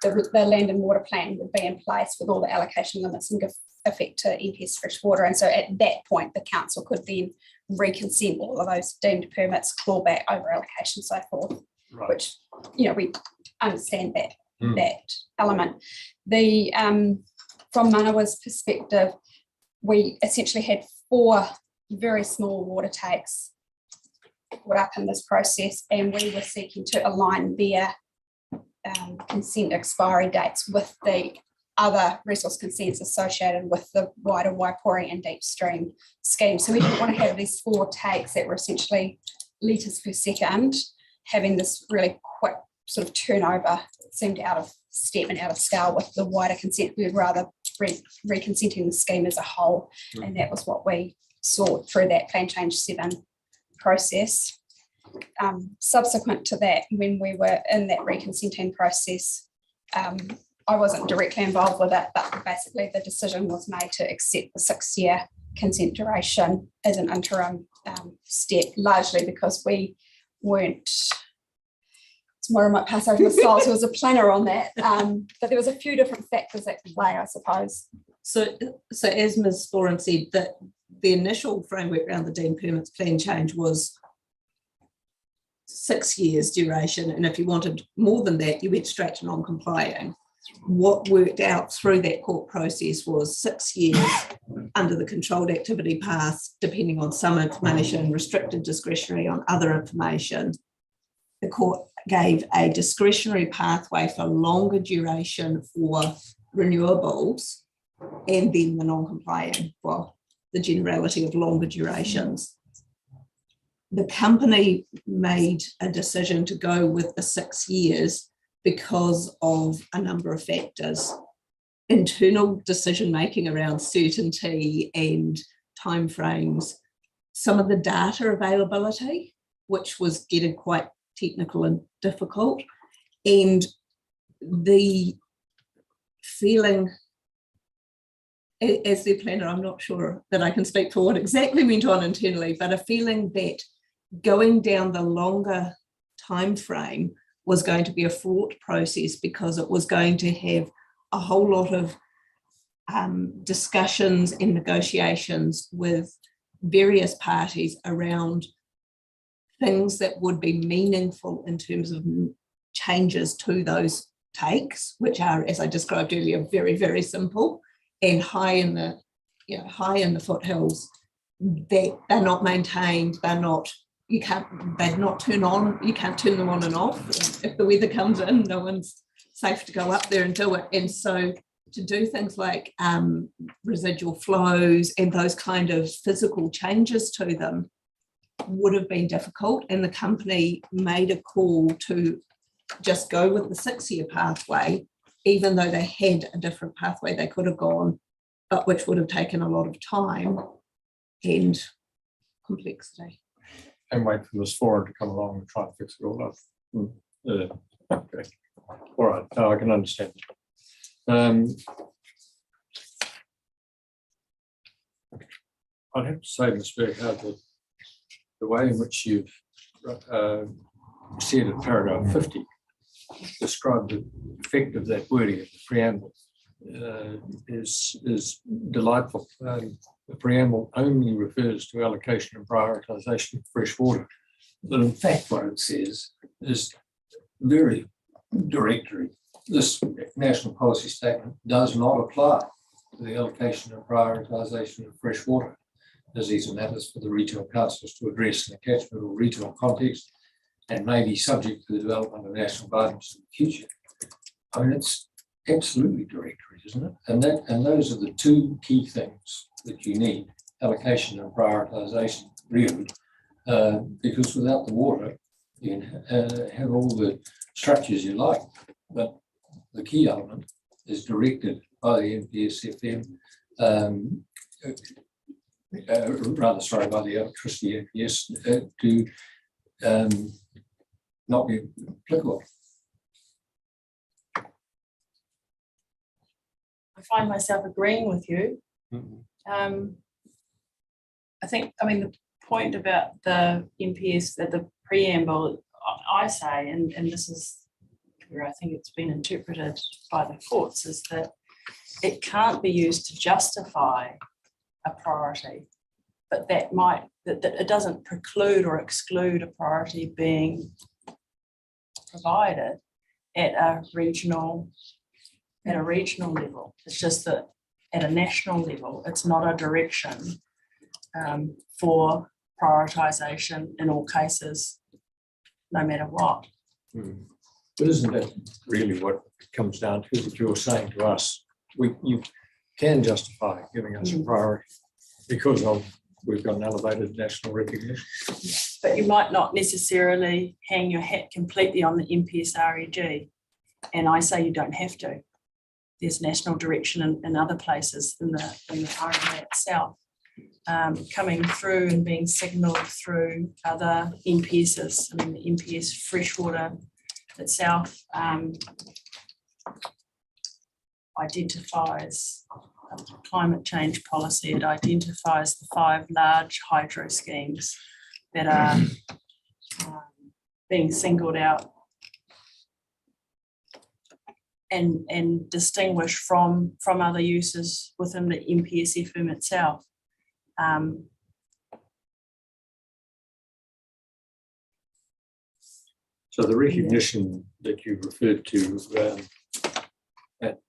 the land and water plan would be in place with all the allocation limits and give effect to RPS Freshwater. And so at that point, the council could then reconsent all of those deemed permits, claw back over allocation, so forth, right. Which, you know, we understand that, that element. The from Manawa's perspective, we essentially had 4 very small water takes put up in this process, and we were seeking to align their consent expiry dates with the other resource consents associated with the wider Waipori and deep stream scheme. So we didn't want to have these 4 takes that were essentially litres per second, having this really quick sort of turnover. It seemed out of step and out of scale with the wider consent. We'd rather reconsenting the scheme as a whole, and that was what we saw through that Plan Change 7 process. Subsequent to that, when we were in that reconsenting process, I wasn't directly involved with it, but basically the decision was made to accept the 6-year consent duration as an interim step, largely because we weren't, tomorrow might pass over Ms. Stiles, who was a planner on that, but there was a few different factors at play, I suppose. So as Ms. Boren said, that the initial framework around the deemed permits plan change was 6 years duration, and if you wanted more than that, you went straight to non-complying. What worked out through that court process was 6 years under the controlled activity path, depending on some information, restricted discretionary on other information. The court gave a discretionary pathway for longer duration for renewables, and then the non-compliant for the generality of longer durations. The company made a decision to go with the 6 years because of a number of factors. Internal decision-making around certainty and timeframes, some of the data availability, which was getting quite technical and difficult, and the feeling, as the planner, I'm not sure that I can speak for what exactly went on internally, but a feeling that going down the longer time frame was going to be a fraught process because it was going to have a whole lot of discussions and negotiations with various parties around things that would be meaningful in terms of changes to those takes, which are, as I described earlier, very, very simple and high in the foothills. They're not maintained, they're not turn on, you can't turn them on and off. If the weather comes in, no one's safe to go up there and do it. And so to do things like residual flows and those kind of physical changes to them would have been difficult. And the company made a call to just go with the 6-year pathway, even though they had a different pathway they could have gone, but which would have taken a lot of time and complexity. And wait for this forum to come along and try and fix it all up. Okay. All right. No, I can understand. I'd have to say, Ms. Burkhardt, that the way in which you've said in paragraph 50, described the effect of that wording of the preamble is delightful. The preamble only refers to allocation and prioritisation of fresh water. But in fact, what it says is very directory. This national policy statement does not apply to the allocation and prioritisation of fresh water, as these are matters for the retail councils to address in a catchment or retail context and may be subject to the development of national gardens in the future. I mean, it's absolutely directory, isn't it? And those are the two key things that you need: allocation and prioritisation, really, because without the water, you can have all the structures you like, but the key element is directed by the NPS FM, by the electricity NPS to not be applicable. I find myself agreeing with you. I think, I mean, the point about the NPS, that the preamble, I say, and this is where I think it's been interpreted by the courts, is that it can't be used to justify a priority, but that it doesn't preclude or exclude a priority being provided at a regional level. It's just that at a national level, it's not a direction for prioritisation in all cases, no matter what. But isn't that really what it comes down to, that you're saying to us, you can justify giving us a priority because we've got an elevated national recognition? But you might not necessarily hang your hat completely on the NPS REG. And I say you don't have to. There's national direction in other places in the RMA itself, coming through and being signalled through other NPSs. I mean, the NPS Freshwater itself identifies climate change policy. It identifies the 5 large hydro schemes that are being singled out and distinguished from other uses within the NPS-FM itself. So the recognition that you referred to at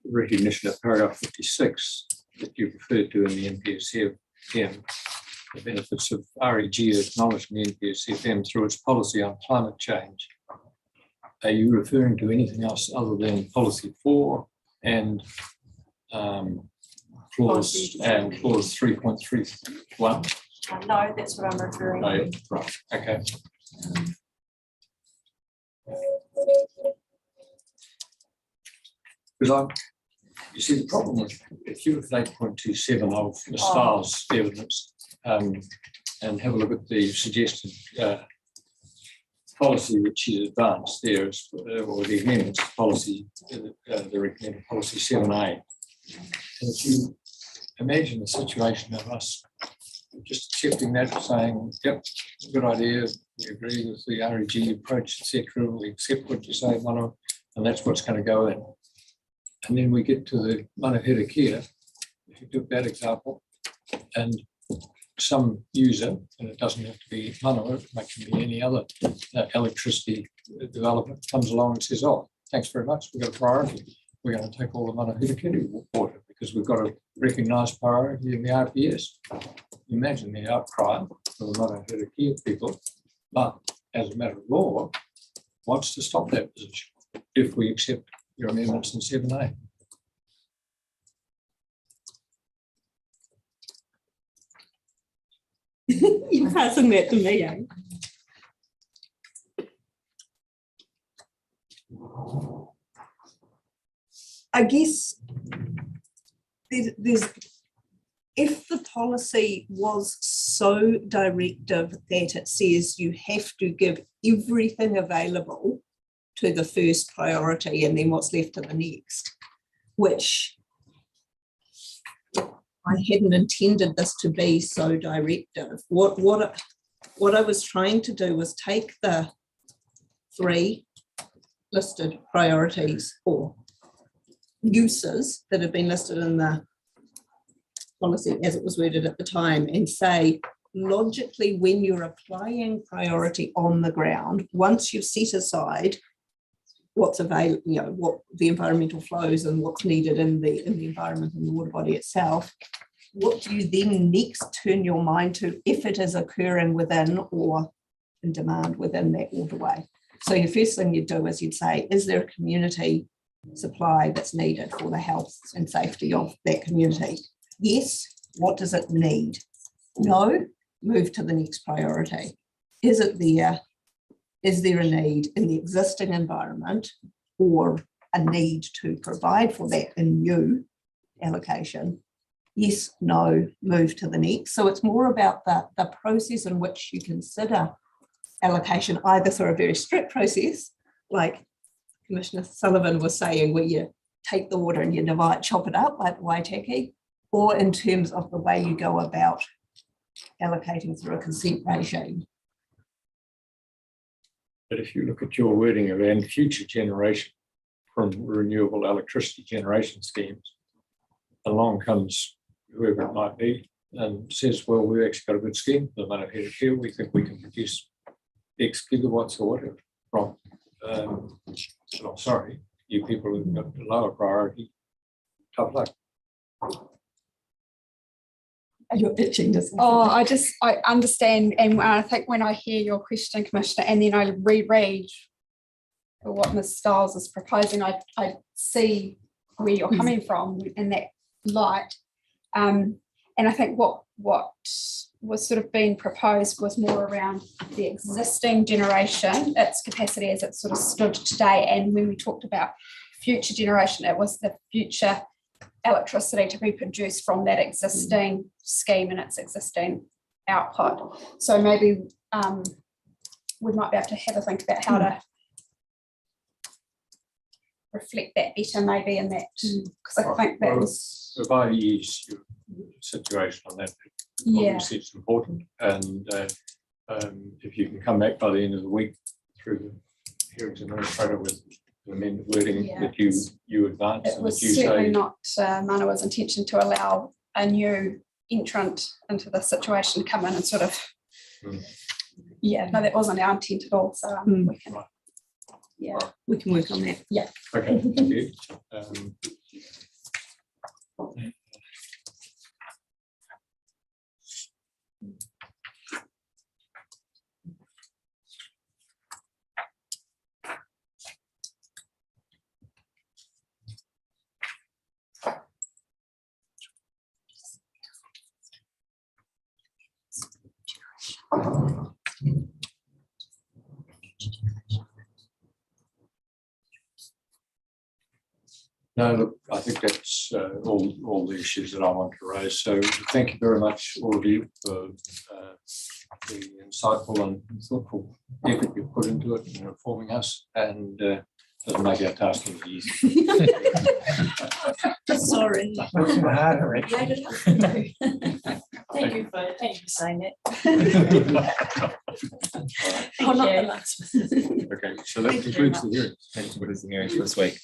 recognition of paragraph 56 that you referred to in the NPS-FM, the benefits of REG acknowledged in the NPS-FM through its policy on climate change. Are you referring to anything else other than policy 4 and clause 3.31? No, that's what I'm referring to. Right, okay. Because You see, the problem with, if you look at 8.27 of the STARS evidence, and have a look at the suggested policy which is advanced there, or the amendments policy, the recommended policy 7A. And if you imagine the situation of us just accepting that, saying, yep, good idea, we agree with the REG approach, etc., we accept what you say, Mano, and that's what's going to go in. And then we get to the Manahera Kia, if you took that example, and some user, and it doesn't have to be Manawa, it can be any other electricity development, comes along and says, oh, thanks very much, we've got a priority. We're going to take all the Manahera Kia water because we've got a recognised priority in the RPS. Imagine the outcry for the Manahera Kia people, but as a matter of law, what's to stop that position if we accept your amendments in 7A? You're passing that to me, eh? I guess there's if the policy was so directive that it says you have to give everything available to the first priority and then what's left to the next, which I hadn't intended this to be so directive. What I was trying to do was take the 3 listed priorities or uses that have been listed in the policy as it was worded at the time and say, logically, when you're applying priority on the ground, once you've set aside what's available, you know, what the environmental flows and what's needed in the environment and the water body itself, what do you then next turn your mind to if it is occurring within or in demand within that waterway? So your first thing you'd do is you'd say, is there a community supply that's needed for the health and safety of that community? Yes. What does it need? No. Move to the next priority. Is it there? Is there a need in the existing environment or a need to provide for that in new allocation? Yes, no, move to the next. So it's more about the process in which you consider allocation, either through a very strict process, like Commissioner Sullivan was saying, where you take the water and you divide, chop it up like Waitaki, or in terms of the way you go about allocating through a consent regime. But if you look at your wording around future generation from renewable electricity generation schemes, along comes whoever it might be and says, well, we've actually got a good scheme, the Manahera Kia, we think we can produce X gigawatts or whatever from, oh, sorry, you people who've got a lower priority, tough luck. You're itching to say I understand, and I think when I hear your question, Commissioner, and then I reread what Ms. Stiles is proposing, I see where you're coming from in that light. And I think what was sort of being proposed was more around the existing generation, its capacity as it sort of stood today. And when we talked about future generation, it was the future electricity to be produced from that existing scheme and its existing output. So maybe we might be able to have a think about how to reflect that better maybe in that, because I think that was... If I use your situation on that, obviously it's important, and if you can come back by the end of the week through the hearings administrator with the amended wording that you advance. It was certainly not Manawa's intention to allow a new entrant into the situation to come in and sort of, no, that wasn't our intent at all. So we can, we can work on that. Yeah. Okay, thank you. No, look, I think that's all the issues that I want to raise. So thank you very much, all of you, for the insightful and thoughtful effort you've put into it in informing us, and doesn't make our task any easy. Sorry. What's the harder, actually? Thank you for saying it. Oh, not the you. last. Okay, so that Thank you very concludes the hearing. Thanks for the hearings for this week.